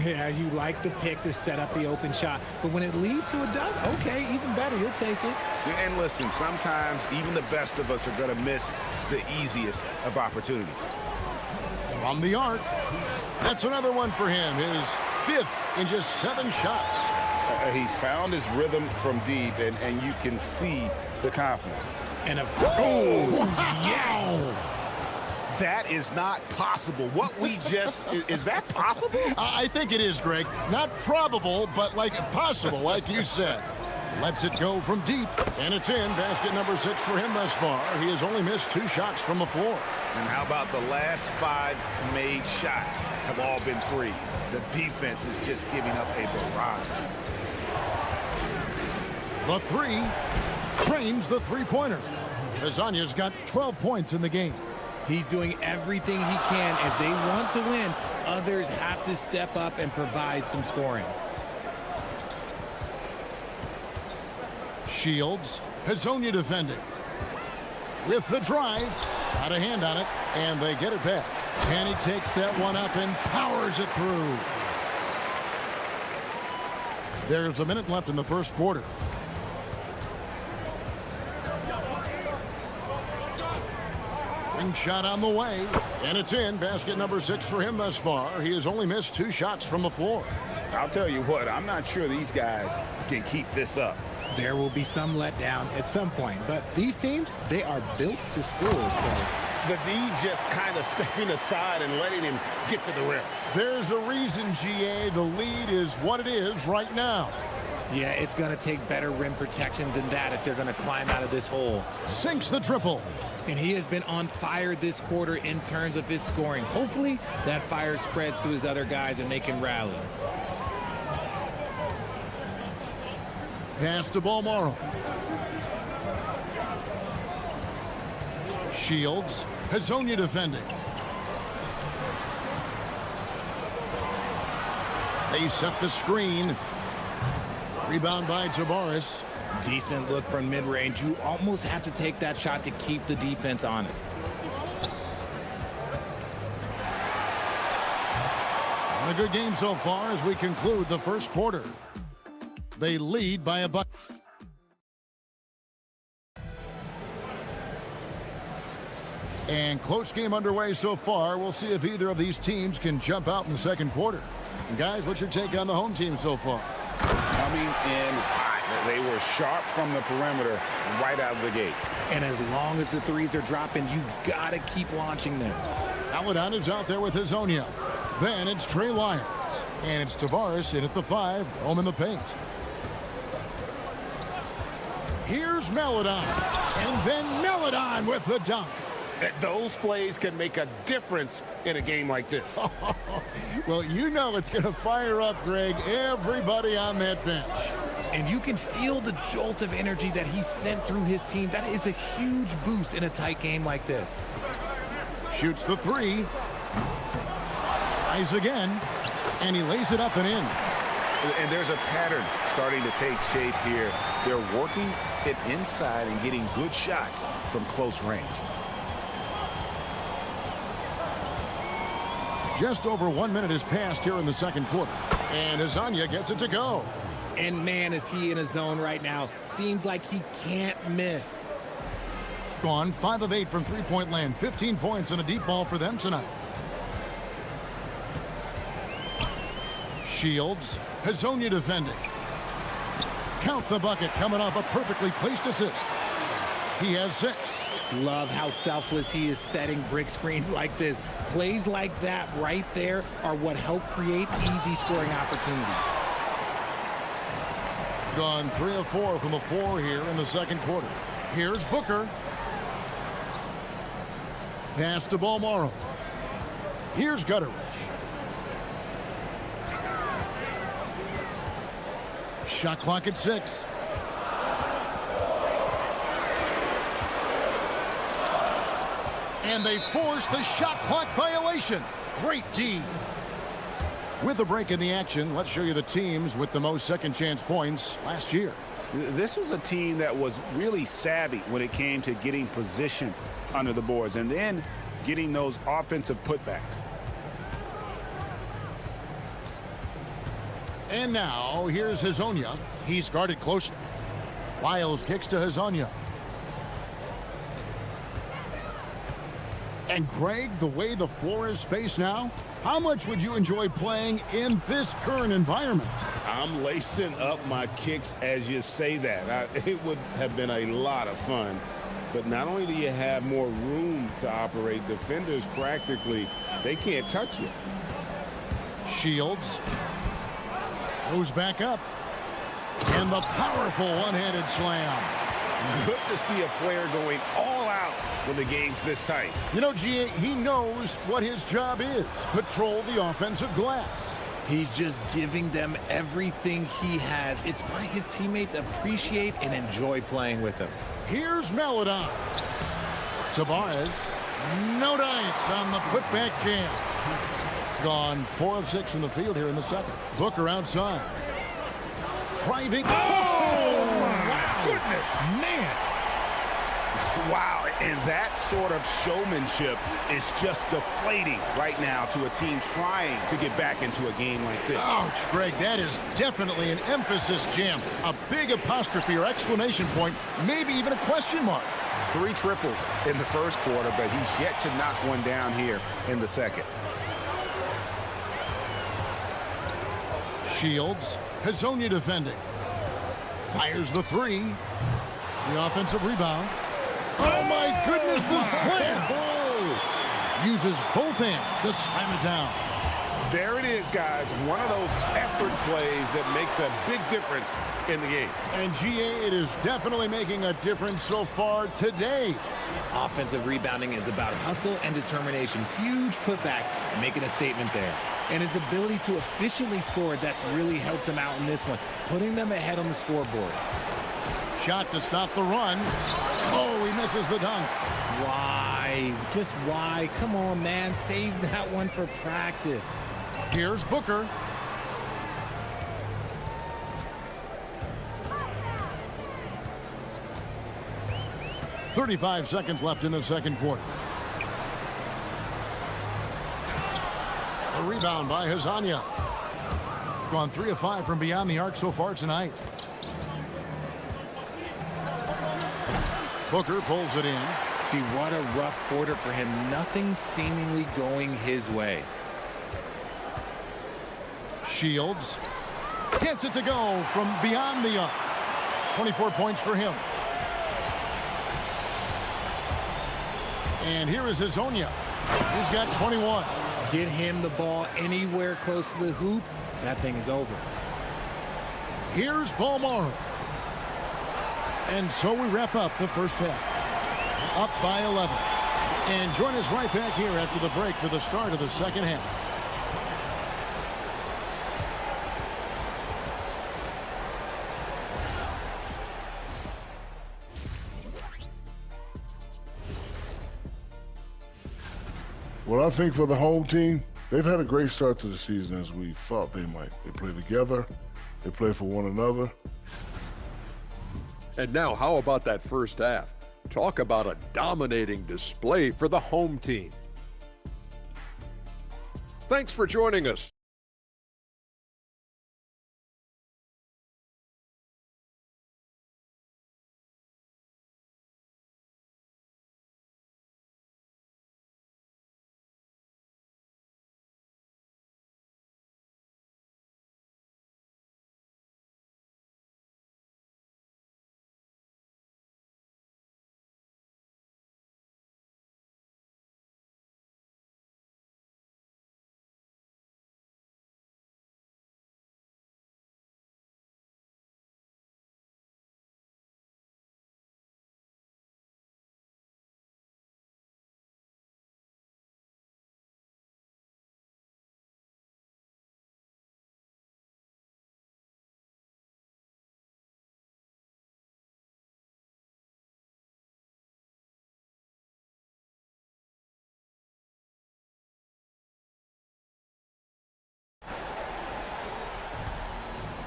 Yeah, you like the pick to set up the open shot, but when it leads to a dunk, okay, even better, you'll take it. And listen, sometimes even the best of us are going to miss the easiest of opportunities. From the arc, that's another one for him, his 5th in just 7 shots. He's found his rhythm from deep, and you can see the confidence. And of course, yes! That is not possible. What we just, is that possible? I think it is, Greg. Not probable, but like possible, like you said. Lets it go from deep, and it's in. Basket number 6 for him thus far. He has only missed 2 shots from the floor. And how about the last 5 made shots have all been threes? The defense is just giving up a barrage. The 3 trains the three-pointer. Hezonja's got 12 points in the game. He's doing everything he can. If they want to win, others have to step up and provide some scoring. Shields. Hezonja defending. With the drive. Got a hand on it, and they get it back. And he takes that one up and powers it through. There's a minute left in the first quarter. Ring shot on the way, and it's in. Basket number 6 for him thus far. He has only missed 2 shots from the floor. I'll tell you what, I'm not sure these guys can keep this up. There will be some letdown at some point, but these teams, they are built to score. So the D just kind of stepping aside and letting him get to the rim. There's a reason, GA, the lead is what it is right now. Yeah, it's going to take better rim protection than that if they're going to climb out of this hole. Sinks the triple. And he has been on fire this quarter in terms of his scoring. Hopefully, that fire spreads to his other guys and they can rally. Pass to Balmaro. Shields. Hazonia defending. They set the screen. Rebound by Tavares. Decent look from mid-range. You almost have to take that shot to keep the defense honest. And a good game so far as we conclude the first quarter. They lead by a bucket. And close game underway so far. We'll see if either of these teams can jump out in the second quarter. And guys, what's your take on the home team so far? Coming in hot. They were sharp from the perimeter right out of the gate. And as long as the threes are dropping, you've got to keep launching them. Aladon is out there with Hazonia. Then it's Trey Lyons. And it's Tavares in at the 5, home in the paint. Here's Meladon. And then Meladon with the dunk. Those plays can make a difference in a game like this. Well, you know it's going to fire up, Greg, everybody on that bench. And you can feel the jolt of energy that he sent through his team. That is a huge boost in a tight game like this. Shoots the 3. Tries again. And he lays it up and in. And there's a pattern starting to take shape here. They're working it inside and getting good shots from close range. Just over 1 minute has passed here in the second quarter. And Hazonia gets it to go. And man, is he in a zone right now. Seems like he can't miss. Gone 5 of 8 from three-point land. 15 points and a deep ball for them tonight. Shields. Hazonia defending. Count the bucket coming off a perfectly placed assist. He has 6. Love how selfless he is setting brick screens like this. Plays like that right there are what help create easy scoring opportunities. Gone 3 of 4 from the floor here in the second quarter. Here's Booker. Pass to Balmaro. Here's Gutteridge. Shot clock at 6. And they force the shot clock violation. Great D. With a break in the action, let's show you the teams with the most second chance points last year. This was a team that was really savvy when it came to getting position under the boards and then getting those offensive putbacks. And now, here's Hazonia. He's guarded closely. Lyles kicks to Hazonia. And Greg, the way the floor is spaced now, how much would you enjoy playing in this current environment? I'm lacing up my kicks as you say that. It would have been a lot of fun. But not only do you have more room to operate, defenders practically, they can't touch you. Shields goes back up. And the powerful one-handed slam. Good to see a player going all out when the game's this tight. You know, G.A., he knows what his job is. Patrol the offensive glass. He's just giving them everything he has. It's why his teammates appreciate and enjoy playing with him. Here's Meladon. Tavares. No dice on the putback jam. Gone 4 of 6 from the field here in the second. Booker outside. Driving. Oh, my goodness. Man. Wow, and that sort of showmanship is just deflating right now to a team trying to get back into a game like this. Ouch, Greg, that is definitely an emphasis jam. A big apostrophe or exclamation point, maybe even a question mark. 3 triples in the first quarter, but he's yet to knock one down here in the second. Shields. Hazonia defending. Fires the 3. The offensive rebound. Oh, my goodness, the slam! Uses both hands to slam it down. There it is, guys. One of those effort plays that makes a big difference in the game. And, G.A., it is definitely making a difference so far today. Offensive rebounding is about hustle and determination. Huge putback, making a statement there. And his ability to efficiently score, that's really helped him out in this one, putting them ahead on the scoreboard. Shot to stop the run. Oh, he misses the dunk. Wide Why? Just why? Come on, man. Save that one for practice. Here's Booker. "35 seconds left in the second quarter." A rebound by Hazanya. Gone 3 of 5 from beyond the arc so far tonight. Booker pulls it in. See, what a rough quarter for him. Nothing seemingly going his way. Shields gets it to go from beyond the arc. 24 points for him. And here is Hazonia. He's got 21. Get him the ball anywhere close to the hoop. That thing is over. Here's Palmer. And so we wrap up the first half. Up by 11. And join us right back here after the break for the start of the second half. Well, I think for the home team, they've had a great start to the season as we thought they might. They play together. They play for one another. And now, how about that first half? Talk about a dominating display for the home team. Thanks for joining us.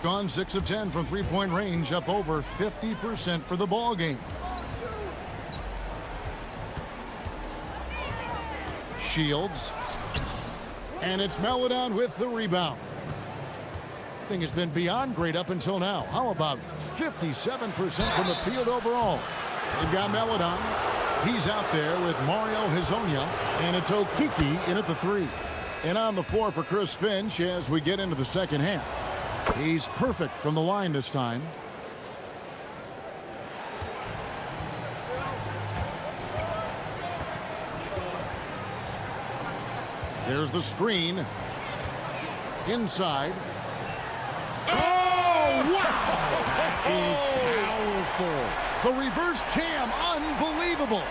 Gone 6 of 10 from three-point range, up over 50% for the ball game. Shields. And it's Melodon with the rebound. Thing has been beyond great up until now. How about 57% from the field overall? They've got Melodon. He's out there with Mario Hazonia. And it's Okiki in at the 3. And on the floor for Chris Finch as we get into the second half. He's perfect from the line this time. There's the screen. Inside. Oh, wow! That is powerful. The reverse jam, unbelievable.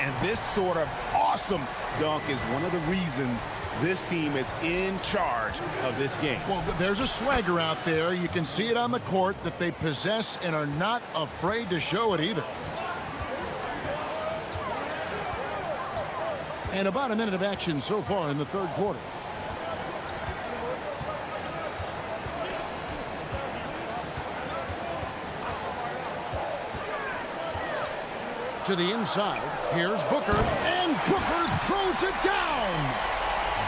And this sort of awesome dunk is one of the reasons this team is in charge of this game. Well, there's a swagger out there. You can see it on the court that they possess and are not afraid to show it either. And about a minute of action so far in the third quarter. To the inside. Here's Booker. And Booker throws it down.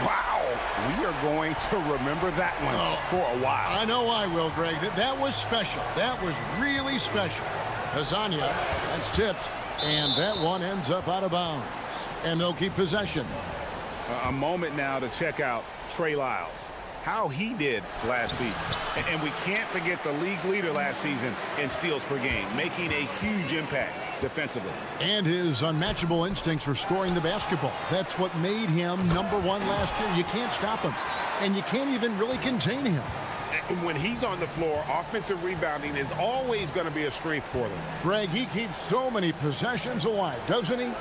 Wow, we are going to remember that one for a while. I know I will, Greg. That was special. That was really special. Hazonia, that's tipped, and that one ends up out of bounds. And they'll keep possession. A moment now to check out Trey Lyles. How he did last season. And we can't forget the league leader last season in steals per game, making a huge impact defensively. And his unmatchable instincts for scoring the basketball. That's what made him #1 last year. You can't stop him. And you can't even really contain him. And when he's on the floor, offensive rebounding is always going to be a strength for them. Greg, he keeps so many possessions alive, doesn't he?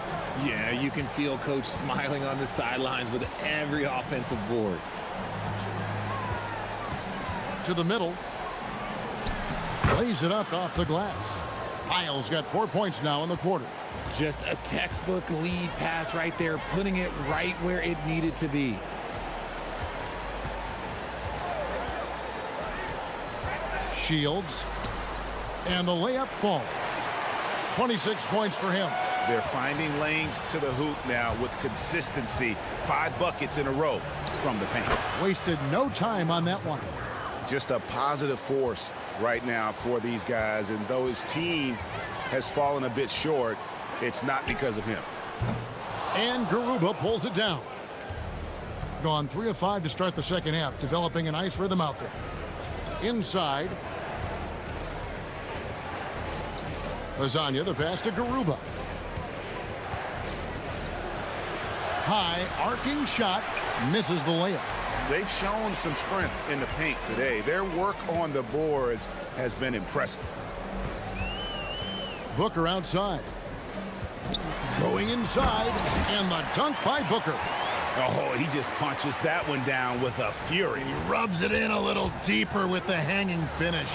Yeah, you can feel Coach smiling on the sidelines with every offensive board. To the middle. Lays it up off the glass. Lyles got 4 points now in the quarter. Just a textbook lead pass right there, putting it right where it needed to be. Shields. And the layup falls. 26 points for him. They're finding lanes to the hoop now with consistency. 5 buckets in a row from the paint. Wasted no time on that one. Just a positive force right now for these guys. And though his team has fallen a bit short, it's not because of him. And Garuba pulls it down. Gone 3 of 5 to start the second half, developing a nice rhythm out there. Inside. Lasagna, the pass to Garuba. High, arcing shot, misses the layup. They've shown some strength in the paint today. Their work on the boards has been impressive. Booker outside. Going inside, and the dunk by Booker. Oh, he just punches that one down with a fury. He rubs it in a little deeper with the hanging finish.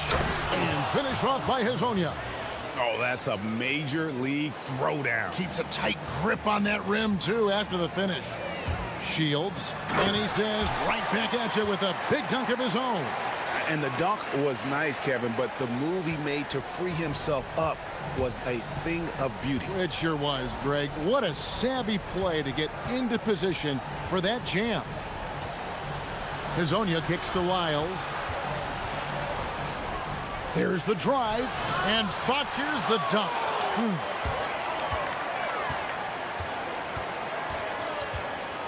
And finished off by Hezonja. Oh, that's a major league throwdown. Keeps a tight grip on that rim, too, after the finish. Shields, and he says right back at you with a big dunk of his own. And the dunk was nice, Kevin, but the move he made to free himself up was a thing of beauty. It sure was, Greg. What a savvy play to get into position for that jam. Hezonja kicks to Lyles. There's the drive, and botches the dunk.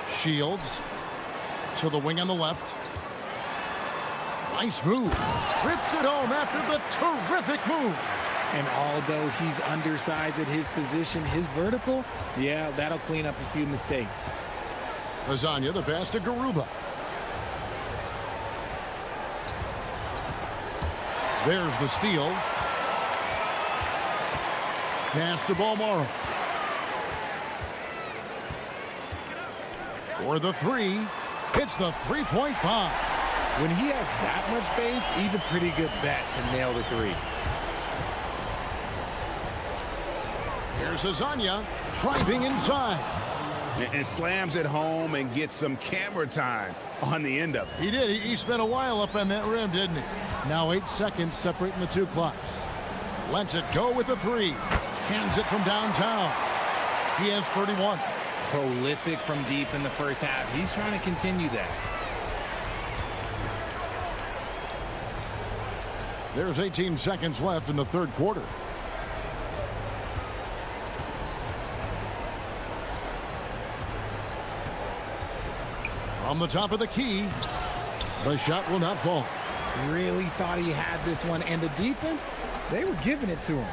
Shields to the wing on the left. Nice move. Rips it home after the terrific move. And although he's undersized at his position, his vertical, yeah, that'll clean up a few mistakes. Lasagna, the pass to Garuba. There's the steal. Pass to Balmaro. For the three. Hits the three-point bomb. When he has that much space, he's a pretty good bet to nail the three. Here's Lasagna driving inside. And slams it home and gets some camera time on the end of it. He did. He spent a while up on that rim, didn't he? Now 8 seconds separating the two clocks. Lets it go with the three. Cans it from downtown. He has 31. Prolific from deep in the first half. He's trying to continue that. There's 18 seconds left in the third quarter. From the top of the key, the shot will not fall. Really thought he had this one, and the defense, they were giving it to him.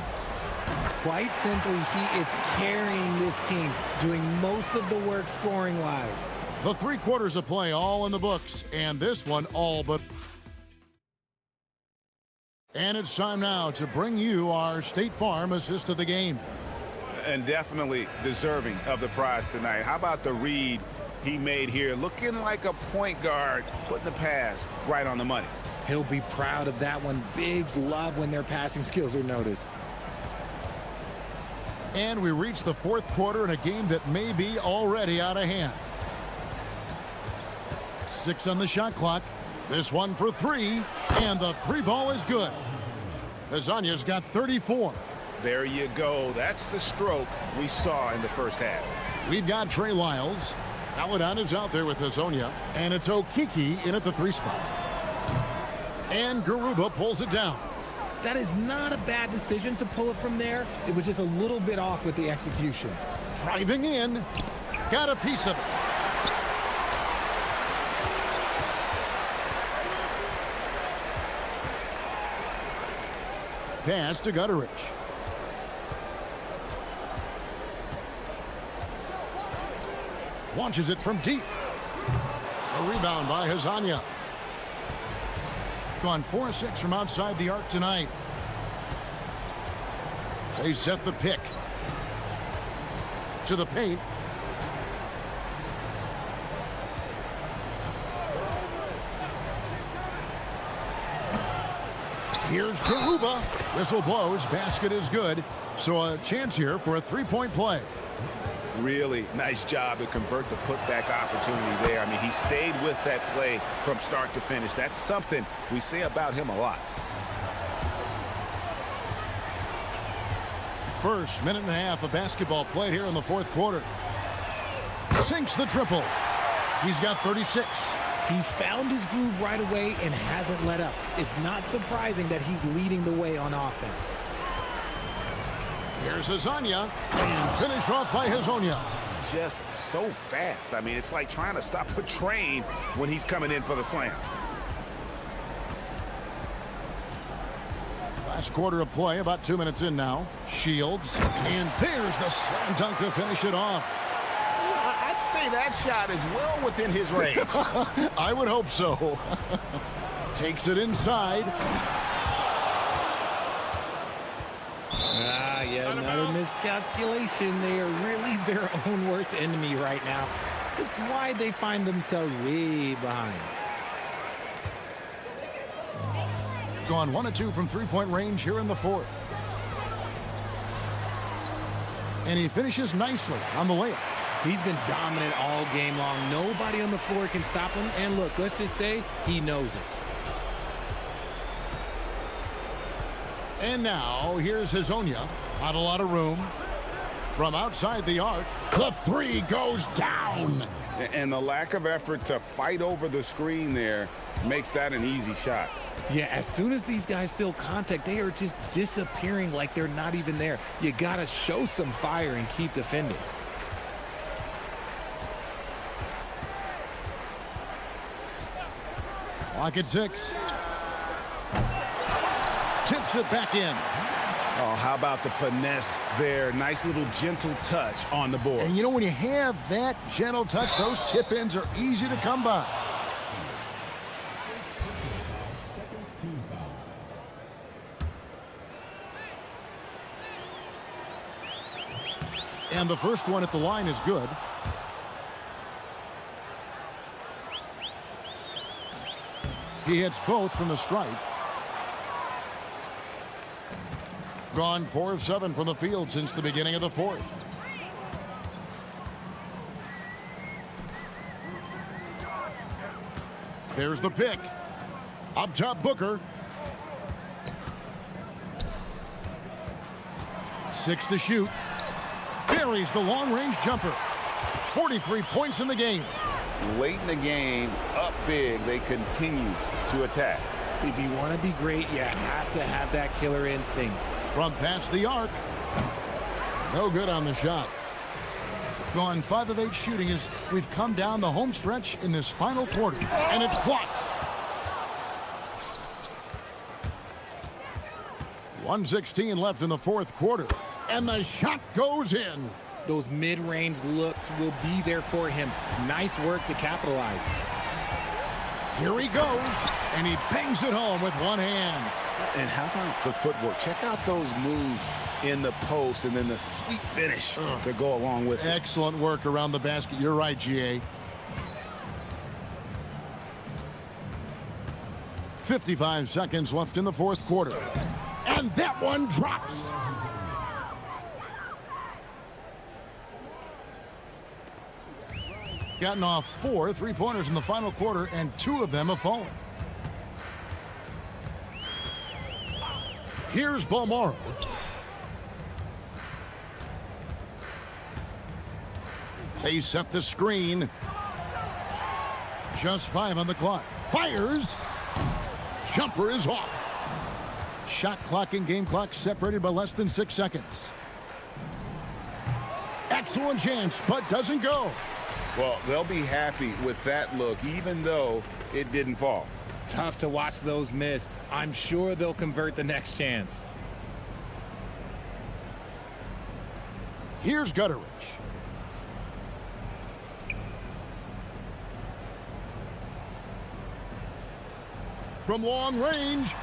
Quite simply, he is carrying this team, doing most of the work scoring-wise. The 3 quarters of play all in the books, and this one all but. And it's time now to bring you our State Farm assist of the game. And definitely deserving of the prize tonight. How about the read he made here? Looking like a point guard, putting the pass right on the money. He'll be proud of that one. Bigs love when their passing skills are noticed. And we reach the fourth quarter in a game that may be already out of hand. 6 on the shot clock. This one for 3, and the 3 ball is good. Lasagna's got 34. There you go. That's the stroke we saw in the first half. We've got Trey Lyles. Aladdin is out there with Hezonja, and it's Okiki in at the 3 spot. And Garuba pulls it down. That is not a bad decision to pull it from there. It was just a little bit off with the execution. Driving in. Got a piece of it. Pass to Gutteridge. Launches it from deep. A rebound by Hezonja. Gone 4-6 from outside the arc tonight. They set the pick. To the paint. Here's Garuba. Whistle blows. Basket is good. So a chance here for a three-point play. Really nice job to convert the putback opportunity there. I mean, he stayed with that play from start to finish. That's something we say about him a lot. First minute and a half of basketball played here in the fourth quarter. Sinks the triple. He's got 36. He found his groove right away and hasn't let up. It's not surprising that he's leading the way on offense. Here's Hazonia, and finish off by Hazonia. Just so fast. I mean, it's like trying to stop a train when he's coming in for the slam. Last quarter of play, about 2 minutes in now. Shields, and there's the slam dunk to finish it off. I'd say that shot is well within his range. I would hope so. Takes it inside. Yeah, another miscalculation. They are really their own worst enemy right now. It's why they find themselves way behind. Gone 1 of 2 from three-point range here in the fourth. And he finishes nicely on the layup. He's been dominant all game long. Nobody on the floor can stop him. And look, let's just say he knows it. And now, here's Hazonia. Not a lot of room. From outside the arc, the three goes down. And the lack of effort to fight over the screen there makes that an easy shot. Yeah, as soon as these guys feel contact, they are just disappearing like they're not even there. You got to show some fire and keep defending. Clock at 6. Tips it back in. Oh, how about the finesse there? Nice little gentle touch on the board. And you know, when you have that gentle touch, those tip-ins are easy to come by. And the first one at the line is good. He hits both from the stripe. Gone 4 of 7 from the field since the beginning of the fourth. There's the pick. Up top, Booker. 6 to shoot. Buries the long-range jumper. 43 points in the game. Late in the game, up big, they continue to attack. If you want to be great, you have to have that killer instinct. From past the arc. No good on the shot. Gone 5 of 8 shooting as we've come down the home stretch in this final quarter. And it's blocked. 1:16 left in the fourth quarter. And the shot goes in. Those mid-range looks will be there for him. Nice work to capitalize. Here he goes, and he bangs it home with one hand. And how about the footwork? Check out those moves in the post and then the sweet finish to go along with it. Excellent work around the basket. You're right, GA. 55 seconds left in the fourth quarter. And that one drops. Gotten off 4 3-pointers in the final quarter, and 2 of them have fallen. Here's Balmaro. They set the screen. Just 5 on the clock. Fires. Jumper is off. Shot clock and game clock separated by less than 6 seconds. Excellent chance, but doesn't go. Well, they'll be happy with that look, even though it didn't fall. Tough to watch those miss. I'm sure they'll convert the next chance. Here's Gutteridge. From long range,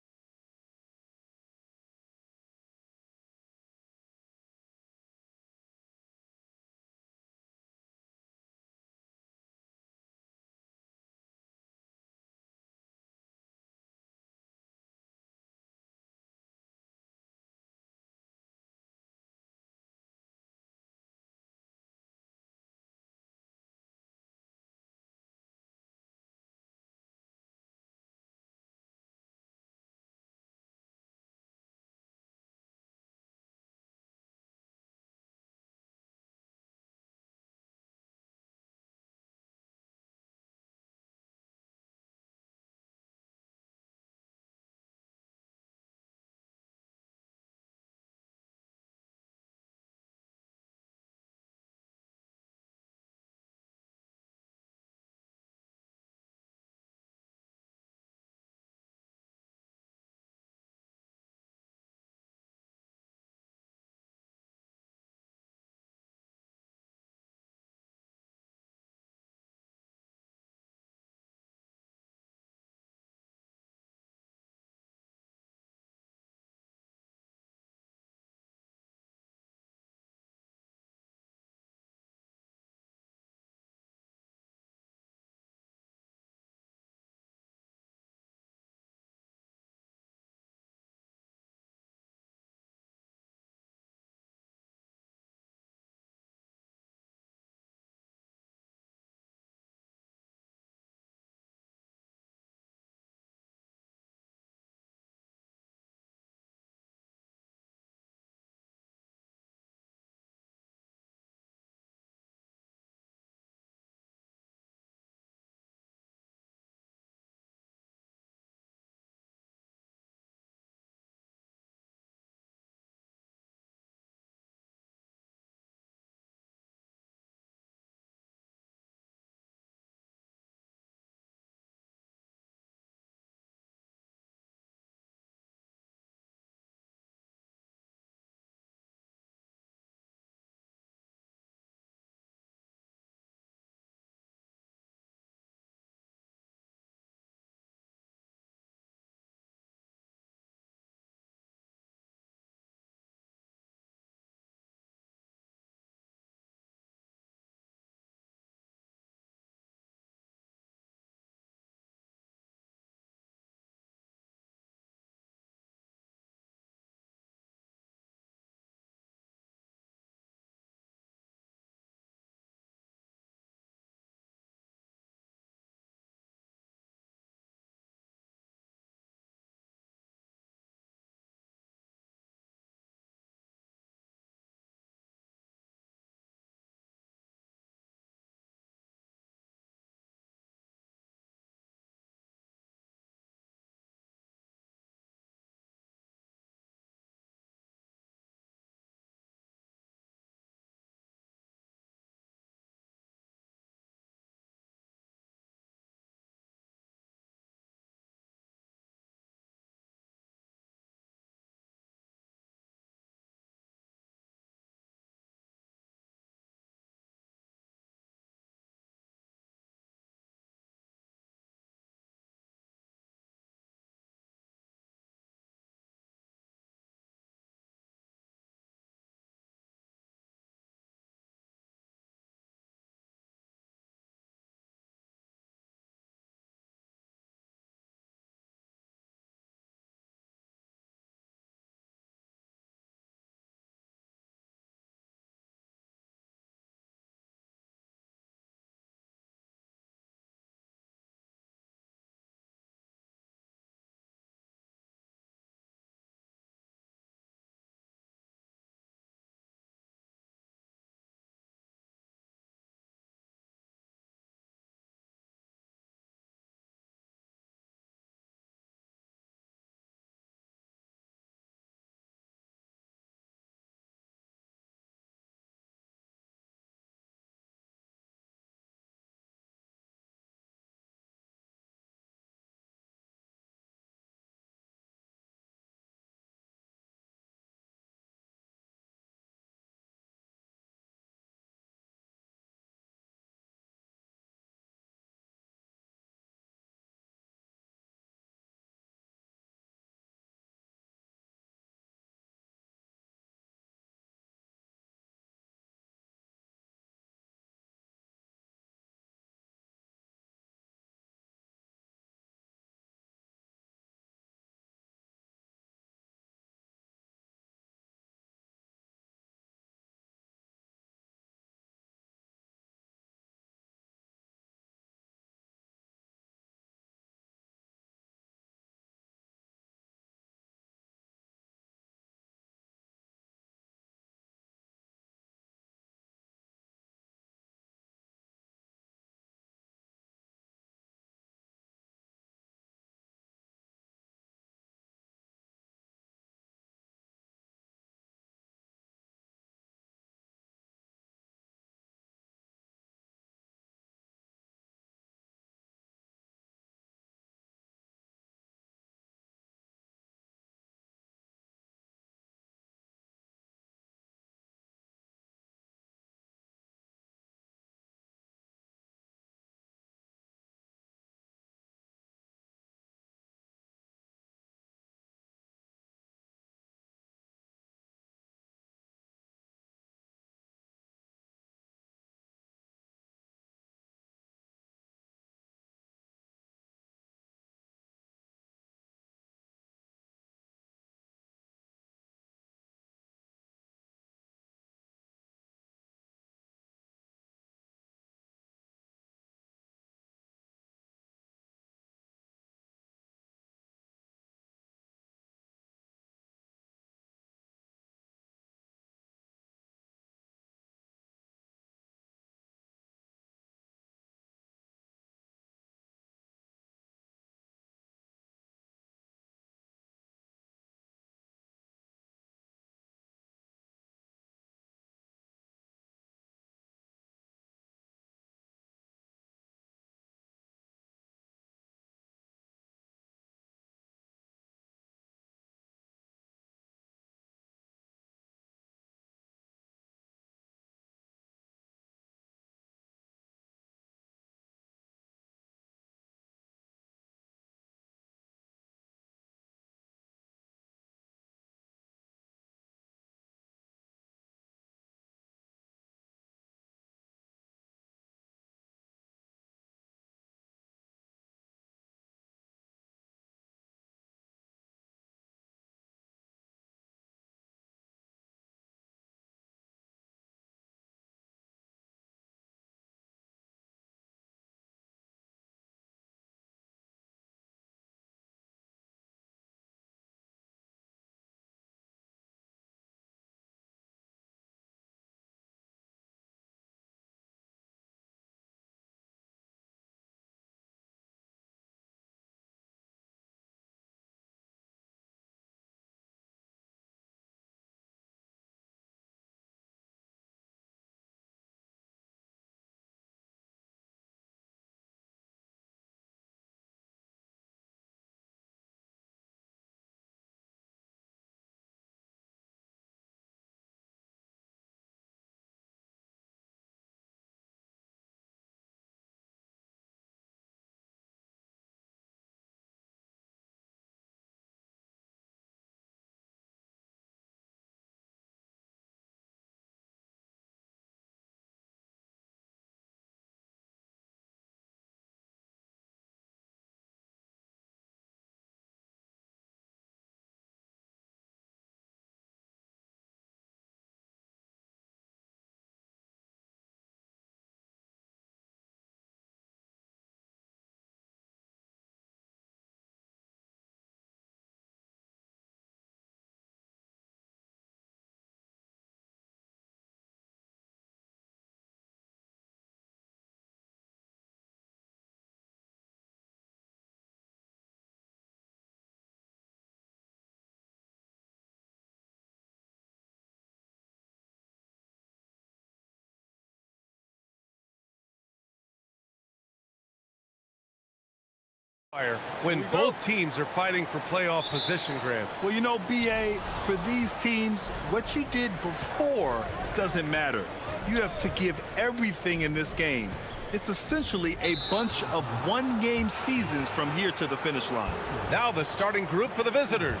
when both teams are fighting for playoff position, Grant. Well, you know, BA, for these teams, what you did before doesn't matter. You have to give everything in this game. It's essentially a bunch of one-game seasons from here to the finish line. Now the starting group for the visitors.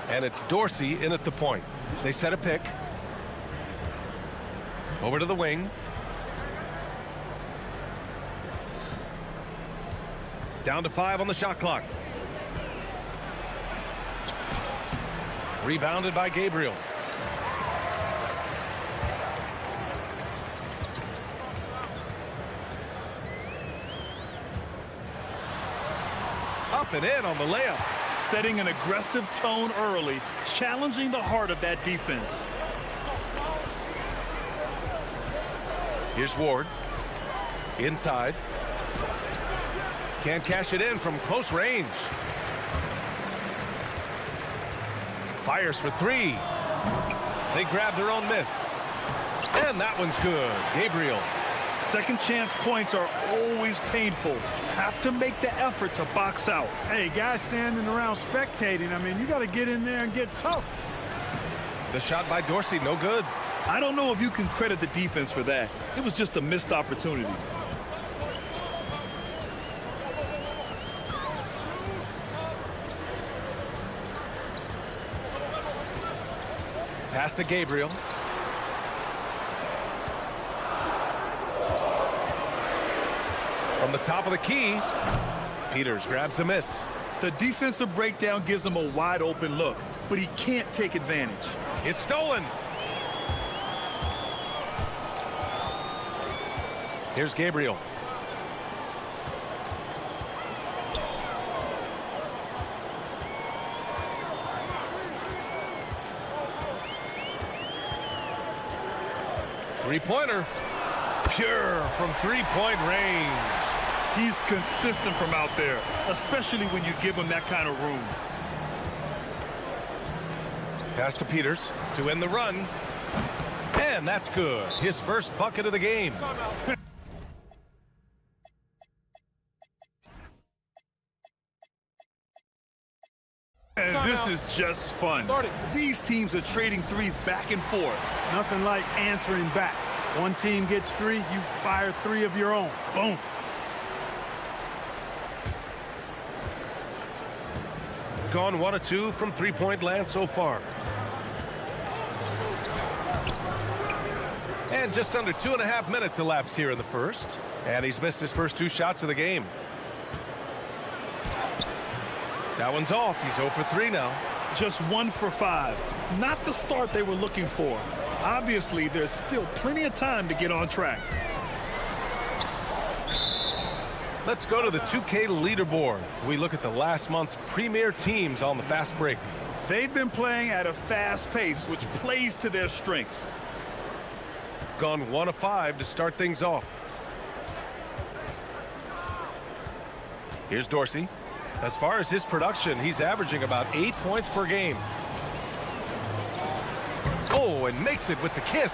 And it's Dorsey in at the point. They set a pick. Over to the wing. Down to 5 on the shot clock. Rebounded by Gabriel. Up and in on the layup. Setting an aggressive tone early, challenging the heart of that defense. Here's Ward. Inside. Can't cash it in from close range. Fires for 3. They grab their own miss. And that one's good. Gabriel. Second chance points are always painful. Have to make the effort to box out. Hey, guys standing around spectating, I mean, you got to get in there and get tough. The shot by Dorsey, no good. I don't know if you can credit the defense for that. It was just a missed opportunity. Pass to Gabriel. From the top of the key, Peters grabs the miss. The defensive breakdown gives him a wide open look, but he can't take advantage. It's stolen. Here's Gabriel. Three-pointer. Pure from three-point range. He's consistent from out there, especially when you give him that kind of room. Pass to Peters to end the run. And that's good. His first bucket of the game. And this is just fun. These teams are trading threes back and forth. Nothing like answering back. One team gets 3, you fire 3 of your own. Boom. Gone 1 of 2 from three-point land so far. And just under 2.5 minutes elapsed here in the first. And he's missed his first 2 shots of the game. That one's off. He's 0 for 3 now. Just 1 for 5. Not the start they were looking for. Obviously, there's still plenty of time to get on track. Let's go to the 2K leaderboard. We look at the last month's premier teams on the fast break. They've been playing at a fast pace, which plays to their strengths. Gone 1 of 5 to start things off. Here's Dorsey. As far as his production, he's averaging about 8 points per game. Oh, and makes it with the kiss.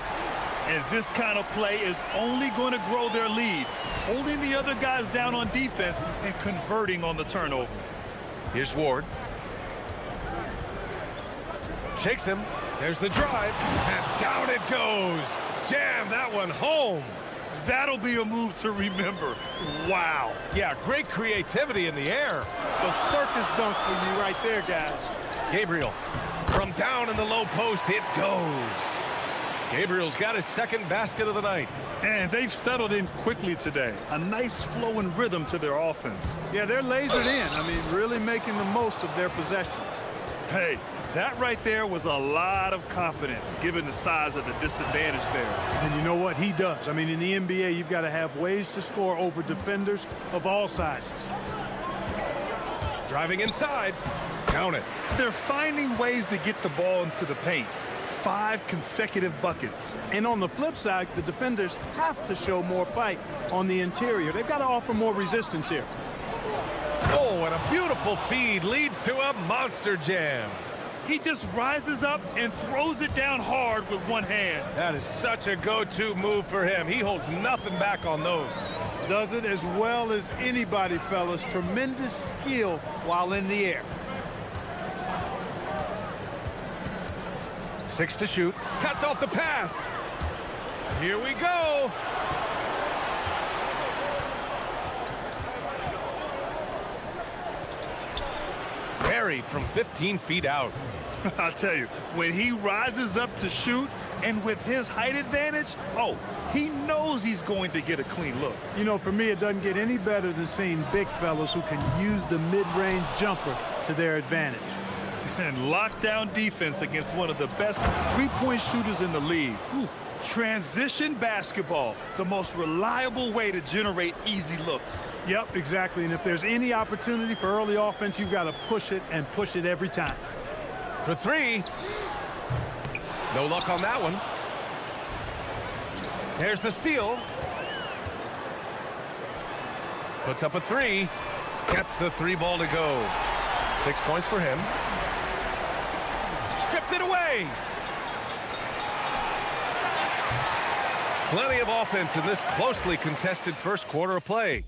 And this kind of play is only going to grow their lead, holding the other guys down on defense and converting on the turnover. Here's Ward. Shakes him. There's the drive. And down it goes. Jam that one home. That'll be a move to remember. Wow. Yeah, great creativity in the air. The circus dunk for you right there, guys. Gabriel. From down in the low post, it goes. Gabriel's got his second basket of the night. And they've settled in quickly today. A nice flow and rhythm to their offense. Yeah, they're lasered in. I mean, really making the most of their possessions. Hey, that right there was a lot of confidence, given the size of the disadvantage there. And you know what? He does. I mean, in the NBA, you've got to have ways to score over defenders of all sizes. Driving inside. Count it. They're finding ways to get the ball into the paint. 5 consecutive buckets. And on the flip side, the defenders have to show more fight on the interior. They've got to offer more resistance here. Oh, and a beautiful feed leads to a monster jam. He just rises up and throws it down hard with one hand. That is such a go-to move for him. He holds nothing back on those. Does it as well as anybody, fellas. Tremendous skill while in the air. 6 to shoot. Cuts off the pass. Here we go. Buried from 15 feet out. I'll tell you, when he rises up to shoot, and with his height advantage, oh, he knows he's going to get a clean look. You know, for me, it doesn't get any better than seeing big fellas who can use the mid-range jumper to their advantage. And lockdown defense against one of the best three-point shooters in the league. Ooh. Transition basketball, the most reliable way to generate easy looks. Yep, exactly. And if there's any opportunity for early offense, you've got to push it and push it every time. For 3. No luck on that one. There's the steal. Puts up a 3. Gets the 3 ball to go. 6 points for him. Stripped it away. Plenty of offense in this closely contested first quarter of play.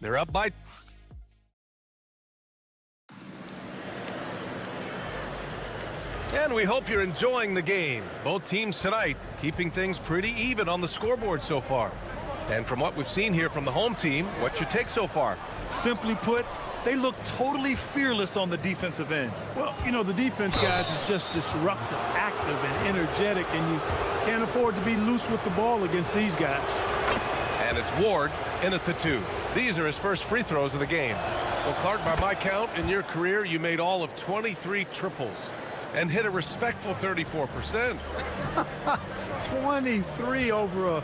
They're up by... And we hope you're enjoying the game. Both teams tonight keeping things pretty even on the scoreboard so far. And from what we've seen here from the home team, what's your take so far? Simply put, they look totally fearless on the defensive end. Well, you know, the defense, guys, is just disruptive, active, and energetic, and you can't afford to be loose with the ball against these guys. And it's Ward in at the 2. These are his first free throws of the game. Well, Clark, by my count, in your career, you made all of 23 triples and hit a respectful 34%. 23 over a,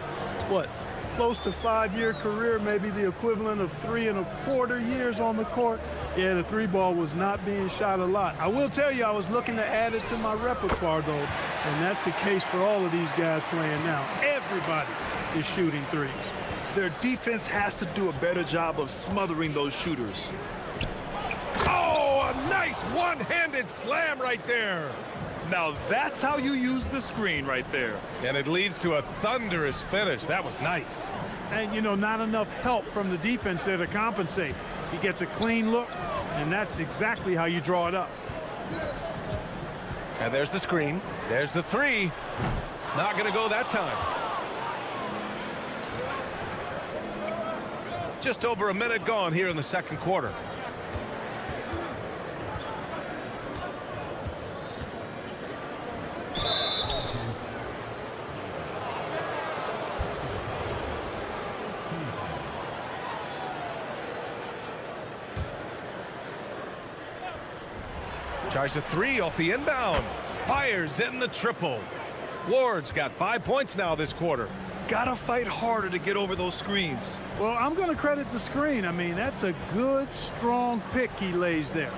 what, close to 5-year career, maybe the equivalent of 3 1/4 years on the court. Yeah, the 3 ball was not being shot a lot. I will tell you, I was looking to add it to my repertoire, though, and that's the case for all of these guys playing now. Everybody is shooting 3s. Their defense has to do a better job of smothering those shooters. Oh, a nice one-handed slam right there. Now that's how you use the screen right there. And it leads to a thunderous finish. That was nice. And, you know, not enough help from the defense there to compensate. He gets a clean look, and that's exactly how you draw it up. And there's the screen. There's the 3. Not going to go that time. Just over a minute gone here in the second quarter. Tries a 3 off the inbound. Fires in the triple. Ward's got 5 points now this quarter. Gotta fight harder to get over those screens. Well, I'm going to credit the screen. I mean, that's a good, strong pick he lays there.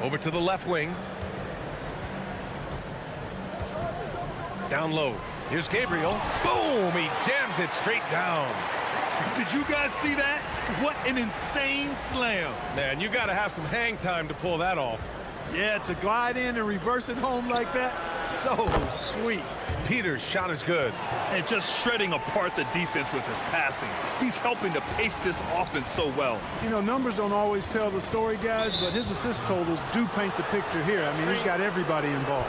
Over to the left wing. Down low. Here's Gabriel. Boom! He jams it straight down. Did you guys see that? What an insane slam. Man, you got to have some hang time to pull that off. Yeah, to glide in and reverse it home like that, so sweet. Peters' shot is good. And just shredding apart the defense with his passing. He's helping to pace this offense so well. You know, numbers don't always tell the story, guys, but his assist totals do paint the picture here. I mean, he's got everybody involved.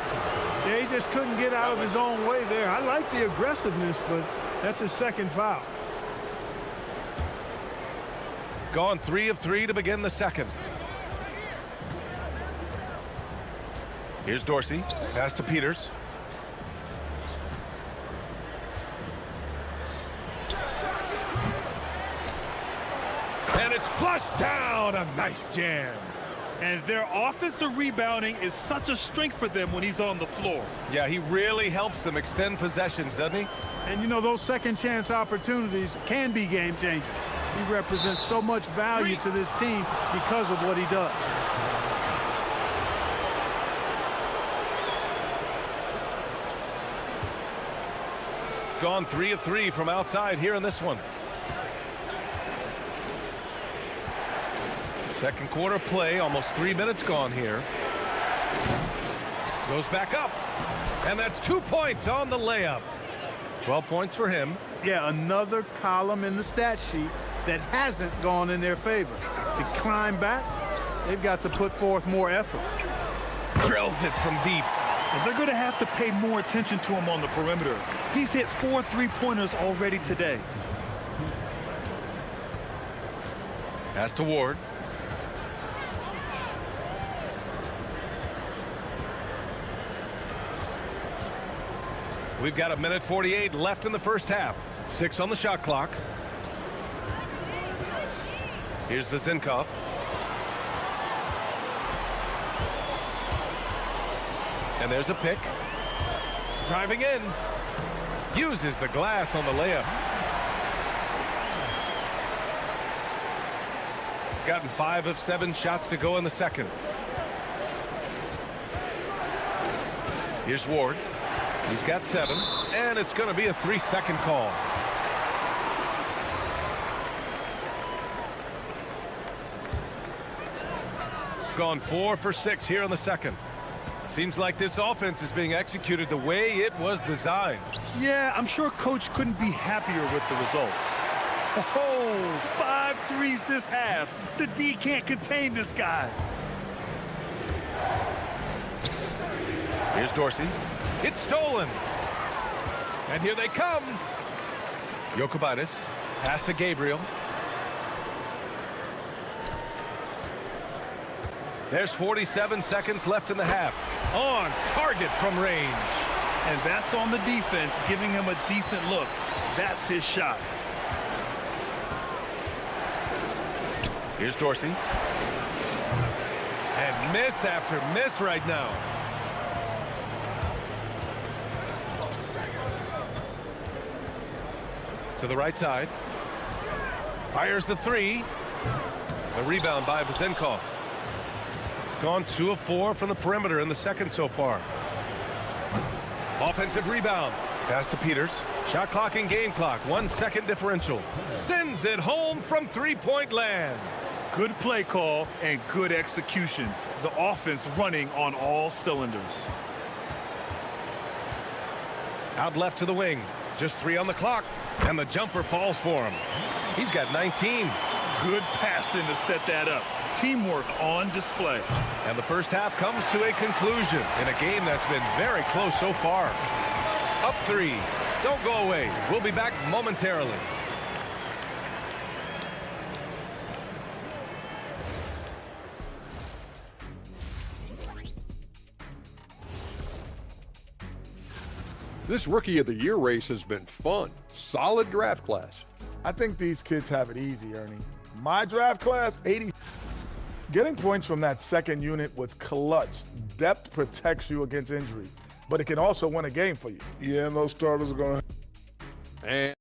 Yeah, he just couldn't get out of his own way there. I like the aggressiveness, but that's his second foul. Gone 3 of 3 to begin the second. Here's Dorsey. Pass to Peters. And it's flushed down. A nice jam. And their offensive rebounding is such a strength for them when he's on the floor. Yeah, he really helps them extend possessions, doesn't he? And, you know, those second chance opportunities can be game changers. He represents so much value to this team because of what he does. Gone 3 of 3 from outside here in this one. Second quarter play, almost 3 minutes gone here. Goes back up. And that's 2 points on the layup. 12 points for him. Yeah, another column in the stat sheet that hasn't gone in their favor. To climb back, they've got to put forth more effort. Drills it from deep. And they're going to have to pay more attention to him on the perimeter. He's hit 4 3-pointers already today. Pass to Ward. We've got 1:48 left in the first half. 6 on the shot clock. Here's Vezinkov. And there's a pick. Driving in. Uses the glass on the layup. Gotten 5 of 7 shots to go in the second. Here's Ward. He's got 7, and it's going to be a 3-second call. Gone 4 for 6 here in the second. Seems like this offense is being executed the way it was designed. Yeah, I'm sure Coach couldn't be happier with the results. Oh, 5 threes this half. The D can't contain this guy. Here's Dorsey. It's stolen. And here they come. Jokubaitis. Pass to Gabriel. There's 47 seconds left in the half. On target from range. And that's on the defense, giving him a decent look. That's his shot. Here's Dorsey. And miss after miss right now. To the right side. Fires the 3. The rebound by Vezinkov. Gone 2 of 4 from the perimeter in the second so far. Offensive rebound. Pass to Peters. Shot clock and game clock. 1 second differential. Sends it home from 3-point land. Good play call and good execution. The offense running on all cylinders. Out left to the wing. Just 3 on the clock. And the jumper falls for him. He's got 19. Good passing to set that up. Teamwork on display. And the first half comes to a conclusion in a game that's been very close so far. Up 3. Don't go away. We'll be back momentarily. This Rookie of the Year race has been fun. Solid draft class. I think these kids have it easy, Ernie. My draft class, 80. Getting points from that second unit was clutch. Depth protects you against injury, but it can also win a game for you. Yeah, and those starters are going to. And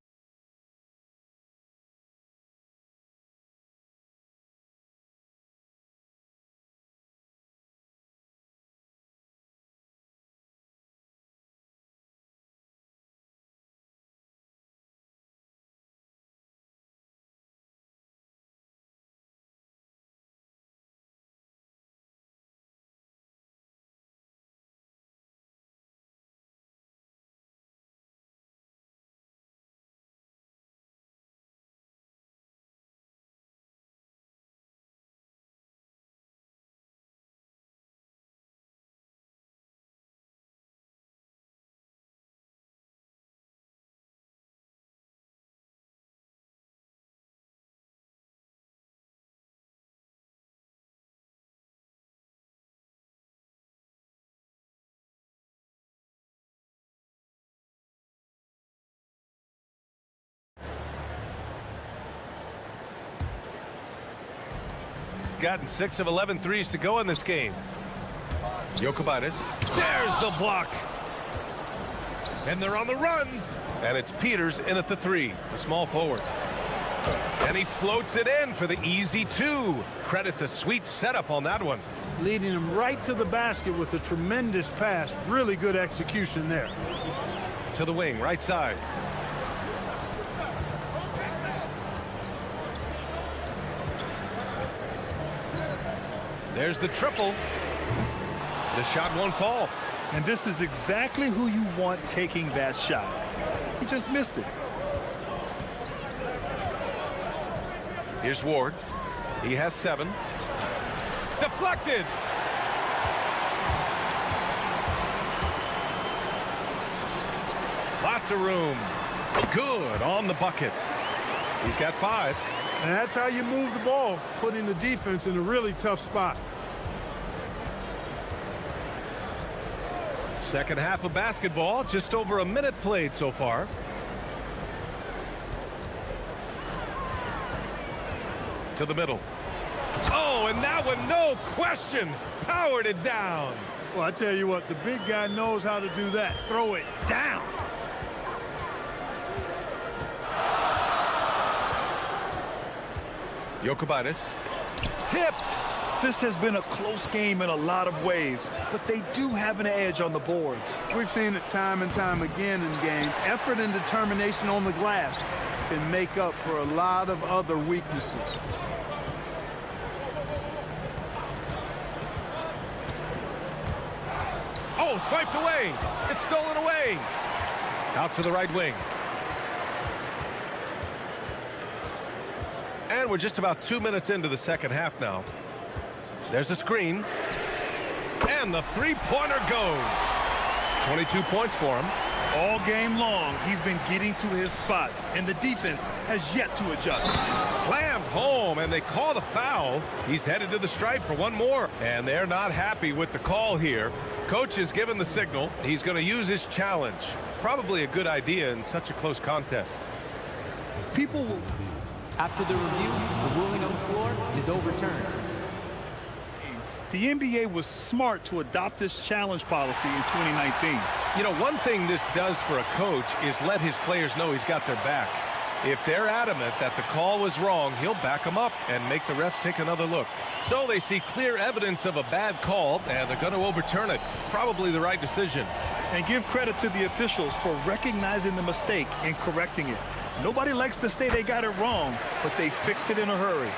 Gotten 6 of 11 threes to go in this game. Jokubaitis. There's the block. And they're on the run. And it's Peters in at the 3, the small forward. And he floats it in for the easy 2. Credit the sweet setup on that one. Leading him right to the basket with a tremendous pass. Really good execution there. To the wing, right side. There's the triple. The shot won't fall. And this is exactly who you want taking that shot. He just missed it. Here's Ward. He has 7. Deflected. Lots of room. Good on the bucket. He's got 5. And that's how you move the ball, putting the defense in a really tough spot. Second half of basketball, just over a minute played so far. To the middle. Oh, and that one, no question, powered it down. Well, I tell you what, the big guy knows how to do that. Throw it down. Jokubaitis. Tipped. This has been a close game in a lot of ways, but they do have an edge on the boards. We've seen it time and time again in games. Effort and determination on the glass can make up for a lot of other weaknesses. Oh, swiped away. It's stolen away. Out to the right wing. And we're just about 2 minutes into the second half now. There's a screen. And the three-pointer goes. 22 points for him. All game long, he's been getting to his spots, and the defense has yet to adjust. Slammed home, and they call the foul. He's headed to the stripe for one more. And they're not happy with the call here. Coach has given the signal. He's going to use his challenge. Probably a good idea in such a close contest. People will... After the review, the ruling on the floor is overturned. The NBA was smart to adopt this challenge policy in 2019. You know, one thing this does for a coach is let his players know he's got their back. If they're adamant that the call was wrong, he'll back them up and make the refs take another look. So they see clear evidence of a bad call, and they're going to overturn it. Probably the right decision. And give credit to the officials for recognizing the mistake and correcting it. Nobody likes to say they got it wrong, but they fixed it in a hurry.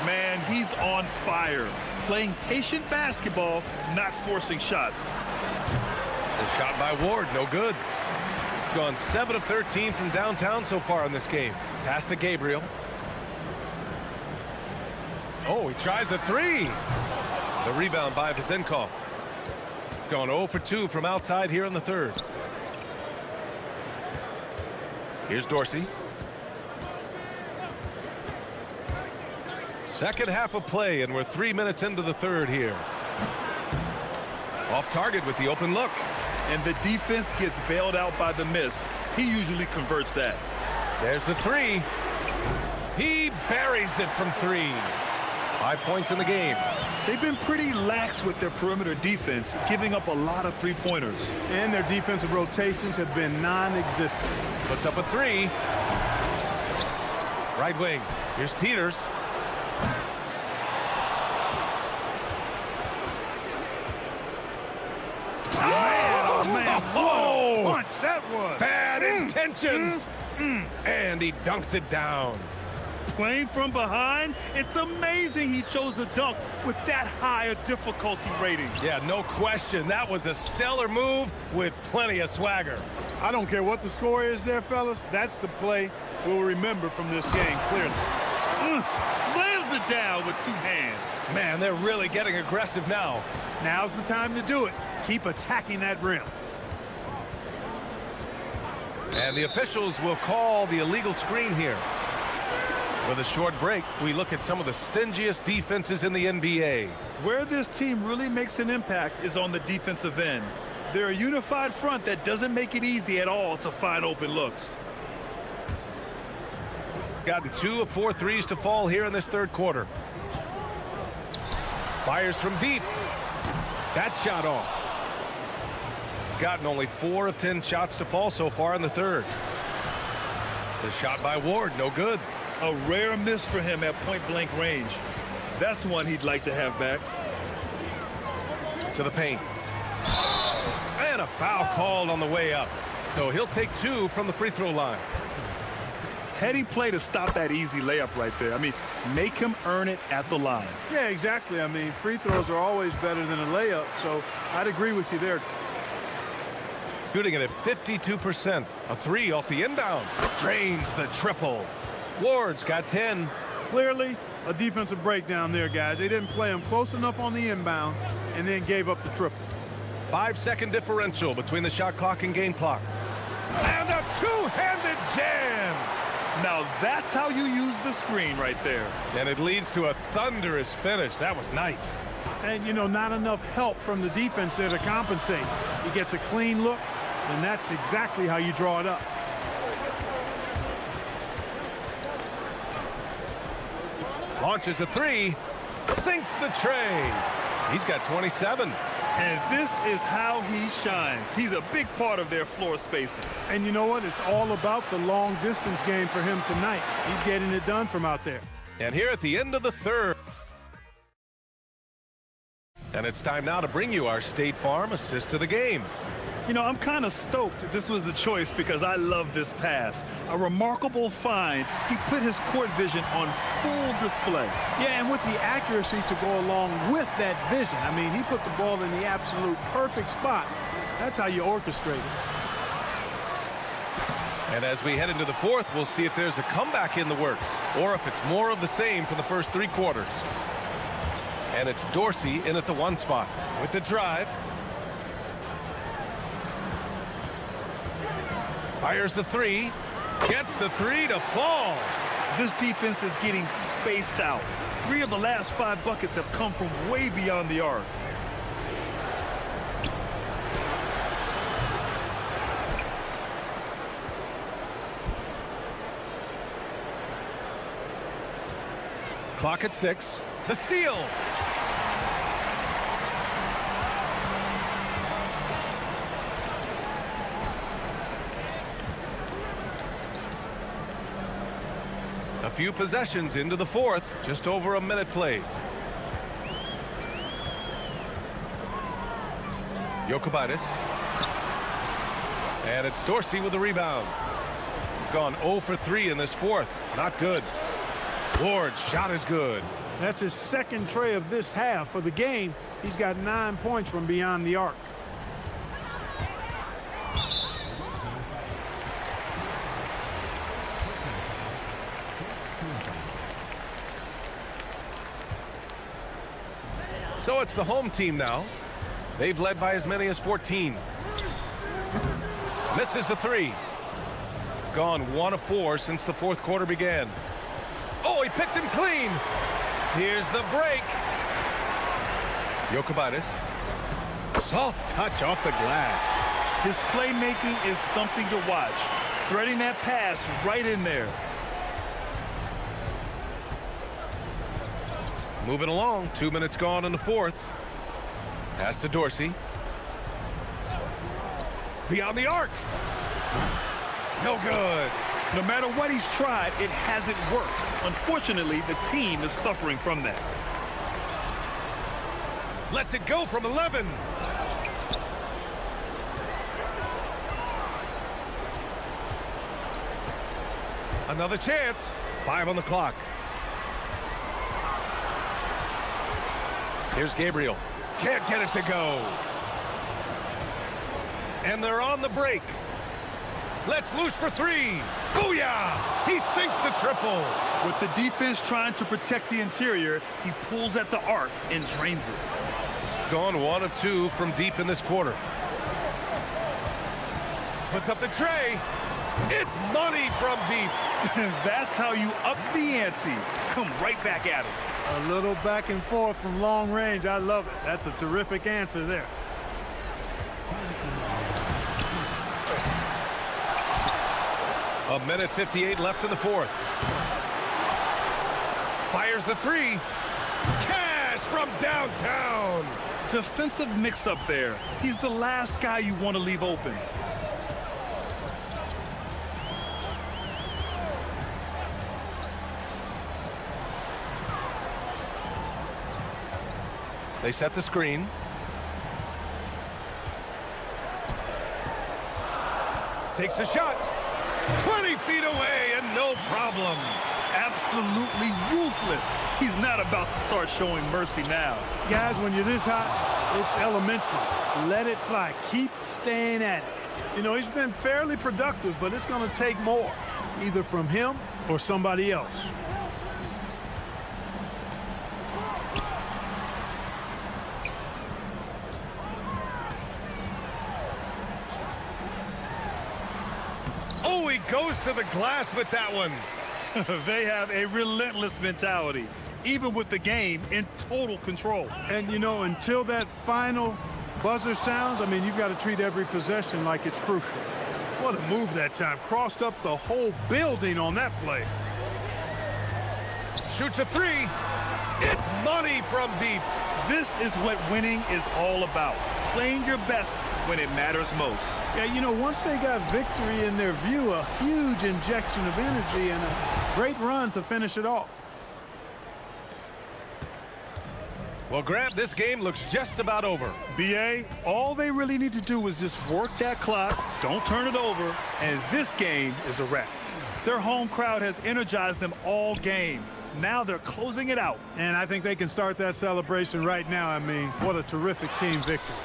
Man, he's on fire. Playing patient basketball, not forcing shots. The shot by Ward, no good. Gone 7 of 13 from downtown so far in this game. Pass to Gabriel. Oh, he tries a 3. The rebound by Vazenkov. Gone 0 for 2 from outside here in the third. Here's Dorsey. Second half of play, and we're 3 minutes into the third here. Off target with the open look. And the defense gets bailed out by the miss. He usually converts that. There's the 3. He buries it from 3. 5 points in the game. They've been pretty lax with their perimeter defense, giving up a lot of three-pointers. And their defensive rotations have been non-existent. Puts up a 3. Right wing. Here's Peters. Oh, punch that was. Bad intentions. And he dunks it down. Playing from behind, it's amazing he chose a dunk with that high a difficulty rating. Yeah, no question. That was a stellar move with plenty of swagger. I don't care what the score is there, fellas. That's the play we'll remember from this game clearly. Slams it down with 2 hands. Man, they're really getting aggressive now. Now's the time to do it. Keep attacking that rim. And the officials will call the illegal screen here. With a short break, we look at some of the stingiest defenses in the NBA. Where this team really makes an impact is on the defensive end. They're a unified front that doesn't make it easy at all to find open looks. Gotten 2 of 4 threes to fall here in this third quarter. Fires from deep. That shot off. Gotten only 4 of 10 shots to fall so far in the third. The shot by Ward, no good. A rare miss for him at point-blank range. That's one he'd like to have back. To the paint. And a foul called on the way up. So he'll take 2 from the free throw line. Heady play to stop that easy layup right there. I mean, make him earn it at the line. Yeah, exactly. I mean, free throws are always better than a layup, so I'd agree with you there. Shooting it at 52%. A three off the inbound. Drains the triple. Ward's got 10. Clearly, a defensive breakdown there, guys. They didn't play him close enough on the inbound and then gave up the triple. 5-second differential between the shot clock and game clock. And a two-handed jam. Now that's how you use the screen right there. And it leads to a thunderous finish. That was nice. And, you know, not enough help from the defense there to compensate. He gets a clean look, and that's exactly how you draw it up. Launches a three, sinks the tray. He's got 27. And this is how he shines. He's a big part of their floor spacing. And you know what? It's all about the long distance game for him tonight. He's getting it done from out there. And here at the end of the third. And it's time now to bring you our State Farm assist of the game. You know, I'm kind of stoked this was a choice because I love this pass. A remarkable find. He put his court vision on full display. Yeah, and with the accuracy to go along with that vision. I mean, he put the ball in the absolute perfect spot. That's how you orchestrate it. And as we head into the fourth, we'll see if there's a comeback in the works or if it's more of the same for the first three quarters. And it's Dorsey in at the one spot with the drive. Fires the three, gets the three to fall. This defense is getting spaced out. 3 of the last 5 buckets have come from way beyond the arc. Clock at 6. The steal. A few possessions into the fourth, just over a minute played. Jokovitis. And it's Dorsey with the rebound. Gone 0 for 3 in this fourth. Not good. Ward's shot is good. That's his second tray of this half. For the game, he's got 9 points from beyond the arc. So it's the home team now. They've led by as many as 14. Misses the three. Gone 1 of 4 since the fourth quarter began. Oh, he picked him clean. Here's the break. Jokovitis. Soft touch off the glass. His playmaking is something to watch. Threading that pass right in there. Moving along, 2 minutes gone in the fourth. Pass to Dorsey. Beyond the arc. No good. No matter what he's tried, it hasn't worked. Unfortunately, the team is suffering from that. Lets it go from 11. Another chance. 5 on the clock. Here's Gabriel. Can't get it to go. And they're on the break. Let's loose for 3. Booyah! He sinks the triple. With the defense trying to protect the interior, he pulls at the arc and drains it. Gone 1 of 2 from deep in this quarter. Puts up the tray. It's money from deep. That's how you up the ante. Come right back at it. A little back and forth from long range. I love it. That's a terrific answer there. A minute 58 left in the fourth. Fires the three. Cash from downtown. Defensive mix-up there. He's the last guy you want to leave open. They set the screen. Takes a shot. 20 feet away and no problem. Absolutely ruthless. He's not about to start showing mercy now. Guys, when you're this hot, it's elementary. Let it fly. Keep staying at it. You know, he's been fairly productive, but it's going to take more, either from him or somebody else. Oh, he goes to the glass with that one. They have a relentless mentality, even with the game in total control. And, you know, until that final buzzer sounds, I mean, you've got to treat every possession like it's crucial. What a move that time. Crossed up the whole building on that play. Shoots a three. It's money from deep. This is what winning is all about. Playing your best when it matters most. Yeah, you know, once they got victory in their view, a huge injection of energy and a great run to finish it off. Well, Grant, this game looks just about over. BA, all they really need to do is just work that clock, don't turn it over, and this game is a wrap. Their home crowd has energized them all game. Now they're closing it out. And I think they can start that celebration right now. I mean, what a terrific team victory.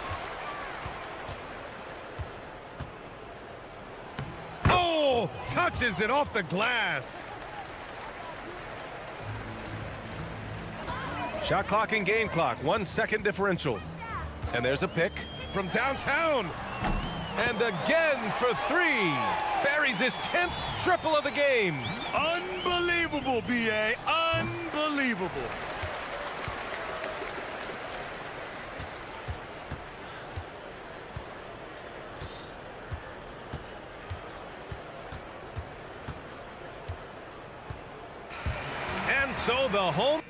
Oh, touches it off the glass. Shot clock and game clock, 1 second differential. And there's a pick from downtown. And again for three. Buries his 10th triple of the game. Unbelievable, BA. Unbelievable. And so the home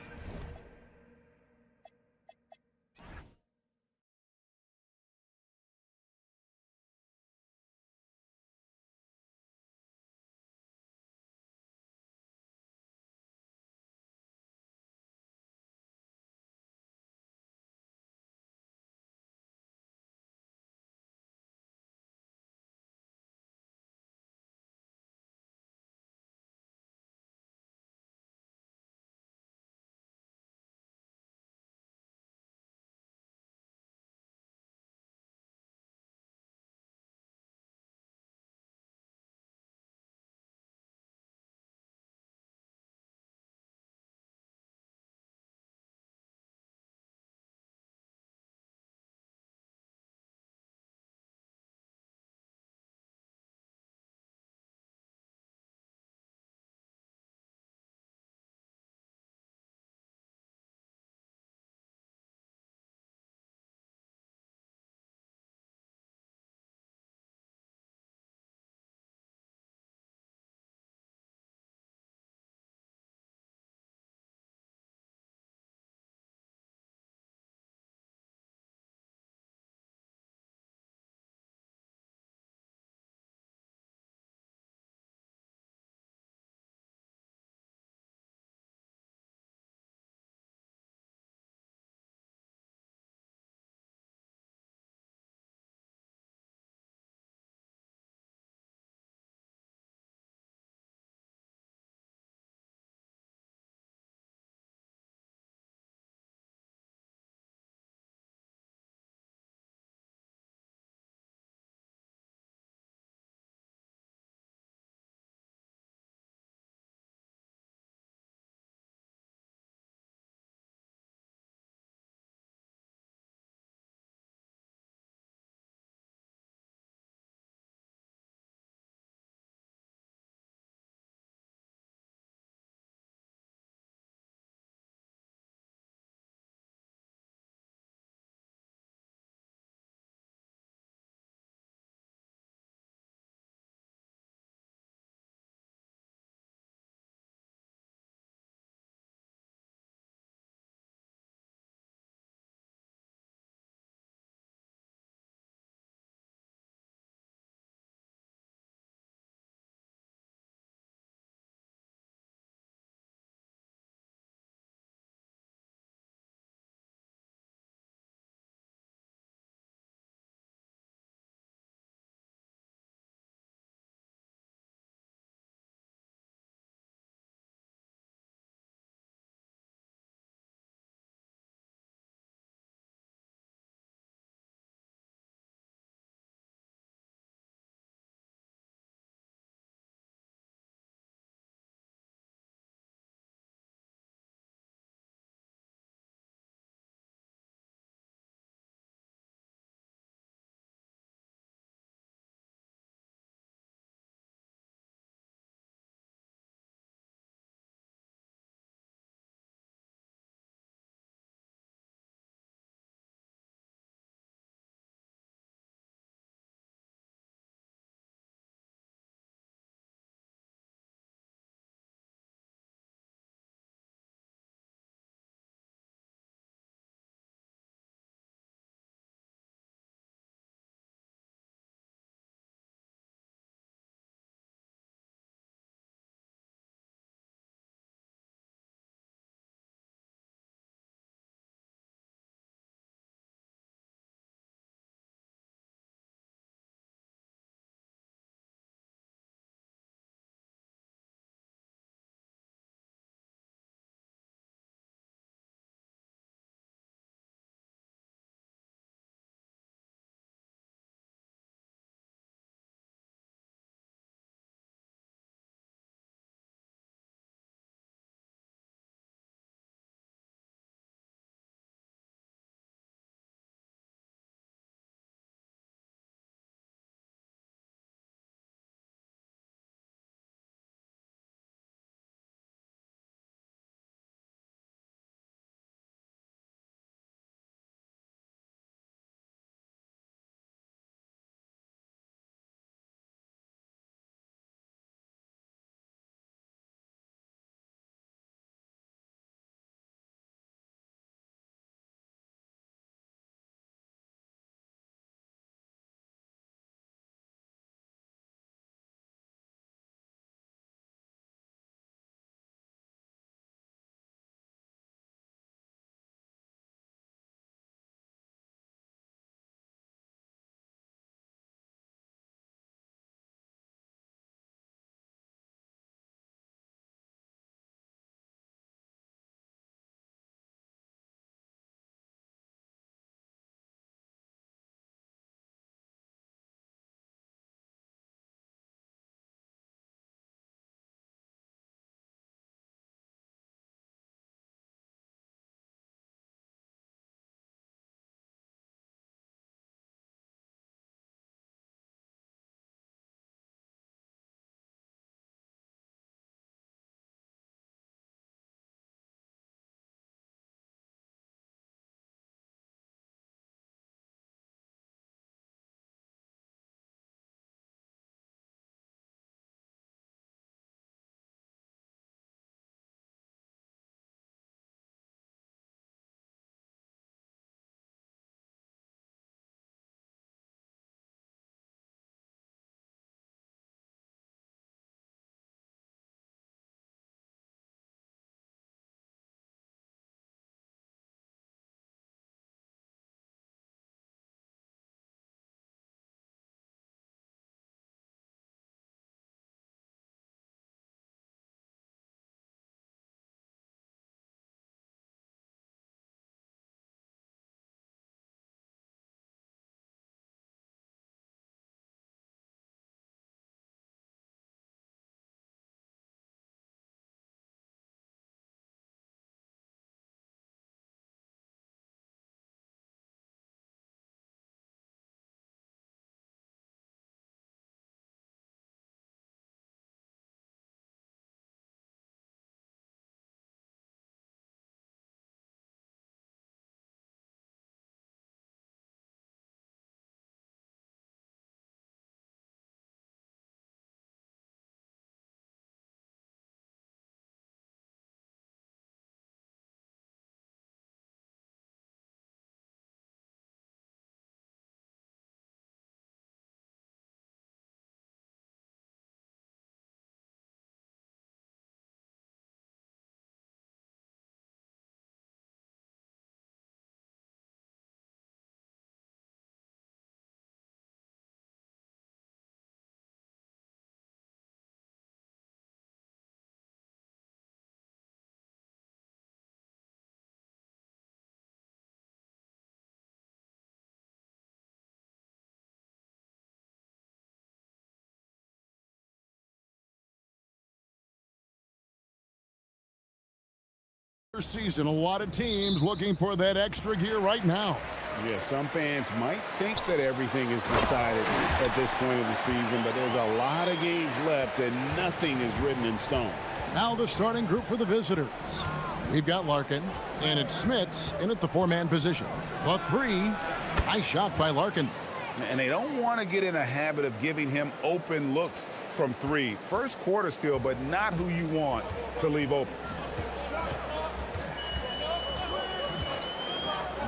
Season, a lot of teams looking for that extra gear right now. Yeah, some fans might think that everything is decided at this point of the season, but there's a lot of games left and nothing is written in stone. Now the starting group for the visitors. We've got Larkin, and it's Smits in at the four-man position. The three, nice shot by Larkin. And they don't want to get in a habit of giving him open looks from three. First quarter still, but not who you want to leave open.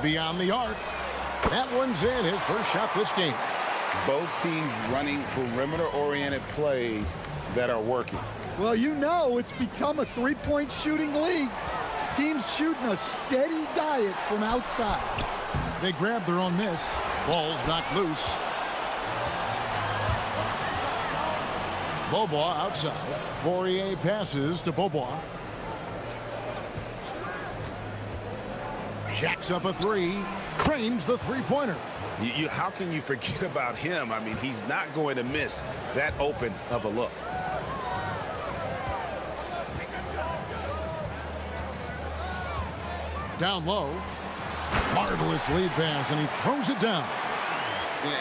Beyond the arc. That one's in, his first shot this game. Both teams running perimeter-oriented plays that are working. Well, you know it's become a three-point shooting league. Teams shooting a steady diet from outside. They grab their own miss. Ball's knocked loose. Beaubois outside. Poirier passes to Beaubois. Jacks up a three, cranes the three-pointer. How can you forget about him? I mean, he's not going to miss that open of a look. Down low, marvelous lead pass, and he throws it down.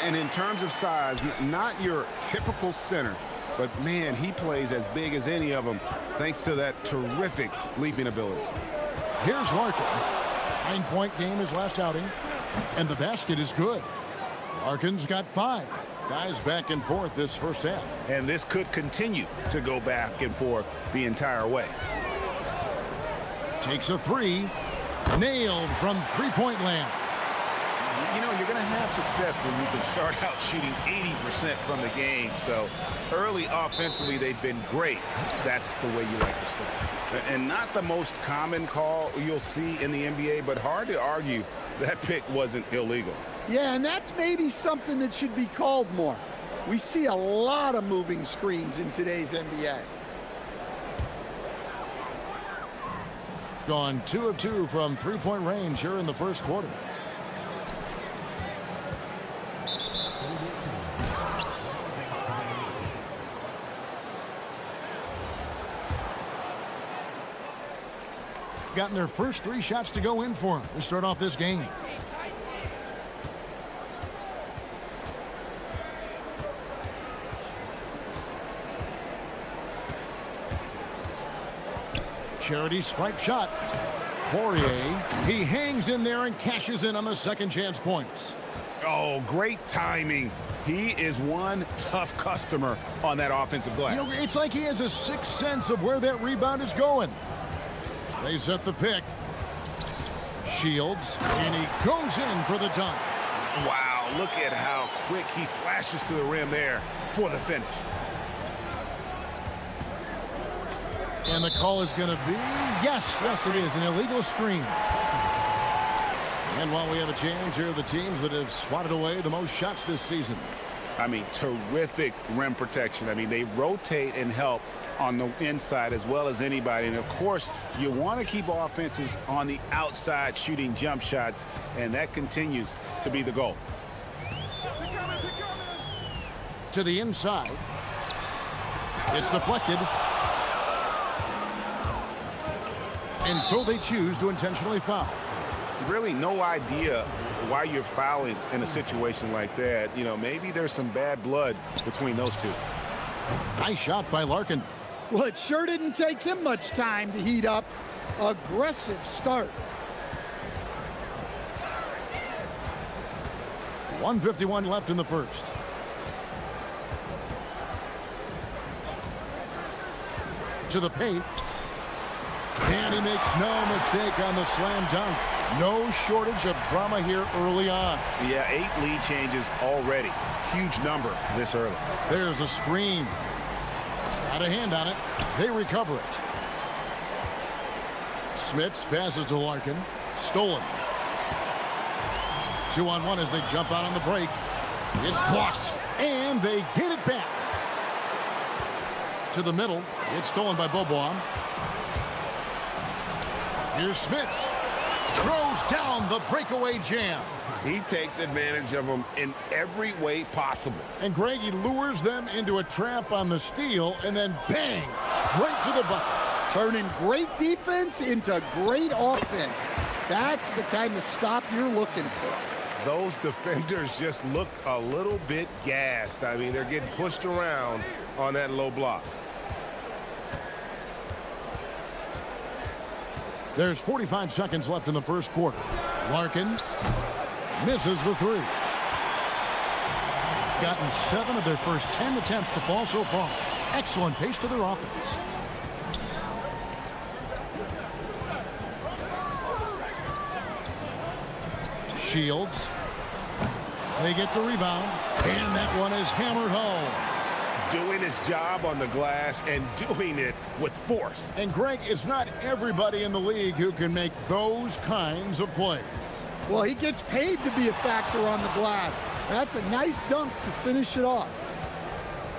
And in terms of size, not your typical center, but man, he plays as big as any of them thanks to that terrific leaping ability. Here's Larkin. 9-point game his last outing, and the basket is good. Larkin's got 5. Guys back and forth this first half. And this could continue to go back and forth the entire way. Takes a 3, nailed from three-point land. You know, you're going to have success when you can start out shooting 80% from the game. So early offensively, they've been great. That's the way you like to start. And not the most common call you'll see in the NBA, but hard to argue that pick wasn't illegal. Yeah, and that's maybe something that should be called more. We see a lot of moving screens in today's NBA. Gone 2 of 2 from three-point range here in the first quarter. Gotten their first 3 shots to go in for them to start off this game. Charity stripe shot. Poirier, he hangs in there and cashes in on the second chance points. Oh, great timing. He is one tough customer on that offensive glass. You know, it's like he has a sixth sense of where that rebound is going. They set the pick. Shields, and he goes in for the dunk. Wow, look at how quick he flashes to the rim there for the finish. And the call is going to be, yes, it is, an illegal screen. And while we have a chance, here are the teams that have swatted away the most shots this season. I mean, terrific rim protection. I mean, they rotate and help on the inside as well as anybody. And, of course, you want to keep offenses on the outside shooting jump shots, and that continues to be the goal. To the inside. It's deflected. And so they choose to intentionally foul. Really no idea why you're fouling in a situation like that. You know, maybe there's some bad blood between those two. Nice shot by Larkin. Well, it sure didn't take him much time to heat up. Aggressive start. 1:51 left in the first. To the paint. And he makes no mistake on the slam dunk. No shortage of drama here early on. Yeah, 8 lead changes already. Huge number this early. There's a screen. Got a hand on it. They recover it. Smits passes to Larkin. Stolen. 2-on-1 as they jump out on the break. It's blocked. And they get it back. To the middle. It's stolen by Beaubois. Here's Smits. Throws down the breakaway jam. He takes advantage of them in every way possible. And Greg, he lures them into a trap on the steal, and then bang, straight to the bucket. turning great defense into great offense. That's the kind of stop you're looking for. Those defenders just look a little bit gassed. I mean, they're getting pushed around on that low block. There's 45 seconds left in the first quarter. Larkin misses the three. Gotten 7 of their first 10 attempts to fall so far. Excellent pace to their offense. Shields. They get the rebound. And that one is hammered home. Doing his job on the glass and doing it with force. And Greg, it's not everybody in the league who can make those kinds of plays. Well, he gets paid to be a factor on the glass. That's a nice dunk to finish it off.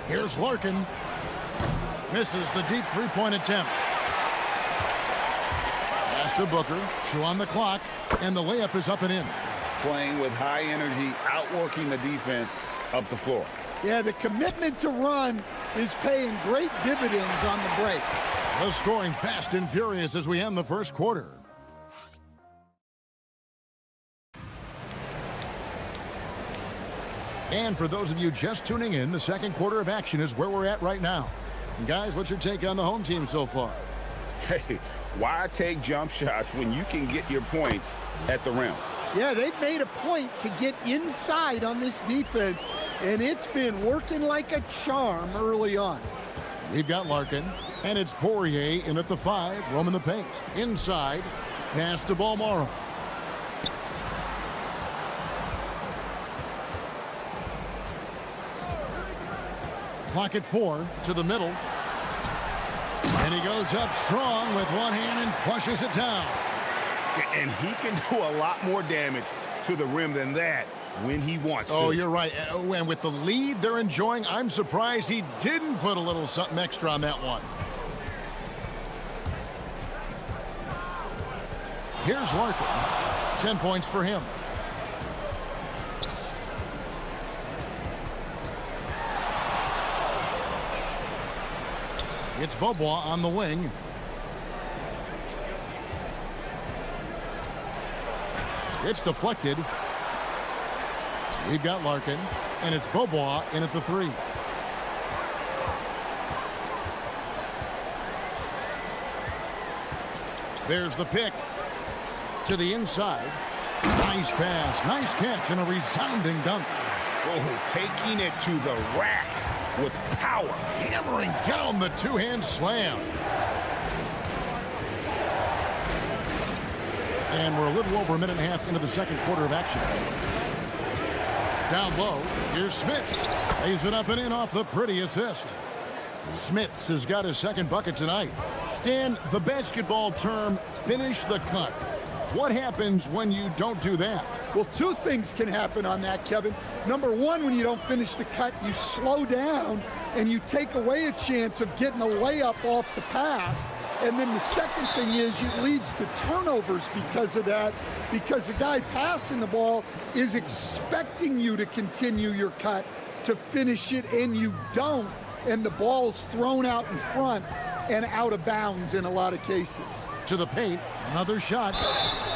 Here's Larkin. Misses the deep three-point attempt. Pass to Booker. 2 on the clock. And the layup is up and in. Playing with high energy, outworking the defense up the floor. Yeah, the commitment to run is paying great dividends on the break. The scoring fast and furious as we end the first quarter. And for those of you just tuning in, the second quarter of action is where we're at right now. And guys, what's your take on the home team so far? Hey, why take jump shots when you can get your points at the rim? Yeah, they've made a point to get inside on this defense, and it's been working like a charm early on. We've got Larkin, and it's Poirier in at the 5, roaming the paint. Inside, pass to Balmoro. Clock at 4 to the middle. And he goes up strong with one hand and flushes it down. And he can do a lot more damage to the rim than that when he wants to. Oh, you're right. And with the lead they're enjoying, I'm surprised he didn't put a little something extra on that one. Here's Larkin. 10 points for him. It's Beaubois on the wing. It's deflected. We've got Larkin, and it's Beaubois in at the 3. There's the pick to the inside. Nice pass, nice catch, and a resounding dunk. Oh, taking it to the rack with power. Hammering down the two-hand slam. And we're a little over a minute and a half into the second quarter of action. Down low, here's Smits. Lays it up and in off the pretty assist. Smits has got his second bucket tonight. Stan, the basketball term, finish the cut. What happens when you don't do that? Well, 2 things can happen on that, Kevin. Number 1, when you don't finish the cut, you slow down and you take away a chance of getting a layup off the pass. And then the second thing is it leads to turnovers because of that, because the guy passing the ball is expecting you to continue your cut to finish it, and you don't, and the ball's thrown out in front and out of bounds in a lot of cases. To the paint, another shot,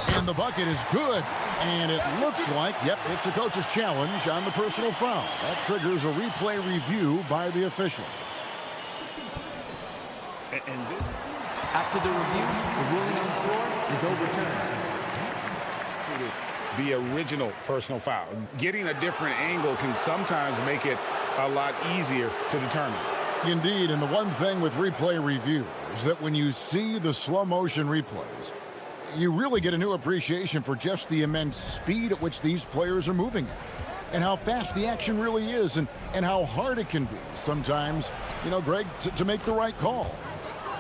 and the bucket is good. And it looks like, yep, it's a coach's challenge on the personal foul. That triggers a replay review by the officials. After the review, the ruling on the floor is overturned. The original personal foul. Getting a different angle can sometimes make it a lot easier to determine. Indeed, and the one thing with replay review is that when you see the slow motion replays, you really get a new appreciation for just the immense speed at which these players are moving at, and how fast the action really is, and how hard it can be sometimes, you know, Greg, to make the right call.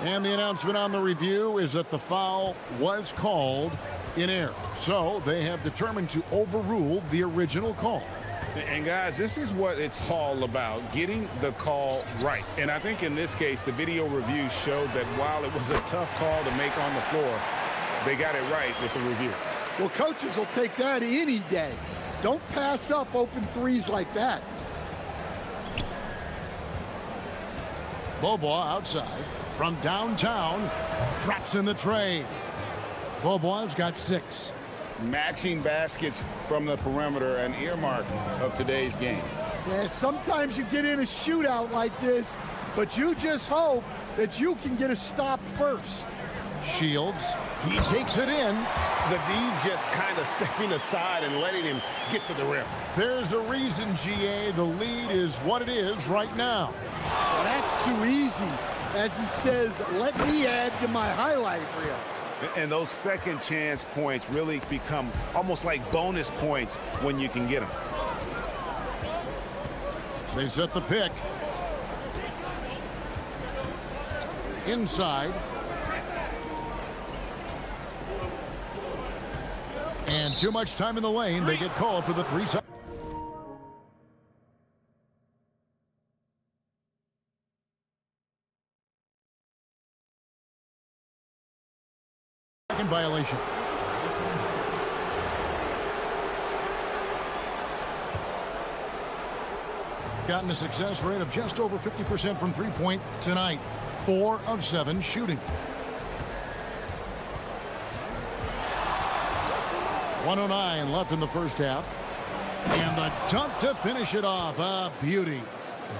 And the announcement on the review is that the foul was called in error. So they have determined to overrule the original call. And guys, this is what it's all about, getting the call right. And I think in this case, the video review showed that while it was a tough call to make on the floor, they got it right with the review. Well, coaches will take that any day. Don't pass up open threes like that. Beaubois outside. from downtown. Drops in the tray. Beaubois got 6. Matching baskets from the perimeter, an earmark of today's game. Yeah, sometimes you get in a shootout like this, but you just hope that you can get a stop first. Shields, he takes it in. The D just kind of stepping aside and letting him get to the rim. There's a reason, GA, the lead is what it is right now. Well, that's too easy. As he says, let me add to my highlight reel. And those second chance points really become almost like bonus points when you can get them. They set the pick. Inside. And too much time in the lane. They get called for the 3-second. Violation. Gotten a success rate of just over 50% from three-point tonight. 4 of 7 shooting. 1:09 left in the first half. And the dunk to finish it off. A beauty.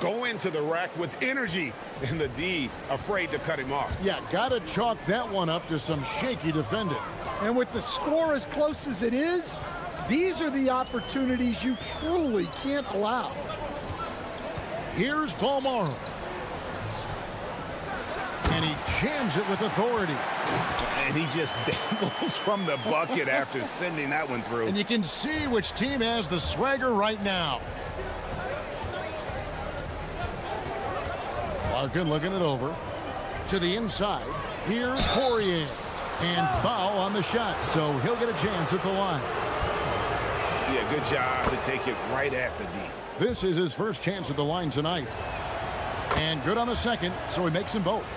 Go into the rack with energy, and the D afraid to cut him off. Yeah, gotta chalk that one up to some shaky defending. And with the score as close as it is, these are the opportunities you truly can't allow. Here's Paul Morrow. And he jams it with authority. And he just dangles from the bucket after sending that one through. And you can see which team has the swagger right now. Larkin looking it over to the inside. Here's Poirier, and foul on the shot, so he'll get a chance at the line. Yeah, good job to take it right at the D. This is his first chance at the line tonight, and good on the second, so he makes them both.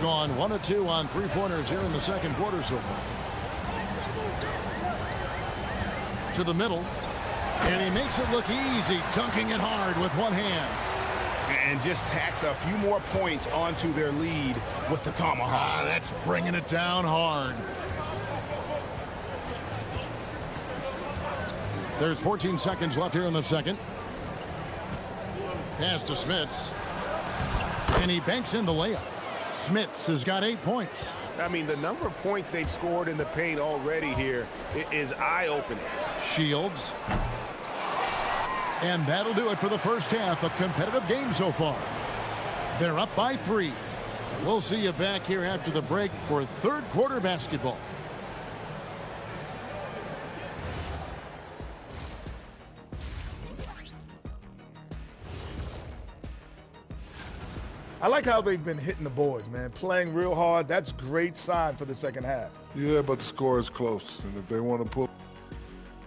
Gone 1 of 2 on three-pointers here in the second quarter so far. To the middle. And he makes it look easy, dunking it hard with one hand. And just tacks a few more points onto their lead with the tomahawk. That's bringing it down hard. There's 14 seconds left here in the second. Pass to Smits. And he banks in the layup. Smits has got 8 points. I mean, the number of points they've scored in the paint already here is eye-opening. Shields. And that'll do it for the first half. A competitive game so far. They're up by 3. We'll see you back here after the break for third quarter basketball. I like how they've been hitting the boards, man. Playing real hard. That's great sign for the second half. Yeah, but the score is close. And if they want to pull.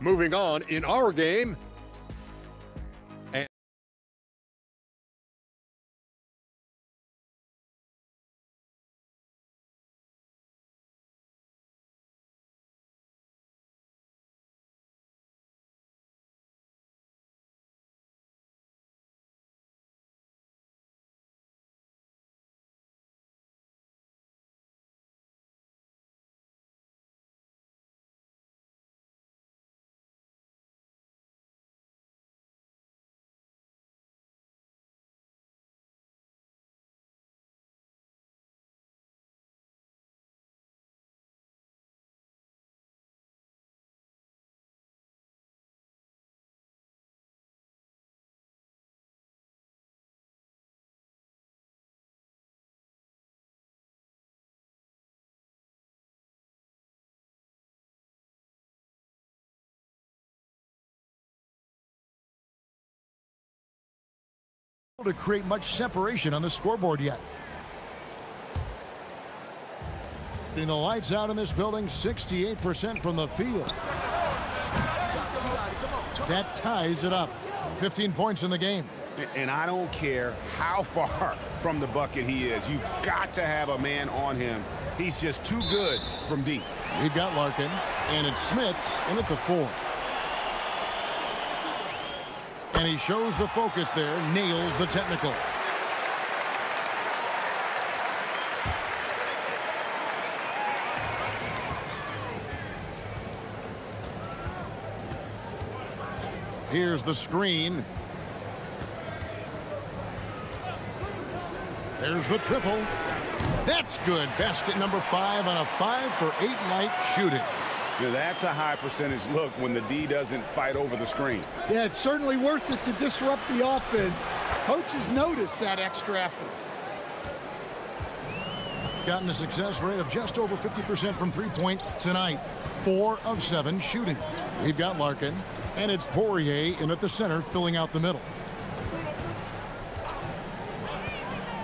Moving on in our game. To create much separation on the scoreboard yet. And the lights out in this building, 68% from the field. That ties it up. 15 points in the game. And I don't care how far from the bucket he is. You've got to have a man on him. He's just too good from deep. We've got Larkin, and it's Smits in at the 4. And he shows the focus there, nails the technical. Here's the screen. There's the triple. That's good. Basket number 5 on a 5-for-8 night shooting. Yeah, that's a high percentage look when the D doesn't fight over the screen. Yeah, it's certainly worth it to disrupt the offense. Coaches notice that extra effort. Gotten a success rate of just over 50% from three-point tonight. 4 of 7 shooting. We've got Larkin, and it's Poirier in at the center, filling out the middle.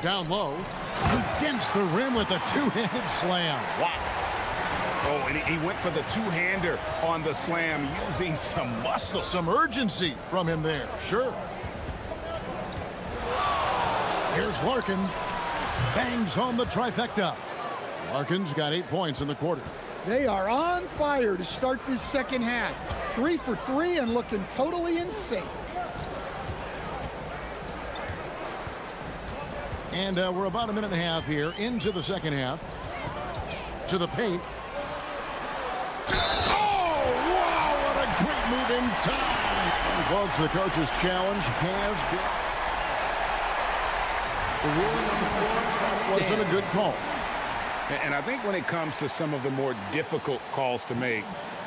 Down low, he dents the rim with a two-handed slam. Wow. Oh, and he went for the two-hander on the slam using some muscle. Some urgency from him there, sure. Here's Larkin. Bangs home the trifecta. Larkin's got 8 points in the quarter. They are on fire to start this second half. 3 for 3 and looking totally in sync. And we're about a minute and a half here into the second half. To the paint. Oh, wow, what a great move inside. And folks, the coach's challenge has been... The ruling on the floor wasn't a good call. And I think when it comes to some of the more difficult calls to make,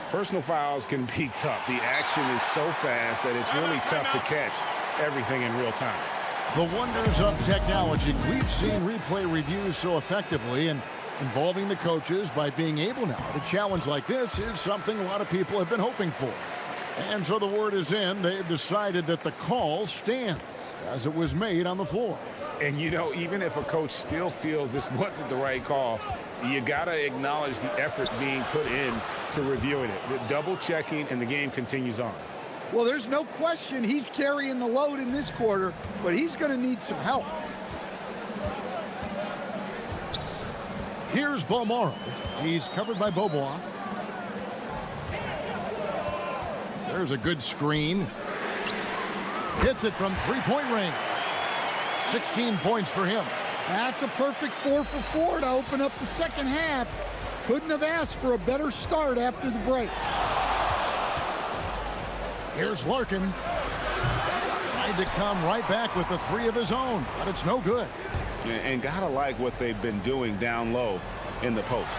personal fouls can be tough. The action is so fast that it's really tough to catch everything in real time. The wonders of technology. We've seen replay reviews so effectively, and involving the coaches by being able now to challenge like this is something a lot of people have been hoping for. And so the word is in. They've decided that the call stands as it was made on the floor. And, you know, even if a coach still feels this wasn't the right call, you got to acknowledge the effort being put in to reviewing it. The double checking, and the game continues on. Well, there's no question he's carrying the load in this quarter, but he's going to need some help. Here's Beaumont. He's covered by Beaubois. There's a good screen. Hits it from three-point range. 16 points for him. That's a perfect 4 for 4 to open up the second half. Couldn't have asked for a better start after the break. Here's Larkin. Tried to come right back with the 3 of his own, but it's no good. And gotta like what they've been doing down low in the post.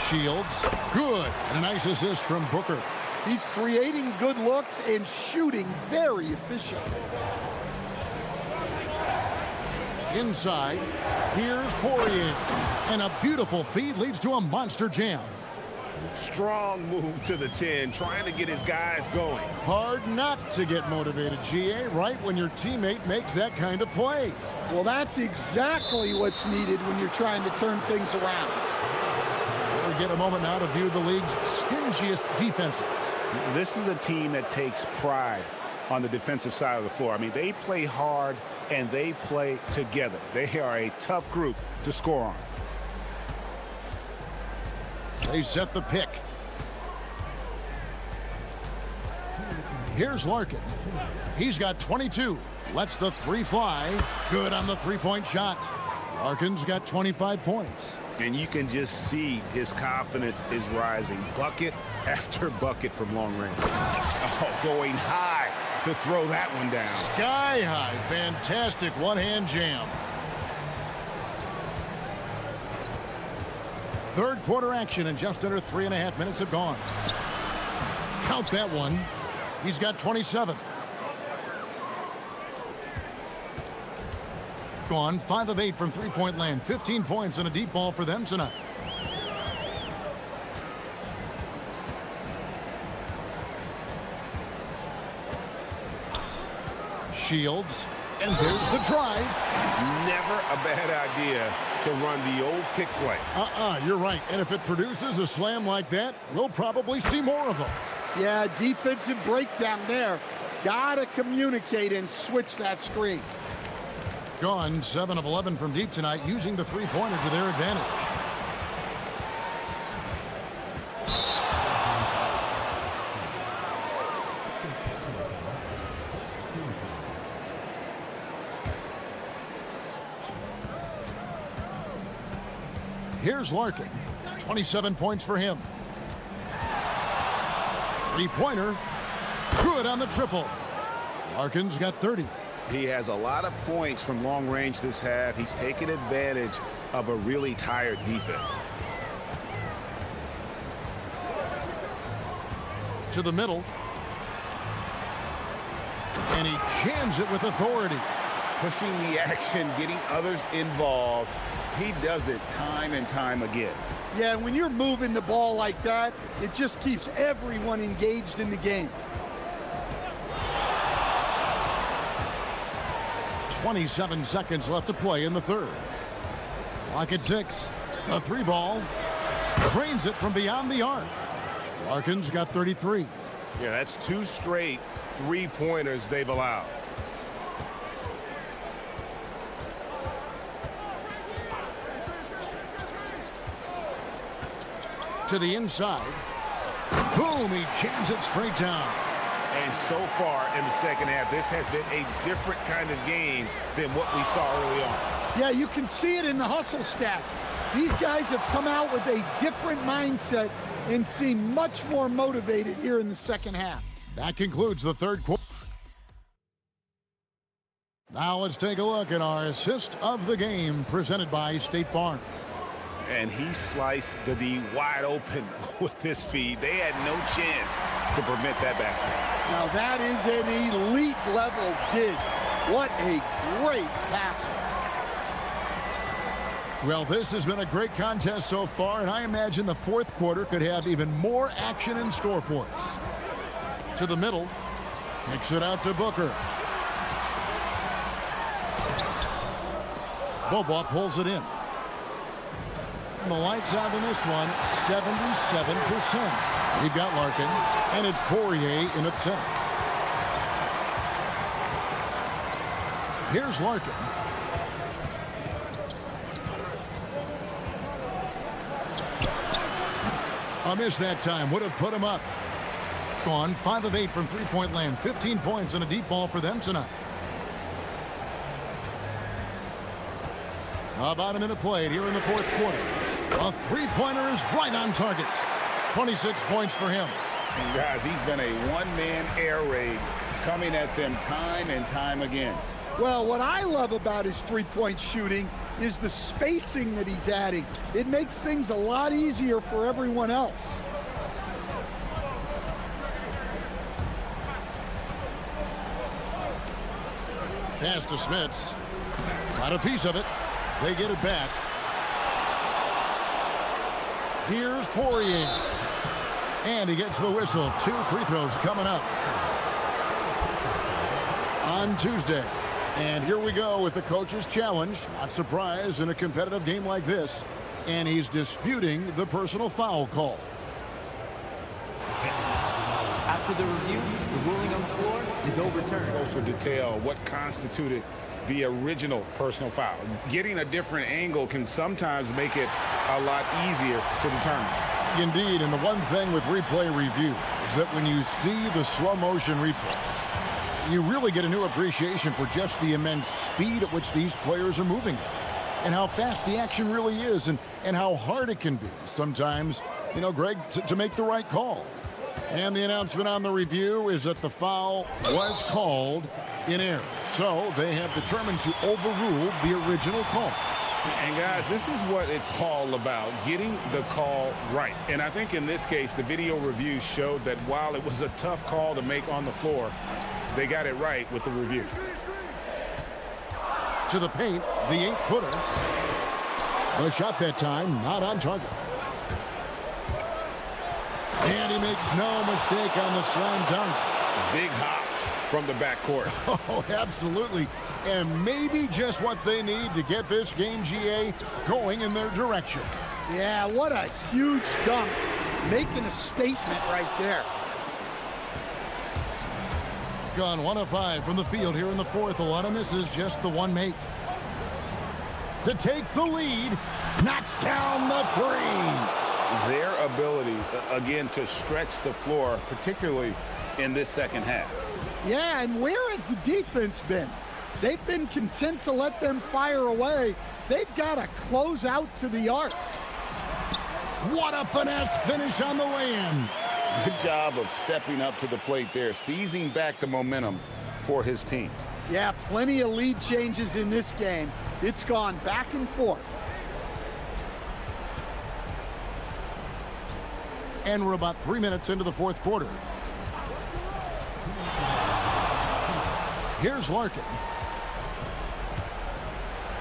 Shields, good. And a nice assist from Booker. He's creating good looks and shooting very efficient. Inside, here's Poirier. And a beautiful feed leads to a monster jam. Strong move to the 10, trying to get his guys going. Hard not to get motivated, GA, right when your teammate makes that kind of play. Well, that's exactly what's needed when you're trying to turn things around. We'll get a moment now to view the league's stingiest defenses. This is a team that takes pride on the defensive side of the floor. I mean, they play hard and they play together. They are a tough group to score on. They set the pick. Here's Larkin. He's got 22. Lets the 3 fly. Good on the three-point shot. Larkin's got 25 points. And you can just see his confidence is rising. Bucket after bucket from long range. Oh, going high to throw that one down. Sky high. Fantastic one-hand jam. Third quarter action, and just under 3.5 minutes have gone. Count that one. He's got 27. Gone 5 of 8 from three-point land. 15 points and a deep ball for them tonight. Shields, and there's the drive. Never a bad idea to run the old pick play. You're right. And if it produces a slam like that, we'll probably see more of them. Yeah, defensive breakdown there. Gotta communicate and switch that screen. Gone 7 of 11 from deep tonight, using the three-pointer to their advantage. Here's Larkin. 27 points for him. Three-pointer. Good on the triple. Larkin's got 30. He has a lot of points from long range this half. He's taken advantage of a really tired defense. To the middle. And he jams it with authority. Pushing the action, getting others involved. He does it time and time again. Yeah, when you're moving the ball like that, it just keeps everyone engaged in the game. 27 seconds left to play in the third. Clock at 6. The three ball. Drains it from beyond the arc. Larkin's got 33. Yeah, that's 2 straight three-pointers they've allowed. To the inside. Boom, he jams it straight down. And so far in the second half, this has been a different kind of game than what we saw early on. Yeah, you can see it in the hustle stats. These guys have come out with a different mindset and seem much more motivated here in the second half. That concludes the third quarter. Now let's take a look at our assist of the game presented by State Farm. And he sliced the D wide open with his feed. They had no chance to prevent that basket. Now that is an elite level dig. What a great passer. Well, this has been a great contest so far, and I imagine the fourth quarter could have even more action in store for us. To the middle. Kicks it out to Booker. Bobois pulls it in. The lights out in this one, 77%. We've got Larkin, and it's Poirier in at center. Here's Larkin. A miss that time would have put him up. Gone 5 of 8 from three-point land, 15 points and a deep ball for them tonight. About a minute played here in the fourth quarter. A three-pointer is right on target. 26 points for him. And guys, he's been a one-man air raid coming at them time and time again. Well, what I love about his three-point shooting is the spacing that he's adding. It makes things a lot easier for everyone else. Pass to Smits. Got a piece of it. They get it back. Here's Poirier. And he gets the whistle. 2 free throws coming up on Tuesday. And here we go with the coach's challenge. Not surprised in a competitive game like this. And he's disputing the personal foul call. After the review, the ruling on the floor is overturned. Closer detail what constituted the original personal foul. Getting a different angle can sometimes make it a lot easier to determine. Indeed, and the one thing with replay review is that when you see the slow motion replay, you really get a new appreciation for just the immense speed at which these players are moving and how fast the action really is and how hard it can be sometimes, you know, Greg, to make the right call. And the announcement on the review is that the foul was called in error. So they have determined to overrule the original call. And guys, this is what it's all about, getting the call right. And I think in this case, the video review showed that while it was a tough call to make on the floor, they got it right with the review. To the paint, the 8-footer. The shot that time, not on target. And he makes no mistake on the slam dunk. Big hops from the backcourt. Oh, absolutely. And maybe just what they need to get this game, GA, going in their direction. Yeah, what a huge dunk. Making a statement right there. Gone 1 of 5 from the field here in the fourth. A lot of misses, just the one make. To take the lead, knocks down the three. Their ability, again, to stretch the floor, particularly in this second half. Yeah, and where has the defense been? They've been content to let them fire away. They've got to close out to the arc. What a finesse finish on the way-in. Good job of stepping up to the plate there, seizing back the momentum for his team. Yeah, plenty of lead changes in this game. It's gone back and forth. And we're about 3 minutes into the fourth quarter. Here's Larkin.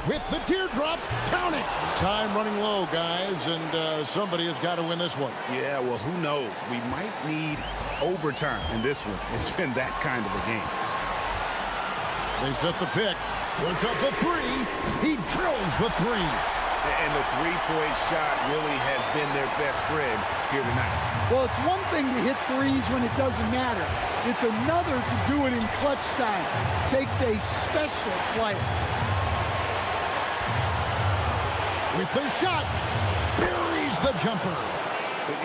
With the teardrop, count it. Time running low, guys, and somebody has got to win this one. Yeah, well, who knows? We might need overtime in this one. It's been that kind of a game. They set the pick. Puts up the three. He drills the three. And the three-point shot really has been their best friend here tonight. Well, it's one thing to hit threes when it doesn't matter. It's another to do it in clutch time. Takes a special player. With the shot, buries the jumper.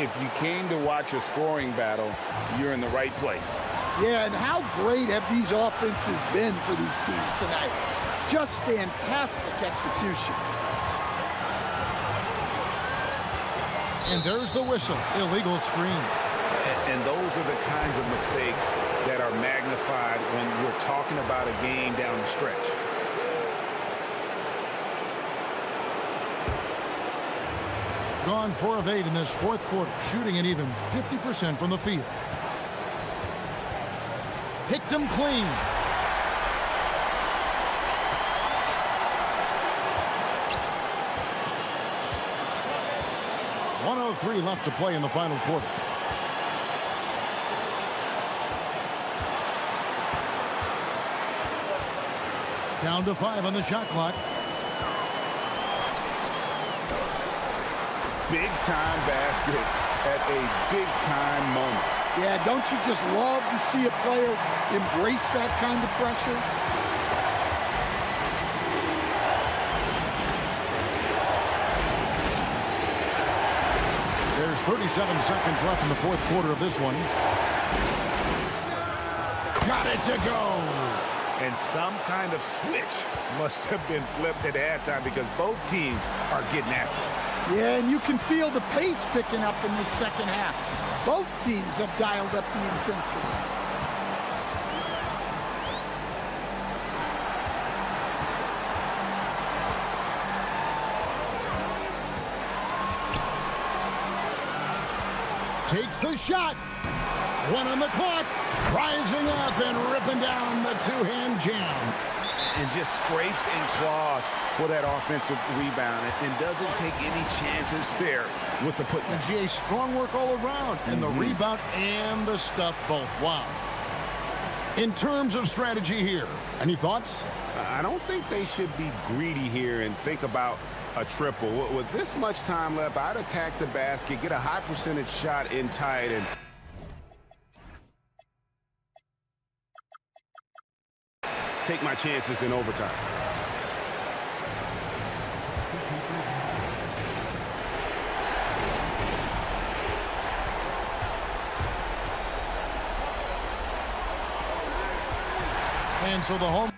If you came to watch a scoring battle, you're in the right place. Yeah, and how great have these offenses been for these teams tonight? Just fantastic execution. And there's the whistle. Illegal screen. And those are the kinds of mistakes that are magnified when we're talking about a game down the stretch. Gone 4 of 8 in this fourth quarter, shooting at even 50% from the field. Picked him clean. .103 left to play in the final quarter. Down to 5 on the shot clock. Big-time basket at a big-time moment. Yeah, don't you just love to see a player embrace that kind of pressure? There's 37 seconds left in the fourth quarter of this one. Got it to go. And some kind of switch must have been flipped at halftime because both teams are getting after it. Yeah, and you can feel the pace picking up in this second half. Both teams have dialed up the intensity. Takes the shot. 1 on the clock. Rising up and ripping down the two-hand jam. And just scrapes and claws for that offensive rebound and doesn't take any chances there with the putback. And GA, strong work all around. And the rebound and the stuff both. Wow. In terms of strategy here, any thoughts? I don't think they should be greedy here and think about a triple. With this much time left, I'd attack the basket, get a high percentage shot in tight, and take my chances in overtime. And so the home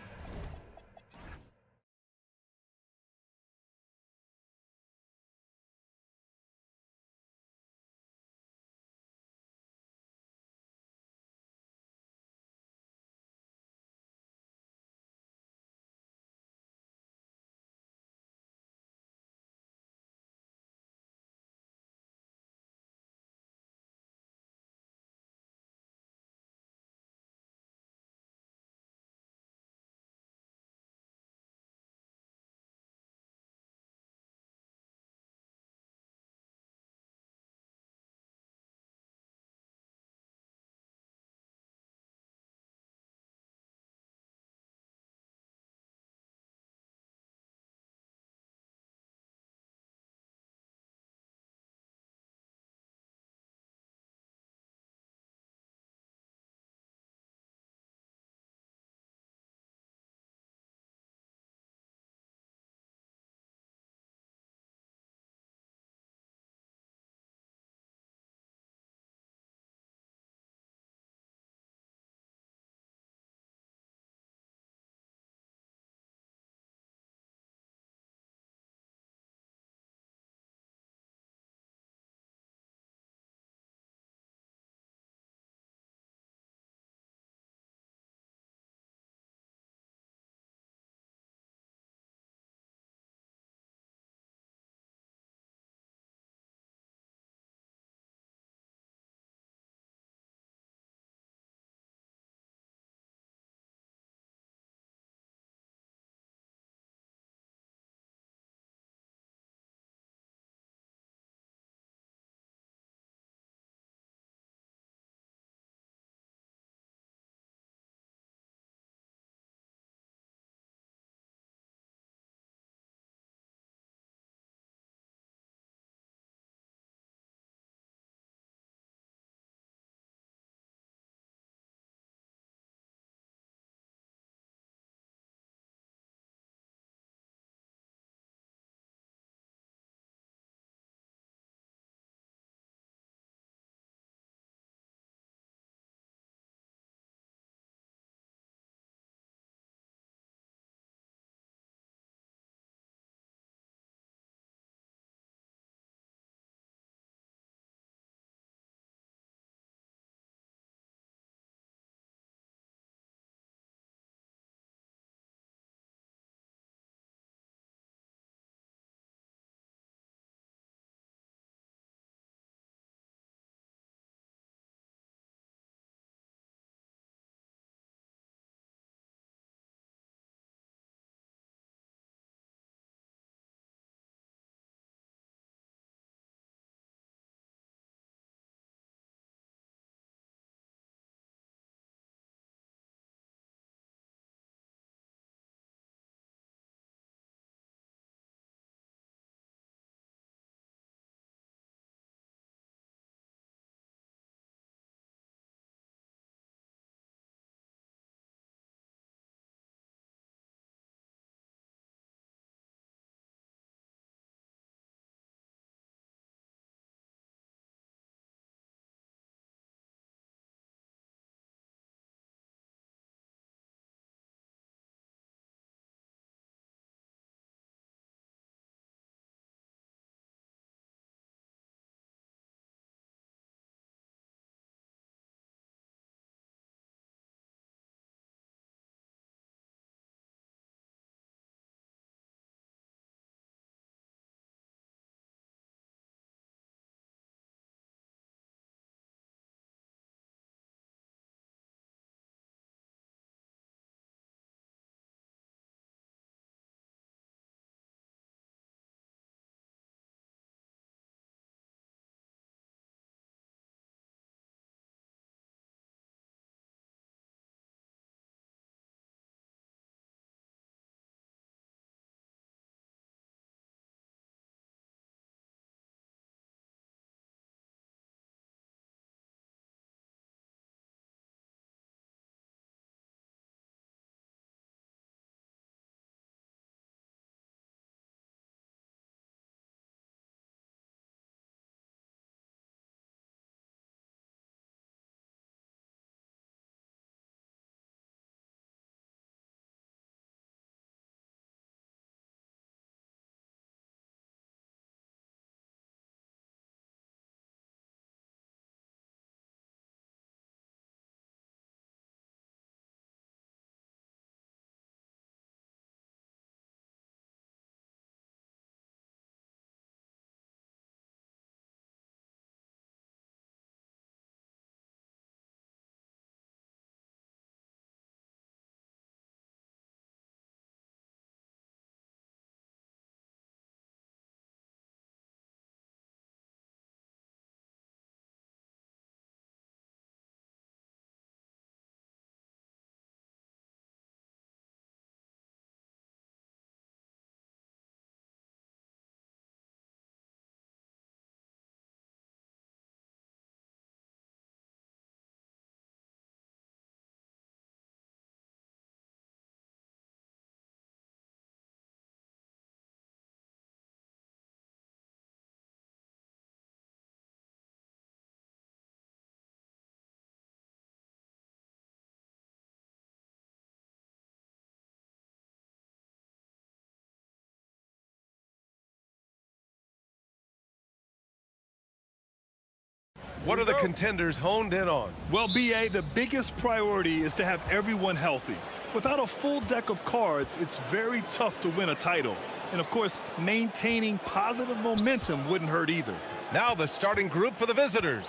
What are the contenders honed in on? Well, BA, the biggest priority is to have everyone healthy. Without a full deck of cards, it's very tough to win a title. And of course, maintaining positive momentum wouldn't hurt either. Now the starting group for the visitors.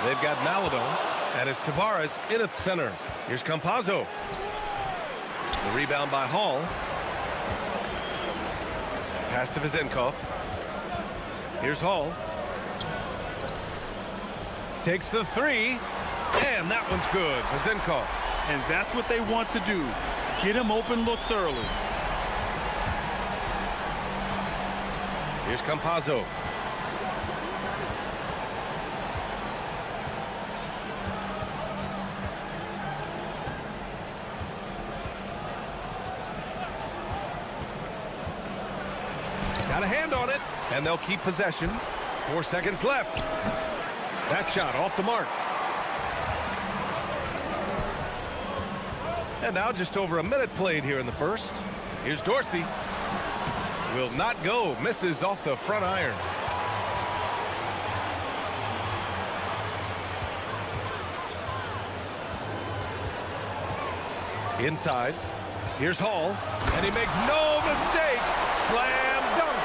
They've got Maladon, and it's Tavares in at center. Here's Campazzo. The rebound by Hall. Pass to Vezenkov. Here's Hall. Takes the three, and that one's good. Vezenkov. And that's what they want to do. Get him open looks early. Here's Campazzo. Got a hand on it, and they'll keep possession. 4 seconds left. That shot off the mark. And now just over a minute played here in the first. Here's Dorsey. Will not go. Misses off the front iron. Inside. Here's Hall. And he makes no mistake. Slam dunk.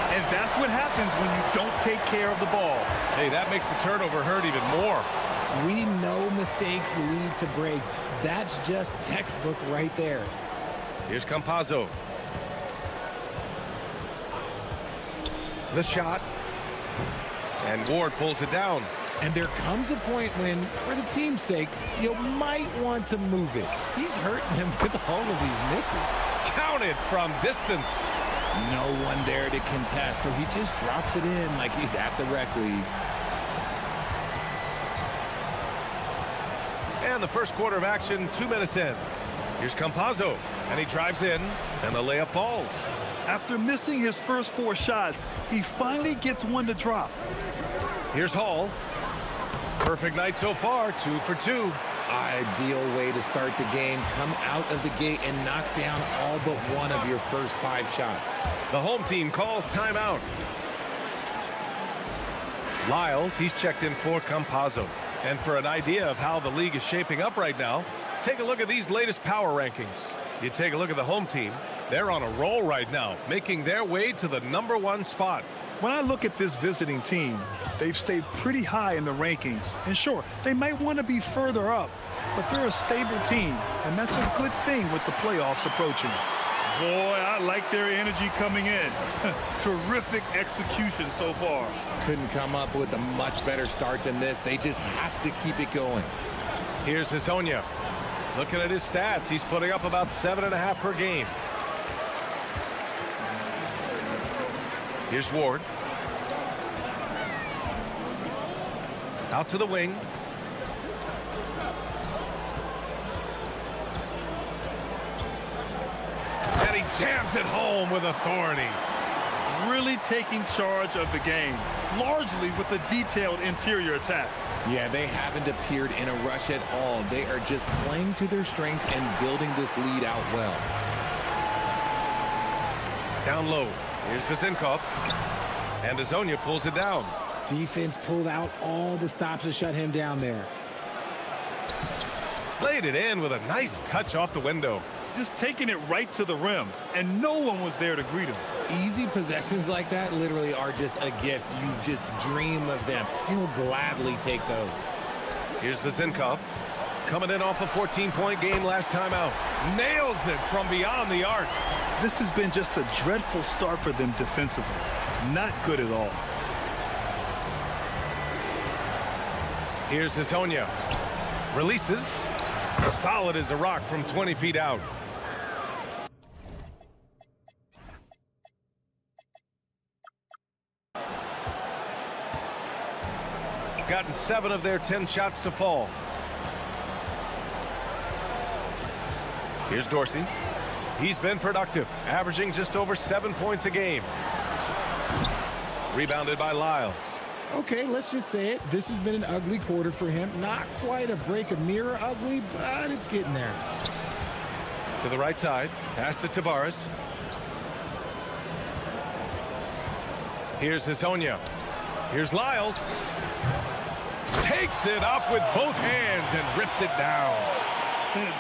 And that's what happens when you don't take care of the ball. Hey, that makes the turnover hurt even more. We know mistakes lead to breaks. That's just textbook right there. Here's Campazzo. The shot. And Ward pulls it down. And there comes a point when, for the team's sake, you might want to move it. He's hurting them with all of these misses. Counted from distance. No one there to contest, so he just drops it in like he's at the rec league. And the first quarter of action, 2 minutes in. Here's Campazzo, and he drives in, and the layup falls. After missing his first 4 shots, he finally gets one to drop. Here's Hall. Perfect night so far, 2 for 2. Ideal way to start the game. Come out of the gate and knock down all but one of your first 5 shots. The home team calls timeout. Lyles, he's checked in for Campazzo. And for an idea of how the league is shaping up right now, take a look at these latest power rankings. You take a look at the home team. They're on a roll right now, making their way to the #1 spot. When I look at this visiting team, they've stayed pretty high in the rankings. And sure, they might want to be further up, but they're a stable team, and that's a good thing with the playoffs approaching. Boy, I like their energy coming in. Terrific execution so far. Couldn't come up with a much better start than this. They just have to keep it going. Here's Hezonja. Looking at his stats, he's putting up about 7.5 per game. Here's Ward. Out to the wing. And he jams it home with authority. Really taking charge of the game, largely with a detailed interior attack. Yeah, they haven't appeared in a rush at all. They are just playing to their strengths and building this lead out well. Down low. Here's Vezenkov. And Hezonja pulls it down. Defense pulled out all the stops to shut him down there. Laid it in with a nice touch off the window. Just taking it right to the rim, and no one was there to greet him. Easy possessions like that literally are just a gift. You just dream of them. He'll gladly take those. Here's Vezenkov. Coming in off a 14-point game last time out. Nails it from beyond the arc. This has been just a dreadful start for them defensively. Not good at all. Here's Hezonja. Releases. Solid as a rock from 20 feet out. Gotten 7 of their 10 shots to fall. Here's Dorsey. He's been productive, averaging just over 7 points a game. Rebounded by Lyles. Okay, let's just say it. This has been an ugly quarter for him. Not quite a break a mirror ugly, but it's getting there. To the right side. Pass to Tavares. Here's Hezonja. Here's Lyles. takes it up with both hands and rips it down.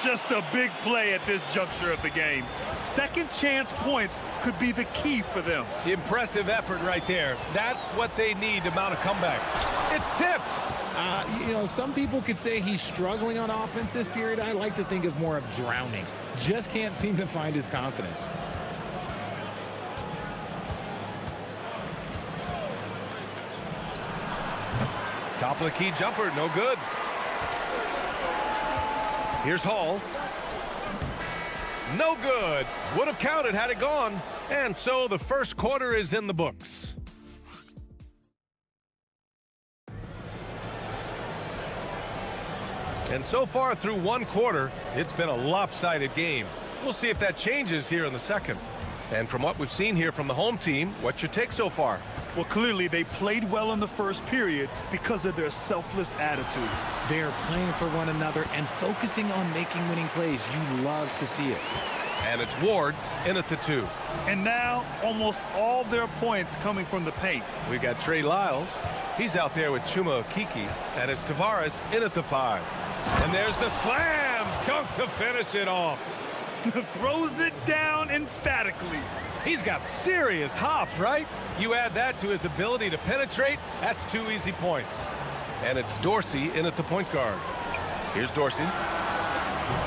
Just a big play at this juncture of the game. Second chance points could be the key for them. Impressive effort right there. That's what they need to mount a comeback. It's tipped. You know, some people could say he's struggling on offense this period. I like to think of more of drowning. Just can't seem to find his confidence. Top of the key jumper, no good. Here's Hall. No good. Would have counted had it gone. And so the first quarter is in the books. And so far through one quarter, it's been a lopsided game. We'll see if that changes here in the second. And from what we've seen here from the home team, what's your take so far? Well, clearly they played well in the first period because of their selfless attitude. They're playing for one another and focusing on making winning plays. You love to see it. And it's Ward in at the 2. And now almost all their points coming from the paint. We got Trey Lyles. He's out there with Chuma Okeke. And it's Tavares in at the 5. And there's the slam dunk to finish it off. Throws it down emphatically. He's got serious hops, right? You add that to his ability to penetrate, that's 2 easy points. And it's Dorsey in at the point guard. Here's Dorsey.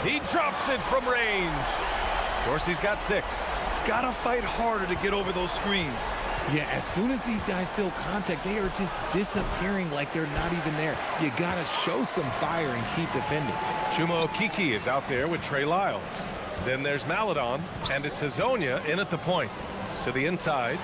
He drops it from range. Dorsey's got 6. Gotta fight harder to get over those screens. Yeah, as soon as these guys feel contact, they are just disappearing like they're not even there. You gotta show some fire and keep defending. Chuma Okeke is out there with Trey Lyles. Then there's Maladon, and it's Hazonia in at the point. To the inside.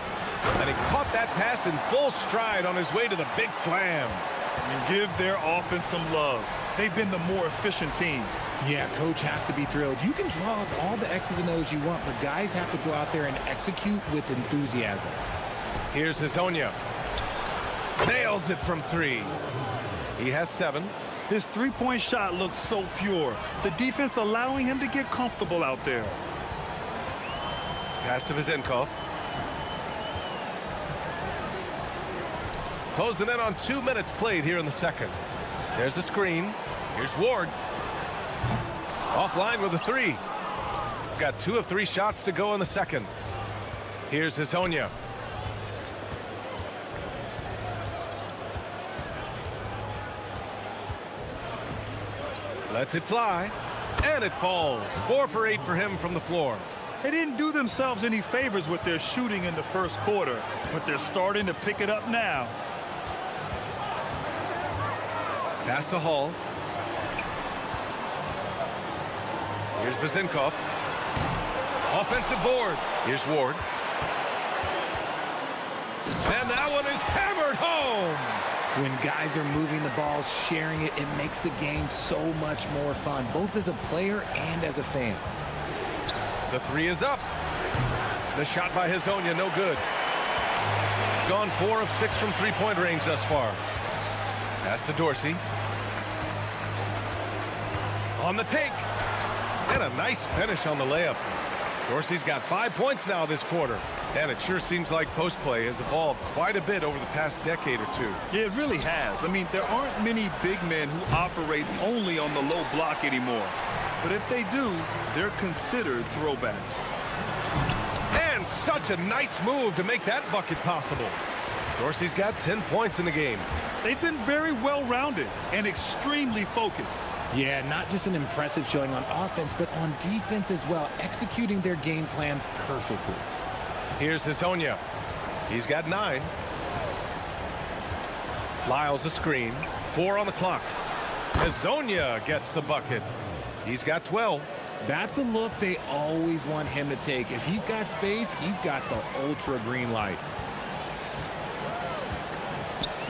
And he caught that pass in full stride on his way to the big slam. And give their offense some love. They've been the more efficient team. Yeah, coach has to be thrilled. You can draw up all the X's and O's you want, but guys have to go out there and execute with enthusiasm. Here's Hazonia. Nails it from 3. He has 7. His three-point shot looks so pure. The defense allowing him to get comfortable out there. Pass to Vezenkov. Close the net on 2 minutes played here in the second. There's a screen. Here's Ward. Offline with a 3. Got 2 of 3 shots to go in the second. Here's Hazonia. Lets it fly, and it falls. 4 for 8 for him from the floor. They didn't do themselves any favors with their shooting in the first quarter, but they're starting to pick it up now. Pass to Hall. Here's Vezenkov. Offensive board. Here's Ward. And that one is hammered home. When guys are moving the ball, sharing it, it makes the game so much more fun, both as a player and as a fan. The 3 is up. The shot by Hazonia, no good. Gone 4 of 6 from three-point range thus far. Pass to Dorsey. On the take. And a nice finish on the layup. Dorsey's got 5 points now this quarter. And it sure seems like post play has evolved quite a bit over the past decade or 2. Yeah, it really has. I mean, there aren't many big men who operate only on the low block anymore. But if they do, they're considered throwbacks. And such a nice move to make that bucket possible. Dorsey's got 10 points in the game. They've been very well-rounded and extremely focused. Yeah, not just an impressive showing on offense, but on defense as well, executing their game plan perfectly. Here's Hazonia. He's got 9. Lyles a screen. 4 on the clock. Hazonia gets the bucket. He's got 12. That's a look they always want him to take. If he's got space, he's got the ultra green light.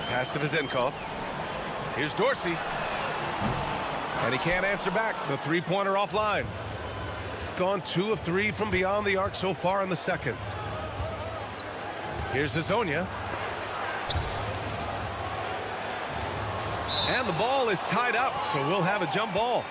Pass to Vezenkov. Here's Dorsey. And he can't answer back. The three-pointer offline. Gone 2 of 3 from beyond the arc so far in the second. Here's Hazonia. And the ball is tied up, so we'll have a jump ball.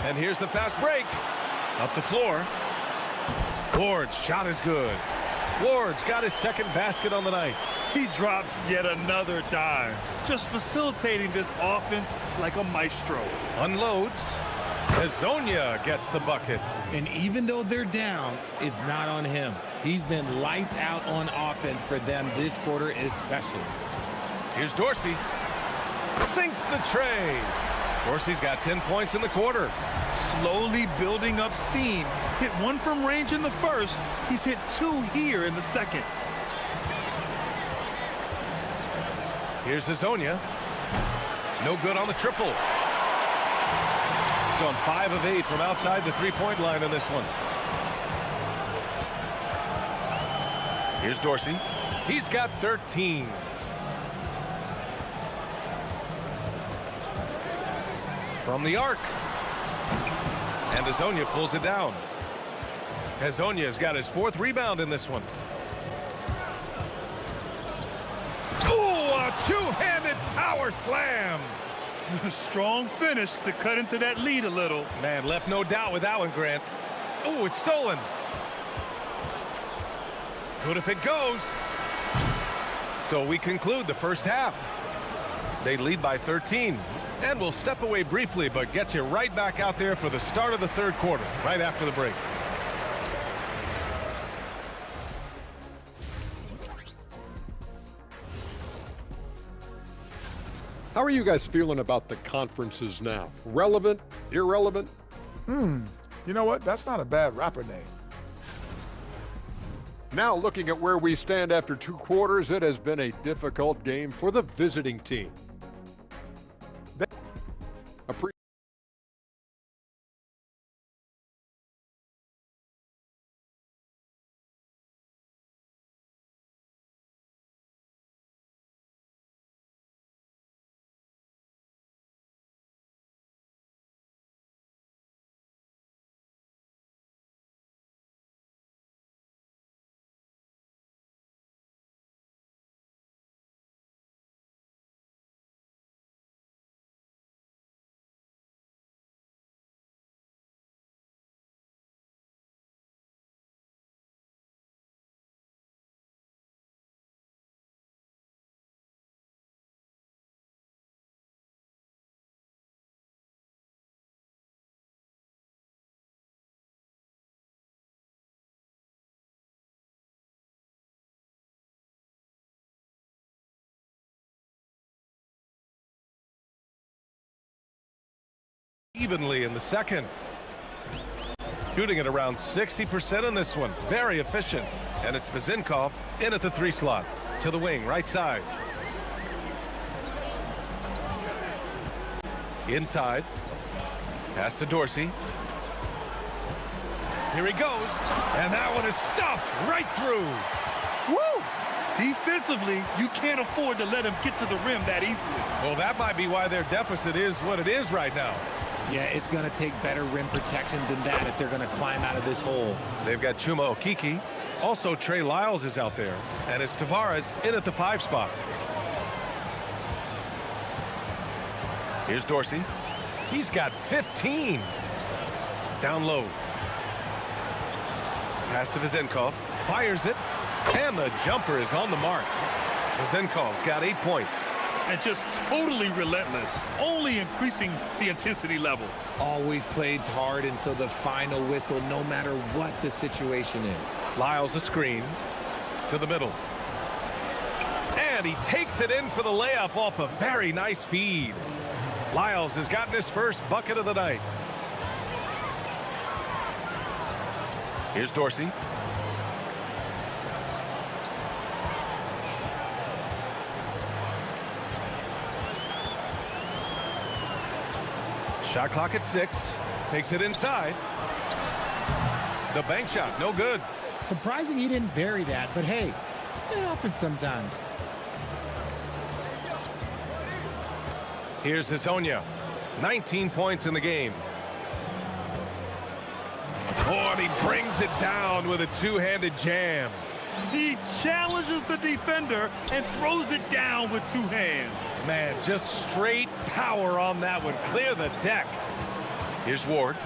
And here's the fast break. Up the floor. Ward's shot is good. Ward's got his second basket on the night. He drops yet another dime, just facilitating this offense like a maestro. Unloads. Hazonia gets the bucket. And even though they're down, it's not on him. He's been lights out on offense for them this quarter especially. Here's Dorsey. Sinks the tray. Dorsey's got 10 points in the quarter. Slowly building up steam. Hit one from range in the first. He's hit two here in the second. Here's Hazonia. No good on the triple. Gone 5 of 8 from outside the three-point line in this one. Here's Dorsey. He's got 13. From the arc. And Hazonia pulls it down. Hazonia's got his 4th rebound in this one. Ooh, a two-handed power slam. Strong finish to cut into that lead a little. Man, left no doubt with that one, Grant. Oh, it's stolen. Good if it goes. So we conclude the first half. They lead by 13. And we'll step away briefly, but get you right back out there for the start of the third quarter, right after the break. How are you guys feeling about the conferences now? Relevant? Irrelevant? You know what? That's not a bad rapper name. Now looking at where we stand after 2 quarters, it has been a difficult game for the visiting team. Evenly in the second. Shooting at around 60% in this one. Very efficient. And it's Vazinkov in at the 3 slot. To the wing, right side. Inside. Pass to Dorsey. Here he goes. And that one is stuffed right through. Woo! Defensively, you can't afford to let him get to the rim that easily. Well, that might be why their deficit is what it is right now. Yeah, it's going to take better rim protection than that if they're going to climb out of this hole. They've got Chuma Okiki. Also, Trey Lyles is out there. And it's Tavares in at the 5 spot. Here's Dorsey. He's got 15. Down low. Pass to Vazinkov. Fires it. And the jumper is on the mark. Vazinkov's got 8 points. And just totally relentless, only increasing the intensity level. Always plays hard until the final whistle, no matter what the situation is. Lyles a screen to the middle. And he takes it in for the layup off a very nice feed. Lyles has gotten his first bucket of the night. Here's Dorsey. Shot clock at 6. Takes it inside. The bank shot, no good. Surprising he didn't bury that, but hey, it happens sometimes. Here's Hazonia. 19 points in the game. Oh, and he brings it down with a two-handed jam. He challenges the defender and throws it down with 2 hands. Man, just straight power on that one. Clear the deck. Here's Ward.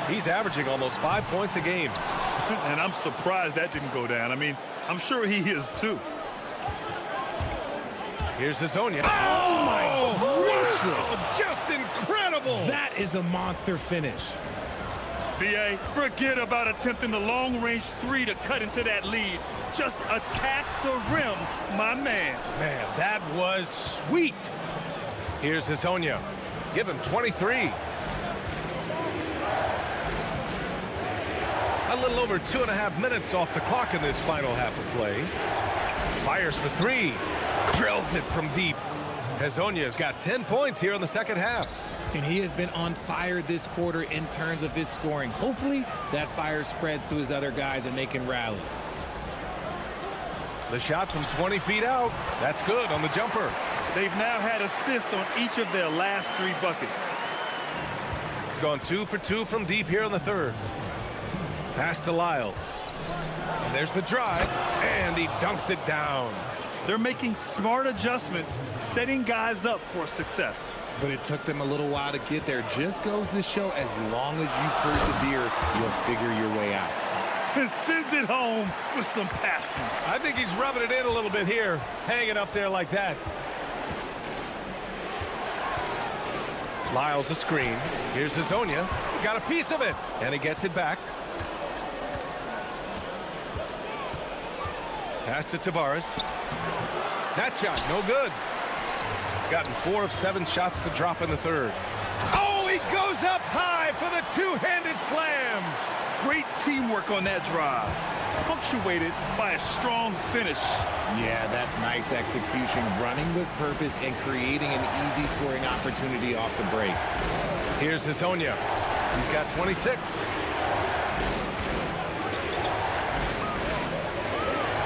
He's averaging almost 5 points a game. And I'm surprised that didn't go down. I mean, I'm sure he is too. Here's Hazonia. Oh, my gracious. Just incredible. That is a monster finish. B.A., forget about attempting the long-range three to cut into that lead. Just attack the rim, my man. Man, that was sweet. Here's Hazonia. Give him 23. A little over 2.5 minutes off the clock in this final half of play. Fires for three. Drills it from deep. Hazonia's got 10 points here in the second half. And he has been on fire this quarter in terms of his scoring. Hopefully, that fire spreads to his other guys and they can rally. The shot from 20 feet out. That's good on the jumper. They've now had assists on each of their last 3 buckets. Gone 2 for 2 from deep here in the third. Pass to Lyles. And there's the drive, and he dunks it down. They're making smart adjustments, setting guys up for success. But it took them a little while to get there. Just goes to show, as long as you persevere, you'll figure your way out. And sends it home with some passion. I think he's rubbing it in a little bit here, hanging up there like that. Lyles a screen. Here's Hazonia. Got a piece of it, and he gets it back. Pass to Tavares. That shot, no good. Gotten 4 of 7 shots to drop in the third. Oh, he goes up high for the two-handed slam. Great teamwork on that drive, punctuated by a strong finish. Yeah, that's nice execution, running with purpose and creating an easy scoring opportunity off the break. Here's Hazonia. He's got 26.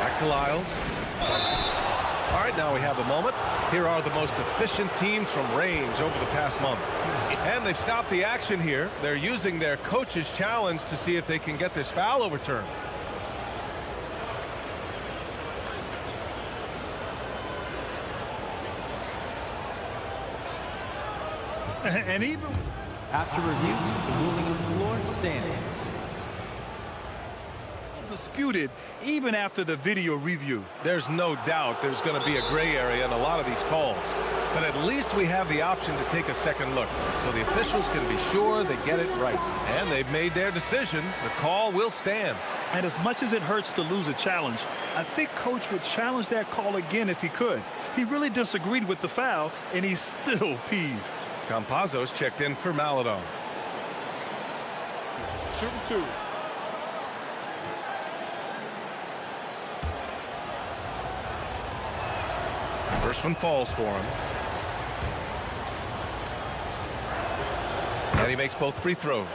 Back to Lyles. All right, now we have a moment. Here are the most efficient teams from range over the past month. And they've stopped the action here. They're using their coach's challenge to see if they can get this foul overturned. And even after review, the ruling on the floor stands. Disputed even after the video review. There's no doubt there's going to be a gray area in a lot of these calls, but at least we have the option to take a second look so the officials can be sure they get it right. And they've made their decision. The call will stand. And as much as it hurts to lose a challenge, I think coach would challenge that call again if he could. He really disagreed with the foul, and he's still peeved. Campazzo's checked in for Maladon. Shooting 2. First one falls for him. And he makes both free throws.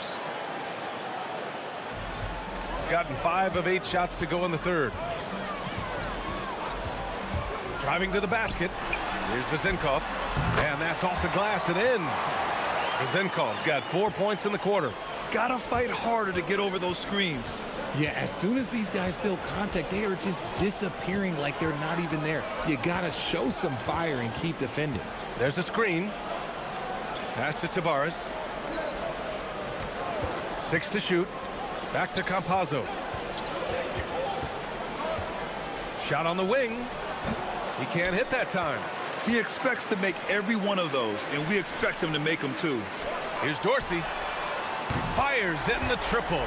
Gotten 5 of 8 shots to go in the third. Driving to the basket. Here's Vezenkov. And that's off the glass and in. Vezenkov's got 4 points in the quarter. Gotta fight harder to get over those screens. Yeah, as soon as these guys feel contact, they are just disappearing like they're not even there. You gotta show some fire and keep defending. There's a screen. Pass to Tavares. 6 to shoot. Back to Campazzo. Shot on the wing. He can't hit that time. He expects to make every one of those, and we expect him to make them too. Here's Dorsey. Fires in the triple.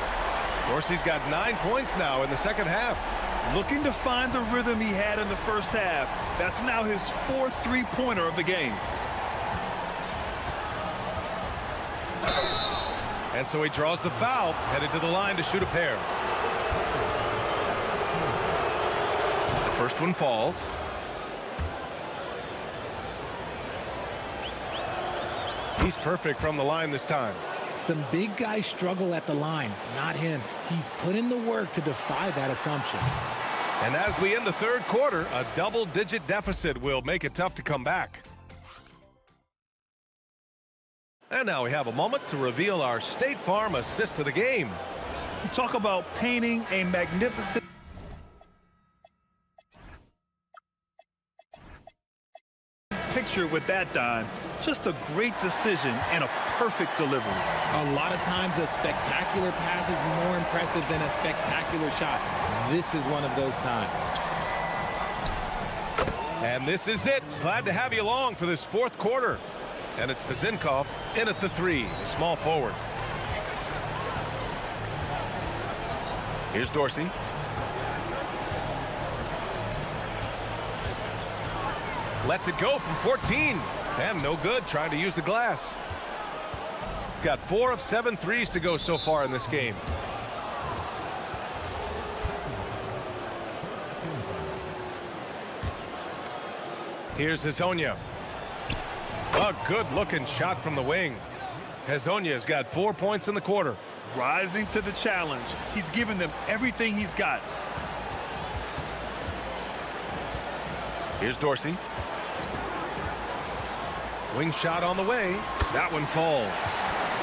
Dorsey's got 9 points now in the second half. Looking to find the rhythm he had in the first half. That's now his 4th three-pointer of the game. And so he draws the foul, headed to the line to shoot a pair. The first one falls. He's perfect from the line this time. Some big guys struggle at the line, not him. He's put in the work to defy that assumption. And as we end the third quarter, a double-digit deficit will make it tough to come back. And now we have a moment to reveal our State Farm assist of the game. You talk about painting a magnificent picture pressure with that dime. Just a great decision and a perfect delivery. A lot of times a spectacular pass is more impressive than a spectacular shot. This is one of those times. And this is it. Glad to have you along for this fourth quarter. And it's Vazinkov in at the three, the small forward. Here's Dorsey. Lets it go from 14. And no good, trying to use the glass. Got 4 of 7 threes to go so far in this game. Here's Hezonja. A good-looking shot from the wing. Hezonja's got 4 points in the quarter. Rising to the challenge. He's given them everything he's got. Here's Dorsey. Wing shot on the way. That one falls.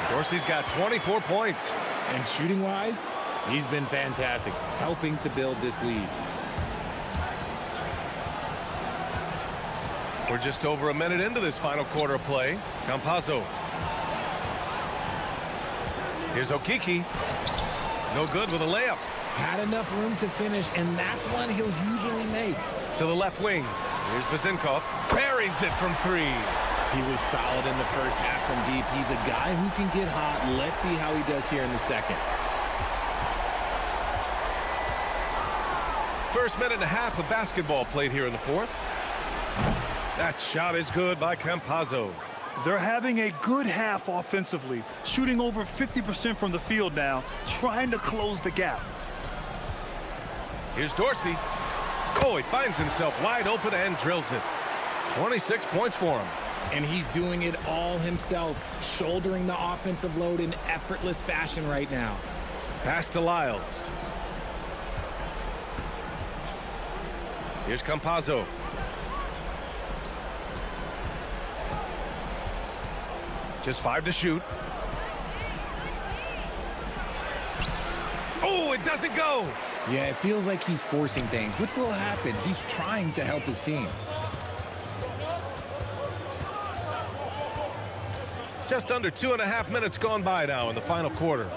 Dorsey's got 24 points. And shooting-wise, he's been fantastic, helping to build this lead. We're just over a minute into this final quarter of play. Campazzo. Here's Okiki. No good with a layup. Had enough room to finish, and that's one he'll usually make. To the left wing. Here's Vazinkov. Buries it from 3. He was solid in the first half from deep. He's a guy who can get hot. Let's see how he does here in the second. First minute and a half of basketball played here in the fourth. That shot is good by Campazzo. They're having a good half offensively, shooting over 50% from the field now, trying to close the gap. Here's Dorsey. Oh, he finds himself wide open and drills it. 26 points for him. And he's doing it all himself, shouldering the offensive load in effortless fashion right now. Pass to Lyles. Here's Campazzo. Just 5 to shoot. Oh, it doesn't go. Yeah, it feels like he's forcing things, which will happen. He's trying to help his team. Just under 2.5 minutes gone by now in the final quarter.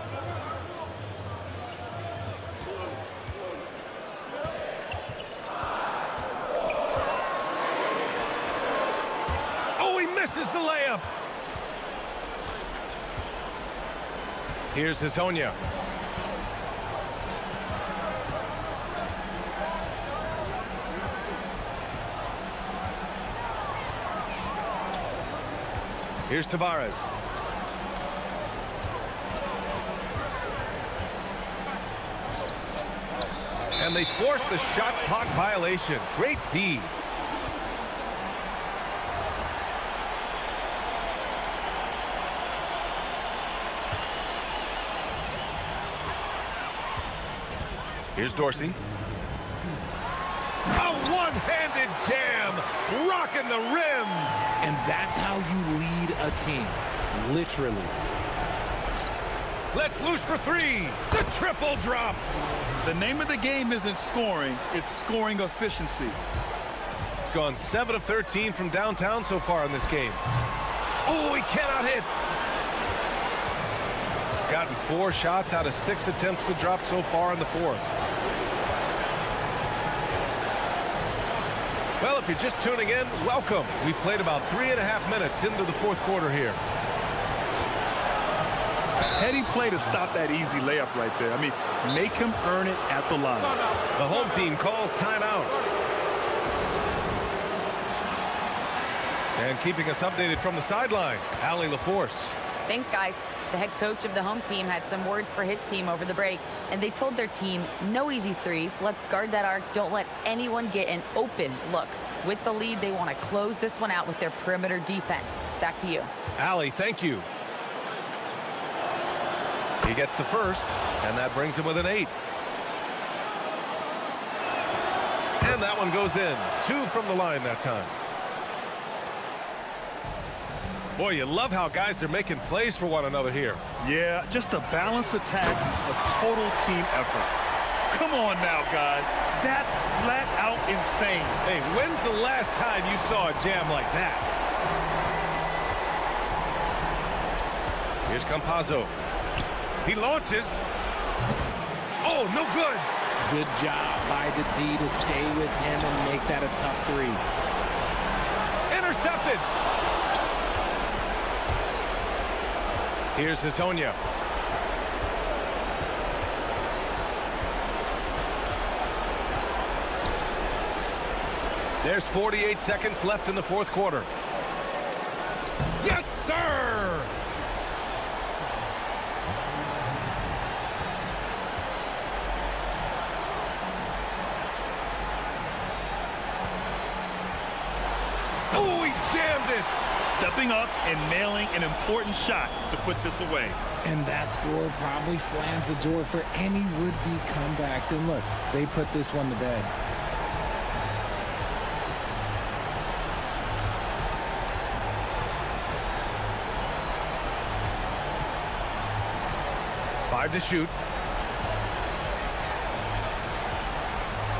Oh, he misses the layup. Here's Hezonja. Here's Tavares. And they forced the shot clock violation. Great D. Here's Dorsey. A one-handed jam, rocking the rim. And that's how you lead a team, literally. Let's loose for 3. The triple drops. The name of the game isn't scoring, it's scoring efficiency. Gone 7 of 13 from downtown so far in this game. Oh, he cannot hit. Gotten 4 shots out of 6 attempts to drop so far in the fourth. Well, if you're just tuning in, welcome. We've played about 3.5 minutes into the fourth quarter here. Heady play to stop that easy layup right there. I mean, make him earn it at the line. The home team calls timeout. And keeping us updated from the sideline, Allie LaForce. Thanks, guys. The head coach of the home team had some words for his team over the break, and they told their team, no easy threes. Let's guard that arc. Don't let anyone get an open look. With the lead, they want to close this one out with their perimeter defense. Back to you. Allie, thank you. He gets the first, and that brings him with an 8. And that one goes in. 2 from the line that time. Boy, you love how guys are making plays for one another here. Yeah, just a balanced attack, a total team effort. Come on now, guys. That's flat out insane. Hey, when's the last time you saw a jam like that? Here's Campazzo. He launches. Oh, no good. Good job by the D to stay with him and make that a tough three. Intercepted. Here's Hezonja. There's 48 seconds left in the fourth quarter. Yes, sir! Oh, he jammed it! Stepping up and nailing an important shot to put this away. And that score probably slams the door for any would-be comebacks. And look, they put this one to bed. Five to shoot.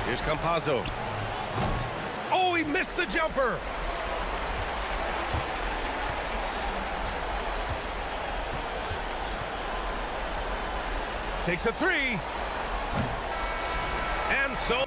Here's Campazzo. Oh, he missed the jumper. Takes a three. And so...